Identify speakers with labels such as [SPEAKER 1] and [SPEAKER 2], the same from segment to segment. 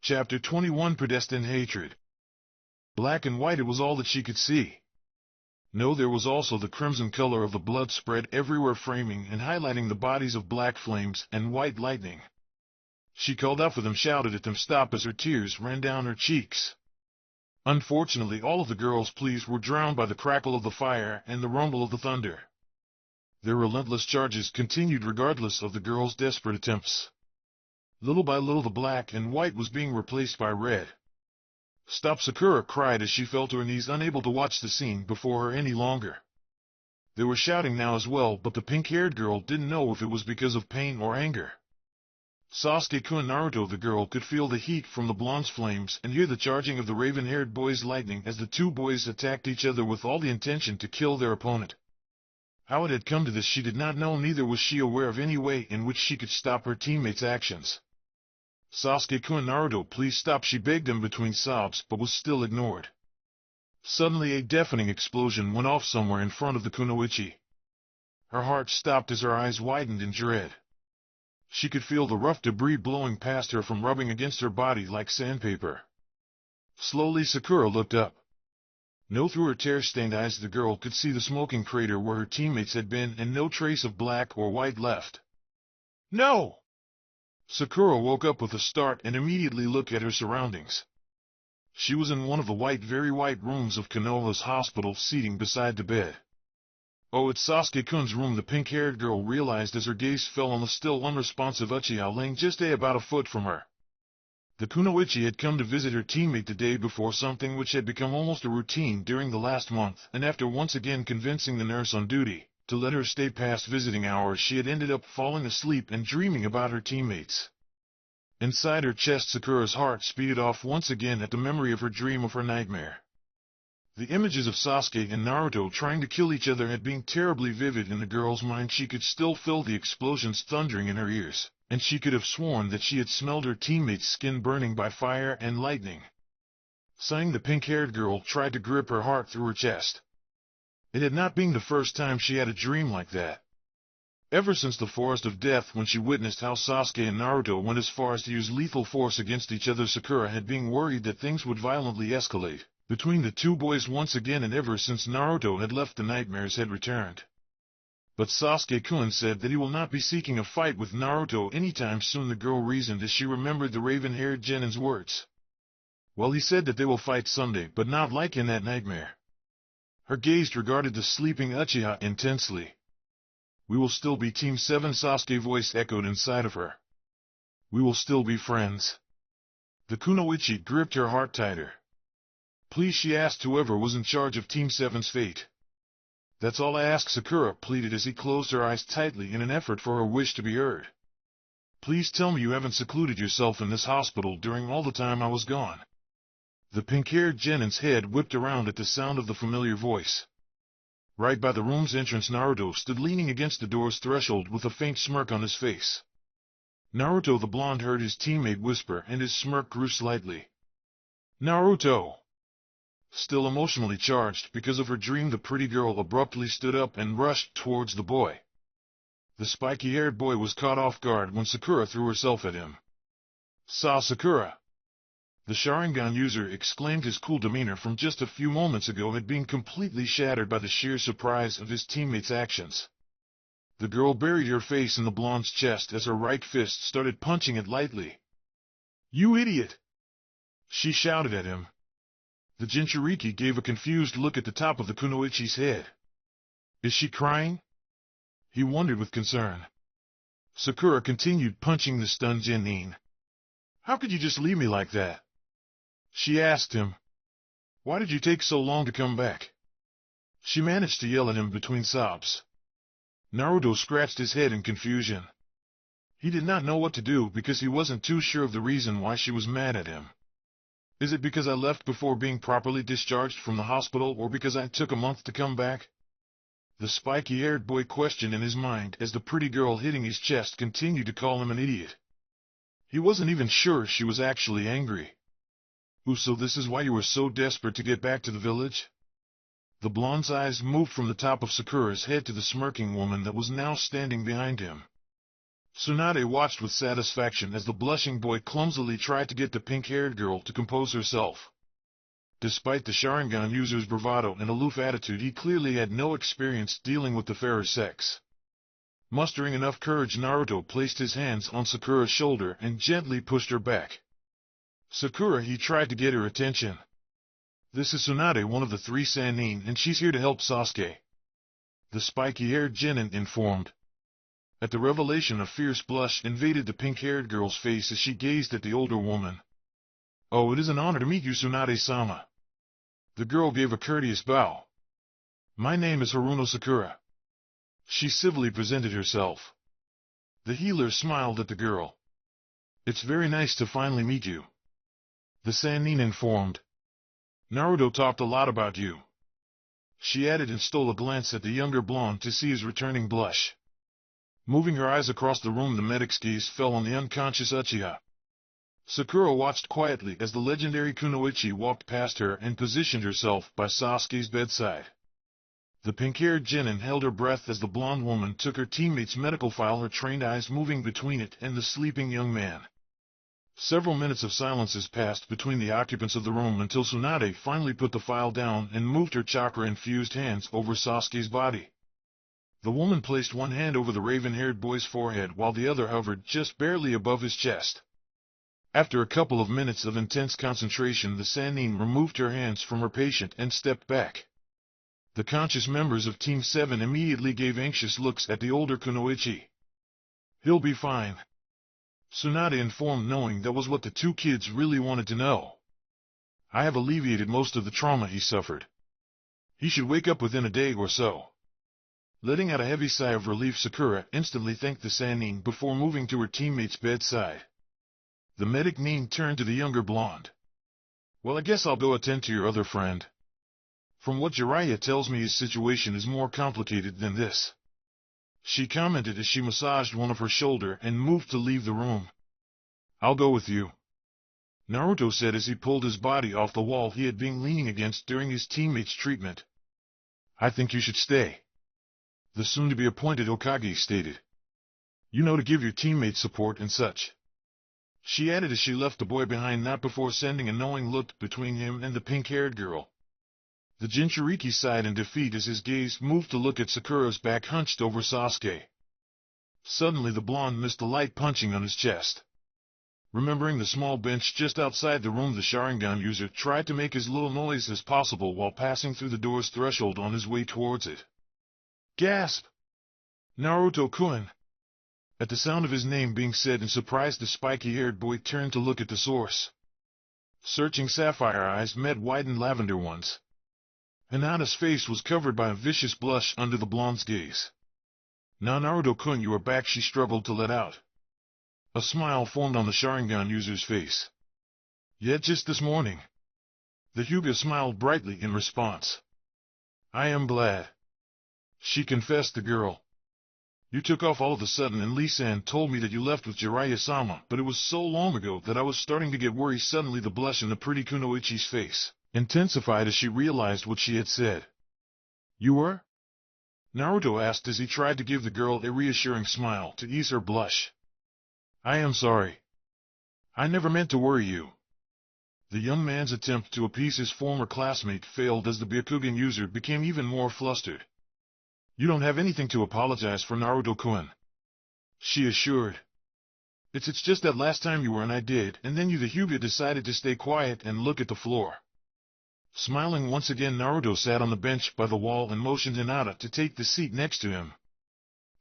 [SPEAKER 1] Chapter 21 Predestined Hatred. Black and white, it was all that she could see. No, there was also the crimson color of the blood spread everywhere, framing and highlighting the bodies of black flames and white lightning. She called out for them, shouted at them, stop, as her tears ran down her cheeks. Unfortunately, all of the girls' pleas were drowned by the crackle of the fire and the rumble of the thunder. Their relentless charges continued regardless of the girls' desperate attempts. Little by little, the black and white was being replaced by red. Stop! Sakura cried as she fell to her knees, unable to watch the scene before her any longer. They were shouting now as well, but the pink-haired girl didn't know if it was because of pain or anger. Sasuke-kun, Naruto, the girl could feel the heat from the blonde's flames and hear the charging of the raven-haired boy's lightning as the two boys attacked each other with all the intention to kill their opponent. How it had come to this she did not know, neither was she aware of any way in which she could stop her teammates' actions. Sasuke-kun, Naruto, please stop, she begged him between sobs, but was still ignored. Suddenly a deafening explosion went off somewhere in front of the kunoichi. Her heart stopped as her eyes widened in dread. She could feel the rough debris blowing past her from rubbing against her body like sandpaper. Slowly Sakura looked up. No, through her tear-stained eyes the girl could see the smoking crater where her teammates had been, and no trace of black or white left. No! Sakura woke up with a start and immediately looked at her surroundings. She was in one of the white, very white rooms of Konoha's hospital, seating beside the bed. Oh, it's Sasuke-kun's room, the pink-haired girl realized as her gaze fell on the still unresponsive Uchiha laying just about a foot from her. The kunoichi had come to visit her teammate the day before, something which had become almost a routine during the last month, and after once again convincing the nurse on duty to let her stay past visiting hours, she had ended up falling asleep and dreaming about her teammates. Inside her chest, Sakura's heart speeded off once again at the memory of her dream, of her nightmare. The images of Sasuke and Naruto trying to kill each other had been terribly vivid in the girl's mind. She could still feel the explosions thundering in her ears, and she could have sworn that she had smelled her teammate's skin burning by fire and lightning. Sighing, the pink-haired girl tried to grip her heart through her chest. It had not been the first time she had a dream like that. Ever since the Forest of Death, when she witnessed how Sasuke and Naruto went as far as to use lethal force against each other, Sakura had been worried that things would violently escalate between the two boys once again, and ever since Naruto had left, the nightmares had returned. But Sasuke-kun said that he will not be seeking a fight with Naruto anytime soon, the girl reasoned as she remembered the raven-haired genin's words. Well, he said that they will fight someday, but not like in that nightmare. Her gaze regarded the sleeping Uchiha intensely. We will still be Team 7, Sasuke's voice echoed inside of her. We will still be friends. The kunoichi gripped her heart tighter. Please, she asked whoever was in charge of Team 7's fate. That's all I ask, Sakura pleaded as he closed her eyes tightly in an effort for her wish to be heard. Please tell me you haven't secluded yourself in this hospital during all the time I was gone. The pink-haired genin's head whipped around at the sound of the familiar voice. Right by the room's entrance, Naruto stood leaning against the door's threshold with a faint smirk on his face. Naruto, the blonde, heard his teammate whisper, and his smirk grew slightly. Naruto! Still emotionally charged because of her dream, the pretty girl abruptly stood up and rushed towards the boy. The spiky-haired boy was caught off guard when Sakura threw herself at him. Sakura! The Sharingan user exclaimed. His cool demeanor from just a few moments ago had been completely shattered by the sheer surprise of his teammate's actions. The girl buried her face in the blonde's chest as her right fist started punching it lightly. You idiot! She shouted at him. The Jinchuriki gave a confused look at the top of the kunoichi's head. Is she crying? He wondered with concern. Sakura continued punching the stunned genin. How could you just leave me like that? She asked him. Why did you take so long to come back? She managed to yell at him between sobs. Naruto scratched his head in confusion. He did not know what to do because he wasn't too sure of the reason why she was mad at him. Is it because I left before being properly discharged from the hospital, or because I took a month to come back? The spiky-haired boy questioned in his mind as the pretty girl hitting his chest continued to call him an idiot. He wasn't even sure she was actually angry. Ooh, so this is why you were so desperate to get back to the village? The blonde's eyes moved from the top of Sakura's head to the smirking woman that was now standing behind him. Tsunade watched with satisfaction as the blushing boy clumsily tried to get the pink-haired girl to compose herself. Despite the Sharingan user's bravado and aloof attitude, he clearly had no experience dealing with the fairer sex. Mustering enough courage, Naruto placed his hands on Sakura's shoulder and gently pushed her back. "Sakura," he tried to get her attention. "This is Tsunade, one of the 3 Sannin, and she's here to help Sasuke," the spiky-haired genin informed. At the revelation, a fierce blush invaded the pink-haired girl's face as she gazed at the older woman. "Oh, it is an honor to meet you, Tsunade-sama." The girl gave a courteous bow. "My name is Haruno Sakura." She civilly presented herself. The healer smiled at the girl. "It's very nice to finally meet you," the Sannin informed. "Naruto talked a lot about you," she added, and stole a glance at the younger blonde to see his returning blush. Moving her eyes across the room, the medic's gaze fell on the unconscious Uchiha. Sakura watched quietly as the legendary Kunoichi walked past her and positioned herself by Sasuke's bedside. The pink-haired genin held her breath as the blonde woman took her teammate's medical file, her trained eyes moving between it and the sleeping young man. Several minutes of silences passed between the occupants of the room until Tsunade finally put the file down and moved her chakra-infused hands over Sasuke's body. The woman placed one hand over the raven-haired boy's forehead while the other hovered just barely above his chest. After a couple of minutes of intense concentration, the Sannin removed her hands from her patient and stepped back. The conscious members of Team 7 immediately gave anxious looks at the older Kunoichi. "He'll be fine," Tsunade informed, knowing that was what the 2 kids really wanted to know. "I have alleviated most of the trauma he suffered. He should wake up within a day or so." Letting out a heavy sigh of relief, Sakura instantly thanked the Sannin before moving to her teammate's bedside. The medic Nin turned to the younger blonde. "Well, I guess I'll go attend to your other friend. From what Jiraiya tells me, his situation is more complicated than this," she commented as she massaged one of her shoulder and moved to leave the room. "I'll go with you," Naruto said as he pulled his body off the wall he had been leaning against during his teammate's treatment. "I think you should stay," the soon-to-be-appointed Hokage stated. "You know, to give your teammates support and such," she added as she left the boy behind, not before sending a knowing look between him and the pink-haired girl. The Jinchuriki sighed in defeat as his gaze moved to look at Sakura's back hunched over Sasuke. Suddenly the blonde missed a light punching on his chest. Remembering the small bench just outside the room, the Sharingan user tried to make as little noise as possible while passing through the door's threshold on his way towards it. Gasp! "Naruto-kun!" At the sound of his name being said in surprise, the spiky-haired boy turned to look at the source. Searching sapphire eyes met widened lavender ones. Hinata's face was covered by a vicious blush under the blonde's gaze. "Now, Naruto-kun, you are back," she struggled to let out. A smile formed on the Sharingan user's face. "Yet just this morning." The Hyuga smiled brightly in response. "I am glad," she confessed the girl. "You took off all of a sudden, and Lee-san told me that you left with Jiraiya-sama, but it was so long ago that I was starting to get worried." Suddenly the blush in the pretty Kunoichi's face intensified as she realized what she had said. "You were?" Naruto asked as he tried to give the girl a reassuring smile to ease her blush. "I am sorry. I never meant to worry you." The young man's attempt to appease his former classmate failed as the Byakugan user became even more flustered. "You don't have anything to apologize for, Naruto-kun," she assured. It's just that last time you were and I did, and then you, the Hyuga, decided to stay quiet and look at the floor." Smiling once again, Naruto sat on the bench by the wall and motioned Hinata to take the seat next to him.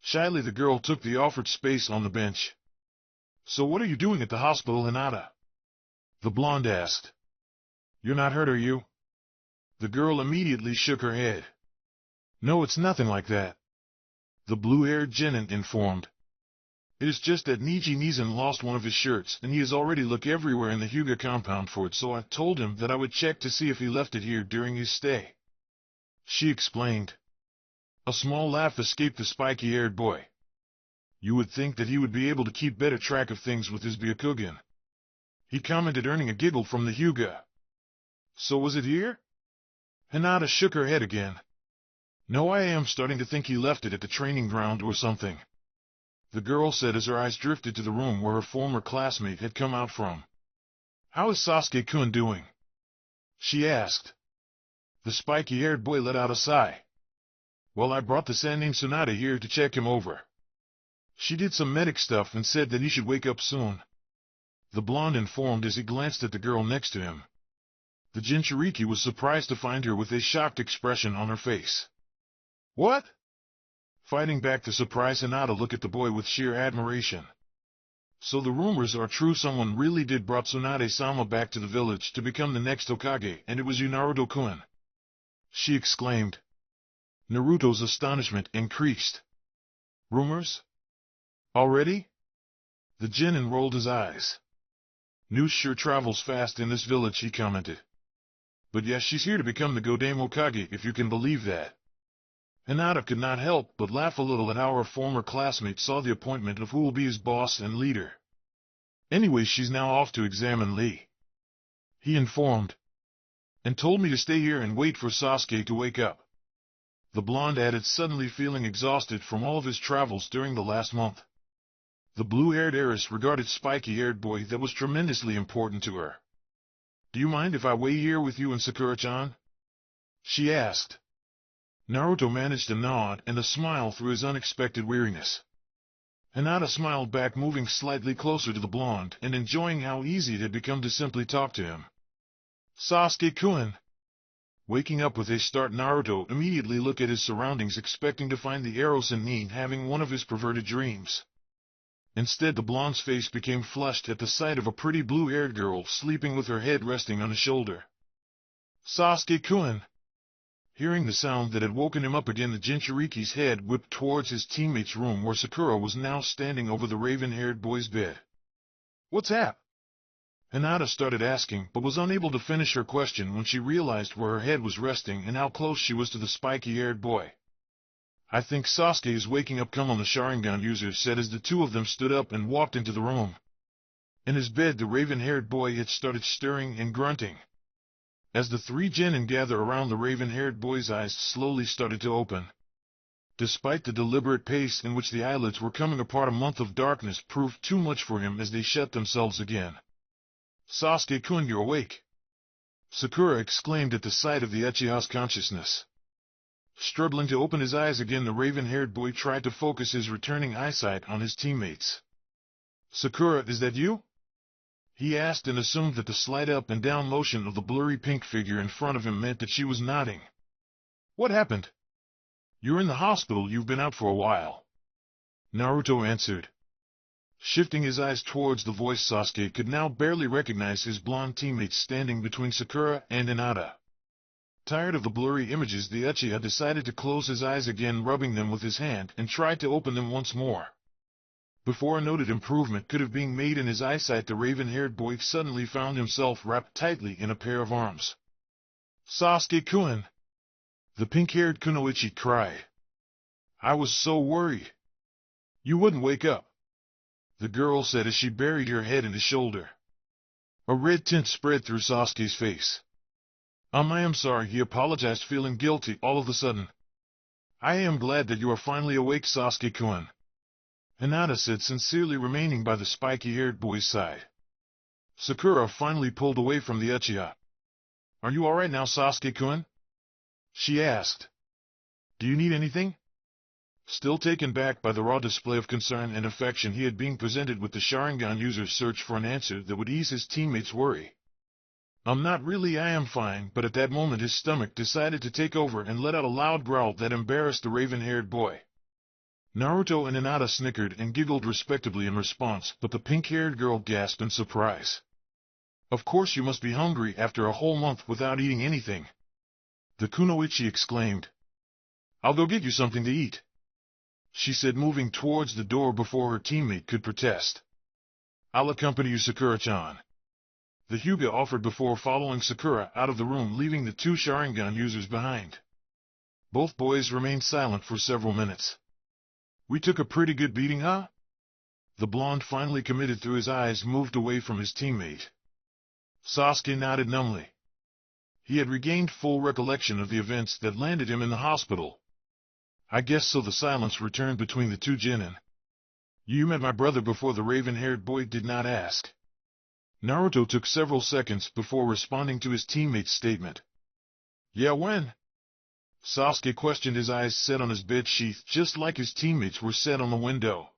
[SPEAKER 1] Shyly the girl took the offered space on the bench. "So what are you doing at the hospital, Hinata?" the blonde asked. "You're not hurt, are you?" The girl immediately shook her head. "No, it's nothing like that," the blue-haired genin informed. "It is just that Niji-Nizan lost one of his shirts, and he has already looked everywhere in the Hyuga compound for it, so I told him that I would check to see if he left it here during his stay," she explained. A small laugh escaped the spiky-haired boy. "You would think that he would be able to keep better track of things with his Byakugan," he commented, earning a giggle from the Hyuga. "So was it here?" Hinata shook her head again. "No, I am starting to think he left it at the training ground or something." the girl said as her eyes drifted to the room where her former classmate had come out from. "How is Sasuke-kun doing?" she asked. The spiky-haired boy let out a sigh. "Well, I brought the Sannin Tsunade here to check him over. She did some medic stuff and said that he should wake up soon," the blonde informed as he glanced at the girl next to him. The Jinchuriki was surprised to find her with a shocked expression on her face. "What?" Fighting back the surprise, Hinata looked at the boy with sheer admiration. "So the rumors are true, someone really did brought Tsunade-sama back to the village to become the next Hokage, and it was you, Naruto-kun," she exclaimed. Naruto's astonishment increased. "Rumors? Already?" The Genin rolled his eyes. "News sure travels fast in this village," he commented. "But yes, she's here to become the Godame Hokage, if you can believe that." Hinata could not help but laugh a little at how her former classmate saw the appointment of who will be his boss and leader. "Anyway, she's now off to examine Lee," he informed, "and told me to stay here and wait for Sasuke to wake up," the blonde added, suddenly feeling exhausted from all of his travels during the last month. The blue-haired heiress regarded spiky-haired boy that was tremendously important to her. "Do you mind if I wait here with you and Sakura-chan?" she asked. Naruto managed a nod and a smile through his unexpected weariness. Hinata smiled back, moving slightly closer to the blonde and enjoying how easy it had become to simply talk to him. "Sasuke-kun!" Waking up with a start, Naruto immediately looked at his surroundings, expecting to find the arrow Sannin having one of his perverted dreams. Instead, the blonde's face became flushed at the sight of a pretty blue-haired girl sleeping with her head resting on his shoulder. "Sasuke-kun!" Hearing the sound that had woken him up again, the Jinchuriki's head whipped towards his teammate's room where Sakura was now standing over the raven-haired boy's bed. "What's hap?" Hinata started asking, but was unable to finish her question when she realized where her head was resting and how close she was to the spiky-haired boy. "I think Sasuke is waking up. Come on," the Sharingan user said as the two of them stood up and walked into the room. In his bed, the raven-haired boy had started stirring and grunting. As the three genin gathered around the raven-haired boy's eyes slowly started to open. Despite the deliberate pace in which the eyelids were coming apart, a month of darkness proved too much for him as they shut themselves again. "Sasuke-kun, you're awake!" Sakura exclaimed at the sight of the Uchiha's consciousness. Struggling to open his eyes again, the raven-haired boy tried to focus his returning eyesight on his teammates. "Sakura, is that you?" he asked, and assumed that the slight up and down motion of the blurry pink figure in front of him meant that she was nodding. "What happened?" "You're in the hospital. You've been out for a while," Naruto answered. Shifting his eyes towards the voice, Sasuke could now barely recognize his blonde teammates standing between Sakura and Hinata. Tired of the blurry images, the Uchiha decided to close his eyes again, rubbing them with his hand, and tried to open them once more. Before a noted improvement could have been made in his eyesight, the raven-haired boy suddenly found himself wrapped tightly in a pair of arms. "Sasuke-kun!" the pink-haired kunoichi cried. "I was so worried. You wouldn't wake up," the girl said as she buried her head in his shoulder. A red tint spread through Sasuke's face. I am sorry," he apologized, feeling guilty all of a sudden. "I am glad that you are finally awake, Sasuke-kun," Hinata said, sincerely, remaining by the spiky-haired boy's side. Sakura finally pulled away from the Uchiha. "Are you alright now, Sasuke-kun?" she asked. "Do you need anything?" Still taken back by the raw display of concern and affection he had been presented with, the Sharingan user searched for an answer that would ease his teammates' worry. Not really, I am fine," but at that moment his stomach decided to take over and let out a loud growl that embarrassed the raven-haired boy. Naruto and Hinata snickered and giggled respectably in response, but the pink-haired girl gasped in surprise. "Of course you must be hungry after a whole month without eating anything," the kunoichi exclaimed. "I'll go get you something to eat," she said, moving towards the door before her teammate could protest. "I'll accompany you, Sakura-chan," the Hyuga offered before following Sakura out of the room, leaving the two Sharingan users behind. Both boys remained silent for several minutes. "We took a pretty good beating, huh?" The blonde finally committed, through his eyes moved away from his teammate. Sasuke nodded numbly. He had regained full recollection of the events that landed him in the hospital. "I guess so." The silence returned between the two genin. You met my brother before the raven-haired boy did not ask. Naruto took several seconds before responding to his teammate's statement. Yeah, when? Sasuke questioned, his eyes set on his bed sheath just like his teammates were set on the window.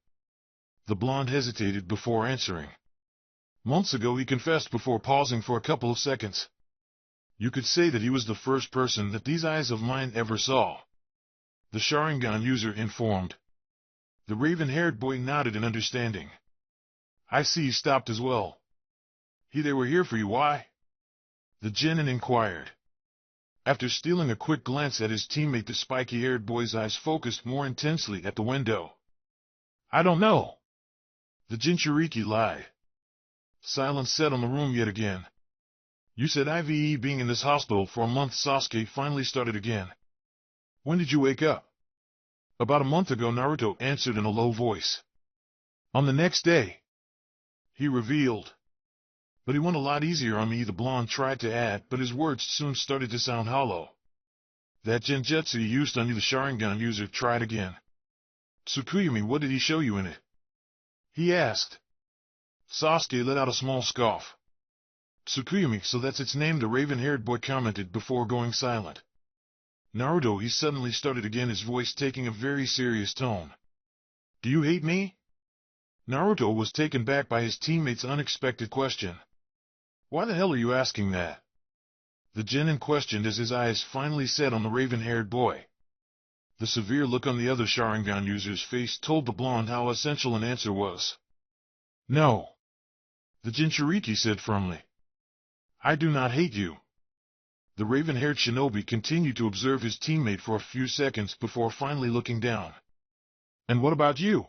[SPEAKER 1] The blonde hesitated before answering. Months ago, he confessed before pausing for a couple of seconds. You could say that he was the first person that these eyes of mine ever saw. The Sharingan user informed. The raven-haired boy nodded in understanding. I see, he stopped as well. They were here for you, why? The genin inquired. After stealing a quick glance at his teammate, the spiky-haired boy's eyes focused more intensely at the window. I don't know. The Jinchuriki lied. Silence set on the room yet again. You said IVE being in this hospital for a month. Sasuke finally started again. When did you wake up? About a month ago, Naruto answered in a low voice. On the next day, he revealed. But he went a lot easier on me, the blonde tried to add, but his words soon started to sound hollow. That genjutsu he used on you, the Sharingan user tried again. Tsukuyami, what did he show you in it? He asked. Sasuke let out a small scoff. Tsukuyami, so that's its name, the raven-haired boy commented before going silent. Naruto, he suddenly started again, his voice taking a very serious tone. Do you hate me? Naruto was taken back by his teammate's unexpected question. Why the hell are you asking that? The genin questioned as his eyes finally set on the raven-haired boy. The severe look on the other Sharingan user's face told the blonde how essential an answer was. No. The Jinchuriki said firmly. I do not hate you. The raven-haired shinobi continued to observe his teammate for a few seconds before finally looking down. And what about you?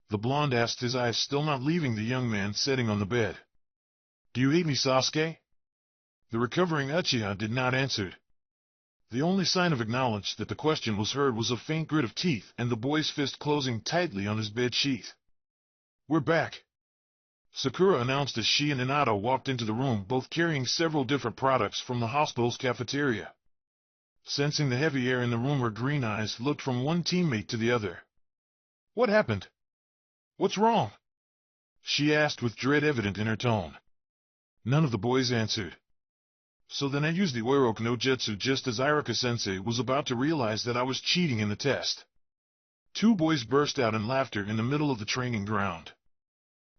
[SPEAKER 1] The blonde asked, his eyes still not leaving the young man sitting on the bed. Do you hate me, Sasuke? The recovering Uchiha did not answer. The only sign of acknowledgement that the question was heard was a faint grit of teeth and the boy's fist closing tightly on his bed sheath. We're back, Sakura announced as she and Hinata walked into the room, both carrying several different products from the hospital's cafeteria. Sensing the heavy air in the room, her green eyes looked from one teammate to the other. What happened? What's wrong? She asked with dread evident in her tone. None of the boys answered. So then I used the Oiroku no Jutsu just as Iruka-sensei was about to realize that I was cheating in the test. Two boys burst out in laughter in the middle of the training ground.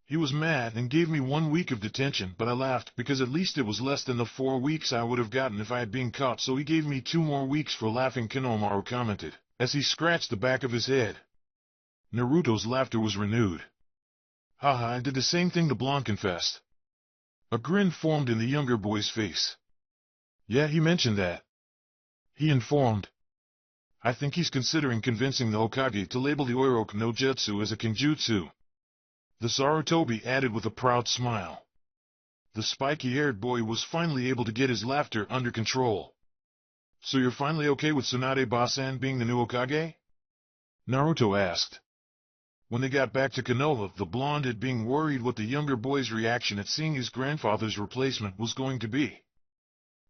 [SPEAKER 1] He was mad and gave me 1 week of detention, but I laughed because at least it was less than the 4 weeks I would have gotten if I had been caught, so he gave me 2 more weeks for laughing, Konohamaru commented, as he scratched the back of his head. Naruto's laughter was renewed. Haha, I did the same thing, the blonde confessed. A grin formed in the younger boy's face. Yeah, he mentioned that. He informed. I think he's considering convincing the Hokage to label the Oiroku no Jutsu as a Kenjutsu. The Sarutobi added with a proud smile. The spiky-haired boy was finally able to get his laughter under control. So you're finally okay with Tsunade-ba-san being the new Hokage? Naruto asked. When they got back to Konoha, the blonde had been worried what the younger boy's reaction at seeing his grandfather's replacement was going to be.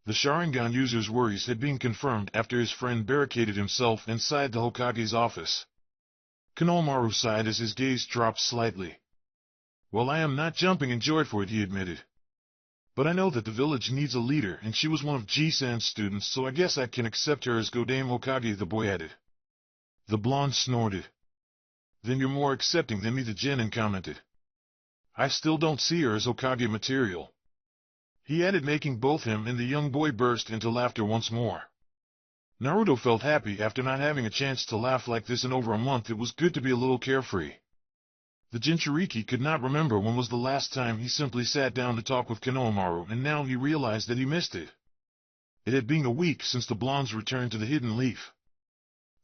[SPEAKER 1] The Sharingan user's worries had been confirmed after his friend barricaded himself inside the Hokage's office. Konohamaru sighed as his gaze dropped slightly. Well, I am not jumping in joy for it, he admitted. But I know that the village needs a leader, and she was one of G-san's students, so I guess I can accept her as Godame Hokage, the boy added. The blonde snorted. Then you're more accepting than me, the genin commented. I still don't see her as Hokage material. He added, making both him and the young boy burst into laughter once more. Naruto felt happy after not having a chance to laugh like this in over a month. It was good to be a little carefree. The Jinchuriki could not remember when was the last time he simply sat down to talk with Konohamaru, and now he realized that he missed it. It had been a week since the blonde's return to the Hidden Leaf.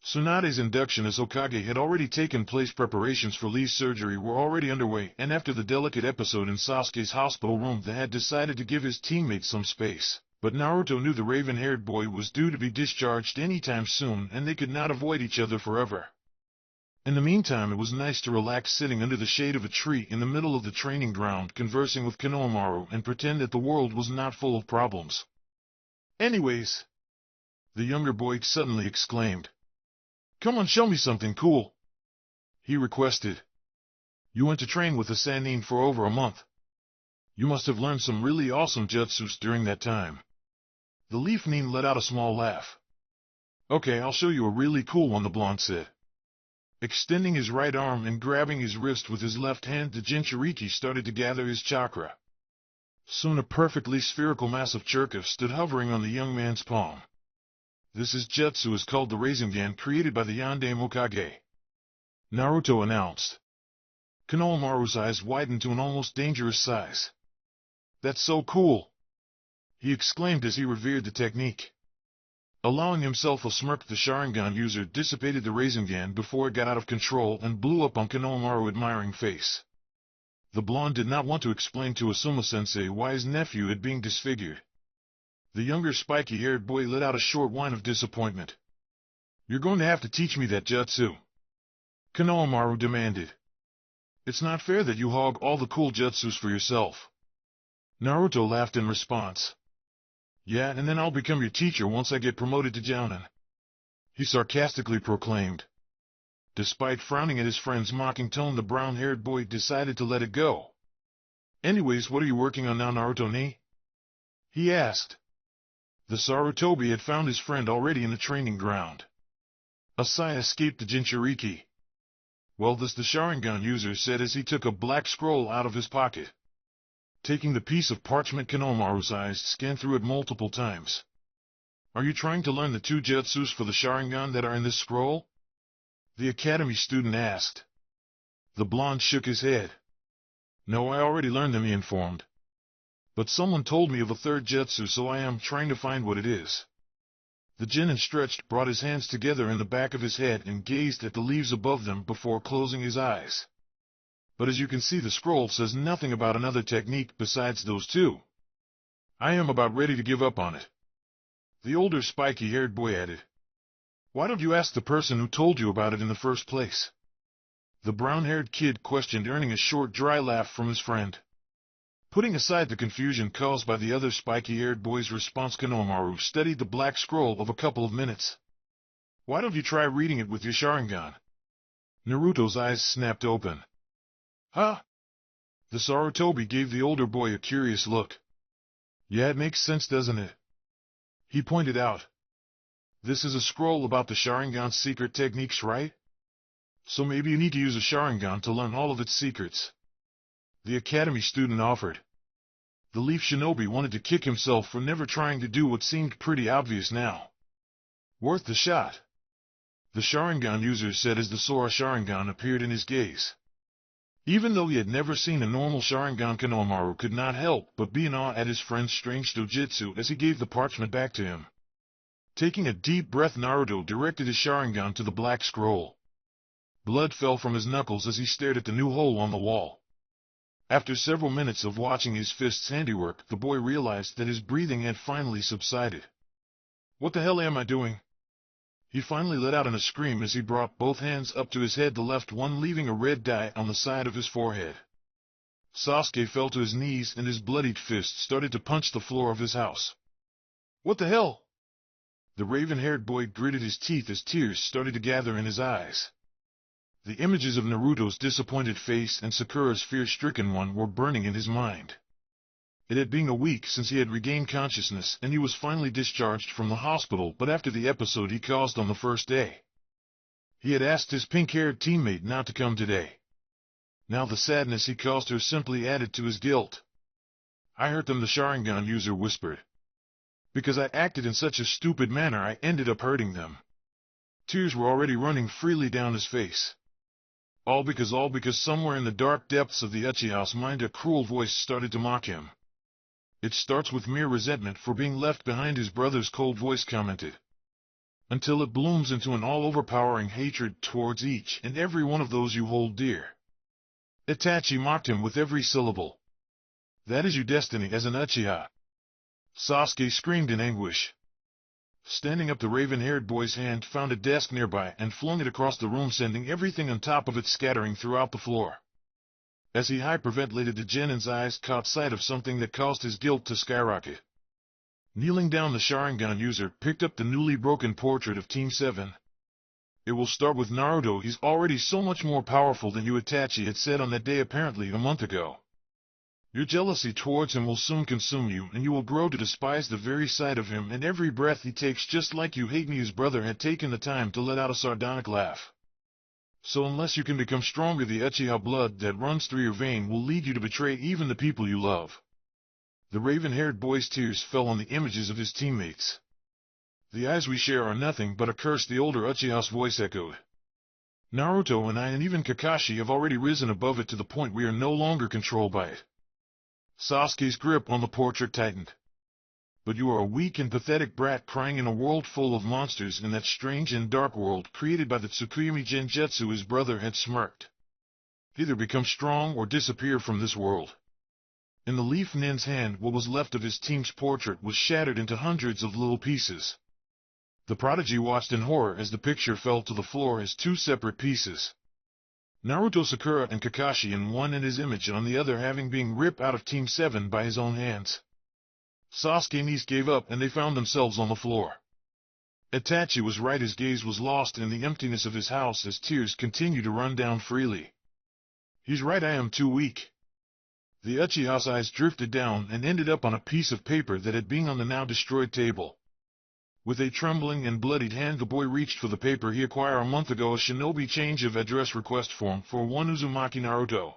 [SPEAKER 1] Tsunade's induction as Hokage had already taken place. Preparations for Lee's surgery were already underway, and after the delicate episode in Sasuke's hospital room, they had decided to give his teammates some space. But Naruto knew the raven-haired boy was due to be discharged anytime soon, and they could not avoid each other forever. In the meantime, it was nice to relax sitting under the shade of a tree in the middle of the training ground, conversing with Konohamaru and pretend that the world was not full of problems. Anyways, the younger boy suddenly exclaimed. Come on, show me something cool, he requested. You went to train with the Sannin for over a month. You must have learned some really awesome jutsus during that time. The Leaf Nin let out a small laugh. Okay, I'll show you a really cool one, the blonde said. Extending his right arm and grabbing his wrist with his left hand, the Jinchuriki started to gather his chakra. Soon a perfectly spherical mass of chakra stood hovering on the young man's palm. This jutsu is called the Rasengan, created by the Yandere Mokage. Naruto announced. Konohamaru's eyes widened to an almost dangerous size. That's so cool! He exclaimed as he revered the technique. Allowing himself a smirk, the Sharingan user dissipated the Rasengan before it got out of control and blew up on Konohamaru's admiring face. The blonde did not want to explain to Asuma-sensei why his nephew had been disfigured. The younger spiky-haired boy let out a short whine of disappointment. You're going to have to teach me that jutsu, Konohamaru demanded. It's not fair that you hog all the cool jutsus for yourself. Naruto laughed in response. Yeah, and then I'll become your teacher once I get promoted to Jounin, he sarcastically proclaimed. Despite frowning at his friend's mocking tone, the brown-haired boy decided to let it go. Anyways, what are you working on now, Naruto-ni? He asked. The Sarutobi had found his friend already in the training ground. A sigh escaped the Jinchuriki. Well, this the Sharingan user said as he took a black scroll out of his pocket. Taking the piece of parchment, Konohamaru's eyes scanned through it multiple times. Are you trying to learn the two jutsus for the Sharingan that are in this scroll? The academy student asked. The blonde shook his head. No, I already learned them, he informed. But someone told me of a third jutsu, so I am trying to find what it is. The Genin stretched, brought his hands together in the back of his head and gazed at the leaves above them before closing his eyes. But as you can see, the scroll says nothing about another technique besides those two. I am about ready to give up on it. The older spiky-haired boy added. Why don't you ask the person who told you about it in the first place? The brown-haired kid questioned, earning a short, dry laugh from his friend. Putting aside the confusion caused by the other spiky-haired boy's response, Konohamaru studied the black scroll of a couple of minutes. Why don't you try reading it with your Sharingan? Naruto's eyes snapped open. Huh? The Sarutobi gave the older boy a curious look. Yeah, it makes sense, doesn't it? He pointed out. This is a scroll about the Sharingan's secret techniques, right? So maybe you need to use a Sharingan to learn all of its secrets. The academy student offered. The Leaf Shinobi wanted to kick himself for never trying to do what seemed pretty obvious now. Worth the shot, the Sharingan user said as the Sora Sharingan appeared in his gaze. Even though he had never seen a normal Sharingan, Konohamaru could not help but be in awe at his friend's strange dojutsu as he gave the parchment back to him. Taking a deep breath, Naruto directed his Sharingan to the black scroll. Blood fell from his knuckles as he stared at the new hole on the wall. After several minutes of watching his fist's handiwork, the boy realized that his breathing had finally subsided. What the hell am I doing? He finally let out in a scream as he brought both hands up to his head, the left one leaving a red dye on the side of his forehead. Sasuke fell to his knees and his bloodied fist started to punch the floor of his house. What the hell? The raven-haired boy gritted his teeth as tears started to gather in his eyes. The images of Naruto's disappointed face and Sakura's fear-stricken one were burning in his mind. It had been a week since he had regained consciousness and he was finally discharged from the hospital, but after the episode he caused on the first day. He had asked his pink-haired teammate not to come today. Now the sadness he caused her simply added to his guilt. I hurt them, the Sharingan user whispered. Because I acted in such a stupid manner, I ended up hurting them. Tears were already running freely down his face. All because somewhere in the dark depths of the Uchiha's mind a cruel voice started to mock him. It starts with mere resentment for being left behind, his brother's cold voice commented. Until it blooms into an all-overpowering hatred towards each and every one of those you hold dear. Itachi mocked him with every syllable. That is your destiny as an Uchiha. Sasuke screamed in anguish. Standing up, the raven-haired boy's hand found a desk nearby and flung it across the room, sending everything on top of it scattering throughout the floor. As he hyperventilated, the Genin's eyes caught sight of something that caused his guilt to skyrocket. Kneeling down, the Sharingan user picked up the newly broken portrait of Team 7. It will start with Naruto. He's already so much more powerful than you, Itachi had said on that day apparently a month ago. Your jealousy towards him will soon consume you, and you will grow to despise the very sight of him and every breath he takes, just like you hate me. His brother had taken the time to let out a sardonic laugh. So unless you can become stronger, the Uchiha blood that runs through your vein will lead you to betray even the people you love. The raven-haired boy's tears fell on the images of his teammates. The eyes we share are nothing but a curse, the older Uchiha's voice echoed. Naruto and I and even Kakashi have already risen above it to the point we are no longer controlled by it. Sasuke's grip on the portrait tightened. But you are a weak and pathetic brat crying in a world full of monsters, in that strange and dark world created by the Tsukuyomi Genjutsu. His brother had smirked. Either become strong or disappear from this world. In the Leaf Nin's hand, what was left of his team's portrait was shattered into hundreds of little pieces. The prodigy watched in horror as the picture fell to the floor as two separate pieces. Naruto, Sakura, and Kakashi in one, and his image on the other, having been ripped out of Team 7 by his own hands. Sasuke and Ise gave up, and they found themselves on the floor. Itachi was right. His gaze was lost in the emptiness of his house as tears continued to run down freely. He's right, I am too weak. The Uchiha's eyes drifted down and ended up on a piece of paper that had been on the now destroyed table. With a trembling and bloodied hand, the boy reached for the paper he acquired a month ago, a shinobi change of address request form for one Uzumaki Naruto.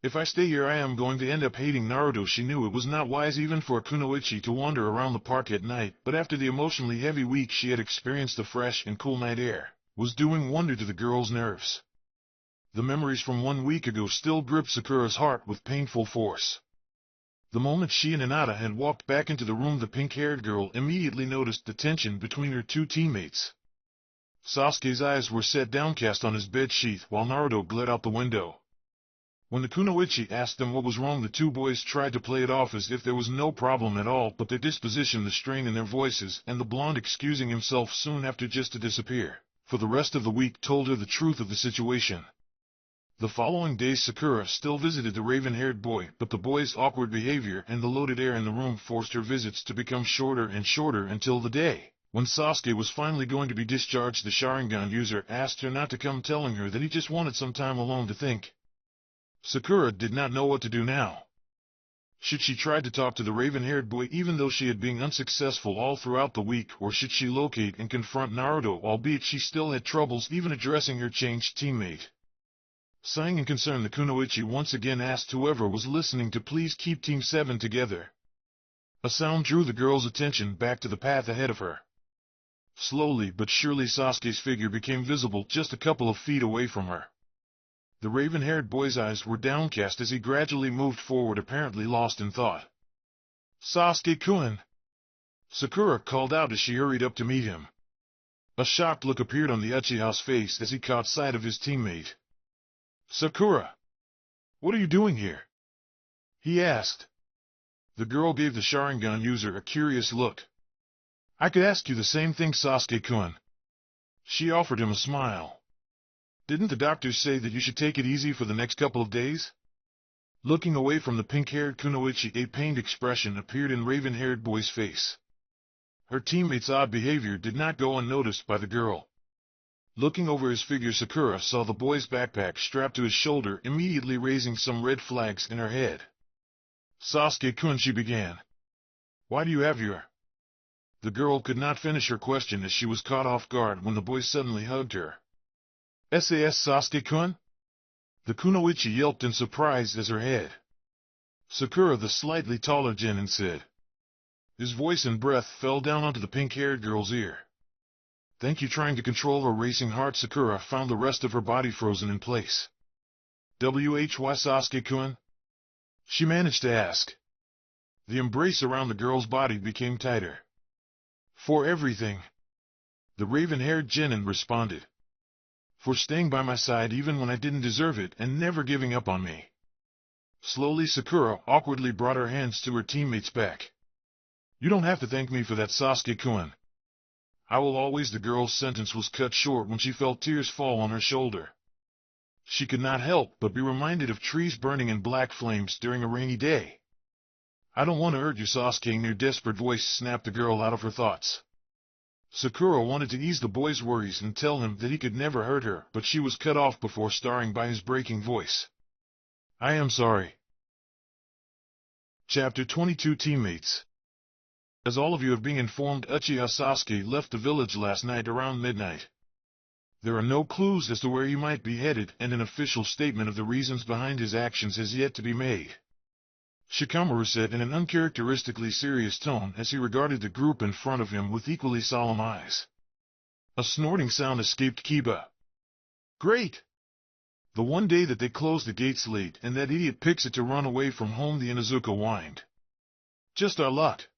[SPEAKER 1] If I stay here, I am going to end up hating Naruto. She knew it was not wise even for a kunoichi to wander around the park at night, but after the emotionally heavy week she had experienced, the fresh and cool night air was doing wonder to the girl's nerves. The memories from 1 week ago still gripped Sakura's heart with painful force. The moment she and Hinata had walked back into the room, the pink-haired girl immediately noticed the tension between her two teammates. Sasuke's eyes were set downcast on his bed sheath, while Naruto glared out the window. When the kunoichi asked them what was wrong, the two boys tried to play it off as if there was no problem at all, but their disposition, the strain in their voices, and the blonde excusing himself soon after just to disappear for the rest of the week, told her the truth of the situation. The following day, Sakura still visited the raven-haired boy, but the boy's awkward behavior and the loaded air in the room forced her visits to become shorter and shorter until the day when Sasuke was finally going to be discharged. The Sharingan user asked her not to come, telling her that he just wanted some time alone to think. Sakura did not know what to do now. Should she try to talk to the raven-haired boy even though she had been unsuccessful all throughout the week, or should she locate and confront Naruto, albeit she still had troubles even addressing her changed teammate? Sighing in concern, the kunoichi once again asked whoever was listening to please keep Team 7 together. A sound drew the girl's attention back to the path ahead of her. Slowly but surely Sasuke's figure became visible just a couple of feet away from her. The raven-haired boy's eyes were downcast as he gradually moved forward, apparently lost in thought. "Sasuke-kun!" Sakura called out as she hurried up to meet him. A shocked look appeared on the Uchiha's face as he caught sight of his teammate. "Sakura, what are you doing here?" he asked. The girl gave the Sharingan user a curious look. "I could ask you the same thing, Sasuke-kun." She offered him a smile. "Didn't the doctors say that you should take it easy for the next couple of days?" Looking away from the pink-haired kunoichi, a pained expression appeared in raven-haired boy's face. Her teammate's odd behavior did not go unnoticed by the girl. Looking over his figure, Sakura saw the boy's backpack strapped to his shoulder, immediately raising some red flags in her head. "Sasuke-kun," she began. "Why do you have your—" The girl could not finish her question as she was caught off guard when the boy suddenly hugged her. "SAS Sasuke-kun?" The kunoichi yelped in surprise as her head. "Sakura," the slightly taller genin said. His voice and breath fell down onto the pink-haired girl's ear. "Thank you." Trying to control her racing heart, Sakura found the rest of her body frozen in place. "Why Sasuke-kun?" she managed to ask. The embrace around the girl's body became tighter. "For everything," the raven-haired genin responded. "For staying by my side even when I didn't deserve it, and never giving up on me." Slowly, Sakura awkwardly brought her hands to her teammate's back. "You don't have to thank me for that, Sasuke-kun. I will always—" The girl's sentence was cut short when she felt tears fall on her shoulder. She could not help but be reminded of trees burning in black flames during a rainy day. "I don't want to hurt you, Sasuke," in her desperate voice snapped the girl out of her thoughts. Sakura wanted to ease the boy's worries and tell him that he could never hurt her, but she was cut off before starring by his breaking voice. I am sorry. Chapter 22 Teammates. As all of you have been informed, Uchiha Sasuke left the village last night around midnight. There are no clues as to where he might be headed, and an official statement of the reasons behind his actions has yet to be made. Shikamaru said in an uncharacteristically serious tone as he regarded the group in front of him with equally solemn eyes. A snorting sound escaped Kiba. Great! The one day that they closed the gates late and that idiot picks it to run away from home, the Inuzuka whined. Just our luck.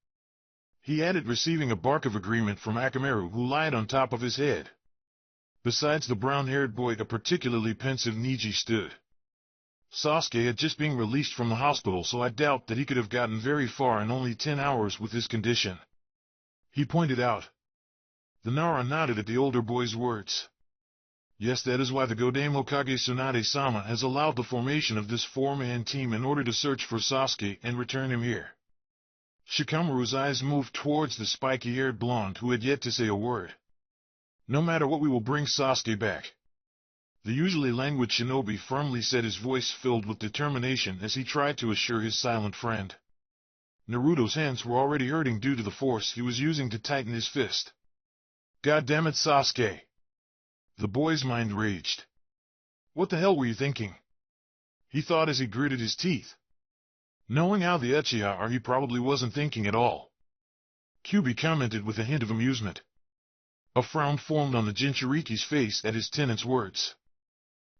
[SPEAKER 1] He added, receiving a bark of agreement from Akamaru, who lied on top of his head. Besides the brown-haired boy, a particularly pensive Neji stood. Sasuke had just been released from the hospital, so I doubt that he could have gotten very far in only 10 hours with his condition, he pointed out. The Nara nodded at the older boy's words. Yes, that is why the Godame Hokage Tsunade-sama has allowed the formation of this four-man team in order to search for Sasuke and return him here. Shikamaru's eyes moved towards the spiky-haired blonde who had yet to say a word. No matter what, we will bring Sasuke back. The usually languid shinobi firmly said, his voice filled with determination as he tried to assure his silent friend. Naruto's hands were already hurting due to the force he was using to tighten his fist. God damn it, Sasuke! The boy's mind raged. What the hell were you thinking? He thought as he gritted his teeth. Knowing how the Uchiha are, he probably wasn't thinking at all. Kyuubi commented with a hint of amusement. A frown formed on the Jinchuriki's face at his tenant's words.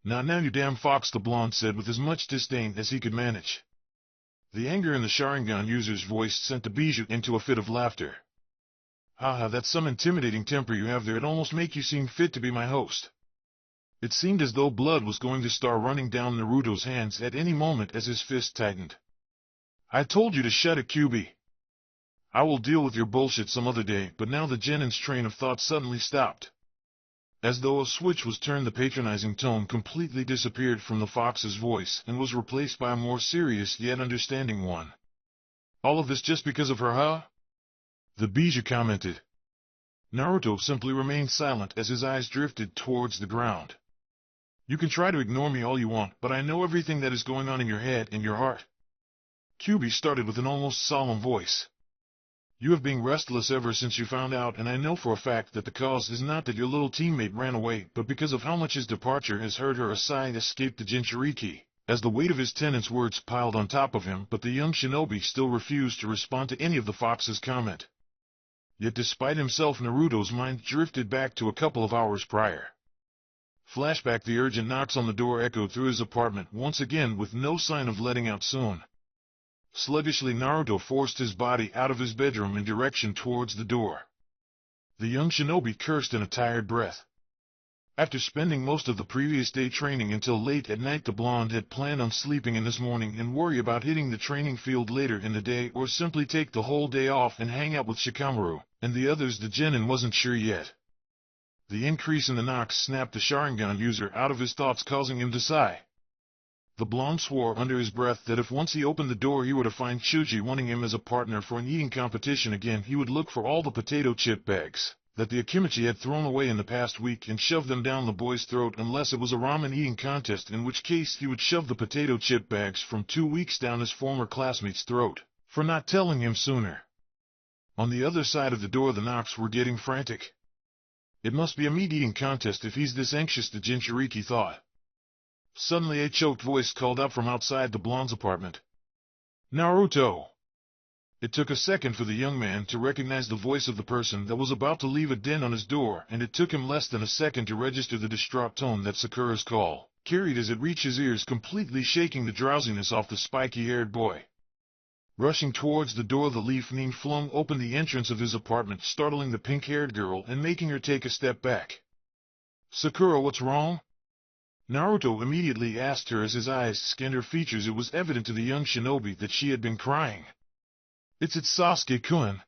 [SPEAKER 1] Not now, you damn fox, the blonde said with as much disdain as he could manage. The anger in the Sharingan user's voice sent the Bijou into a fit of laughter. Haha, that's some intimidating temper you have there. It almost makes you seem fit to be my host. It seemed as though blood was going to start running down Naruto's hands at any moment as his fist tightened. I told you to shut it, Kyuubi. I will deal with your bullshit some other day, but now the Genin's train of thought suddenly stopped. As though a switch was turned, the patronizing tone completely disappeared from the fox's voice and was replaced by a more serious yet understanding one. All of this just because of her, huh? The Bijou commented. Naruto simply remained silent as his eyes drifted towards the ground. You can try to ignore me all you want, but I know everything that is going on in your head and your heart. Kyuubi started with an almost solemn voice. You have been restless ever since you found out, and I know for a fact that the cause is not that your little teammate ran away, but because of how much his departure has hurt her. A sigh escaped the Jinchuriki, as the weight of his tenant's words piled on top of him, but the young shinobi still refused to respond to any of the fox's comment. Yet despite himself, Naruto's mind drifted back to a couple of hours prior. Flashback: the urgent knocks on the door echoed through his apartment once again with no sign of letting out soon. Sluggishly, Naruto forced his body out of his bedroom in direction towards the door. The young shinobi cursed in a tired breath. After spending most of the previous day training until late at night, the blonde had planned on sleeping in this morning and worry about hitting the training field later in the day, or simply take the whole day off and hang out with Shikamaru and the others. The Genin wasn't sure yet. The increase in the knocks snapped the Sharingan user out of his thoughts, causing him to sigh. The blonde swore under his breath that if once he opened the door he were to find Chuji wanting him as a partner for an eating competition again, he would look for all the potato chip bags that the Akimichi had thrown away in the past week and shove them down the boy's throat, unless it was a ramen eating contest, in which case he would shove the potato chip bags from 2 weeks down his former classmate's throat for not telling him sooner. On the other side of the door the knocks were getting frantic. It must be a meat-eating contest if he's this anxious, the Jinchuriki thought. Suddenly a choked voice called out from outside the blonde's apartment. Naruto! It took a second for the young man to recognize the voice of the person that was about to leave a dent on his door, and it took him less than a second to register the distraught tone that Sakura's call carried as it reached his ears, completely shaking the drowsiness off the spiky-haired boy. Rushing towards the door, the leaf ning flung open the entrance of his apartment, startling the pink-haired girl and making her take a step back. Sakura, what's wrong? Naruto immediately asked her as his eyes scanned her features. It was evident to the young shinobi that she had been crying. It's Sasuke-kun.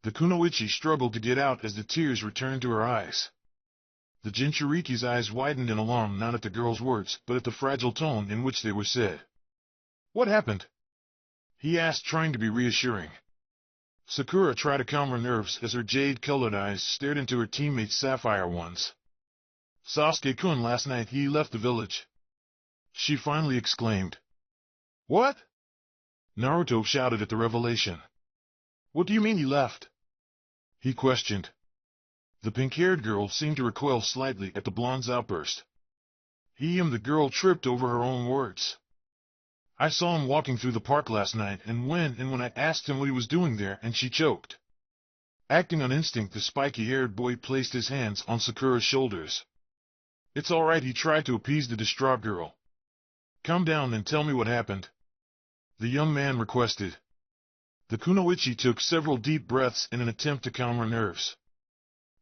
[SPEAKER 1] The kunoichi struggled to get out as the tears returned to her eyes. The Jinchuriki's eyes widened in alarm, not at the girl's words, but at the fragile tone in which they were said. What happened? He asked, trying to be reassuring. Sakura tried to calm her nerves as her jade-colored eyes stared into her teammate's sapphire ones. Sasuke-kun, last night he left the village. She finally exclaimed. What? Naruto shouted at the revelation. What do you mean he left? He questioned. The pink-haired girl seemed to recoil slightly at the blonde's outburst. The girl tripped over her own words. I saw him walking through the park last night, and when I asked him what he was doing there, and she choked. Acting on instinct, the spiky-haired boy placed his hands on Sakura's shoulders. It's all right, he tried to appease the distraught girl. Calm down and tell me what happened, the young man requested. The kunoichi took several deep breaths in an attempt to calm her nerves.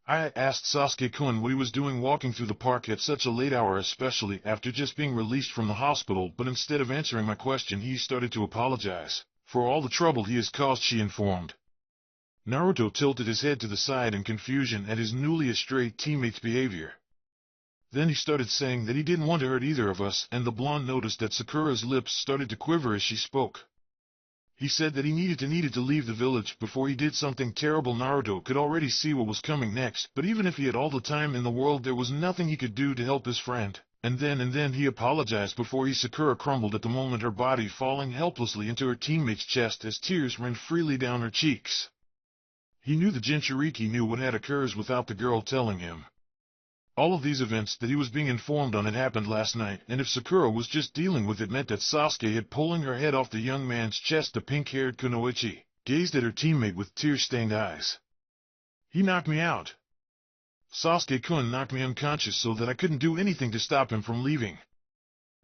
[SPEAKER 1] I asked Sasuke-kun what he was doing walking through the park at such a late hour, especially after just being released from the hospital, but instead of answering my question he started to apologize for all the trouble he has caused, she informed. Naruto tilted his head to the side in confusion at his newly estrayed teammate's behavior. Then he started saying that he didn't want to hurt either of us, and the blonde noticed that Sakura's lips started to quiver as she spoke. He said that he needed to leave the village before he did something terrible. Naruto could already see what was coming next, but even if he had all the time in the world, there was nothing he could do to help his friend. And then he apologized before Sakura crumbled at the moment, her body falling helplessly into her teammate's chest as tears ran freely down her cheeks. He knew the Jinchuriki knew what had occurred without the girl telling him. All of these events that he was being informed on had happened last night, and if Sakura was just dealing with it, meant that Sasuke had pulling her head off the young man's chest. The pink-haired kunoichi gazed at her teammate with tear-stained eyes. He knocked me out. Sasuke-kun knocked me unconscious so that I couldn't do anything to stop him from leaving,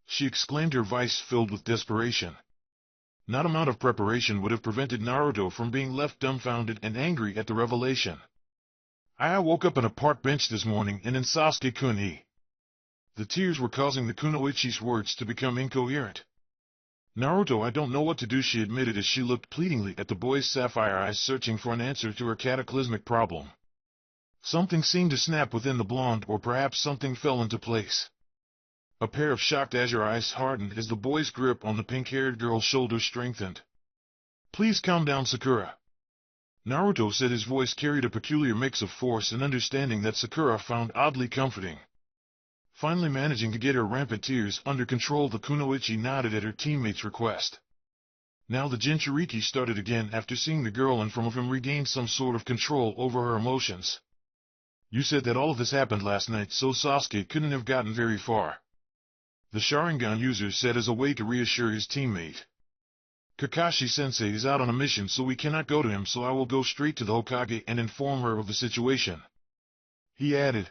[SPEAKER 1] she exclaimed, her voice filled with desperation. Not amount of preparation would have prevented Naruto from being left dumbfounded and angry at the revelation. I woke up on a park bench this morning, and in Sasuke-kun The tears were causing the kunoichi's words to become incoherent. Naruto, I don't know what to do, she admitted as she looked pleadingly at the boy's sapphire eyes, searching for an answer to her cataclysmic problem. Something seemed to snap within the blonde, or perhaps something fell into place. A pair of shocked azure eyes hardened as the boy's grip on the pink-haired girl's shoulder strengthened. Please calm down, Sakura, Naruto said. His voice carried a peculiar mix of force and understanding that Sakura found oddly comforting. Finally managing to get her rampant tears under control, the kunoichi nodded at her teammate's request. Now the Jinchuriki started again after seeing the girl, and from him regained some sort of control over her emotions. You said that all of this happened last night, so Sasuke couldn't have gotten very far, the Sharingan user said as a way to reassure his teammate. Kakashi-sensei is out on a mission, so we cannot go to him, so I will go straight to the Hokage and inform her of the situation, he added.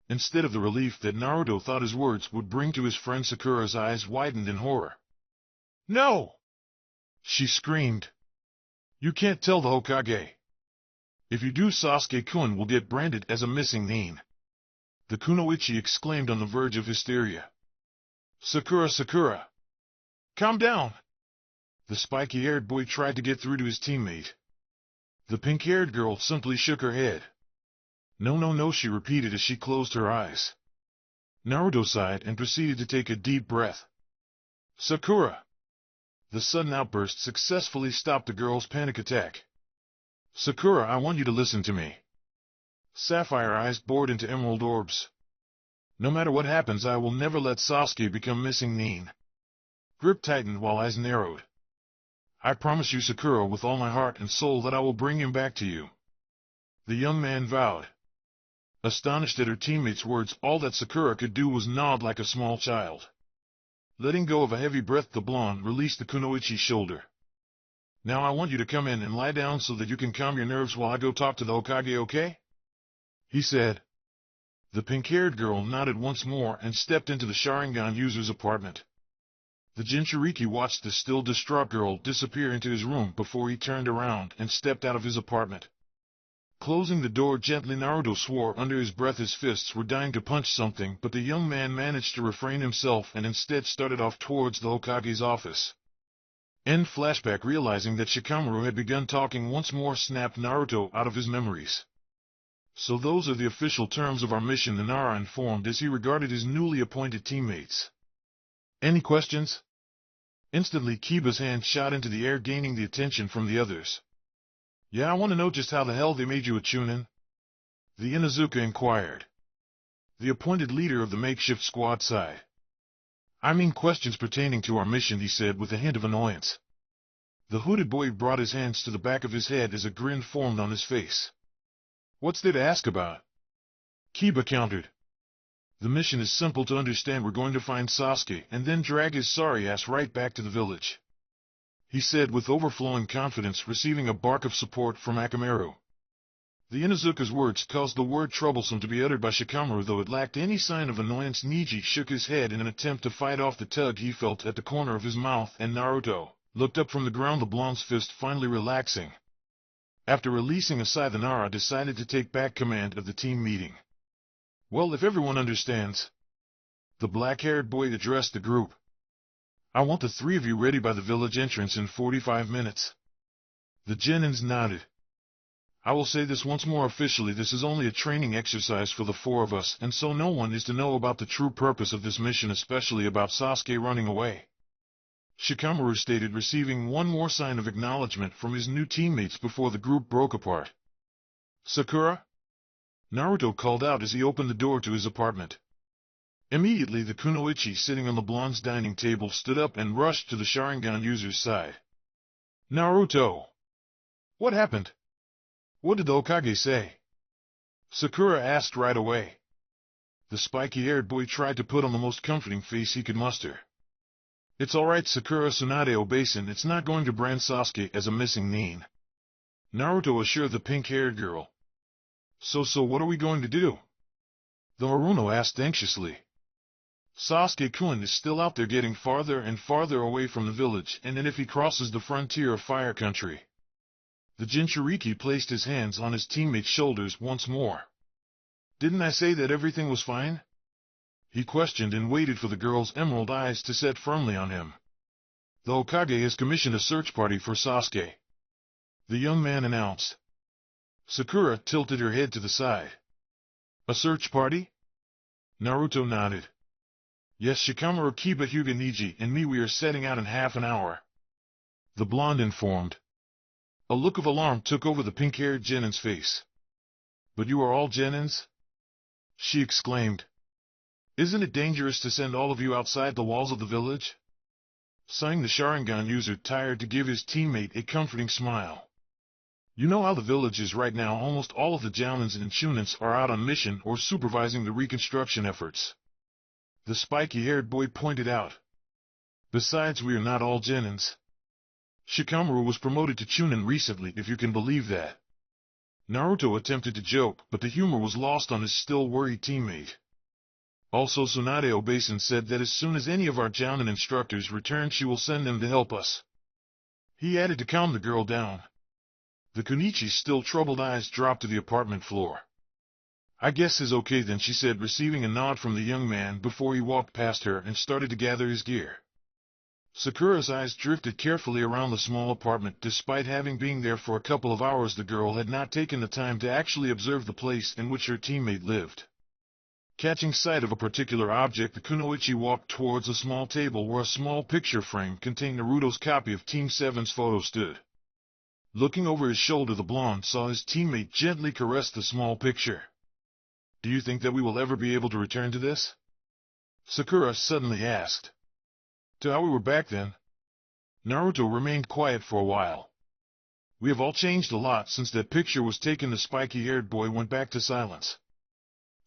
[SPEAKER 1] Instead of the relief that Naruto thought his words would bring to his friend, Sakura's eyes widened in horror. No! She screamed. You can't tell the Hokage. If you do, Sasuke-kun will get branded as a missing nin, the kunoichi exclaimed on the verge of hysteria. Sakura, calm down. The spiky-haired boy tried to get through to his teammate. The pink-haired girl simply shook her head. No, she repeated as she closed her eyes. Naruto sighed and proceeded to take a deep breath. Sakura! The sudden outburst successfully stopped the girl's panic attack. Sakura, I want you to listen to me. Sapphire eyes bored into emerald orbs. No matter what happens, I will never let Sasuke become missing nin. Grip tightened while eyes narrowed. I promise you, Sakura, with all my heart and soul, that I will bring him back to you, the young man vowed. Astonished at her teammate's words, all that Sakura could do was nod like a small child. Letting go of a heavy breath, the blonde released the kunoichi's shoulder. Now I want you to come in and lie down so that you can calm your nerves while I go talk to the Hokage, okay? He said. The pink-haired girl nodded once more and stepped into the Sharingan user's apartment. The Jinchuriki watched the still distraught girl disappear into his room before he turned around and stepped out of his apartment. Closing the door gently, Naruto swore under his breath his fists were dying to punch something, but the young man managed to refrain himself and instead started off towards the Hokage's office. End flashback. Realizing that Shikamaru had begun talking once more snapped Naruto out of his memories. So those are the official terms of our mission, Nara informed as he regarded his newly appointed teammates. Any questions? Instantly Kiba's hand shot into the air, gaining the attention from the others. Yeah, I want to know just how the hell they made you a Chunin? The Inuzuka inquired. The appointed leader of the makeshift squad sighed. I mean questions pertaining to our mission, he said with a hint of annoyance. The hooded boy brought his hands to the back of his head as a grin formed on his face. What's there to ask about? Kiba countered. The mission is simple to understand. We're going to find Sasuke and then drag his sorry ass right back to the village, he said with overflowing confidence, receiving a bark of support from Akamaru. The Inuzuka's words caused the word troublesome to be uttered by Shikamaru, though it lacked any sign of annoyance. Neji shook his head in an attempt to fight off the tug he felt at the corner of his mouth, and Naruto looked up from the ground, the blonde's fist finally relaxing. After releasing a sigh, the Nara decided to take back command of the team meeting. Well, if everyone understands, the black-haired boy addressed the group. I want the three of you ready by the village entrance in 45 minutes. The Genins nodded. I will say this once more officially, this is only a training exercise for the four of us, and so no one is to know about the true purpose of this mission, especially about Sasuke running away, Shikamaru stated, receiving one more sign of acknowledgement from his new teammates before the group broke apart. Sakura? Naruto called out as he opened the door to his apartment. Immediately the kunoichi sitting on the blonde's dining table stood up and rushed to the Sharingan user's side. Naruto! What happened? What did the Hokage say? Sakura asked right away. The spiky-haired boy tried to put on the most comforting face he could muster. It's alright, Sakura Tsunade Obasan, it's not going to brand Sasuke as a missing nin, Naruto assured the pink-haired girl. So what are we going to do? The Haruno asked anxiously. Sasuke-kun is still out there getting farther and farther away from the village, and then if he crosses the frontier of Fire Country. The Jinchuriki placed his hands on his teammate's shoulders once more. Didn't I say that everything was fine? He questioned and waited for the girl's emerald eyes to set firmly on him. The Hokage has commissioned a search party for Sasuke, the young man announced. Sakura tilted her head to the side. A search party? Naruto nodded. Yes, Shikamaru, Kiba, Hyuga, Neji, and me, we are setting out in half an hour, the blonde informed. A look of alarm took over the pink-haired Genin's face. But you are all Genins? She exclaimed. Isn't it dangerous to send all of you outside the walls of the village? Sighing, the Sharingan user tired to give his teammate a comforting smile. You know how the village is right now. Almost all of the Jounins and Chunins are out on mission or supervising the reconstruction efforts, the spiky-haired boy pointed out. Besides, we are not all Genins. Shikamaru was promoted to Chunin recently, if you can believe that. Naruto attempted to joke, but the humor was lost on his still worried teammate. Also, Tsunade Obasan said that as soon as any of our Jounin instructors return, she will send them to help us, he added to calm the girl down. The Kunichi's still troubled eyes dropped to the apartment floor. I guess it's okay then, she said, receiving a nod from the young man before he walked past her and started to gather his gear. Sakura's eyes drifted carefully around the small apartment. Despite having been there for a couple of hours, the girl had not taken the time to actually observe the place in which her teammate lived. Catching sight of a particular object, the kunoichi walked towards a small table where a small picture frame containing Naruto's copy of Team 7's photo stood. Looking over his shoulder, the blonde saw his teammate gently caress the small picture. Do you think that we will ever be able to return to this? Sakura suddenly asked. To how we were back then? Naruto remained quiet for a while. We have all changed a lot since that picture was taken. The spiky-haired boy went back to silence.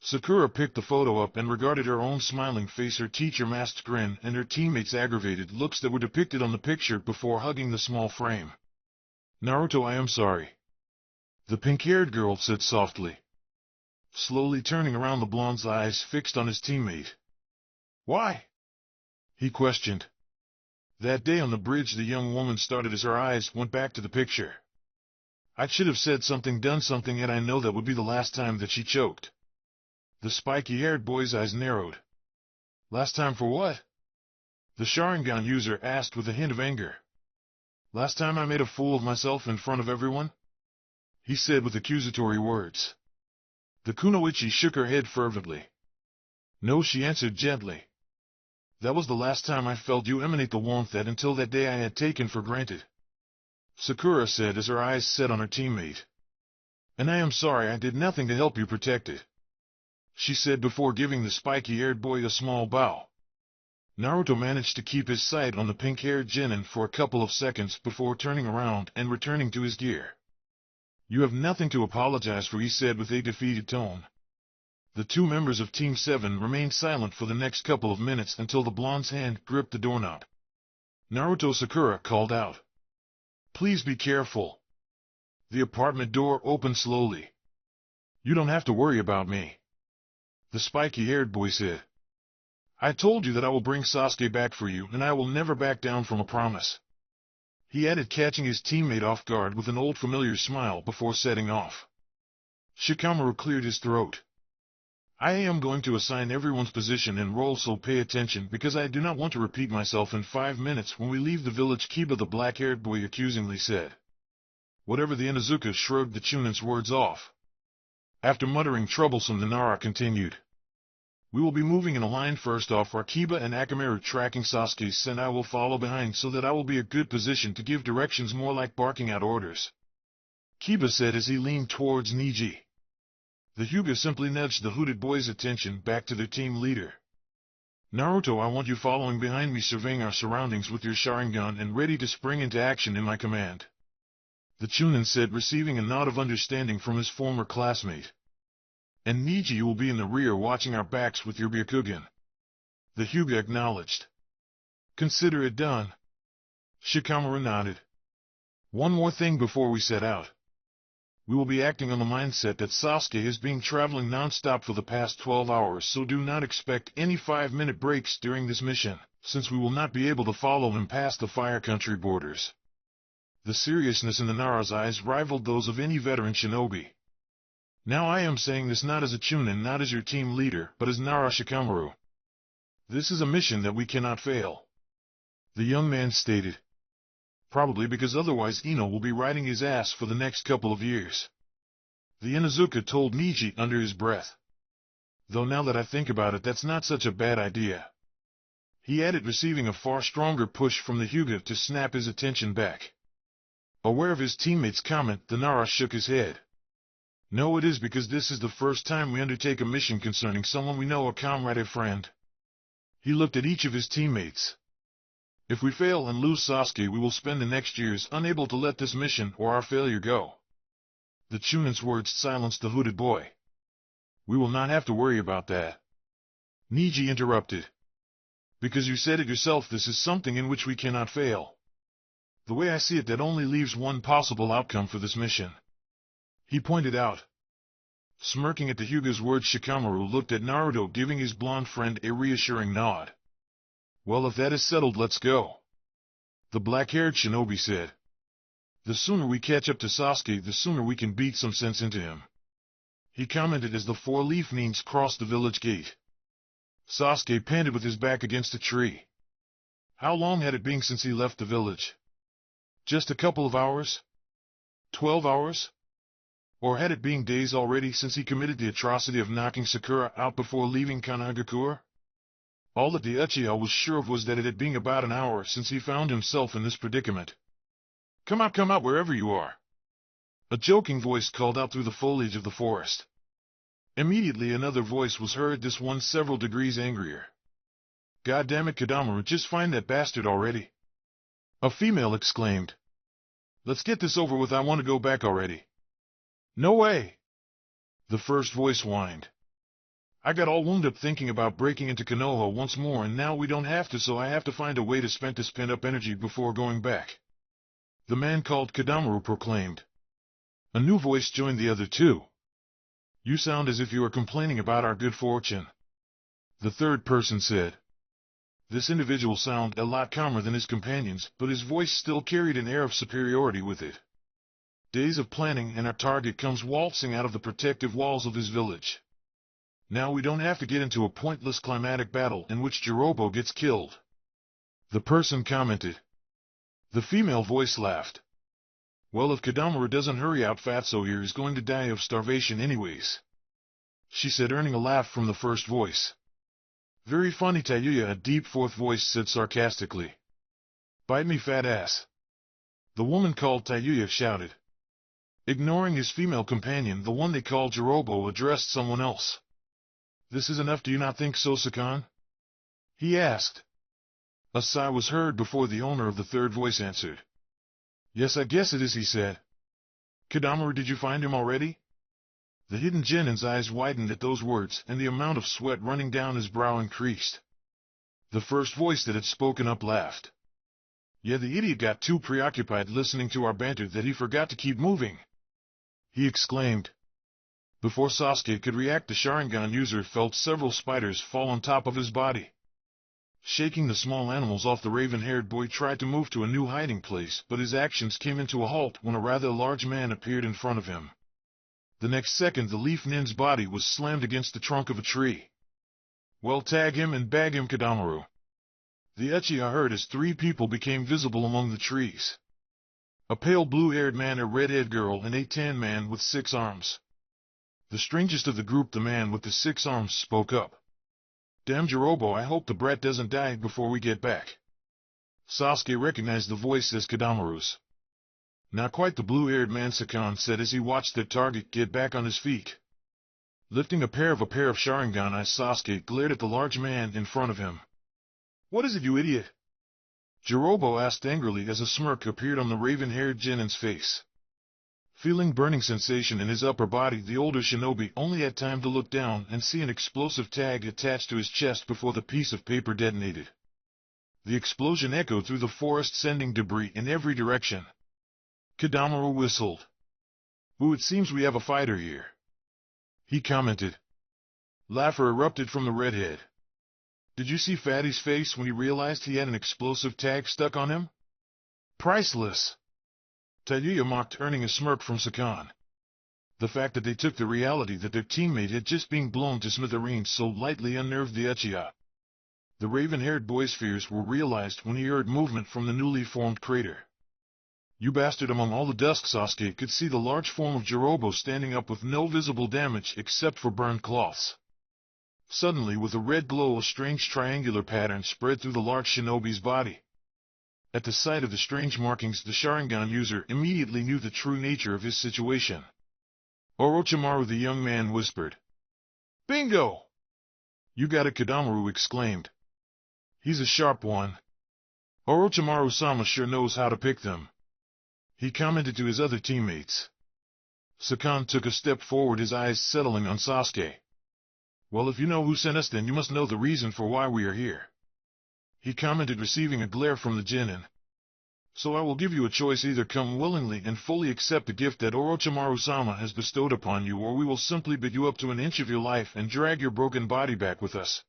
[SPEAKER 1] Sakura picked the photo up and regarded her own smiling face, her teacher-masked grin, and her teammates' aggravated looks that were depicted on the picture before hugging the small frame. Naruto, I am sorry, the pink-haired girl said softly, slowly turning around, the blonde's eyes fixed on his teammate. Why? He questioned. That day on the bridge, the young woman started as her eyes went back to the picture. I should have said something, done something, and I know that would be the last time that she choked. The spiky-haired boy's eyes narrowed. Last time for what? The Sharingan user asked with a hint of anger. Last time I made a fool of myself in front of everyone, he said with accusatory words. The kunoichi shook her head fervently. No, she answered gently. That was the last time I felt you emanate the warmth that until that day I had taken for granted. Sakura said as her eyes set on her teammate. And I am sorry I did nothing to help you protect it, she said before giving the spiky-haired boy a small bow. Naruto managed to keep his sight on the pink-haired genin for a couple of seconds before turning around and returning to his gear. You have nothing to apologize for, he said with a defeated tone. The two members of Team 7 remained silent for the next couple of minutes until the blonde's hand gripped the doorknob. Naruto, Sakura called out. Please be careful. The apartment door opened slowly. You don't have to worry about me, the spiky-haired boy said. I told you that I will bring Sasuke back for you, and I will never back down from a promise, he added, catching his teammate off guard with an old familiar smile before setting off. Shikamaru cleared his throat. I am going to assign everyone's position and role, so pay attention because I do not want to repeat myself in 5 minutes when we leave the village. Kiba, the black-haired boy, accusingly said. Whatever, the Inuzuka shrugged the Chunin's words off. After muttering troublesome, the Nara continued. We will be moving in a line. First off are Kiba and Akamaru tracking Sasuke's scent. I will follow behind so that I will be a good position to give directions, more like barking out orders, Kiba said as he leaned towards Neji. The Hyuga simply nudged the hooded boy's attention back to their team leader. Naruto, I want you following behind me, surveying our surroundings with your Sharingan and ready to spring into action in my command, the Chunin said, receiving a nod of understanding from his former classmate. And Neji, you will be in the rear watching our backs with your Byakugan, the Hyuga acknowledged. Consider it done. Shikamaru nodded. One more thing before we set out. We will be acting on the mindset that Sasuke has been traveling non-stop for the past 12 hours, so do not expect any 5-minute breaks during this mission, since we will not be able to follow him past the Fire Country borders. The seriousness in the Nara's eyes rivaled those of any veteran shinobi. Now I am saying this not as a Chunin, not as your team leader, but as Nara Shikamaru. This is a mission that we cannot fail, the young man stated. Probably because otherwise Ino will be riding his ass for the next couple of years, the Inuzuka told Neji under his breath. Though now that I think about it, that's not such a bad idea, he added, receiving a far stronger push from the Hyuga to snap his attention back. Aware of his teammate's comment, the Nara shook his head. No, it is because this is the first time we undertake a mission concerning someone we know, a comrade, a friend. He looked at each of his teammates. If we fail and lose Sasuke, we will spend the next years unable to let this mission or our failure go. The Chunin's words silenced the hooded boy. We will not have to worry about that, Neji interrupted. Because you said it yourself, this is something in which we cannot fail. The way I see it, that only leaves one possible outcome for this mission, he pointed out. Smirking at the Hyuga's words, Shikamaru looked at Naruto, giving his blonde friend a reassuring nod. Well, if that is settled, let's go, the black-haired shinobi said. The sooner we catch up to Sasuke, the sooner we can beat some sense into him, he commented as the 4-leaf Nines crossed the village gate. Sasuke panted with his back against a tree. How long had it been since he left the village? Just a couple of hours? 12 hours? Or had it been days already since he committed the atrocity of knocking Sakura out before leaving Kanagakure? All that the Uchiha was sure of was that it had been about an hour since he found himself in this predicament. Come out wherever you are, a joking voice called out through the foliage of the forest. Immediately another voice was heard, this one several degrees angrier. God damn it, Kadamaru, just find that bastard already, a female exclaimed. Let's get this over with, I want to go back already. No way, the first voice whined. I got all wound up thinking about breaking into Konoha once more, and now we don't have to, so I have to find a way to spend this pent-up energy before going back, the man called Kadamaru proclaimed. A new voice joined the other two. You sound as if you are complaining about our good fortune, the third person said. This individual sounded a lot calmer than his companions, but his voice still carried an air of superiority with it. Days of planning and our target comes waltzing out of the protective walls of his village. Now we don't have to get into a pointless climatic battle in which Jirobo gets killed, the person commented. The female voice laughed. Well, if Kadamaru doesn't hurry out, Fatso here is going to die of starvation anyways, she said, earning a laugh from the first voice. Very funny, Tayuya, a deep fourth voice said sarcastically. Bite me, fat ass. The woman called Tayuya shouted. Ignoring his female companion, the one they called Jirobo addressed someone else. This is enough, do you not think so, Sakan? He asked. A sigh was heard before the owner of the third voice answered. Yes, I guess it is, he said. Kadamaru, did you find him already? The hidden genin's eyes widened at those words, and the amount of sweat running down his brow increased. The first voice that had spoken up laughed. Yeah, the idiot got too preoccupied listening to our banter that he forgot to keep moving, he exclaimed. Before Sasuke could react, the Sharingan user felt several spiders fall on top of his body. Shaking the small animals off, the raven-haired boy tried to move to a new hiding place, but his actions came into a halt when a rather large man appeared in front of him. The next second, the Leaf Nin's body was slammed against the trunk of a tree. Well, tag him and bag him, Kadamaru. The Uchiha heard as three people became visible among the trees. A pale blue-haired man, a red-haired girl, and a tan man with 6 arms. The strangest of the group, the man with the 6 arms, spoke up. Damn Jirobo, I hope the brat doesn't die before we get back. Sasuke recognized the voice as Kadamaru's. Not quite, the blue-haired man, Sakan said as he watched their target get back on his feet. Lifting a pair of Sharingan eyes, Sasuke glared at the large man in front of him. What is it, you idiot? Jirobo asked angrily as a smirk appeared on the raven-haired genin's face. Feeling burning sensation in his upper body, the older shinobi only had time to look down and see an explosive tag attached to his chest before the piece of paper detonated. The explosion echoed through the forest, sending debris in every direction. Kadamaru whistled. Ooh, it seems we have a fighter here, he commented. Laughter erupted from the redhead. Did you see Fatty's face when he realized he had an explosive tag stuck on him? Priceless. Tayuya mocked, earning a smirk from Sakan. The fact that they took the reality that their teammate had just been blown to smithereens so lightly unnerved the Uchiha. The raven-haired boy's fears were realized when he heard movement from the newly formed crater. You bastard! Among all the dust, Sasuke could see the large form of Jirobo standing up with no visible damage except for burned cloths. Suddenly, with a red glow, a strange triangular pattern spread through the large shinobi's body. At the sight of the strange markings, the Sharingan user immediately knew the true nature of his situation. Orochimaru, the young man whispered. Bingo! You got it, Kadamaru exclaimed. He's a sharp one. Orochimaru-sama sure knows how to pick them, he commented to his other teammates. Sakan took a step forward, his eyes settling on Sasuke. Well, if you know who sent us, then you must know the reason for why we are here, he commented, receiving a glare from the genin. So I will give you a choice: either come willingly and fully accept the gift that Orochimaru-sama has bestowed upon you, or we will simply beat you up to an inch of your life and drag your broken body back with us,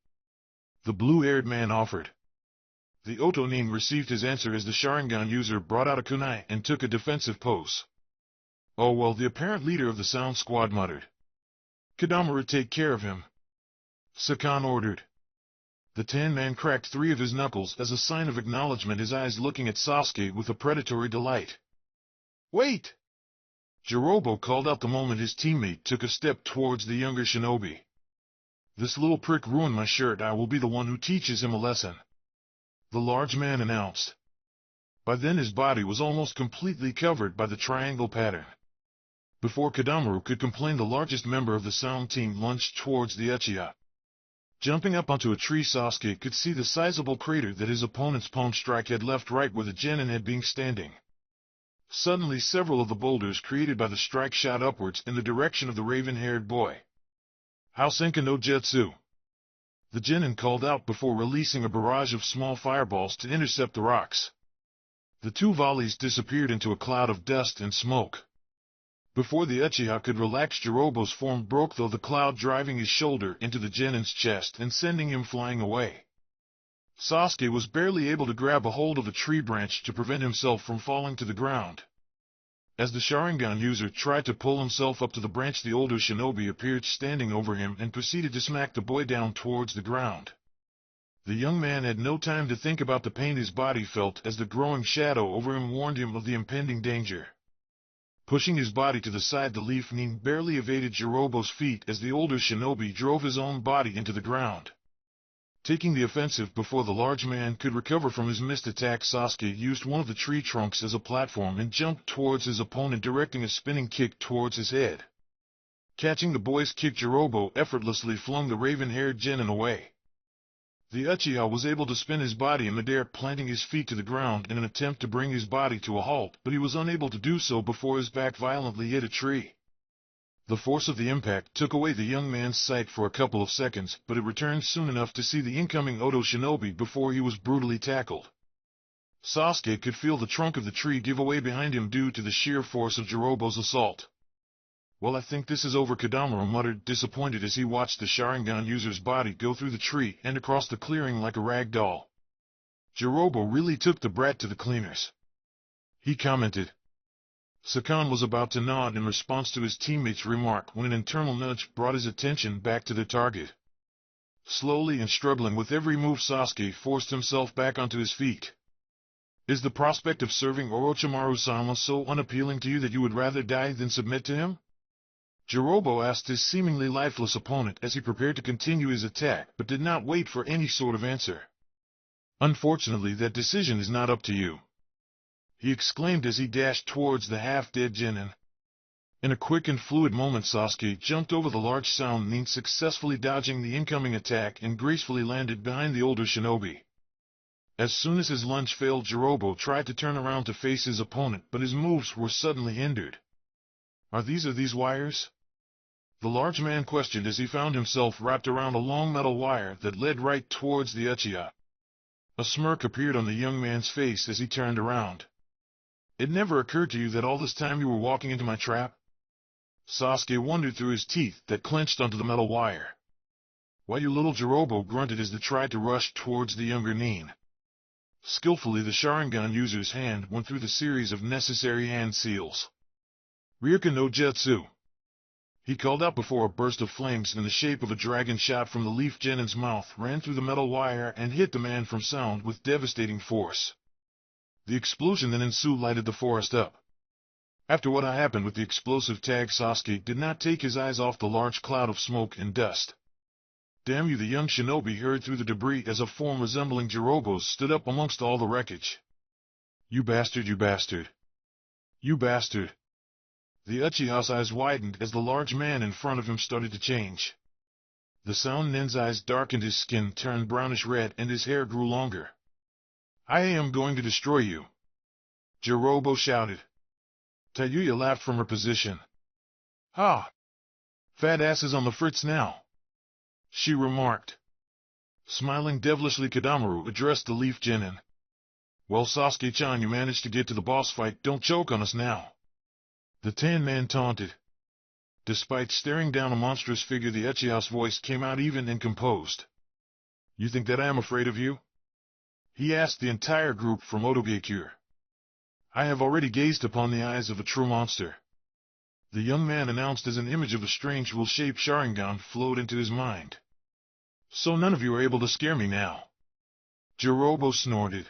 [SPEAKER 1] the blue-haired man offered. The Otonin received his answer as the Sharingan user brought out a kunai and took a defensive pose. Oh well, the apparent leader of the Sound Squad muttered. Kadamaru, take care of him, Sakan ordered. The tan man cracked 3 of his knuckles as a sign of acknowledgement, his eyes looking at Sasuke with a predatory delight. Wait! Jirobo called out the moment his teammate took a step towards the younger shinobi. This little prick ruined my shirt. I will be the one who teaches him a lesson, the large man announced. By then his body was almost completely covered by the triangle pattern. Before Kadamaru could complain, the largest member of the Sound team lunged towards the Uchiha. Jumping up onto a tree, Sasuke could see the sizable crater that his opponent's palm strike had left right where the genin had been standing. Suddenly, several of the boulders created by the strike shot upwards in the direction of the raven-haired boy. Hausenka no Jutsu, the genin called out before releasing a barrage of small fireballs to intercept the rocks. The 2 volleys disappeared into a cloud of dust and smoke. Before the Uchiha could relax, Jirobo's form broke through the cloud, driving his shoulder into the genin's chest and sending him flying away. Sasuke was barely able to grab a hold of a tree branch to prevent himself from falling to the ground. As the Sharingan user tried to pull himself up to the branch, the older shinobi appeared standing over him and proceeded to smack the boy down towards the ground. The young man had no time to think about the pain his body felt as the growing shadow over him warned him of the impending danger. Pushing his body to the side, the Leaf Nin barely evaded Jirobo's feet as the older shinobi drove his own body into the ground. Taking the offensive before the large man could recover from his missed attack, Sasuke used one of the tree trunks as a platform and jumped towards his opponent, directing a spinning kick towards his head. Catching the boy's kick, Jirobo effortlessly flung the raven-haired genin away. The Uchiha was able to spin his body in midair, planting his feet to the ground in an attempt to bring his body to a halt, but he was unable to do so before his back violently hit a tree. The force of the impact took away the young man's sight for a couple of seconds, but it returned soon enough to see the incoming Oto shinobi before he was brutally tackled. Sasuke could feel the trunk of the tree give away behind him due to the sheer force of Jirobo's assault. "Well, I think this is over," Kodameru muttered, disappointed as he watched the Sharingan user's body go through the tree and across the clearing like a rag doll. "Jirobo really took the brat to the cleaners," he commented. Sakan was about to nod in response to his teammate's remark when an internal nudge brought his attention back to their target. Slowly and struggling with every move, Sasuke forced himself back onto his feet. "Is the prospect of serving Orochimaru-sama so unappealing to you that you would rather die than submit to him?" Jirobo asked his seemingly lifeless opponent as he prepared to continue his attack, but did not wait for any sort of answer. "Unfortunately, that decision is not up to you," he exclaimed as he dashed towards the half-dead genin. In a quick and fluid moment, Sasuke jumped over the large sound nin, successfully dodging the incoming attack and gracefully landed behind the older shinobi. As soon as his lunge failed, Jirobo tried to turn around to face his opponent, but his moves were suddenly hindered. Are these wires?" the large man questioned as he found himself wrapped around a long metal wire that led right towards the Uchiha. A smirk appeared on the young man's face as he turned around. "It never occurred to you that all this time you were walking into my trap?" Sasuke wondered through his teeth that clenched onto the metal wire. "Why, you little," Jirobo grunted as they tried to rush towards the younger nin. Skillfully, the Sharingan user's hand went through the series of necessary hand seals. "Ryuka no Jutsu," he called out before a burst of flames in the shape of a dragon shot from the leaf genin's mouth ran through the metal wire and hit the man from sound with devastating force. The explosion that ensued lighted the forest up. After what had happened with the explosive tag, Sasuke did not take his eyes off the large cloud of smoke and dust. "Damn you," the young shinobi heard through the debris as a form resembling Jirobo's stood up amongst all the wreckage. "You bastard, you bastard! You bastard!" The Uchiha's eyes widened as the large man in front of him started to change. The sound nin's eyes darkened, his skin turned brownish red, and his hair grew longer. "I am going to destroy you," Jirobo shouted. Tayuya laughed from her position. "Ha! Fat ass is on the fritz now," she remarked. Smiling devilishly, Kodameru addressed the leaf genin. "Well, Sasuke-chan, you managed to get to the boss fight. Don't choke on us now," the tan man taunted. Despite staring down a monstrous figure, the Uchiha's voice came out even and composed. "You think that I am afraid of you?" he asked the entire group from Otogakure. "I have already gazed upon the eyes of a true monster," the young man announced as an image of a strange will-shaped Sharingan flowed into his mind. "So none of you are able to scare me now," Jirobo snorted.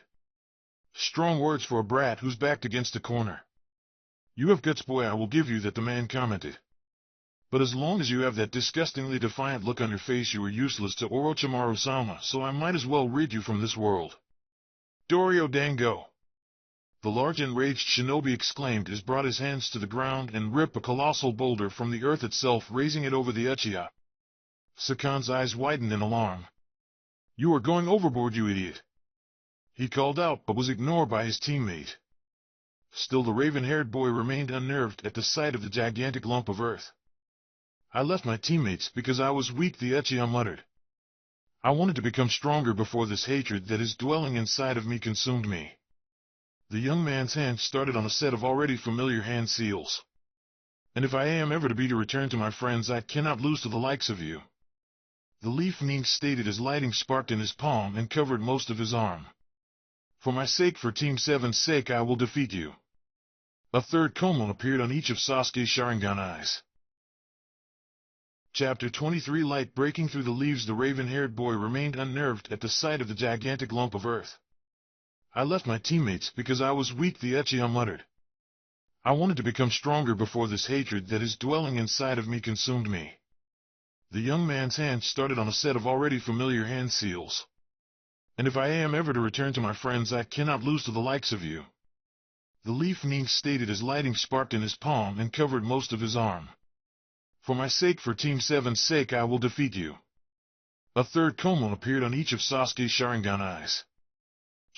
[SPEAKER 1] "Strong words for a brat who's backed against a corner." "You have guts, boy, I will give you that," the man commented. "But as long as you have that disgustingly defiant look on your face, you are useless to Orochimaru-sama, so I might as well rid you from this world." "Dorio Dango!" the large enraged shinobi exclaimed as brought his hands to the ground and ripped a colossal boulder from the earth itself, raising it over the Uchiha. Sakan's eyes widened in alarm. "You are going overboard, you idiot!" he called out, but was ignored by his teammate. Still, the raven-haired boy remained unnerved at the sight of the gigantic lump of earth. "I left my teammates because I was weak," the Uchiha muttered. "I wanted to become stronger before this hatred that is dwelling inside of me consumed me." The young man's hand started on a set of already familiar hand seals. "And if I am ever to be to return to my friends, I cannot lose to the likes of you," the leaf nin stated as lighting sparked in his palm and covered most of his arm. "For my sake, for Team 7's sake, I will defeat you." A third Komon appeared on each of Sasuke's Sharingan eyes. Chapter 23. Light breaking through the leaves. The raven-haired boy remained unnerved at the sight of the gigantic lump of earth. "I left my teammates because I was weak," the Uchiha muttered. "I wanted to become stronger before this hatred that is dwelling inside of me consumed me." The young man's hand started on a set of already familiar hand seals. And if I am ever to return to my friends, I cannot lose to the likes of you. The leaf ning stated as lighting sparked in his palm and covered most of his arm. For my sake, for Team 7's sake, I will defeat you. A third Komon appeared on each of Sasuke's Sharingan eyes.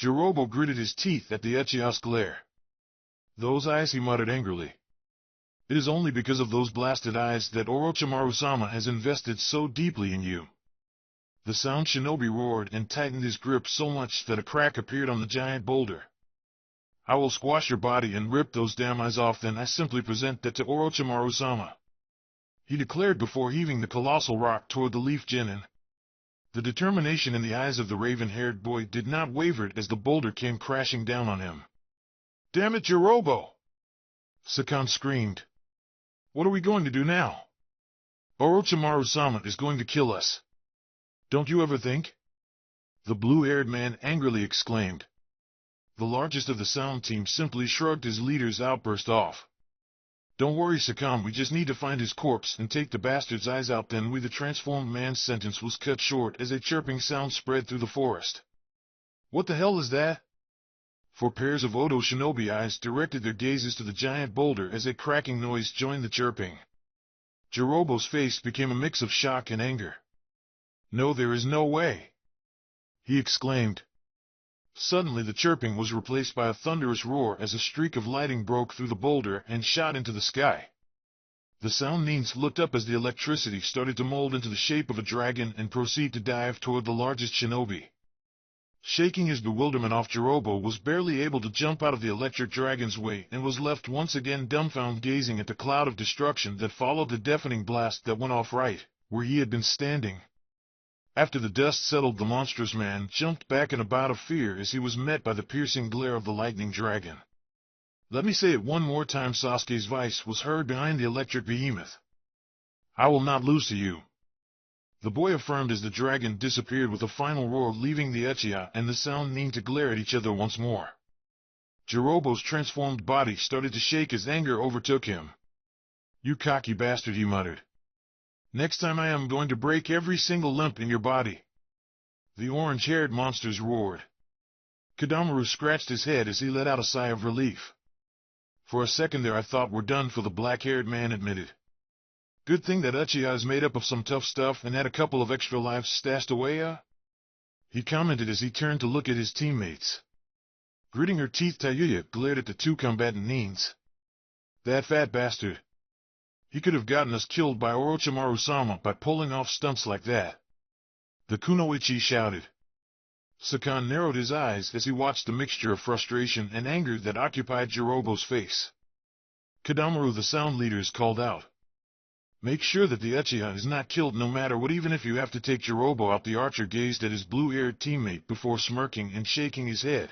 [SPEAKER 1] Jirobo gritted his teeth at the Uchiha's glare. Those eyes, he muttered angrily. It is only because of those blasted eyes that Orochimaru-sama has invested so deeply in you. The sound Shinobi roared and tightened his grip so much that a crack appeared on the giant boulder. I will squash your body and rip those damn eyes off, then I simply present that to Orochimaru-sama, he declared before heaving the colossal rock toward the leaf genin. The determination in the eyes of the raven-haired boy did not waver as the boulder came crashing down on him. Damn it, Jirobo! Sakan screamed. What are we going to do now? Orochimaru-sama is going to kill us. Don't you ever think? The blue-haired man angrily exclaimed. The largest of the sound team simply shrugged his leader's outburst off. Don't worry, Sakan, we just need to find his corpse and take the bastard's eyes out. Then the transformed man's sentence was cut short as a chirping sound spread through the forest. What the hell is that? 4 pairs of Odo shinobi eyes directed their gazes to the giant boulder as a cracking noise joined the chirping. Jirobo's face became a mix of shock and anger. No, there is no way! He exclaimed. Suddenly the chirping was replaced by a thunderous roar as a streak of lighting broke through the boulder and shot into the sky. The sound nins looked up as the electricity started to mold into the shape of a dragon and proceed to dive toward the largest shinobi. Shaking his bewilderment off, Jirobo was barely able to jump out of the electric dragon's way and was left once again dumbfounded, gazing at the cloud of destruction that followed the deafening blast that went off right where he had been standing. After the dust settled, the monstrous man jumped back in a bout of fear as he was met by the piercing glare of the lightning dragon. Let me say it one more time, Sasuke's voice was heard behind the electric behemoth. I will not lose to you. The boy affirmed as the dragon disappeared with a final roar, leaving the Uchiha and the sound nin to glare at each other once more. Jirobo's transformed body started to shake as anger overtook him. You cocky bastard, he muttered. Next time I am going to break every single limb in your body. The orange-haired monsters roared. Kadamaru scratched his head as he let out a sigh of relief. For a second there I thought we're done for, the black-haired man admitted. Good thing that Uchiha is made up of some tough stuff and had a couple of extra lives stashed away, he commented as he turned to look at his teammates. Gritting her teeth, Tayuya glared at the 2 combatant nins. That fat bastard. He could have gotten us killed by Orochimaru-sama by pulling off stunts like that. The Kunoichi shouted. Sakan narrowed his eyes as he watched the mixture of frustration and anger that occupied Jirobo's face. Kadamaru, the sound leaders, called out. Make sure that the Uchiha is not killed no matter what, even if you have to take Jirobo out. The archer gazed at his blue-haired teammate before smirking and shaking his head.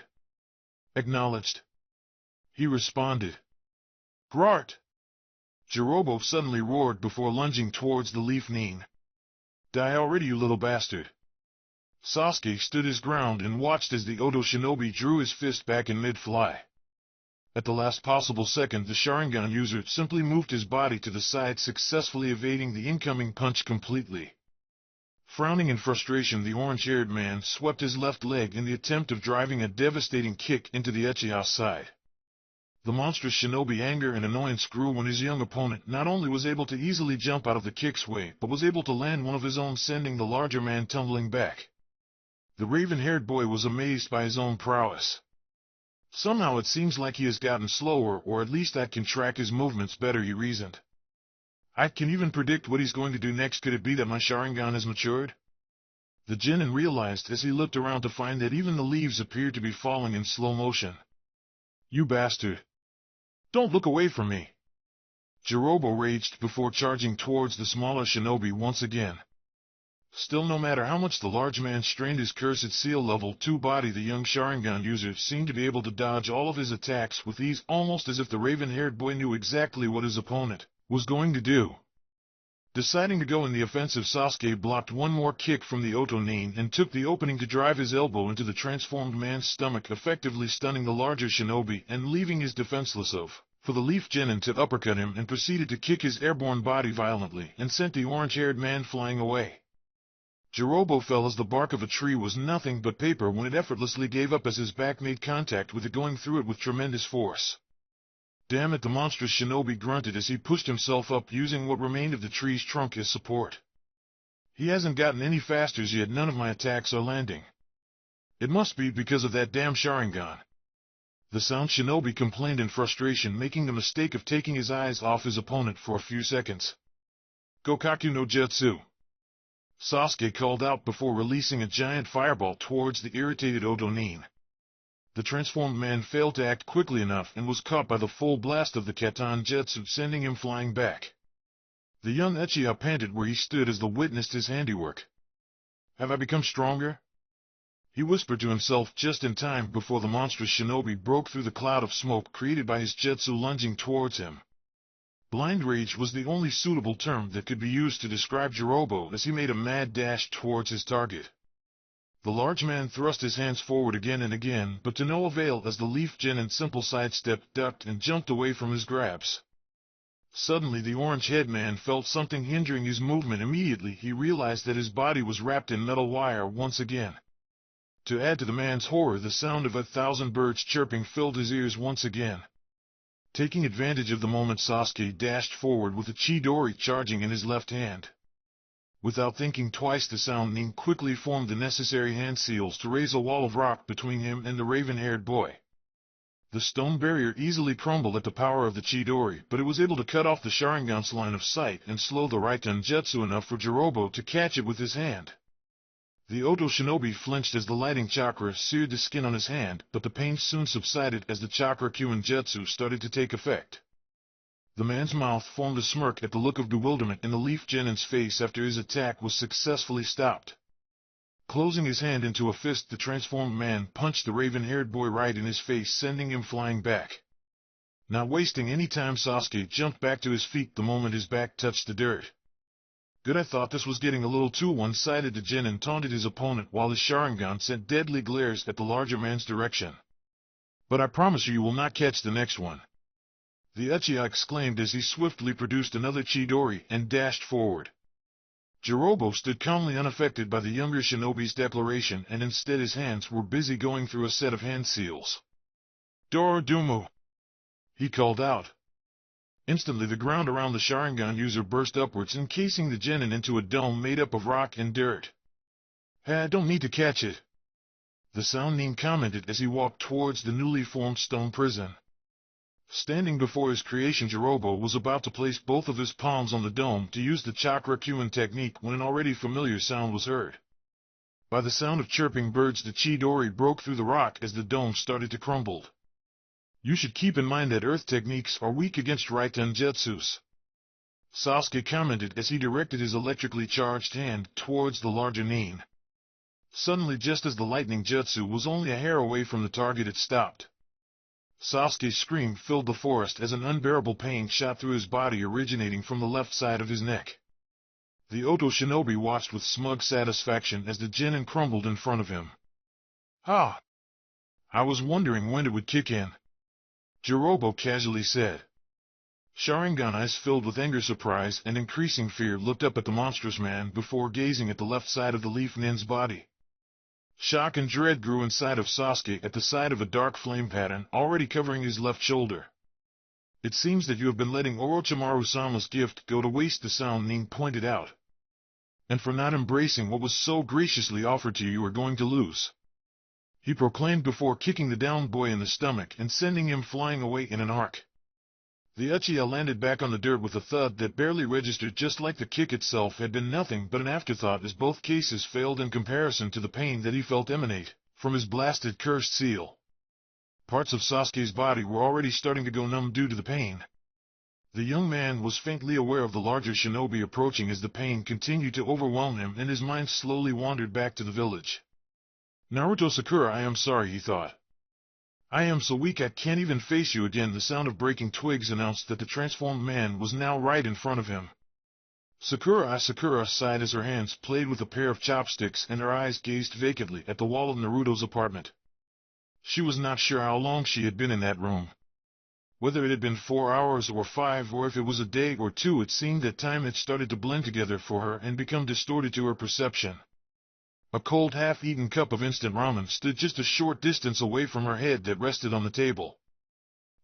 [SPEAKER 1] Acknowledged. He responded. Grart! Jirobo suddenly roared before lunging towards the leaf nin. Die already, you little bastard! Sasuke stood his ground and watched as the Odo shinobi drew his fist back in mid-fly. At the last possible second, the Sharingan user simply moved his body to the side, successfully evading the incoming punch completely. Frowning in frustration, the orange-haired man swept his left leg in the attempt of driving a devastating kick into the Uchiha's side. The monstrous shinobi anger and annoyance grew when his young opponent not only was able to easily jump out of the kick's way, but was able to land one of his own, sending the larger man tumbling back. The raven-haired boy was amazed by his own prowess. Somehow it seems like he has gotten slower, or at least I can track his movements better, he reasoned. I can even predict what he's going to do next. Could it be that my Sharingan has matured? The genin realized as he looked around to find that even the leaves appeared to be falling in slow motion. You bastard! Don't look away from me! Jirobo raged before charging towards the smaller shinobi once again. Still, no matter how much the large man strained his cursed seal level 2 body, the young Sharingan user seemed to be able to dodge all of his attacks with ease, almost as if the raven-haired boy knew exactly what his opponent was going to do. Deciding to go in the offensive, Sasuke blocked one more kick from the Oto nin and took the opening to drive his elbow into the transformed man's stomach, effectively stunning the larger shinobi and leaving his defenseless of for the leaf genin to uppercut him and proceeded to kick his airborne body violently and sent the orange-haired man flying away. Jirobo fell as the bark of a tree was nothing but paper when it effortlessly gave up as his back made contact with it, going through it with tremendous force. Damn it, the monstrous shinobi grunted as he pushed himself up using what remained of the tree's trunk as support. He hasn't gotten any faster yet, none of my attacks are landing. It must be because of that damn Sharingan. The sound shinobi complained in frustration, making the mistake of taking his eyes off his opponent for a few seconds. Gokaku no Jutsu, Sasuke called out before releasing a giant fireball towards the irritated Otonin. The transformed man failed to act quickly enough and was caught by the full blast of the Katan Jutsu, sending him flying back. The young Uchiha panted where he stood as the witnessed his handiwork. Have I become stronger? He whispered to himself just in time before the monstrous shinobi broke through the cloud of smoke created by his jutsu, lunging towards him. Blind rage was the only suitable term that could be used to describe Jirobo as he made a mad dash towards his target. The large man thrust his hands forward again and again, but to no avail as the leaf genin simple sidestepped, ducked, and jumped away from his grabs. Suddenly the orange-head man felt something hindering his movement. Immediately he realized that his body was wrapped in metal wire once again. To add to the man's horror, the sound of 1,000 birds chirping filled his ears once again. Taking advantage of the moment, Sasuke dashed forward with a Chidori charging in his left hand. Without thinking twice, the Sound Nin quickly formed the necessary hand seals to raise a wall of rock between him and the raven-haired boy. The stone barrier easily crumbled at the power of the Chidori, but it was able to cut off the Sharingan's line of sight and slow the Raiten Jutsu enough for Jirobo to catch it with his hand. The Oto shinobi flinched as the lighting chakra seared the skin on his hand, but the pain soon subsided as the chakra Kyuin Jutsu started to take effect. The man's mouth formed a smirk at the look of bewilderment in the leaf genin's face after his attack was successfully stopped. Closing his hand into a fist, the transformed man punched the raven-haired boy right in his face, sending him flying back. Not wasting any time, Sasuke jumped back to his feet the moment his back touched the dirt. Good, I thought this was getting a little too one-sided. The genin taunted his opponent while his Sharingan sent deadly glares at the larger man's direction. But I promise you will not catch the next one. The Uchiha exclaimed as he swiftly produced another Chidori and dashed forward. Jirobo stood calmly unaffected by the younger shinobi's declaration, and instead his hands were busy going through a set of hand seals. Dorodumu! He called out. Instantly the ground around the Sharingan user burst upwards, encasing the genin into a dome made up of rock and dirt. Hey, I don't need to catch it, the Sound Nin commented as he walked towards the newly formed stone prison. Standing before his creation, Jirobo was about to place both of his palms on the dome to use the chakra Kyuin technique when an already familiar sound was heard. By the sound of chirping birds, the Chidori broke through the rock as the dome started to crumble. You should keep in mind that earth techniques are weak against Raiten Jutsus, Sasuke commented as he directed his electrically charged hand towards the larger Nin. Suddenly, just as the lightning jutsu was only a hair away from the target, it stopped. Sasuke's scream filled the forest as an unbearable pain shot through his body, originating from the left side of his neck. The Oto shinobi watched with smug satisfaction as the genin crumbled in front of him. Ah! I was wondering when it would kick in, Jirobo casually said. Sharingan, eyes filled with anger, surprise, and increasing fear, looked up at the monstrous man before gazing at the left side of the leaf nin's body. Shock and dread grew inside of Sasuke at the sight of a dark flame pattern already covering his left shoulder. It seems that you have been letting Orochimaru-sama's gift go to waste, the Sound Nin pointed out. And for not embracing what was so graciously offered to you are going to lose, he proclaimed before kicking the downed boy in the stomach and sending him flying away in an arc. The Uchiha landed back on the dirt with a thud that barely registered, just like the kick itself had been nothing but an afterthought, as both cases failed in comparison to the pain that he felt emanate from his blasted cursed seal. Parts of Sasuke's body were already starting to go numb due to the pain. The young man was faintly aware of the larger shinobi approaching as the pain continued to overwhelm him, and his mind slowly wandered back to the village. Naruto Sakura, I am sorry, he thought. I am so weak I can't even face you again. The sound of breaking twigs announced that the transformed man was now right in front of him. Sakura sighed as her hands played with a pair of chopsticks and her eyes gazed vacantly at the wall of Naruto's apartment. She was not sure how long she had been in that room. Whether it had been 4 hours or 5, or if it was a day or two, it seemed that time had started to blend together for her and become distorted to her perception. A cold half-eaten cup of instant ramen stood just a short distance away from her head that rested on the table.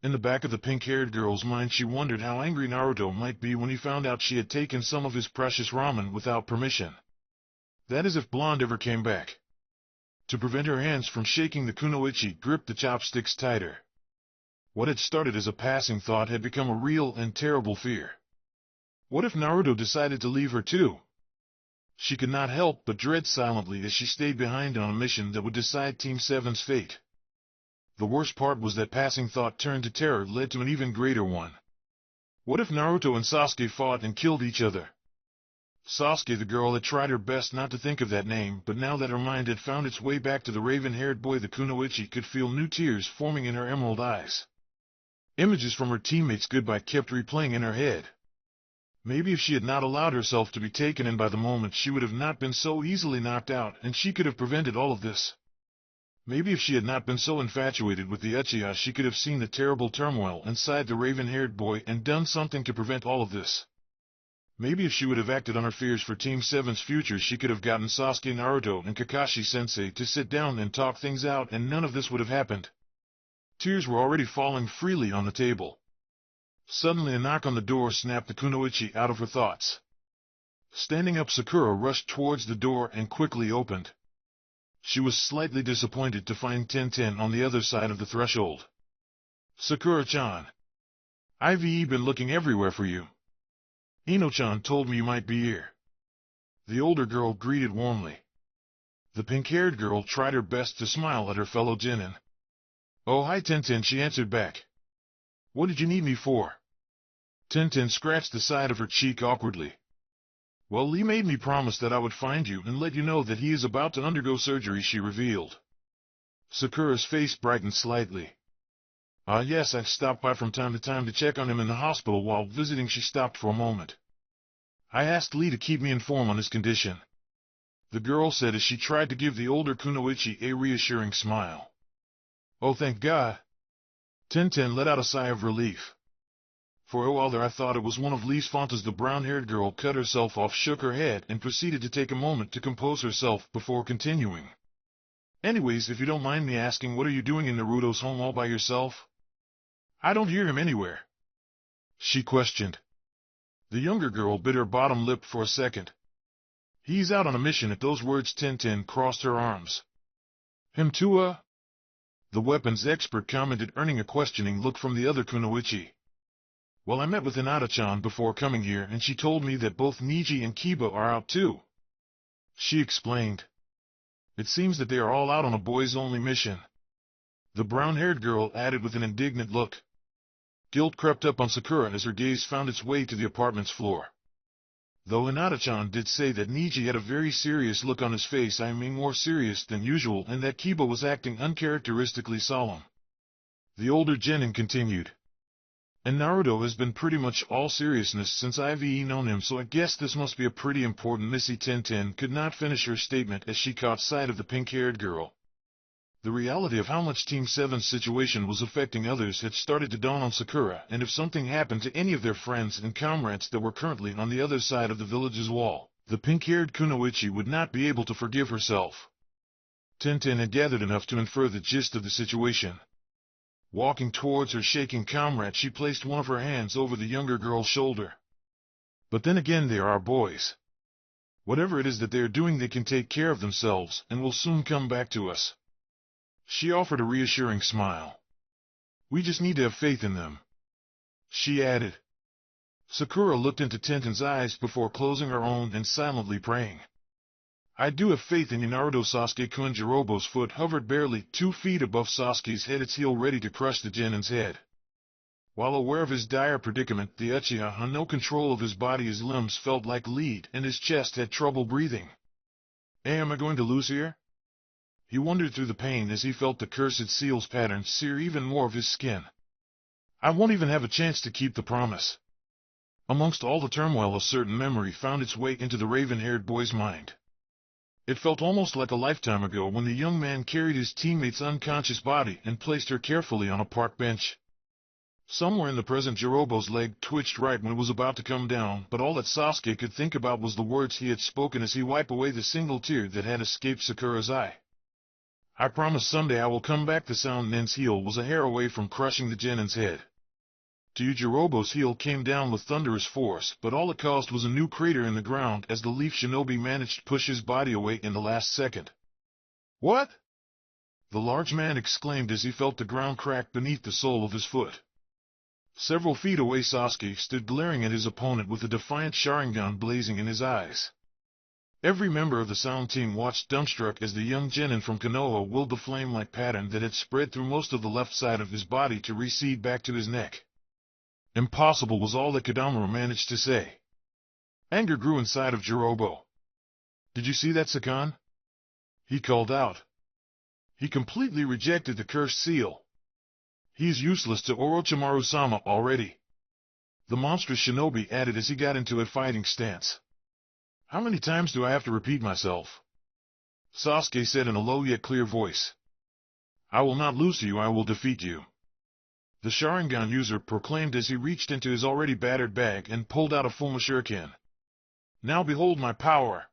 [SPEAKER 1] In the back of the pink-haired girl's mind, she wondered how angry Naruto might be when he found out she had taken some of his precious ramen without permission. That is, if Blonde ever came back. To prevent her hands from shaking, the kunoichi gripped the chopsticks tighter. What had started as a passing thought had become a real and terrible fear. What if Naruto decided to leave her too? She could not help but dread silently as she stayed behind on a mission that would decide Team 7's fate. The worst part was that passing thought turned to terror led to an even greater one. What if Naruto and Sasuke fought and killed each other? Sasuke, the girl, had tried her best not to think of that name, but now that her mind had found its way back to the raven-haired boy, the kunoichi could feel new tears forming in her emerald eyes. Images from her teammates' goodbye kept replaying in her head. Maybe if she had not allowed herself to be taken in by the moment, she would have not been so easily knocked out, and she could have prevented all of this. Maybe if she had not been so infatuated with the Uchiha, she could have seen the terrible turmoil inside the raven-haired boy and done something to prevent all of this. Maybe if she would have acted on her fears for Team 7's future, she could have gotten Sasuke, Naruto, and Kakashi-sensei to sit down and talk things out, and none of this would have happened. Tears were already falling freely on the table. Suddenly a knock on the door snapped the kunoichi out of her thoughts. Standing up, Sakura rushed towards the door and quickly opened. She was slightly disappointed to find Tenten on the other side of the threshold. "Sakura-chan, I've been looking everywhere for you. Ino-chan told me you might be here." The older girl greeted warmly. The pink-haired girl tried her best to smile at her fellow genin. "Oh, hi Tenten," she answered back. "What did you need me for?" Tenten scratched the side of her cheek awkwardly. "Well, Lee made me promise that I would find you and let you know that he is about to undergo surgery," she revealed. Sakura's face brightened slightly. Yes, I've stopped by from time to time to check on him in the hospital while visiting." She stopped for a moment. "I asked Lee to keep me informed on his condition," the girl said as she tried to give the older kunoichi a reassuring smile. "Oh, thank God." Tenten let out a sigh of relief. "For a while there I thought it was one of Lee's fantas." The brown-haired girl cut herself off, shook her head, and proceeded to take a moment to compose herself before continuing. "Anyways, if you don't mind me asking, what are you doing in Naruto's home all by yourself? I don't hear him anywhere," she questioned. The younger girl bit her bottom lip for a second. "He's out on a mission." At those words, Tenten crossed her arms. "Him too, the weapons expert commented, earning a questioning look from the other kunoichi. "Well, I met with Hinata-chan before coming here, and she told me that both Niji and Kiba are out too," she explained. "It seems that they are all out on a boys-only mission," the brown-haired girl added with an indignant look. Guilt crept up on Sakura as her gaze found its way to the apartment's floor. Though Hinata-chan did say that Niji had a very serious look on his face, I mean more serious than usual, and that Kiba was acting uncharacteristically solemn. The older genin continued. "And Naruto has been pretty much all seriousness since I've known him, so I guess this must be a pretty important Missy." Tenten could not finish her statement as she caught sight of the pink-haired girl. The reality of how much Team 7's situation was affecting others had started to dawn on Sakura, and if something happened to any of their friends and comrades that were currently on the other side of the village's wall, the pink-haired kunoichi would not be able to forgive herself. Tenten had gathered enough to infer the gist of the situation. Walking towards her shaking comrade, she placed one of her hands over the younger girl's shoulder. "But then again, they are our boys. Whatever it is that they are doing, they can take care of themselves and will soon come back to us." She offered a reassuring smile. "We just need to have faith in them," she added. Sakura looked into Tenten's eyes before closing her own and silently praying. "I do have faith in you, Naruto." Sasuke Kunjirobo's foot hovered barely 2 feet above Sasuke's head, its heel ready to crush the genin's head. While aware of his dire predicament, the Uchiha had no control of his body. His limbs felt like lead, and his chest had trouble breathing. Am I going to lose here?" He wondered through the pain as he felt the cursed seal's pattern sear even more of his skin. "I won't even have a chance to keep the promise." Amongst all the turmoil, a certain memory found its way into the raven-haired boy's mind. It felt almost like a lifetime ago when the young man carried his teammate's unconscious body and placed her carefully on a park bench. Somewhere in the present, Jirobo's leg twitched right when it was about to come down, but all that Sasuke could think about was the words he had spoken as he wiped away the single tear that had escaped Sakura's eye. I promise someday I will come back. The sound Nin's heel was a hair away from crushing the genin's head. To Jirobo's heel came down with thunderous force, but all it caused was a new crater in the ground as the Leaf Shinobi managed to push his body away in the last second. What? The large man exclaimed as he felt the ground crack beneath the sole of his foot. Several feet away, Sasuke stood glaring at his opponent with a defiant Sharingan blazing in his eyes. Every member of the sound team watched dumbstruck as the young genin from Konoha willed the flame-like pattern that had spread through most of the left side of his body to recede back to his neck. Impossible was all that Kodamaru managed to say. Anger grew inside of Jirobo. Did you see that, Sakan? He called out. He completely rejected the cursed seal. He's useless to Orochimaru-sama already. The monstrous shinobi added as he got into a fighting stance. How many times do I have to repeat myself? Sasuke said in a low yet clear voice. I will not lose to you, I will defeat you. The Sharingan user proclaimed as he reached into his already battered bag and pulled out a full shuriken. Now behold my power!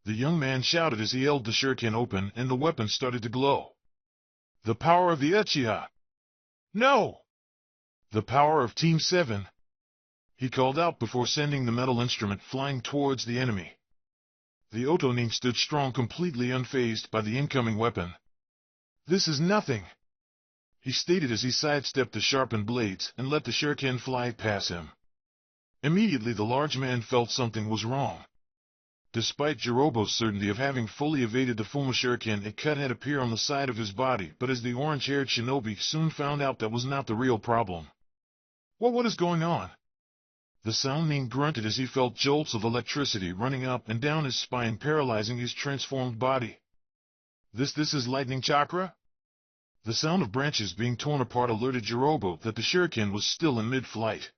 [SPEAKER 1] The young man shouted as he held the shuriken open and the weapon started to glow. The power of the Uchiha! No! The power of Team 7! He called out before sending the metal instrument flying towards the enemy. The Otonin stood strong, completely unfazed by the incoming weapon. This is nothing, he stated as he sidestepped the sharpened blades and let the shuriken fly past him. Immediately the large man felt something was wrong. Despite Jirobo's certainty of having fully evaded the Fuma shuriken, a cut had appeared on the side of his body, but as the orange-haired shinobi soon found out that was not the real problem. What is going on? The Sounding grunted as he felt jolts of electricity running up and down his spine, paralyzing his transformed body. This is lightning chakra? The sound of branches being torn apart alerted Jirobo that the shuriken was still in mid-flight.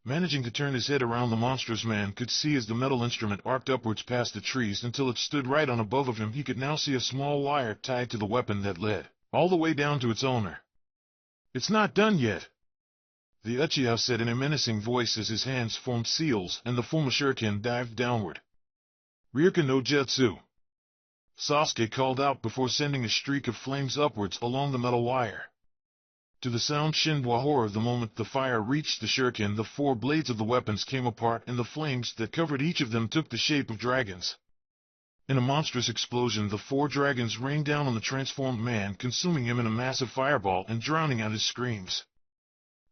[SPEAKER 1] Managing to turn his head around, the monstrous man could see as the metal instrument arced upwards past the trees until it stood right on above of him. He could now see a small wire tied to the weapon that led all the way down to its owner. It's not done yet, the Uchiha said in a menacing voice as his hands formed seals and the Fuma shuriken dived downward. Ryuken no Jutsu! Sasuke called out before sending a streak of flames upwards along the metal wire. To the sound Shinbwa horror, the moment the fire reached the shuriken, the four blades of the weapons came apart and the flames that covered each of them took the shape of dragons. In a monstrous explosion, the four dragons rained down on the transformed man, consuming him in a massive fireball and drowning out his screams.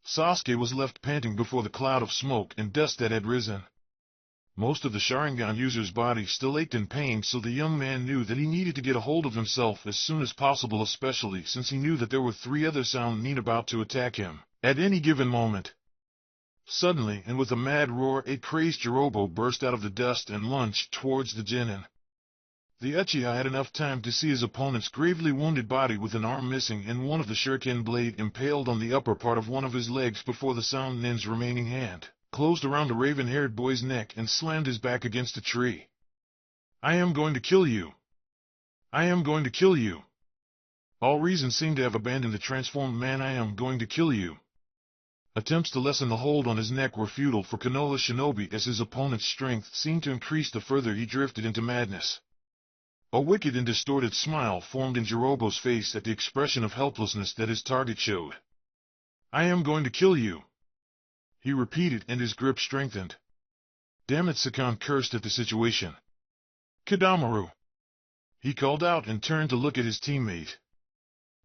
[SPEAKER 1] Sasuke was left panting before the cloud of smoke and dust that had risen. Most of the Sharingan user's body still ached in pain, so the young man knew that he needed to get a hold of himself as soon as possible, especially since he knew that there were three other Sound Nin about to attack him at any given moment. Suddenly, and with a mad roar, a crazed Jirobo burst out of the dust and lunged towards the genin. The Uchiha had enough time to see his opponent's gravely wounded body with an arm missing and one of the shuriken blade impaled on the upper part of one of his legs before the Sound Nin's remaining hand closed around the raven-haired boy's neck and slammed his back against a tree. I am going to kill you! I am going to kill you! All reason seemed to have abandoned the transformed man. I am going to kill you! Attempts to lessen the hold on his neck were futile for Konoha Shinobi as his opponent's strength seemed to increase the further he drifted into madness. A wicked and distorted smile formed in Jirobo's face at the expression of helplessness that his target showed. I am going to kill you! He repeated, and his grip strengthened. Damn it, Sakan cursed at the situation. Kodamaru! He called out and turned to look at his teammate.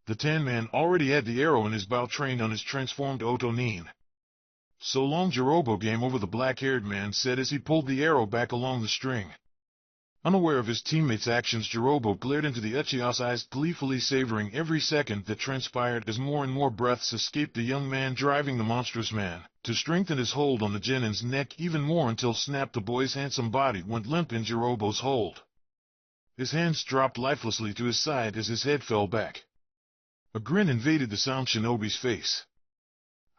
[SPEAKER 1] The tan man already had the arrow in his bow, trained on his transformed Otonin. So long, Jirobo. Game over, the black-haired man said as he pulled the arrow back along the string. Unaware of his teammate's actions, Jirobo glared into the Uchiha's eyes, gleefully savoring every second that transpired as more and more breaths escaped the young man, driving the monstrous man to strengthen his hold on the genin's neck even more until Snap, the boy's handsome body, went limp in Jirobo's hold. His hands dropped lifelessly to his side as his head fell back. A grin invaded the Sound Shinobi's face.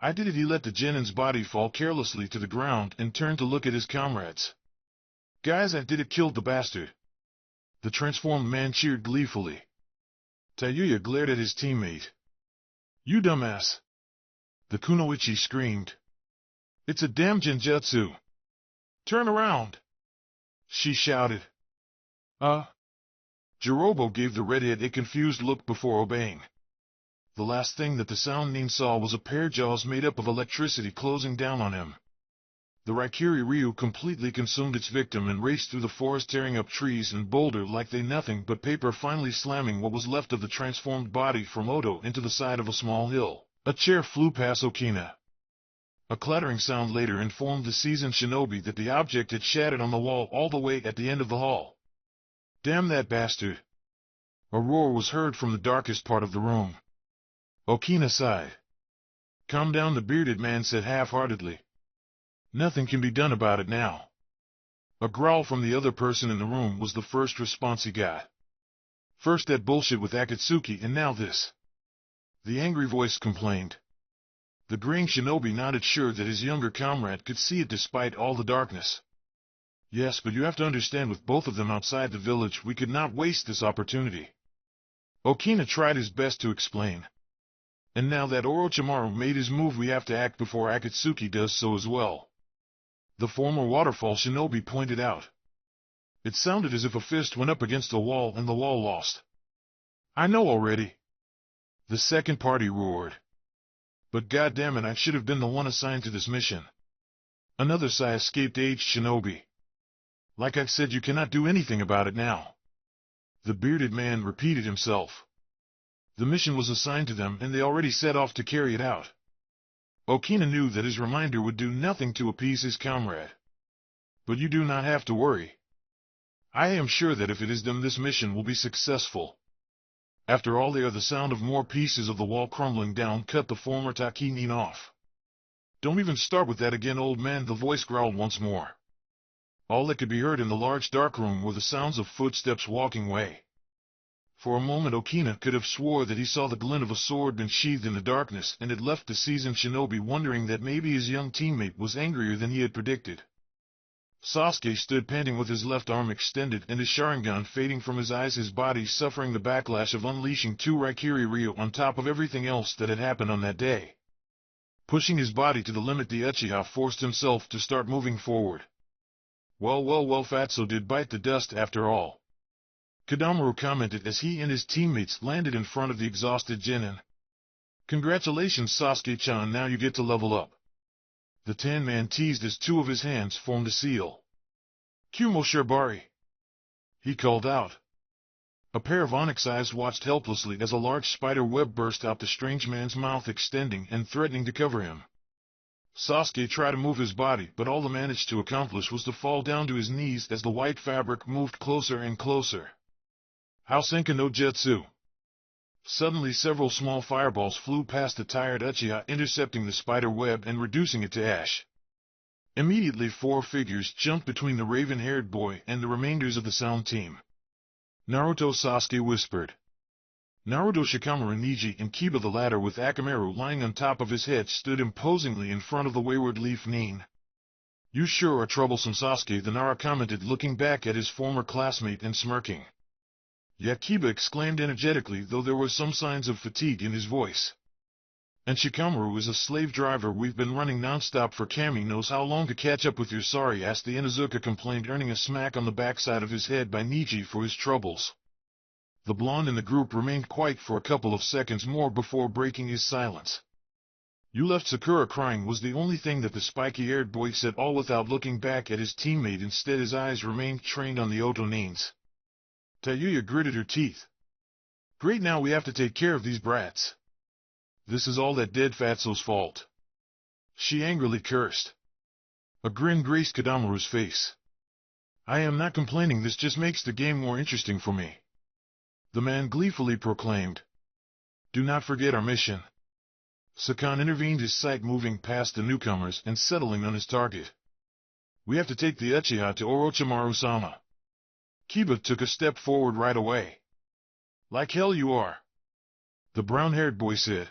[SPEAKER 1] I did it. He let the genin's body fall carelessly to the ground and turned to look at his comrades. Guys, I did it. Killed the bastard! The transformed man cheered gleefully. Tayuya glared at his teammate. You dumbass! The kunoichi screamed. It's a damn genjutsu. Turn around! She shouted. Jirobo gave the redhead a confused look before obeying. The last thing that the sound nin saw was a pair of jaws made up of electricity closing down on him. The Raikiri Ryu completely consumed its victim and raced through the forest, tearing up trees and boulders like they nothing but paper, finally slamming what was left of the transformed body from Oto into the side of a small hill. A chair flew past Okina. A clattering sound later informed the seasoned shinobi that the object had shattered on the wall all the way at the end of the hall. Damn that bastard! A roar was heard from the darkest part of the room. Okina sighed. Calm down, the bearded man said half-heartedly. Nothing can be done about it now. A growl from the other person in the room was the first response he got. First that bullshit with Akatsuki and now this. The angry voice complained. The graying shinobi nodded, sure that his younger comrade could see it despite all the darkness. Yes, but you have to understand, with both of them outside the village, we could not waste this opportunity. Okina tried his best to explain. And now that Orochimaru made his move, we have to act before Akatsuki does so as well. The former waterfall shinobi pointed out. It sounded as if a fist went up against the wall and the wall lost. I know already. The second party roared. But goddammit, I should have been the one assigned to this mission. Another sigh escaped aged shinobi. Like I said, you cannot do anything about it now. The bearded man repeated himself. The mission was assigned to them and they already set off to carry it out. Okina knew that his reminder would do nothing to appease his comrade. But you do not have to worry. I am sure that if it is them, this mission will be successful. After all, they are the sound of more pieces of the wall crumbling down cut the former Takinin off. Don't even start with that again, old man, the voice growled once more. All that could be heard in the large dark room were the sounds of footsteps walking away. For a moment Okina could have swore that he saw the glint of a sword sheathed in the darkness, and it left the seasoned shinobi wondering that maybe his young teammate was angrier than he had predicted. Sasuke stood panting with his left arm extended and his Sharingan fading from his eyes, his body suffering the backlash of unleashing two Raikiri Ryu on top of everything else that had happened on that day. Pushing his body to the limit, the Uchiha forced himself to start moving forward. Well, Fatso did bite the dust after all. Kadamaru commented as he and his teammates landed in front of the exhausted Genin. Congratulations, Sasuke-chan, now you get to level up. The tan man teased as two of his hands formed a seal. Kumo Shibari, he called out. A pair of onyx eyes watched helplessly as a large spider web burst out the strange man's mouth, extending and threatening to cover him. Sasuke tried to move his body, but all he managed to accomplish was to fall down to his knees as the white fabric moved closer and closer. Housenka no Jutsu. Suddenly several small fireballs flew past the tired Uchiha, intercepting the spider web and reducing it to ash. Immediately 4 figures jumped between the raven-haired boy and the remainders of the sound team. Naruto, Sasuke whispered. Naruto, Shikamaru, Neji, and Kiba, the latter with Akamaru lying on top of his head, stood imposingly in front of the wayward leaf Nin. You sure are troublesome, Sasuke, the Nara commented, looking back at his former classmate and smirking. Yeah, Kiba exclaimed energetically, though there were some signs of fatigue in his voice. And Shikamaru is a slave driver. We've been running non-stop for Kami knows how long to catch up with your sorry ass, the Inuzuka complained, earning a smack on the backside of his head by Neji for his troubles. The blonde in the group remained quiet for a couple of seconds more before breaking his silence. You left Sakura crying was the only thing that the spiky-haired boy said, all without looking back at his teammate. Instead his eyes remained trained on the Otonins. Tayuya gritted her teeth. Great, now we have to take care of these brats. This is all that dead Fatso's fault. She angrily cursed. A grin graced Kadamaru's face. I am not complaining, this just makes the game more interesting for me. The man gleefully proclaimed. Do not forget our mission. Sakan intervened, his sight moving past the newcomers and settling on his target. We have to take the Uchiha to Orochimaru-sama. Kiba took a step forward right away. Like hell you are, the brown-haired boy said.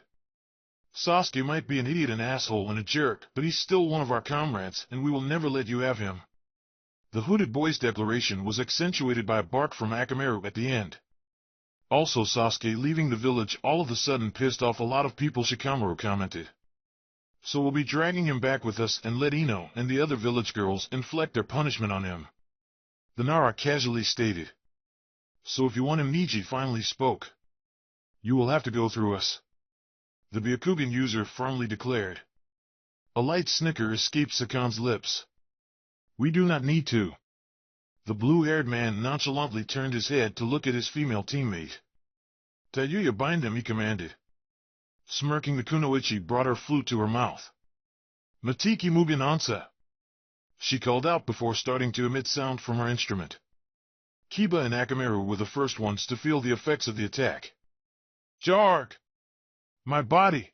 [SPEAKER 1] Sasuke might be an idiot, an asshole, and a jerk, but he's still one of our comrades, and we will never let you have him. The hooded boy's declaration was accentuated by a bark from Akamaru at the end. Also, Sasuke leaving the village all of a sudden pissed off a lot of people, Shikamaru commented. So we'll be dragging him back with us and let Ino and the other village girls inflict their punishment on him. The Nara casually stated. So if you want him, Niji finally spoke. You will have to go through us. The Byakugan user firmly declared. A light snicker escaped Sakan's lips. We do not need to. The blue-haired man nonchalantly turned his head to look at his female teammate. Tayuya, bind him, he commanded. Smirking, the kunoichi brought her flute to her mouth. Matiki Mugen Ansa, she called out before starting to emit sound from her instrument. Kiba and Akamaru were the first ones to feel the effects of the attack. Jarg! My body!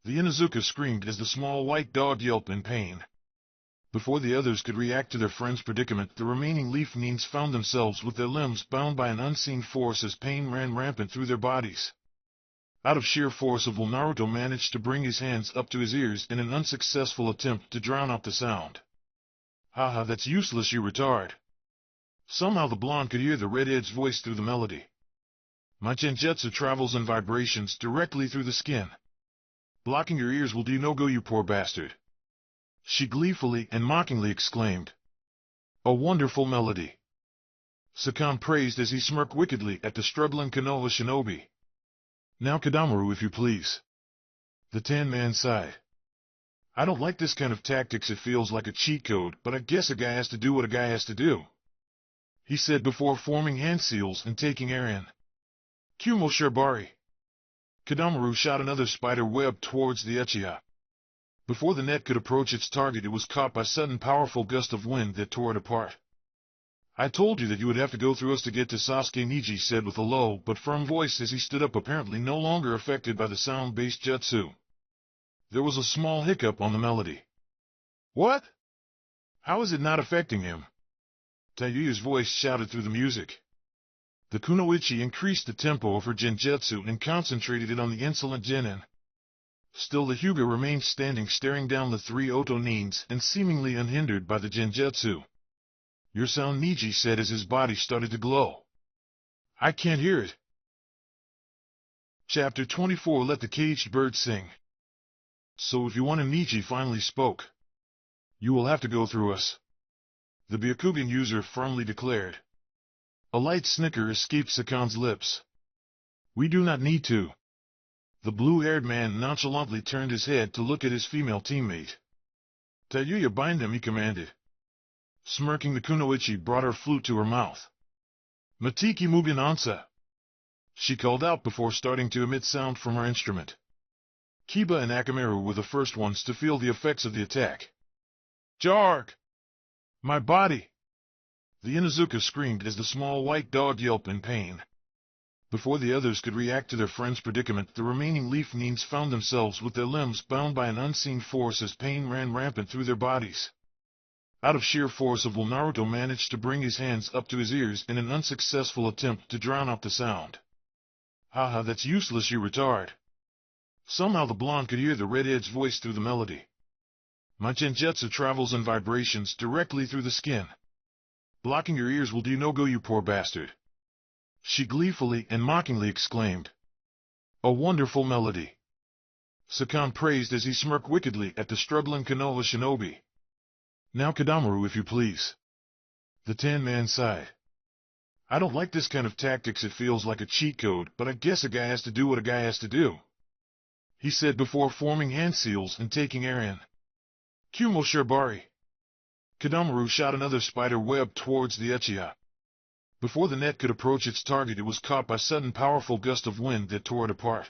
[SPEAKER 1] The Inuzuka screamed as the small white dog yelped in pain. Before the others could react to their friend's predicament, the remaining leaf neens found themselves with their limbs bound by an unseen force as pain ran rampant through their bodies. Out of sheer force of will, Naruto managed to bring his hands up to his ears in an unsuccessful attempt to drown out the sound. Haha, that's useless, you retard. Somehow the blonde could hear the redhead's voice through the melody. My genjutsu travels in vibrations directly through the skin. Blocking your ears will do no go, you poor bastard. She gleefully and mockingly exclaimed. A wonderful melody. Sakan praised as he smirked wickedly at the struggling Konoha shinobi. Now Kadamaru, if you please. The tan man sighed. I don't like this kind of tactics, it feels like a cheat code, but I guess a guy has to do what a guy has to do. He said before forming hand seals and taking air in. Kumo Shibari. Kadamaru shot another spider web towards the Uchiha. Before the net could approach its target, it was caught by a sudden powerful gust of wind that tore it apart. I told you that you would have to go through us to get to Sasuke, Niji said with a low but firm voice as he stood up, apparently no longer affected by the sound-based jutsu. There was a small hiccup on the melody. What? How is it not affecting him? Tayuya's voice shouted through the music. The kunoichi increased the tempo of her genjutsu and concentrated it on the insolent genin. Still the Hyuga remained standing, staring down the three Oto neens and seemingly unhindered by the genjutsu. Your sound, Niji said as his body started to glow. I can't hear it. Chapter 24. Let the caged bird sing. So if you want him, Niji finally spoke. You will have to go through us. The Byakugan user firmly declared. A light snicker escaped Sakan's lips. We do not need to. The blue-haired man nonchalantly turned his head to look at his female teammate. Tayuya, bind him, he commanded. Smirking, the kunoichi brought her flute to her mouth. Matiki Mugen Ansa, she called out before starting to emit sound from her instrument. Kiba and Akamaru were the first ones to feel the effects of the attack. Jarg! My body! The Inuzuka screamed as the small white dog yelped in pain. Before the others could react to their friend's predicament, the remaining leaf neens found themselves with their limbs bound by an unseen force as pain ran rampant through their bodies. Out of sheer force of will, Naruto managed to bring his hands up to his ears in an unsuccessful attempt to drown out the sound. Haha, that's useless, you retard. Somehow the blonde could hear the redhead's voice through the melody. My genjutsu travels in vibrations directly through the skin. Blocking your ears will do no go, you poor bastard. She gleefully and mockingly exclaimed. A wonderful melody. Sakan praised as he smirked wickedly at the struggling Konoha shinobi. Now Kadamaru, if you please. The tan man sighed. I don't like this kind of tactics, it feels like a cheat code, but I guess a guy has to do what a guy has to do. He said before forming hand seals and taking air in. Kumo Shibari. Kadamaru shot another spider web towards the Uchiha. Before the net could approach its target, it was caught by a sudden powerful gust of wind that tore it apart.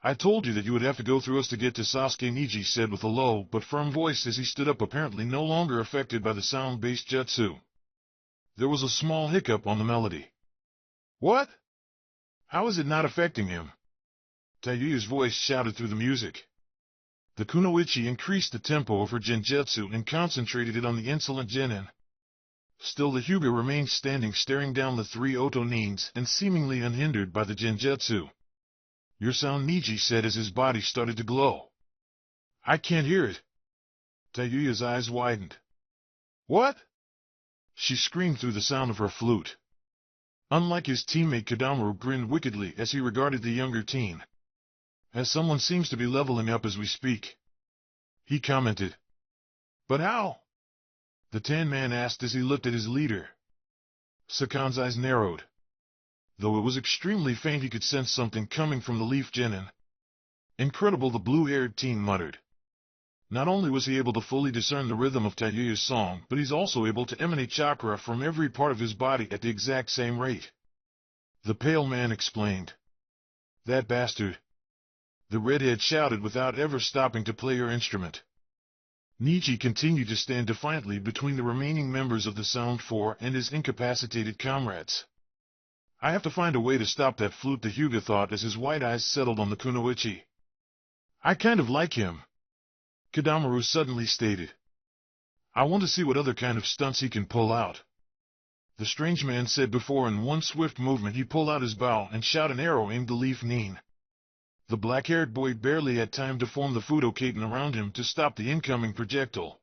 [SPEAKER 1] I told you that you would have to go through us to get to Sasuke, Niji said with a low but firm voice as he stood up, apparently no longer affected by the sound-based jutsu. There was a small hiccup on the melody. What? How is it not affecting him? Tayuya's voice shouted through the music. The kunoichi increased the tempo of her genjutsu and concentrated it on the insolent genin. Still the Hyuga remained standing, staring down the three Oto neens and seemingly unhindered by the genjutsu. Your sound, Niji said as his body started to glow. I can't hear it. Tayuya's eyes widened. What? She screamed through the sound of her flute. Unlike his teammate, Kadamaru grinned wickedly as he regarded the younger teen. As someone seems to be leveling up as we speak. he commented. But how? The tan man asked as he looked at his leader. Sakan's eyes narrowed. Though it was extremely faint, he could sense something coming from the leaf genin. Incredible, the blue-haired teen muttered. Not only was he able to fully discern the rhythm of Tayuya's song, but he's also able to emanate chakra from every part of his body at the exact same rate. The pale man explained. That bastard! The redhead shouted without ever stopping to play her instrument. Niji continued to stand defiantly between the remaining members of the Sound Four and his incapacitated comrades. I have to find a way to stop that flute, the Hyuga thought as his white eyes settled on the kunoichi. I kind of like him, Kadamaru suddenly stated. I want to see what other kind of stunts he can pull out. The strange man said before in one swift movement he pulled out his bow and shot an arrow aimed at Leaf Nin. The black-haired boy barely had time to form the Fudokaten around him to stop the incoming projectile.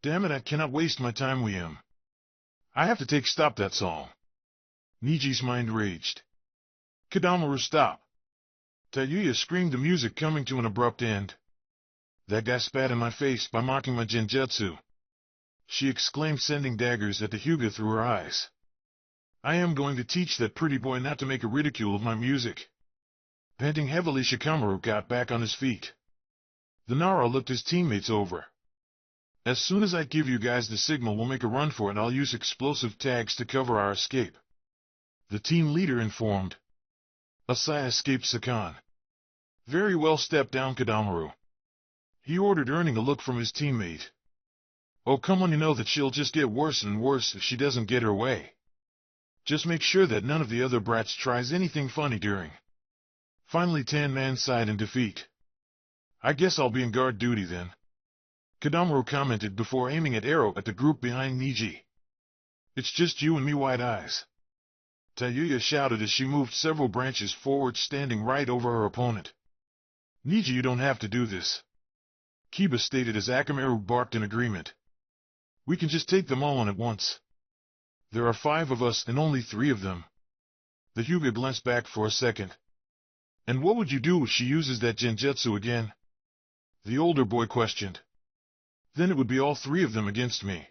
[SPEAKER 1] Damn it, I cannot waste my time with him. I have to stop that song. Niji's mind raged. Kadamaru, stop! Tayuya screamed, the music coming to an abrupt end. That guy spat in my face by mocking my genjutsu, she exclaimed, sending daggers at the Hyuga through her eyes. I am going to teach that pretty boy not to make a ridicule of my music. Panting heavily, Shikamaru got back on his feet. The Nara looked his teammates over. As soon as I give you guys the signal, we'll make a run for it. I'll use explosive tags to cover our escape, the team leader informed. Asai escaped Sakan. Very well, step down, Kadamaru, he ordered, earning a look from his teammate. Oh, come on, you know that she'll just get worse and worse if she doesn't get her way. Just make sure that none of the other brats tries anything funny during. Finally, Tan Man sighed in defeat. I guess I'll be in guard duty then, Kadamaru commented before aiming an arrow at the group behind Niji. It's just you and me, White Eyes, Tayuya shouted as she moved several branches forward, standing right over her opponent. Niji, you don't have to do this, Kiba stated as Akamaru barked in agreement. We can just take them all on at once. There are 5 of us and only 3 of them. The Hyuga glanced back for a second. And what would you do if she uses that genjutsu again? The older boy questioned. Then it would be all 3 of them against me,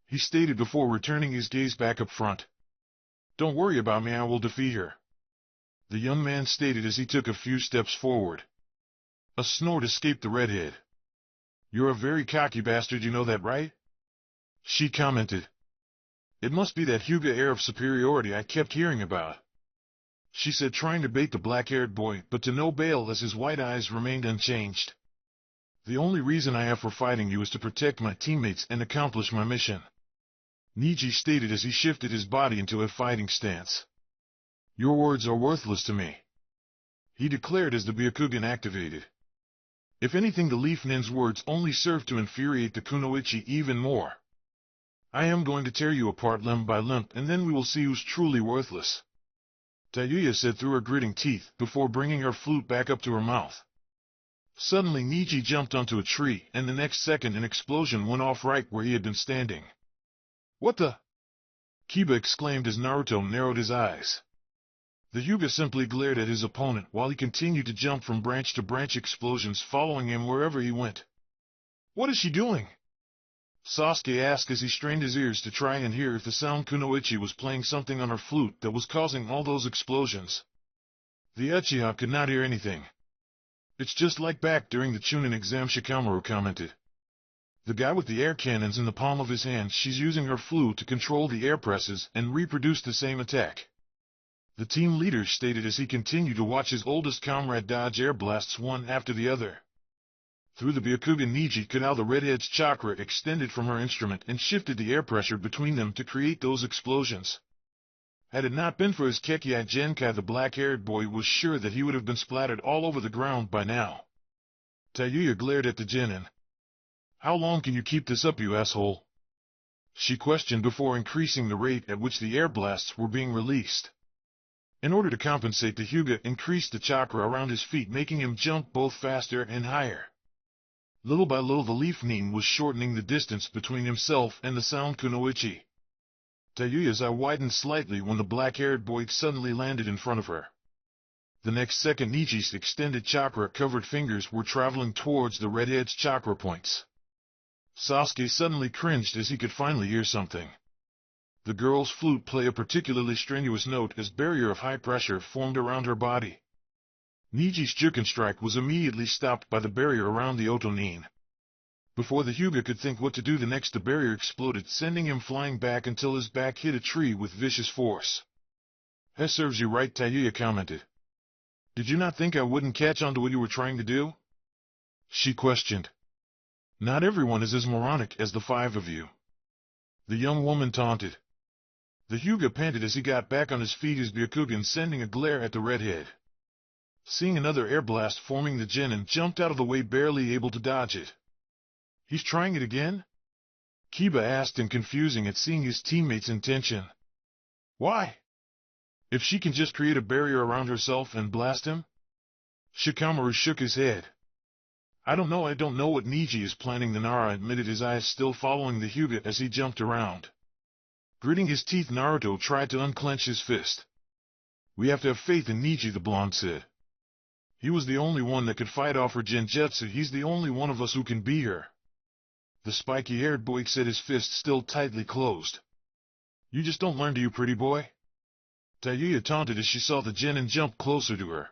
[SPEAKER 1] he stated before returning his gaze back up front. Don't worry about me, I will defeat her, the young man stated as he took a few steps forward. A snort escaped the redhead. You're a very cocky bastard, you know that, right? She commented. It must be that Hyuga air of superiority I kept hearing about, she said, trying to bait the black-haired boy, but to no avail as his white eyes remained unchanged. The only reason I have for fighting you is to protect my teammates and accomplish my mission, Niji stated as he shifted his body into a fighting stance. Your words are worthless to me, he declared as the Byakugan activated. If anything, the Leaf Nin's words only serve to infuriate the kunoichi even more. I am going to tear you apart limb by limb, and then we will see who's truly worthless, Tayuya said through her gritting teeth before bringing her flute back up to her mouth. Suddenly Niji jumped onto a tree, and the next second an explosion went off right where he had been standing. What the? Kiba exclaimed as Naruto narrowed his eyes. The Hyuga simply glared at his opponent while he continued to jump from branch to branch, explosions following him wherever he went. What is she doing? Sasuke asked as he strained his ears to try and hear if the sound kunoichi was playing something on her flute that was causing all those explosions. The Uchiha could not hear anything. It's just like back during the Chunin exam, Shikamaru commented. The guy with the air cannons in the palm of his hand, she's using her flute to control the air presses and reproduce the same attack, the team leader stated as he continued to watch his oldest comrade dodge air blasts one after the other. Through the Byakugan, Niji could how the redhead's chakra extended from her instrument and shifted the air pressure between them to create those explosions. Had it not been for his Kekiai Genkai, the black-haired boy was sure that he would have been splattered all over the ground by now. Tayuya glared at the genin. How long can you keep this up, you asshole? She questioned before increasing the rate at which the air blasts were being released. In order to compensate, the Hyuga increased the chakra around his feet, making him jump both faster and higher. Little by little, the Leaf Nin was shortening the distance between himself and the sound kunoichi. Tayuya's eye widened slightly when the black-haired boy suddenly landed in front of her. The next second, Niji's extended chakra-covered fingers were traveling towards the redhead's chakra points. Sasuke suddenly cringed as he could finally hear something. The girl's flute played a particularly strenuous note as barrier of high pressure formed around her body. Niji's Juken strike was immediately stopped by the barrier around the Otonin. Before the Hyuga could think what to do, the next the barrier exploded, sending him flying back until his back hit a tree with vicious force. "That serves you right," Tayuya commented. "Did you not think I wouldn't catch on to what you were trying to do?" she questioned. "Not everyone is as moronic as the five of you," the young woman taunted. The Hyuga panted as he got back on his feet, his Byakugan sending a glare at the redhead. Seeing another air blast forming, the genin jumped out of the way, barely able to dodge it. "He's trying it again?" Kiba asked in confusing at seeing his teammate's intention. "Why? If she can just create a barrier around herself and blast him?" Shikamaru shook his head. I don't know what Niji is planning," the Nara admitted, his eyes still following the Hyuga as he jumped around. Gritting his teeth, Naruto tried to unclench his fist. "We have to have faith in Niji," the blonde said. "He was the only one that could fight off her genjutsu. He's the only one of us who can beat her." The spiky-haired boy said, his fist still tightly closed. "You just don't learn, do you, pretty boy?" Tayuya taunted as she saw the genin jump closer to her.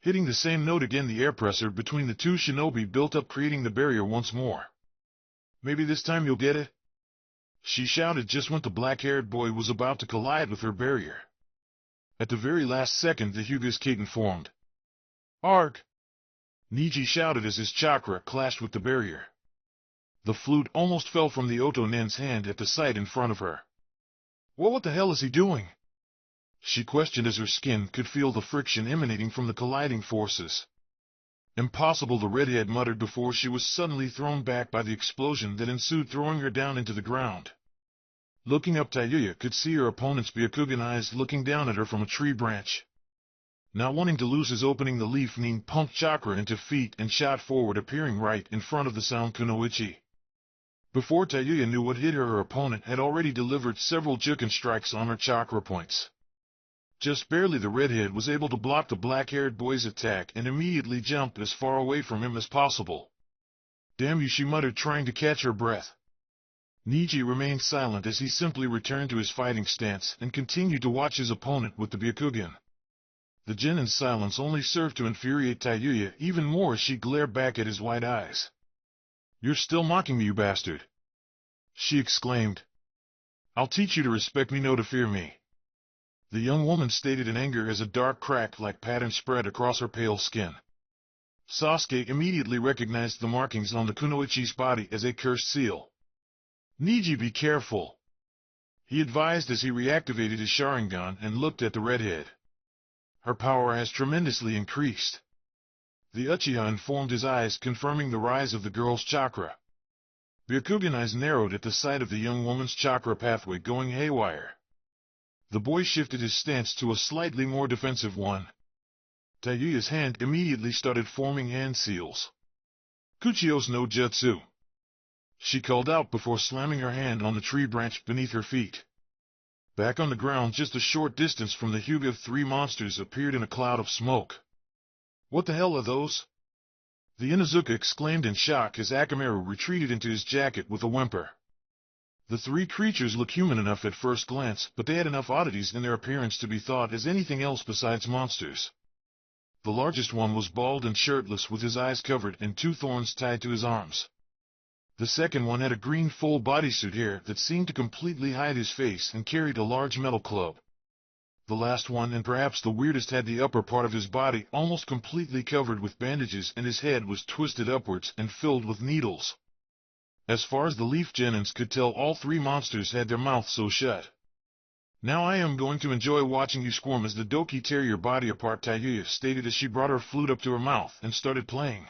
[SPEAKER 1] Hitting the same note again, the air pressure between the two shinobi built up, creating the barrier once more. "Maybe this time you'll get it," she shouted just when the black-haired boy was about to collide with her barrier. At the very last second, the Hyuga's Kaiten formed. "Arg!" Niji shouted as his chakra clashed with the barrier. The flute almost fell from the Otonin's hand at the sight in front of her. What the hell is he doing?" she questioned as her skin could feel the friction emanating from the colliding forces. "Impossible," the redhead muttered before she was suddenly thrown back by the explosion that ensued, throwing her down into the ground. Looking up, Tayuya could see her opponent's Byakugan eyes looking down at her from a tree branch. Not wanting to lose his opening, the leaf nin pumped chakra into feet and shot forward, appearing right in front of the sound kunoichi. Before Tayuya knew what hit her, her opponent had already delivered several Juken strikes on her chakra points. Just barely, the redhead was able to block the black-haired boy's attack and immediately jumped as far away from him as possible. "Damn you," she muttered, trying to catch her breath. Niji remained silent as he simply returned to his fighting stance and continued to watch his opponent with the Byakugan. The genin's silence only served to infuriate Tayuya even more as she glared back at his wide eyes. "You're still mocking me, you bastard!" she exclaimed. "I'll teach you to respect me, no to fear me," the young woman stated in anger as a dark crack-like pattern spread across her pale skin. Sasuke immediately recognized the markings on the kunoichi's body as a cursed seal. "Niji, be careful," he advised as he reactivated his Sharingan and looked at the redhead. "Her power has tremendously increased." The Uchiha informed his eyes, confirming the rise of the girl's chakra. Byakugan eyes narrowed at the sight of the young woman's chakra pathway going haywire. The boy shifted his stance to a slightly more defensive one. Tayuya's hand immediately started forming hand seals. "Kuchio's no jutsu," she called out before slamming her hand on the tree branch beneath her feet. Back on the ground, just a short distance from the Hyuga, three monsters appeared in a cloud of smoke. "What the hell are those?" the Inuzuka exclaimed in shock as Akamaru retreated into his jacket with a whimper. The three creatures looked human enough at first glance, but they had enough oddities in their appearance to be thought as anything else besides monsters. The largest one was bald and shirtless, with his eyes covered and two thorns tied to his arms. The second one had a green full bodysuit hair that seemed to completely hide his face and carried a large metal club. The last one, and perhaps the weirdest, had the upper part of his body almost completely covered with bandages, and his head was twisted upwards and filled with needles. As far as the leaf genins could tell, all three monsters had their mouths sewn shut. "Now I am going to enjoy watching you squirm as the Doki tear your body apart," Tayuya stated as she brought her flute up to her mouth and started playing.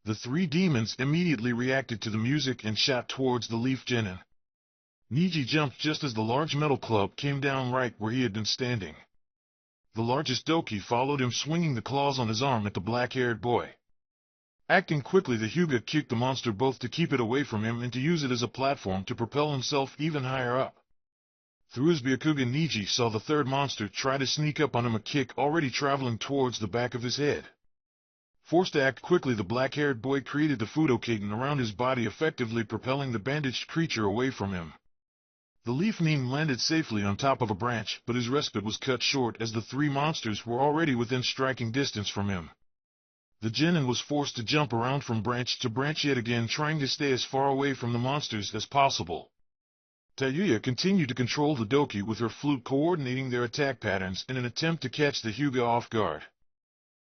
[SPEAKER 1] The three demons immediately reacted to the music and shot towards the leaf genin. Niji jumped just as the large metal club came down right where he had been standing. The largest Doki followed him, swinging the claws on his arm at the black-haired boy. Acting quickly, the Hyuga kicked the monster both to keep it away from him and to use it as a platform to propel himself even higher up. Through his Byakugan, Niji saw the third monster try to sneak up on him, a kick already traveling towards the back of his head. Forced to act quickly, the black-haired boy created the Fudokaten around his body, effectively propelling the bandaged creature away from him. The leaf neem landed safely on top of a branch, but his respite was cut short as the three monsters were already within striking distance from him. The genin was forced to jump around from branch to branch yet again, trying to stay as far away from the monsters as possible. Tayuya continued to control the Doki with her flute, coordinating their attack patterns in an attempt to catch the Hyuga off guard.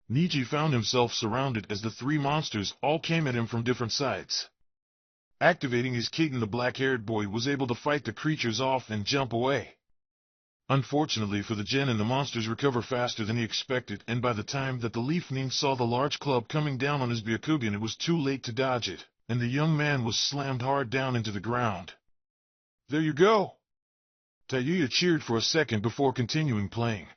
[SPEAKER 1] Niji found himself surrounded as the three monsters all came at him from different sides. Activating his Katen, the black-haired boy was able to fight the creatures off and jump away. Unfortunately for the genin, the monsters recover faster than he expected, and by the time that the leaf neem saw the large club coming down on his Byakugan, it was too late to dodge it, and the young man was slammed hard down into the ground. "There you go!" Tayuya cheered for a second before continuing playing.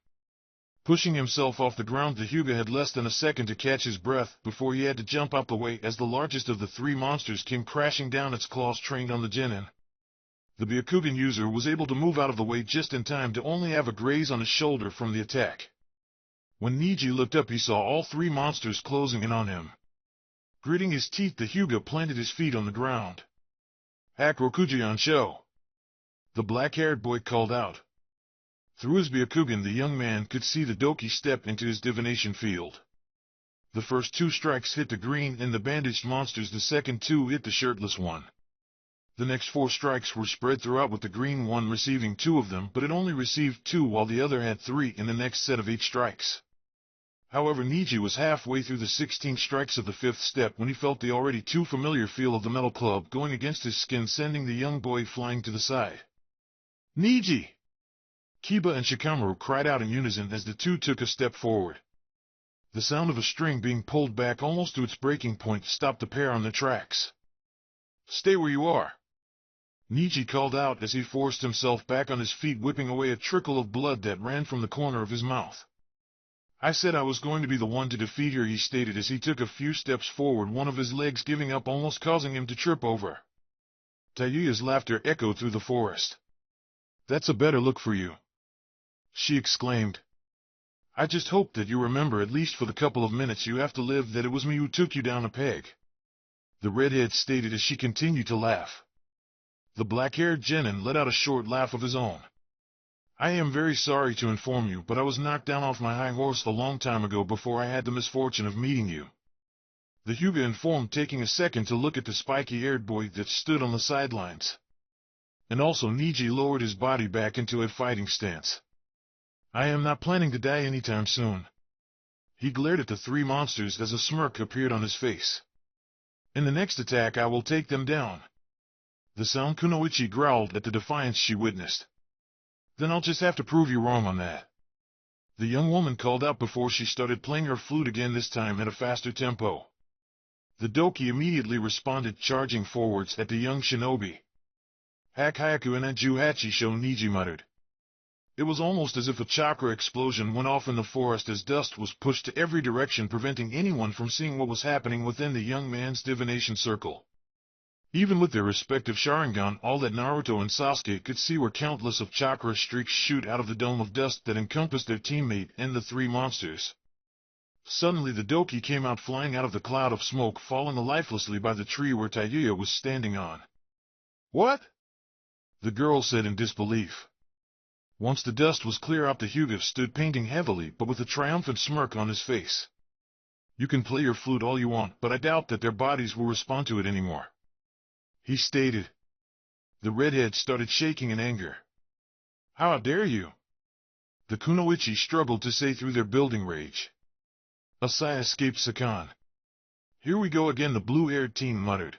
[SPEAKER 1] Pushing himself off the ground, the Hyuga had less than a second to catch his breath before he had to jump out the way as the largest of the three monsters came crashing down, its claws trained on the genin. The Byakugan user was able to move out of the way just in time to only have a graze on his shoulder from the attack. When Niji looked up, he saw all three monsters closing in on him. Gritting his teeth, the Hyuga planted his feet on the ground. "Hakurokujian Sho!" the black-haired boy called out. Through his Byakugan, the young man could see the Doki step into his divination field. The first two strikes hit the green and the bandaged monsters, the second two hit the shirtless one. The next four strikes were spread throughout, with the green one receiving two of them, but it only received two while the other had three in the next set of 8 strikes. However, Niji was halfway through the 16 strikes of the fifth step when he felt the already too familiar feel of the metal club going against his skin, sending the young boy flying to the side. "Niji!" Kiba and Shikamaru cried out in unison as the two took a step forward. The sound of a string being pulled back almost to its breaking point stopped the pair on their tracks. "Stay where you are!" Niji called out as he forced himself back on his feet, whipping away a trickle of blood that ran from the corner of his mouth. "I said I was going to be the one to defeat her," he stated as he took a few steps forward, one of his legs giving up, almost causing him to trip over. Tayuya's laughter echoed through the forest. "That's a better look for you," she exclaimed. "I just hope that you remember, at least for the couple of minutes you have to live, that it was me who took you down a peg," the redhead stated as she continued to laugh. The black-haired genin let out a short laugh of his own. "I am very sorry to inform you, but I was knocked down off my high horse a long time ago before I had the misfortune of meeting you," the Hyuga informed, taking a second to look at the spiky-haired boy that stood on the sidelines. And also Niji lowered his body back into a fighting stance. "I am not planning to die anytime soon." He glared at the three monsters as a smirk appeared on his face. "In the next attack I will take them down." The sound Kunoichi growled at the defiance she witnessed. "Then I'll just have to prove you wrong on that," the young woman called out before she started playing her flute again, this time at a faster tempo. The Doki immediately responded, charging forwards at the young shinobi. "Haku and Juhachi Sho," Niji muttered. It was almost as if a chakra explosion went off in the forest as dust was pushed to every direction, preventing anyone from seeing what was happening within the young man's divination circle. Even with their respective Sharingan, all that Naruto and Sasuke could see were countless of chakra streaks shoot out of the dome of dust that encompassed their teammate and the three monsters. Suddenly the Doki came out flying out of the cloud of smoke, falling lifelessly by the tree where Tayuya was standing on. "What?" the girl said in disbelief. Once the dust was clear out, the Hyuga stood painting heavily but with a triumphant smirk on his face. "You can play your flute all you want, but I doubt that their bodies will respond to it anymore," he stated. The redhead started shaking in anger. "How dare you?" the Kunoichi struggled to say through their building rage. A sigh escaped Sakan. "Here we go again," the blue-haired teen muttered.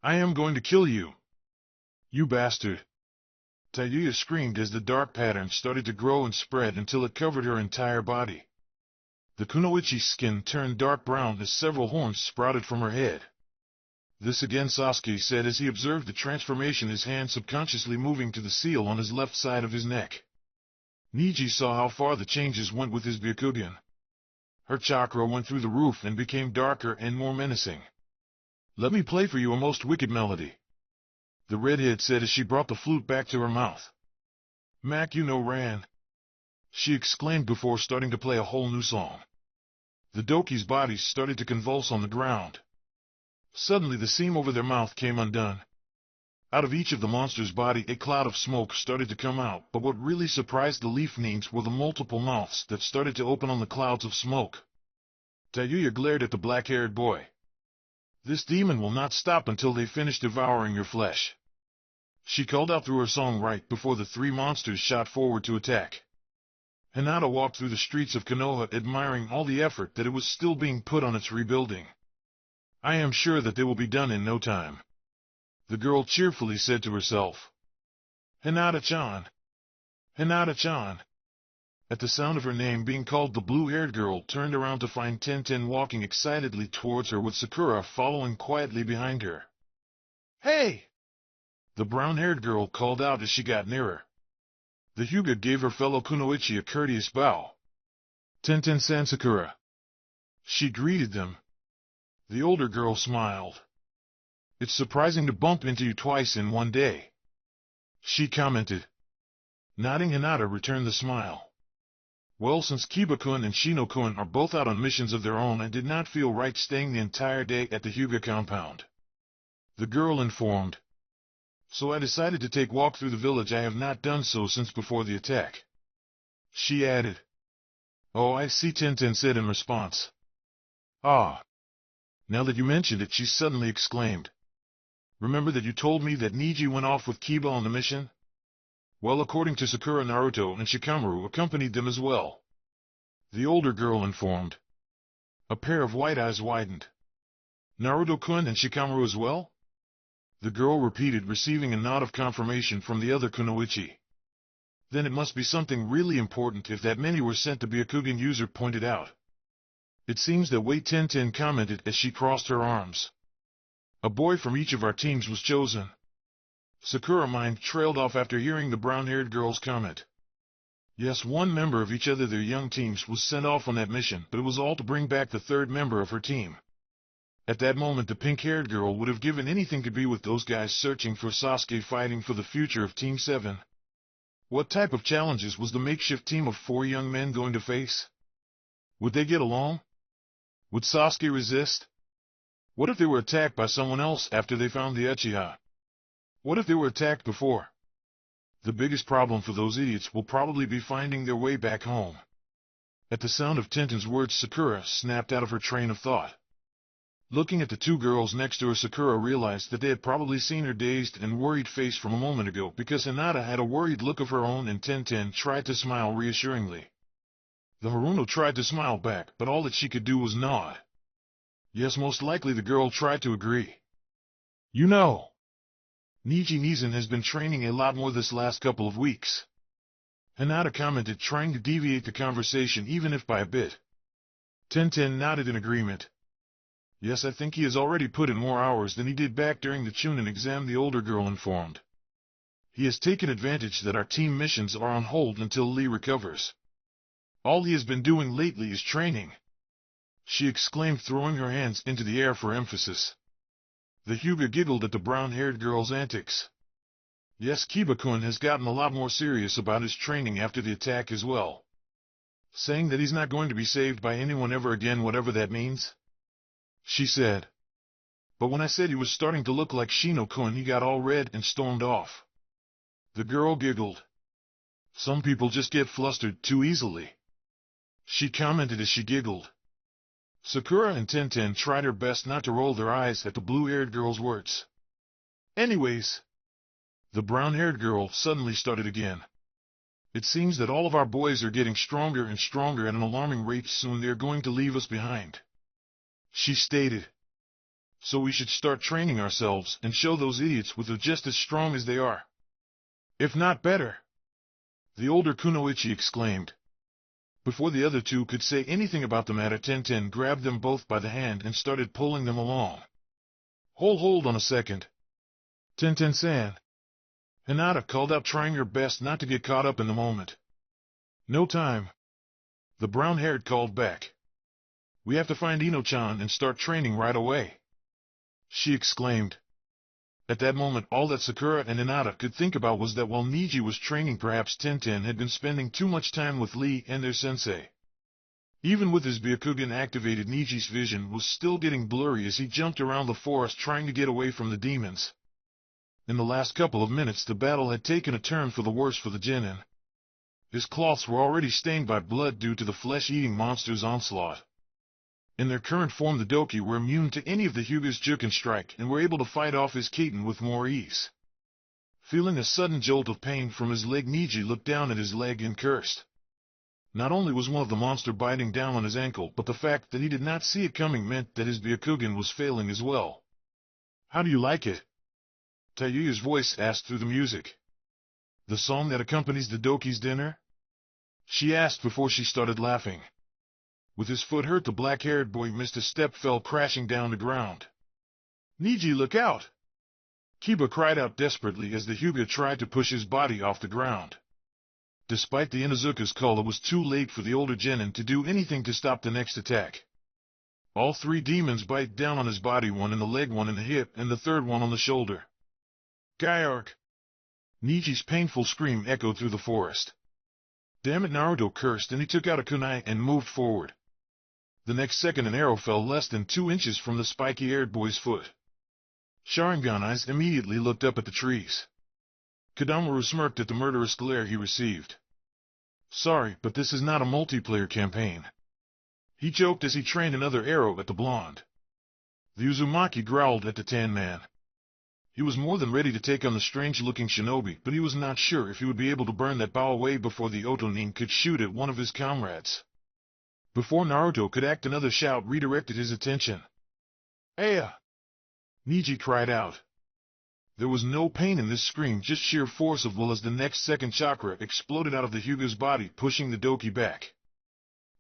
[SPEAKER 1] "I am going to kill you, you bastard!" Tayuya screamed as the dark pattern started to grow and spread until it covered her entire body. The Kunoichi's skin turned dark brown as several horns sprouted from her head. "This again," Sasuke said as he observed the transformation, his hand subconsciously moving to the seal on his left side of his neck. Niji saw how far the changes went with his Byakugan. Her chakra went through the roof and became darker and more menacing. "Let me play for you a most wicked melody," the redhead said as she brought the flute back to her mouth. ran. She exclaimed before starting to play a whole new song. The Doki's bodies started to convulse on the ground. Suddenly the seam over their mouth came undone. Out of each of the monster's body a cloud of smoke started to come out, but what really surprised the leaf names were the multiple mouths that started to open on the clouds of smoke. Tayuya glared at the black-haired boy. This demon will not stop until they finish devouring your flesh. She called out through her song right before the three monsters shot forward to attack. Hinata walked through the streets of Konoha admiring all the effort that it was still being put on its rebuilding. I am sure that they will be done in no time, the girl cheerfully said to herself. Hinata-chan! Hinata-chan! At the sound of her name being called, the blue-haired girl turned around to find Tenten walking excitedly towards her with Sakura following quietly behind her. Hey! The brown-haired girl called out as she got nearer. The Hyuga gave her fellow kunoichi a courteous bow. Tenten-san, Sakura. She greeted them. The older girl smiled. It's surprising to bump into you twice in one day, she commented. Nodding, Hinata returned the smile. Well, since Kiba-kun and Shino-kun are both out on missions of their own, I did not feel right staying the entire day at the Hyuga compound, the girl informed. So I decided to take a walk through the village. I have not done so since before the attack, she added. Oh, I see, Tenten said in response. Ah. Now that you mentioned it, she suddenly exclaimed. Remember that you told me that Niji went off with Kiba on the mission? Well, according to Sakura, Naruto and Shikamaru accompanied them as well, the older girl informed. A pair of white eyes widened. Naruto-kun and Shikamaru as well? The girl repeated, receiving a nod of confirmation from the other kunoichi. Then it must be something really important if that many were sent to be, a Kugen user pointed out. It seems that way, Tenten commented as she crossed her arms. A boy from each of our teams was chosen. Sakura mind trailed off after hearing the brown-haired girl's comment. Yes, one member of each of their young teams was sent off on that mission, but it was all to bring back the third member of her team. At that moment, the pink-haired girl would have given anything to be with those guys searching for Sasuke, fighting for the future of Team 7. What type of challenges was the makeshift team of 4 young men going to face? Would they get along? Would Sasuke resist? What if they were attacked by someone else after they found the Uchiha? What if they were attacked before? The biggest problem for those idiots will probably be finding their way back home. At the sound of Tenten's words, Sakura snapped out of her train of thought. Looking at the two girls next to her, Sakura realized that they had probably seen her dazed and worried face from a moment ago, because Hinata had a worried look of her own and Tenten tried to smile reassuringly. The Haruno tried to smile back, but all that she could do was nod. Yes, most likely the girl tried to agree. You know, Niji Nizan has been training a lot more this last couple of weeks, Hinata commented, trying to deviate the conversation even if by a bit. Tenten nodded in agreement. Yes, I think he has already put in more hours than he did back during the Chunin exam, the older girl informed. He has taken advantage that our team missions are on hold until Lee recovers. All he has been doing lately is training, she exclaimed, throwing her hands into the air for emphasis. The Hyuga giggled at the brown-haired girl's antics. Yes, Kiba-kun has gotten a lot more serious about his training after the attack as well, saying that he's not going to be saved by anyone ever again, whatever that means, she said. But when I said he was starting to look like Shino-kun, he got all red and stormed off. The girl giggled. Some people just get flustered too easily, she commented as she giggled. Sakura and Tenten tried her best not to roll their eyes at the blue-haired girl's words. Anyways, the brown-haired girl suddenly started again. It seems that all of our boys are getting stronger and stronger at an alarming rate. Soon they're going to leave us behind, she stated. So we should start training ourselves and show those idiots we're just as strong as they are, if not better, the older kunoichi exclaimed. Before the other two could say anything about the matter, Tenten grabbed them both by the hand and started pulling them along. Hold on a second, Tenten-san, Hinata called out, trying her best not to get caught up in the moment. No time, the brown-haired called back. We have to find Ino-chan and start training right away, she exclaimed. At that moment, all that Sakura and Hinata could think about was that while Niji was training, perhaps Tenten had been spending too much time with Lee and their sensei. Even with his Byakugan activated, Niji's vision was still getting blurry as he jumped around the forest trying to get away from the demons. In the last couple of minutes, the battle had taken a turn for the worse for the genin. His cloths were already stained by blood due to the flesh-eating monster's onslaught. In their current form, the Doki were immune to any of the Hyuga's Juken strike and were able to fight off his Kaiten with more ease. Feeling a sudden jolt of pain from his leg, Niji looked down at his leg and cursed. Not only was one of the monster biting down on his ankle, but the fact that he did not see it coming meant that his Byakugan was failing as well. "How do you like it?" Tayuya's voice asked through the music. "The song that accompanies the Doki's dinner?" she asked before she started laughing. With his foot hurt, the black-haired boy missed a step, fell crashing down the ground. "Niji, look out!" Kiba cried out desperately as the Hyuga tried to push his body off the ground. Despite the Inuzuka's call, it was too late for the older genin to do anything to stop the next attack. All three demons bite down on his body, one in the leg, one in the hip, and the third one on the shoulder. "Gyark!" Niji's painful scream echoed through the forest. "Damn it!" Naruto cursed, and he took out a kunai and moved forward. The next second, an arrow fell less than 2 inches from the spiky-haired boy's foot. Sharingan eyes immediately looked up at the trees. Kodamaru smirked at the murderous glare he received. "Sorry, but this is not a multiplayer campaign," he joked as he trained another arrow at the blonde. The Uzumaki growled at the tan man. He was more than ready to take on the strange-looking shinobi, but he was not sure if he would be able to burn that bow away before the Otonin could shoot at one of his comrades. Before Naruto could act, another shout redirected his attention. "Aya!" Niji cried out. There was no pain in this scream, just sheer force of will as the next second chakra exploded out of the Hyuga's body, pushing the Doki back.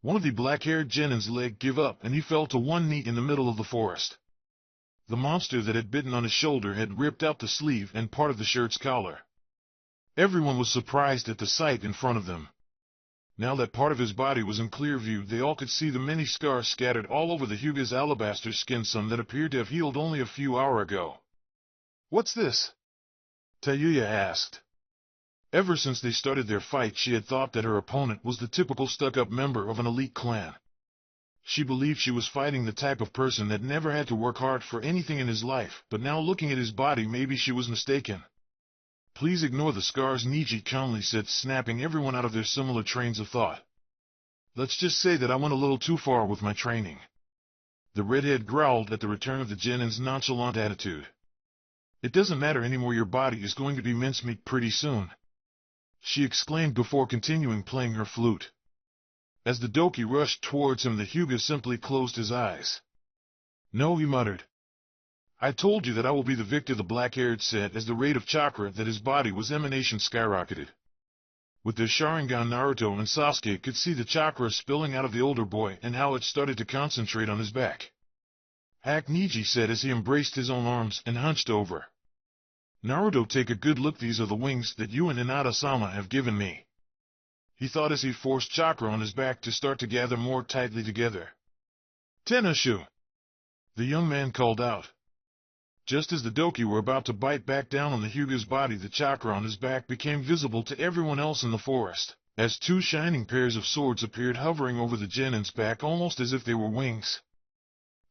[SPEAKER 1] One of the black-haired genin's leg gave up and he fell to one knee in the middle of the forest. The monster that had bitten on his shoulder had ripped out the sleeve and part of the shirt's collar. Everyone was surprised at the sight in front of them. Now that part of his body was in clear view, they all could see the many scars scattered all over the Hyuga's alabaster skin, some that appeared to have healed only a few hours ago. "What's this?" Tayuya asked. Ever since they started their fight, she had thought that her opponent was the typical stuck-up member of an elite clan. She believed she was fighting the type of person that never had to work hard for anything in his life, but now looking at his body, maybe she was mistaken. "Please ignore the scars," Niji calmly said, snapping everyone out of their similar trains of thought. "Let's just say that I went a little too far with my training." The redhead growled at the return of the genin's nonchalant attitude. "It doesn't matter anymore, your body is going to be mincemeat pretty soon," she exclaimed before continuing playing her flute. As the Doki rushed towards him, the Hyuga simply closed his eyes. "No," he muttered. "I told you that I will be the victor," the black-haired said as the rate of chakra that his body was emanation skyrocketed. With their Sharingan, Naruto and Sasuke could see the chakra spilling out of the older boy and how it started to concentrate on his back. "Hack," Niji said as he embraced his own arms and hunched over. "Naruto, take a good look. These are the wings that you and Hinata-sama have given me," he thought as he forced chakra on his back to start to gather more tightly together. "Tennoshu!" the young man called out. Just as the Doki were about to bite back down on the Hyuga's body, the chakra on his back became visible to everyone else in the forest, as 2 shining pairs of swords appeared hovering over the genin's back almost as if they were wings.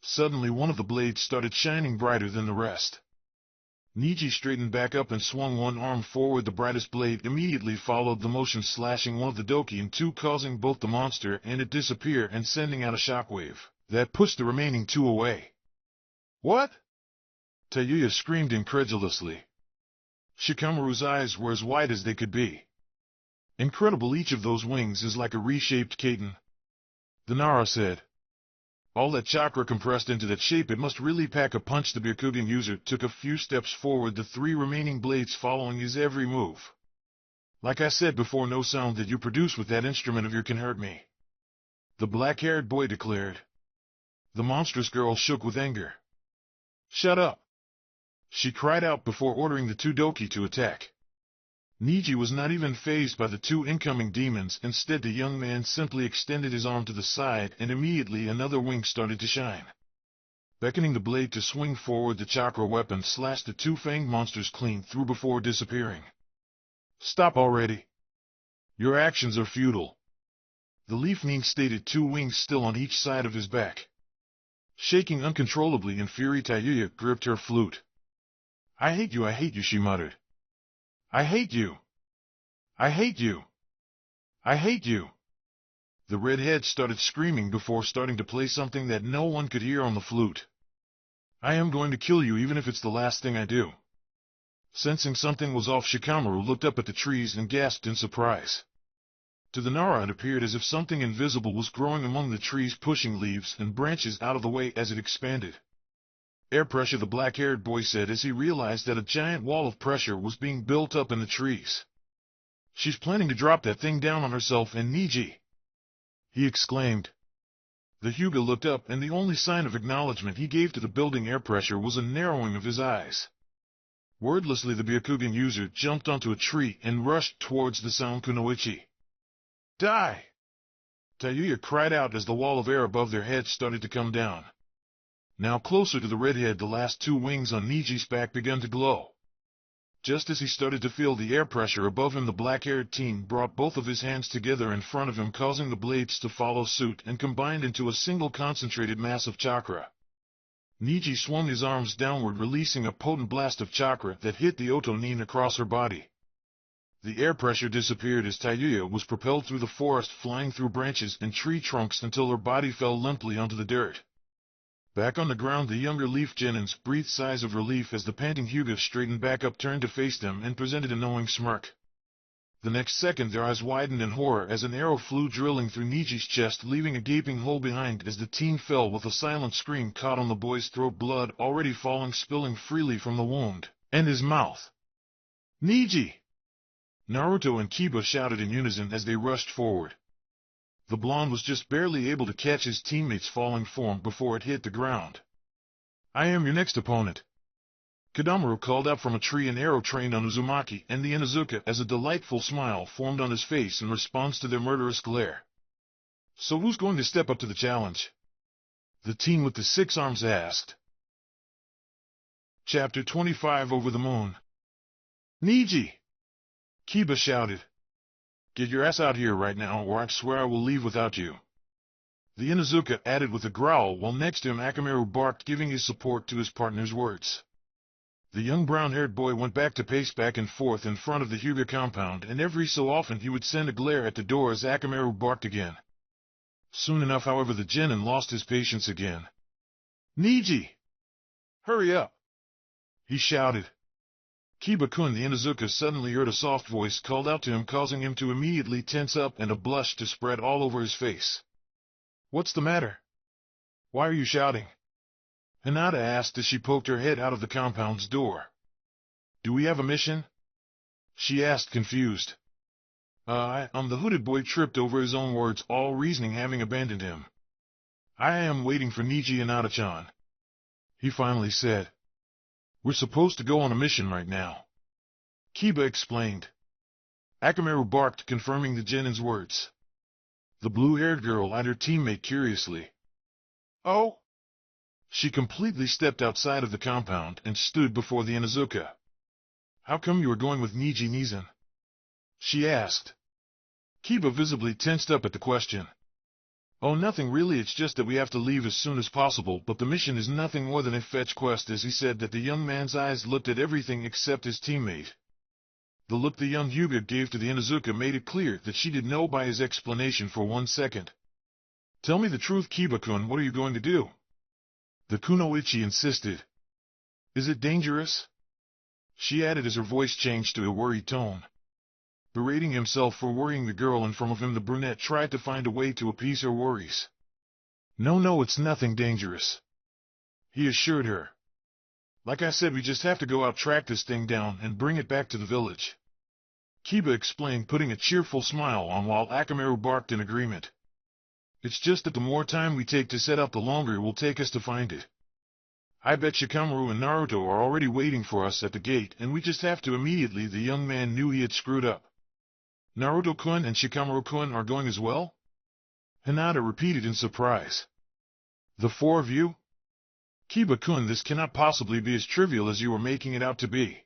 [SPEAKER 1] Suddenly one of the blades started shining brighter than the rest. Niji straightened back up and swung one arm forward. The brightest blade immediately followed the motion, slashing one of the Doki in 2, causing both the monster and it disappear and sending out a shockwave that pushed the remaining 2 away. "What?" Tayuya screamed incredulously. Shikamaru's eyes were as wide as they could be. "Incredible, each of those wings is like a reshaped Kaiten," the Nara said. "All that chakra compressed into that shape, it must really pack a punch." The Byakugan user took a few steps forward, the 3 remaining blades following his every move. "Like I said before, no sound that you produce with that instrument of yours can hurt me," the black-haired boy declared. The monstrous girl shook with anger. "Shut up!" she cried out before ordering the 2 Doki to attack. Niji was not even fazed by the 2 incoming demons. Instead, the young man simply extended his arm to the side and immediately another wing started to shine. Beckoning the blade to swing forward, the chakra weapon slashed the two fanged monsters clean through before disappearing. Stop already. Your actions are futile. The leaf ning stated, two wings still on each side of his back. Shaking uncontrollably in fury, Tayuya gripped her flute. I hate you, she muttered. I hate you. I hate you. I hate you. The redhead started screaming before starting to play something that no one could hear on the flute. I am going to kill you even if it's the last thing I do. Sensing something was off, Shikamaru looked up at the trees and gasped in surprise. To the Nara, it appeared as if something invisible was growing among the trees, pushing leaves and branches out of the way as it expanded. Air pressure, the black-haired boy said as he realized that a giant wall of pressure was being built up in the trees. She's planning to drop that thing down on herself and Niji, he exclaimed. The Hyuga looked up, and the only sign of acknowledgement he gave to the building air pressure was a narrowing of his eyes. Wordlessly, the Byakugan user jumped onto a tree and rushed towards the sound kunoichi. Die! Tayuya cried out as the wall of air above their heads started to come down. Now closer to the redhead, the last two wings on Niji's back began to glow. Just as he started to feel the air pressure above him, the black-haired teen brought both of his hands together in front of him, causing the blades to follow suit and combined into a single concentrated mass of chakra. Niji swung his arms downward, releasing a potent blast of chakra that hit the Otonin across her body. The air pressure disappeared as Tayuya was propelled through the forest, flying through branches and tree trunks until her body fell limply onto the dirt. Back on the ground, the younger leaf genins breathed sighs of relief as the panting Hyuga straightened back up, turned to face them, and presented a knowing smirk. The next second, their eyes widened in horror as an arrow flew drilling through Niji's chest, leaving a gaping hole behind as the teen fell with a silent scream caught on the boy's throat, blood already falling, spilling freely from the wound and his mouth. Niji! Naruto and Kiba shouted in unison as they rushed forward. The blonde was just barely able to catch his teammate's falling form before it hit the ground. I am your next opponent. Kadamaru called out from a tree, an arrow trained on Uzumaki and the Inuzuka, as a delightful smile formed on his face in response to their murderous glare. So who's going to step up to the challenge? The teen with the 6 arms asked. Chapter 25, Over the Moon. Niji! Kiba shouted. Get your ass out here right now, or I swear I will leave without you. The Inuzuka added with a growl, while next to him Akamaru barked, giving his support to his partner's words. The young brown-haired boy went back to pace back and forth in front of the Hyuga compound, and every so often he would send a glare at the door as Akamaru barked again. Soon enough, however, the genin lost his patience again. Niji! Hurry up! He shouted. Kiba-kun, the Inuzuka, suddenly heard a soft voice called out to him, causing him to immediately tense up and a blush to spread all over his face. What's the matter? Why are you shouting? Hinata asked as she poked her head out of the compound's door. Do we have a mission? She asked, confused. The hooded boy tripped over his own words, all reasoning having abandoned him. I am waiting for Niji Hinata-chan, he finally said. We're supposed to go on a mission right now, Kiba explained. Akamaru barked, confirming the genin's words. The blue-haired girl eyed her teammate curiously. Oh? She completely stepped outside of the compound and stood before the Inuzuka. How come you are going with Niji Nizan? She asked. Kiba visibly tensed up at the question. Oh, nothing really, it's just that we have to leave as soon as possible, but the mission is nothing more than a fetch quest, as he said that the young man's eyes looked at everything except his teammate. The look the young Hyuga gave to the Inuzuka made it clear that she didn't know by his explanation for 1 second. Tell me the truth, Kiba-kun, what are you going to do? The kunoichi insisted. Is it dangerous? She added as her voice changed to a worried tone. Berating himself for worrying the girl in front of him, the brunette tried to find a way to appease her worries. No, it's nothing dangerous, he assured her. Like I said, we just have to go out, track this thing down, and bring it back to the village, Kiba explained, putting a cheerful smile on while Akamaru barked in agreement. It's just that the more time we take to set out, the longer it will take us to find it. I bet Shikamaru and Naruto are already waiting for us at the gate, and we just have to immediately. The young man knew he had screwed up. Naruto-kun and Shikamaru-kun are going as well? Hinata repeated in surprise. The 4 of you? Kiba-kun, this cannot possibly be as trivial as you are making it out to be.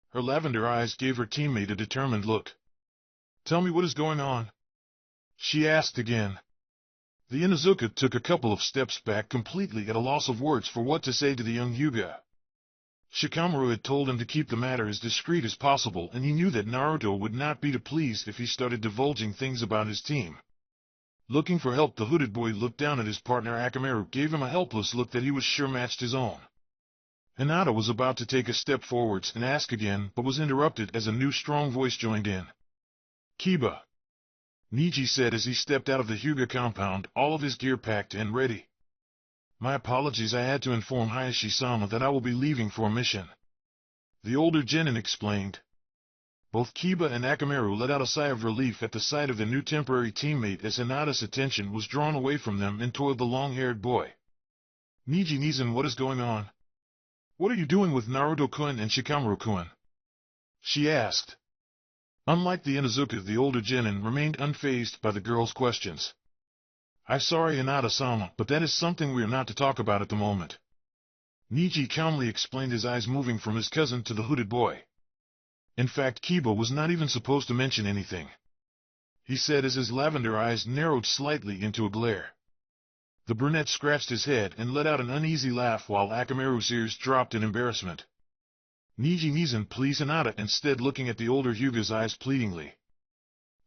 [SPEAKER 1] Her lavender eyes gave her teammate a determined look. Tell me what is going on, she asked again. The Inuzuka took a couple of steps back, completely at a loss of words for what to say to the young Hyuga. Shikamaru had told him to keep the matter as discreet as possible, and he knew that Naruto would not be pleased if he started divulging things about his team. Looking for help, the hooded boy looked down at his partner. Akamaru gave him a helpless look that he was sure matched his own. Hinata was about to take a step forwards and ask again, but was interrupted as a new strong voice joined in. Kiba, Niji said as he stepped out of the Hyuga compound, all of his gear packed and ready. My apologies, I had to inform Hayashi-sama that I will be leaving for a mission, the older genin explained. Both Kiba and Akamaru let out a sigh of relief at the sight of their new temporary teammate as Hinata's attention was drawn away from them and toward the long-haired boy. Niji-Nizan, what is going on? What are you doing with Naruto-kun and Shikamaru-kun? She asked. Unlike the Inuzuka, the older genin remained unfazed by the girl's questions. I'm sorry, Hinata-sama, but that is something we are not to talk about at the moment, Niji calmly explained, his eyes moving from his cousin to the hooded boy. In fact, Kiba was not even supposed to mention anything, he said as his lavender eyes narrowed slightly into a glare. The brunette scratched his head and let out an uneasy laugh while Akamaru's ears dropped in embarrassment. Niji-Nizan, please, Hinata, instead looking at the older Hyuga's eyes pleadingly.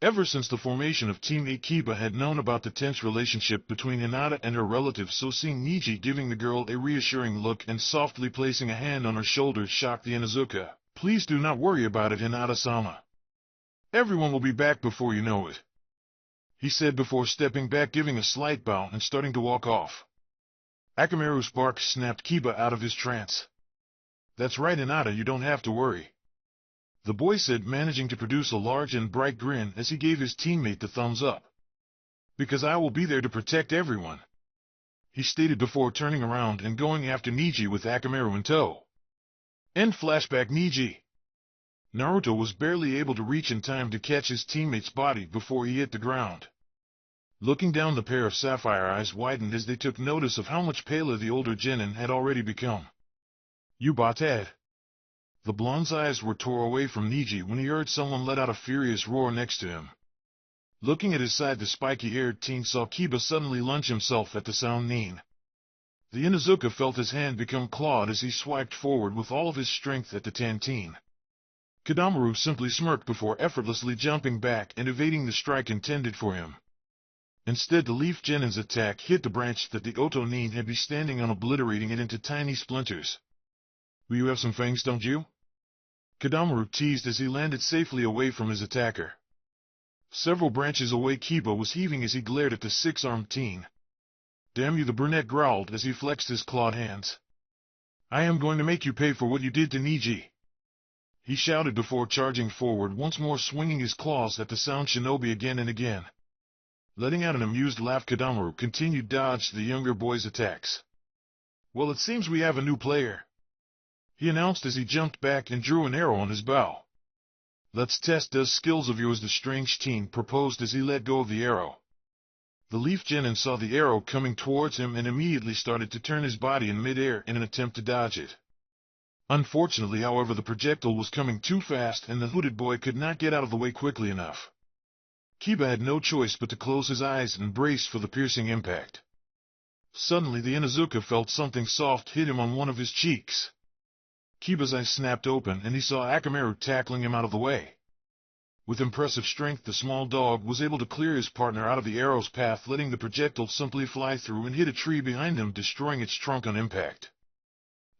[SPEAKER 1] Ever since the formation of Team 8, Kiba had known about the tense relationship between Hinata and her relatives, so seeing Niji giving the girl a reassuring look and softly placing a hand on her shoulder shocked the Inuzuka. Please do not worry about it, Hinata-sama. Everyone will be back before you know it, he said before stepping back, giving a slight bow and starting to walk off. Akamaru's bark snapped Kiba out of his trance. That's right, Hinata, you don't have to worry, the boy said, managing to produce a large and bright grin as he gave his teammate the thumbs up. Because I will be there to protect everyone, he stated before turning around and going after Niji with Akamaru in tow. End flashback. Niji. Naruto was barely able to reach in time to catch his teammate's body before he hit the ground. Looking down, the pair of sapphire eyes widened as they took notice of how much paler the older genin had already become. You batad. The blonde's eyes were tore away from Niji when he heard someone let out a furious roar next to him. Looking at his side, the spiky-haired teen saw Kiba suddenly lunge himself at the sound. Nin. The Inuzuka felt his hand become clawed as he swiped forward with all of his strength at the Tanteen. Kadamaru simply smirked before effortlessly jumping back and evading the strike intended for him. Instead, the Leaf Genin's attack hit the branch that the Oto Nin had been standing on, obliterating it into tiny splinters. Well, you have some fangs, don't you? Kadamaru teased as he landed safely away from his attacker. Several branches away, Kiba was heaving as he glared at the six-armed teen. Damn you, the brunette growled as he flexed his clawed hands. I am going to make you pay for what you did to Niji, he shouted before charging forward, once more swinging his claws at the sound shinobi again and again. Letting out an amused laugh, Kadamaru continued to dodge the younger boy's attacks. Well, it seems we have a new player, he announced as he jumped back and drew an arrow on his bow. Let's test those skills of yours, the strange teen proposed as he let go of the arrow. The Leaf Genin saw the arrow coming towards him and immediately started to turn his body in mid-air in an attempt to dodge it. Unfortunately, however, the projectile was coming too fast and the hooded boy could not get out of the way quickly enough. Kiba had no choice but to close his eyes and brace for the piercing impact. Suddenly, the Inuzuka felt something soft hit him on one of his cheeks. Kiba's eyes snapped open and he saw Akamaru tackling him out of the way. With impressive strength, the small dog was able to clear his partner out of the arrow's path, letting the projectile simply fly through and hit a tree behind him, destroying its trunk on impact.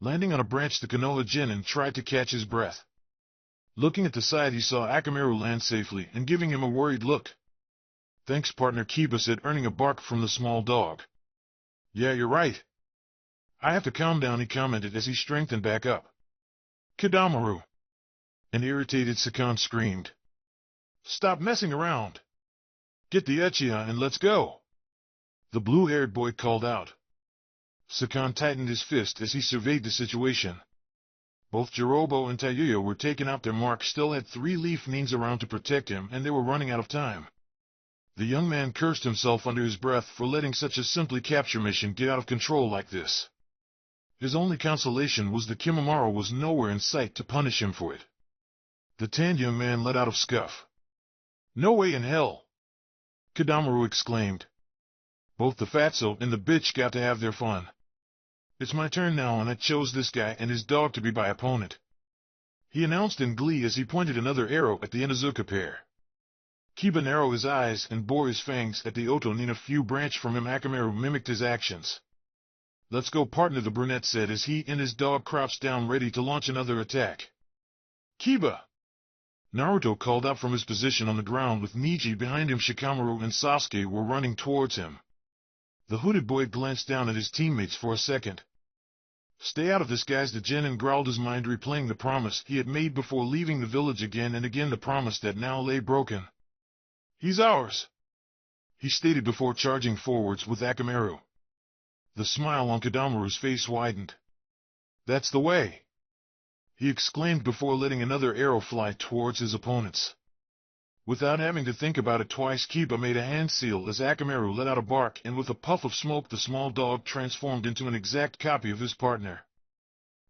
[SPEAKER 1] Landing on a branch, the Konoha Genin tried to catch his breath. Looking at the side, he saw Akamaru land safely and giving him a worried look. Thanks, partner, Kiba said, earning a bark from the small dog. Yeah, you're right. I have to calm down, he commented as he strengthened back up. Kadamaru! An irritated Sakan screamed. Stop messing around. Get the Uchiha and let's go, the blue-haired boy called out. Sakan tightened his fist as he surveyed the situation. Both Jirobo and Tayuya were taken out. Their mark still had 3 Leaf Nins around to protect him, and they were running out of time. The young man cursed himself under his breath for letting such a simply capture mission get out of control like this. His only consolation was that Kimimaro was nowhere in sight to punish him for it. The tanned young man let out a scuff. "No way in hell!" Kodamaru exclaimed. "Both the fatso and the bitch got to have their fun. It's my turn now, and I chose this guy and his dog to be my opponent," he announced in glee as he pointed another arrow at the Inuzuka pair. Kiba narrowed his eyes and bore his fangs at the Otonin a few branch from him. Akamaru mimicked his actions. "Let's go, partner," the brunette said as he and his dog crouched down ready to launch another attack. "Kiba!" Naruto called out from his position on the ground with Niji behind him. Shikamaru and Sasuke were running towards him. The hooded boy glanced down at his teammates for a second. "Stay out of this, guys," the genin growled, his mind replaying the promise he had made before leaving the village, again and again, the promise that now lay broken. "He's ours," he stated before charging forwards with Akamaru. The smile on Kodamaru's face widened. "That's the way," he exclaimed before letting another arrow fly towards his opponents. Without having to think about it twice, Kiba made a hand seal as Akamaru let out a bark, and with a puff of smoke the small dog transformed into an exact copy of his partner.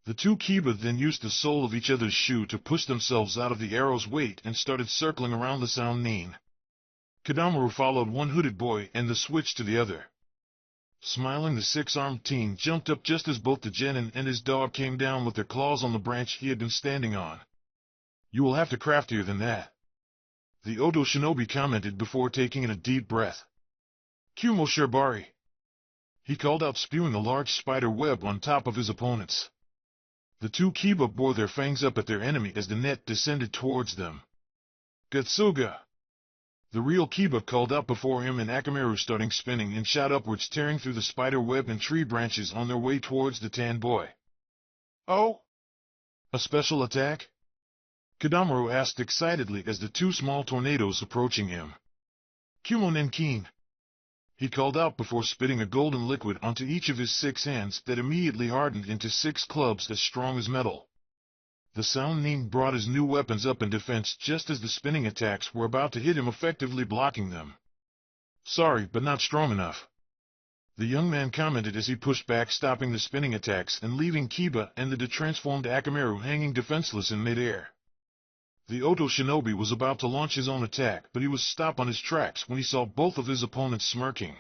[SPEAKER 1] The two Kiba then used the sole of each other's shoe to push themselves out of the arrow's weight and started circling around the sound Nin. Kodamaru followed one hooded boy and the switch to the other. Smiling, the six-armed teen jumped up just as both the genin and his dog came down with their claws on the branch he had been standing on. "You will have to craftier than that," the Odo shinobi commented before taking in a deep breath. "Kumo Shirbari," he called out, spewing a large spider web on top of his opponents. The two Kiba bore their fangs up at their enemy as the net descended towards them. "Getsuga!" the real Kiba called out before him, and Akamaru starting spinning and shot upwards, tearing through the spider web and tree branches on their way towards the tan boy. "Oh? A special attack?" Kodamaru asked excitedly as the two small tornadoes approaching him. "Kumo Nenkin!" he called out before spitting a golden liquid onto each of his 6 hands that immediately hardened into 6 clubs as strong as metal. The sound Nin brought his new weapons up in defense just as the spinning attacks were about to hit him, effectively blocking them. "Sorry, but not strong enough," the young man commented as he pushed back, stopping the spinning attacks and leaving Kiba and the de-transformed Akamaru hanging defenseless in midair. The Oto shinobi was about to launch his own attack, but he was stopped on his tracks when he saw both of his opponents smirking.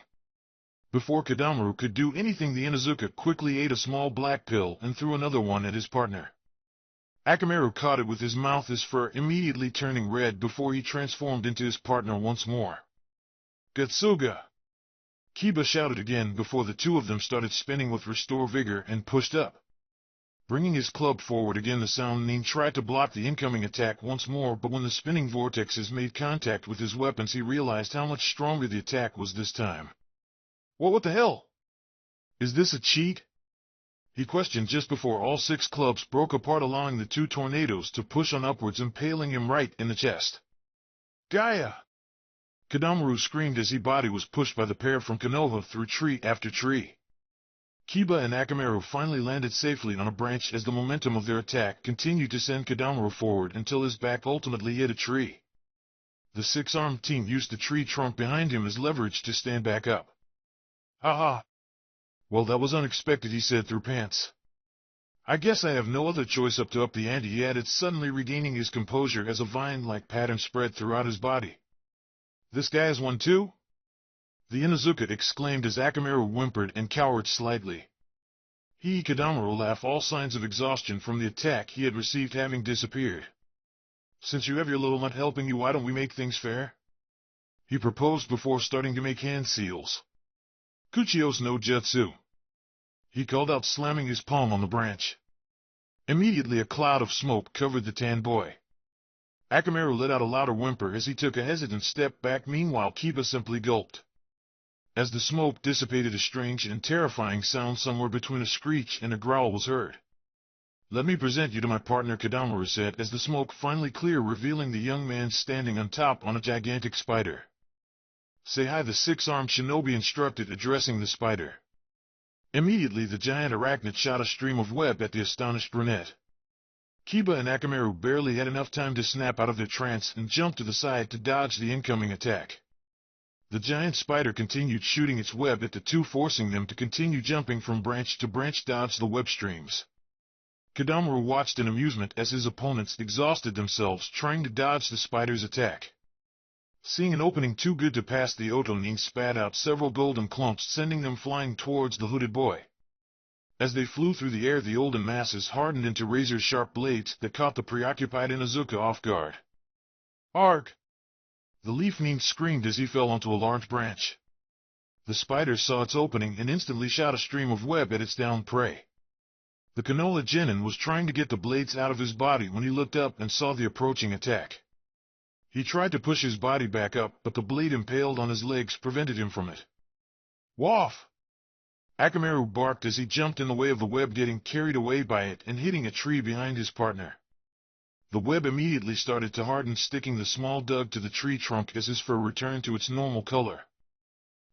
[SPEAKER 1] Before Kodamaru could do anything, the Inuzuka quickly ate a small black pill and threw another one at his partner. Akamaru caught it with his mouth, his fur immediately turning red before he transformed into his partner once more. "Getsuga!" Kiba shouted again before the two of them started spinning with restore vigor and pushed up. Bringing his club forward again, the sound Nin tried to block the incoming attack once more, but when the spinning vortexes made contact with his weapons, he realized how much stronger the attack was this time. What the hell? Is this a cheat?" he questioned just before all 6 clubs broke apart, allowing the 2 tornadoes to push on upwards, impaling him right in the chest. "Gaia!" Kodamaru screamed as his body was pushed by the pair from Konoha through tree after tree. Kiba and Akamaru finally landed safely on a branch as the momentum of their attack continued to send Kodamaru forward until his back ultimately hit a tree. The 6-armed team used the tree trunk behind him as leverage to stand back up. "Haha! Well, that was unexpected," he said through pants. "I guess I have no other choice up the ante," he added, suddenly regaining his composure as a vine-like pattern spread throughout his body. "This guy is one too?" the Inuzuka exclaimed as Akamaru whimpered and cowered slightly. Kodamaru laughed, all signs of exhaustion from the attack he had received having disappeared. "Since you have your little nut helping you, why don't we make things fair?" he proposed before starting to make hand seals. "Kuchios no Jutsu," he called out, slamming his palm on the branch. Immediately a cloud of smoke covered the tan boy. Akamaru let out a louder whimper as he took a hesitant step back. Meanwhile, Kiba simply gulped. As the smoke dissipated, a strange and terrifying sound somewhere between a screech and a growl was heard. "Let me present you to my partner," Kodamaru said as the smoke finally cleared, revealing the young man standing on top on a gigantic spider. "Say hi," the 6-armed shinobi instructed, addressing the spider. Immediately the giant arachnid shot a stream of web at the astonished brunette. Kiba and Akamaru barely had enough time to snap out of their trance and jump to the side to dodge the incoming attack. The giant spider continued shooting its web at the two, forcing them to continue jumping from branch to branch, dodge the web streams. Kadamaru watched in amusement as his opponents exhausted themselves trying to dodge the spider's attack. Seeing an opening too good to pass, the Otonin spat out several golden clumps, sending them flying towards the hooded boy. As they flew through the air, the golden masses hardened into razor-sharp blades that caught the preoccupied Inuzuka off guard. Arg! The leaf nin screamed as he fell onto a large branch. The spider saw its opening and instantly shot a stream of web at its downed prey. The Canola Genin was trying to get the blades out of his body when he looked up and saw the approaching attack. He tried to push his body back up, but the blade impaled on his legs prevented him from it. Waff! Akamaru barked as he jumped in the way of the web, getting carried away by it and hitting a tree behind his partner. The web immediately started to harden, sticking the small dug to the tree trunk as his fur returned to its normal color.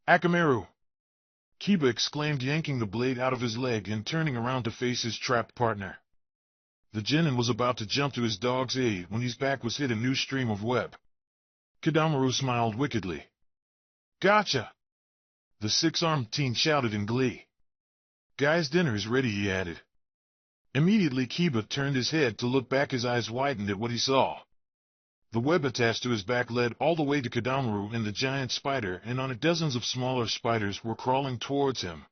[SPEAKER 1] Akamaru! Kiba exclaimed, yanking the blade out of his leg and turning around to face his trapped partner. The genin was about to jump to his dog's aid when his back was hit a new stream of web. Kadamaru smiled wickedly. Gotcha! The six-armed teen shouted in glee. Guys, dinner is ready, he added. Immediately Kiba turned his head to look back, his eyes widened at what he saw. The web attached to his back led all the way to Kadamaru and the giant spider, and on it dozens of smaller spiders were crawling towards him.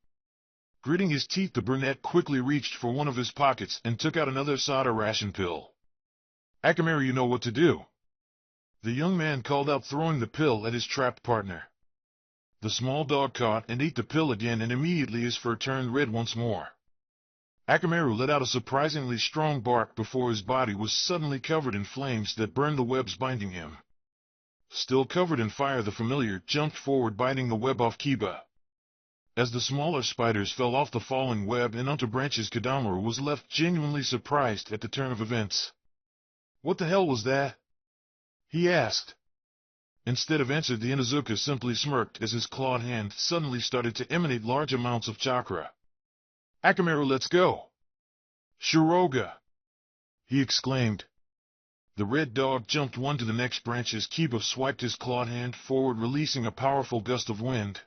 [SPEAKER 1] Gritting his teeth, the brunette quickly reached for one of his pockets and took out another soda ration pill. Akamaru, you know what to do, the young man called out, throwing the pill at his trapped partner. The small dog caught and ate the pill again, and immediately his fur turned red once more. Akamaru let out a surprisingly strong bark before his body was suddenly covered in flames that burned the webs binding him. Still covered in fire, the familiar jumped forward, biting the web off Kiba. As the smaller spiders fell off the falling web and onto branches, Kadamaru was left genuinely surprised at the turn of events. What the hell was that? He asked. Instead of answer, the Inuzuka simply smirked as his clawed hand suddenly started to emanate large amounts of chakra. Akamaru, let's go! Shiroga! He exclaimed. The red dog jumped one to the next branch as Kiba swiped his clawed hand forward, releasing a powerful gust of wind.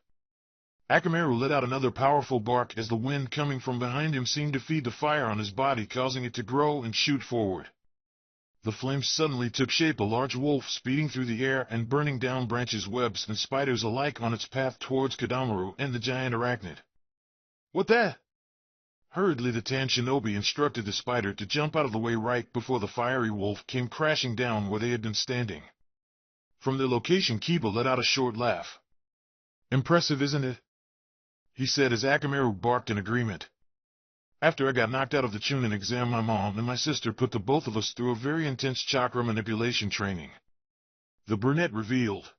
[SPEAKER 1] Akamaru let out another powerful bark as the wind coming from behind him seemed to feed the fire on his body, causing it to grow and shoot forward. The flames suddenly took shape, a large wolf speeding through the air and burning down branches, webs, and spiders alike on its path towards Kadamaru and the giant arachnid. What that? Hurriedly, the Tan Shinobi instructed the spider to jump out of the way right before the fiery wolf came crashing down where they had been standing. From their location, Kiba let out a short laugh. Impressive, isn't it? He said as Akamaru barked in agreement. After I got knocked out of the Chunin exam, my mom and my sister put the both of us through a very intense chakra manipulation training, the brunette revealed.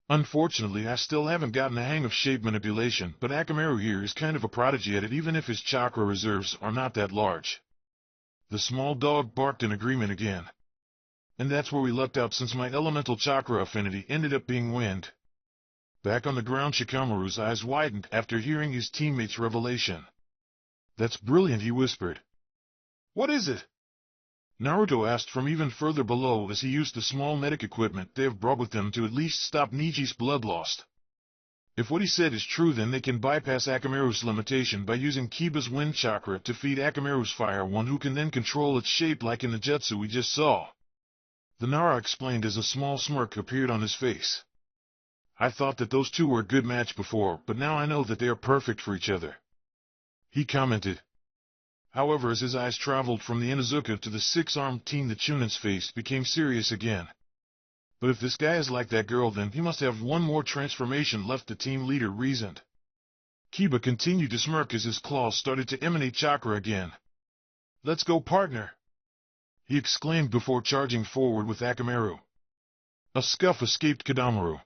[SPEAKER 1] Unfortunately, I still haven't gotten the hang of shape manipulation, but Akamaru here is kind of a prodigy at it, even if his chakra reserves are not that large. The small dog barked in agreement again. And that's where we lucked out, since my elemental chakra affinity ended up being wind. Back on the ground, Shikamaru's eyes widened after hearing his teammate's revelation. That's brilliant, he whispered. What is it? Naruto asked from even further below as he used the small medic equipment they have brought with them to at least stop Niji's blood loss. If what he said is true, then they can bypass Akamaru's limitation by using Kiba's wind chakra to feed Akamaru's fire one, who can then control its shape like in the jutsu we just saw. The Nara explained as a small smirk appeared on his face. I thought that those two were a good match before, but now I know that they are perfect for each other, he commented. However, as his eyes traveled from the Inuzuka to the six-armed teen, the Chunin's face became serious again. But if this guy is like that girl, then he must have one more transformation left, the team leader reasoned. Kiba continued to smirk as his claws started to emanate chakra again. Let's go, partner, he exclaimed before charging forward with Akamaru. A scuff escaped Kadamaru.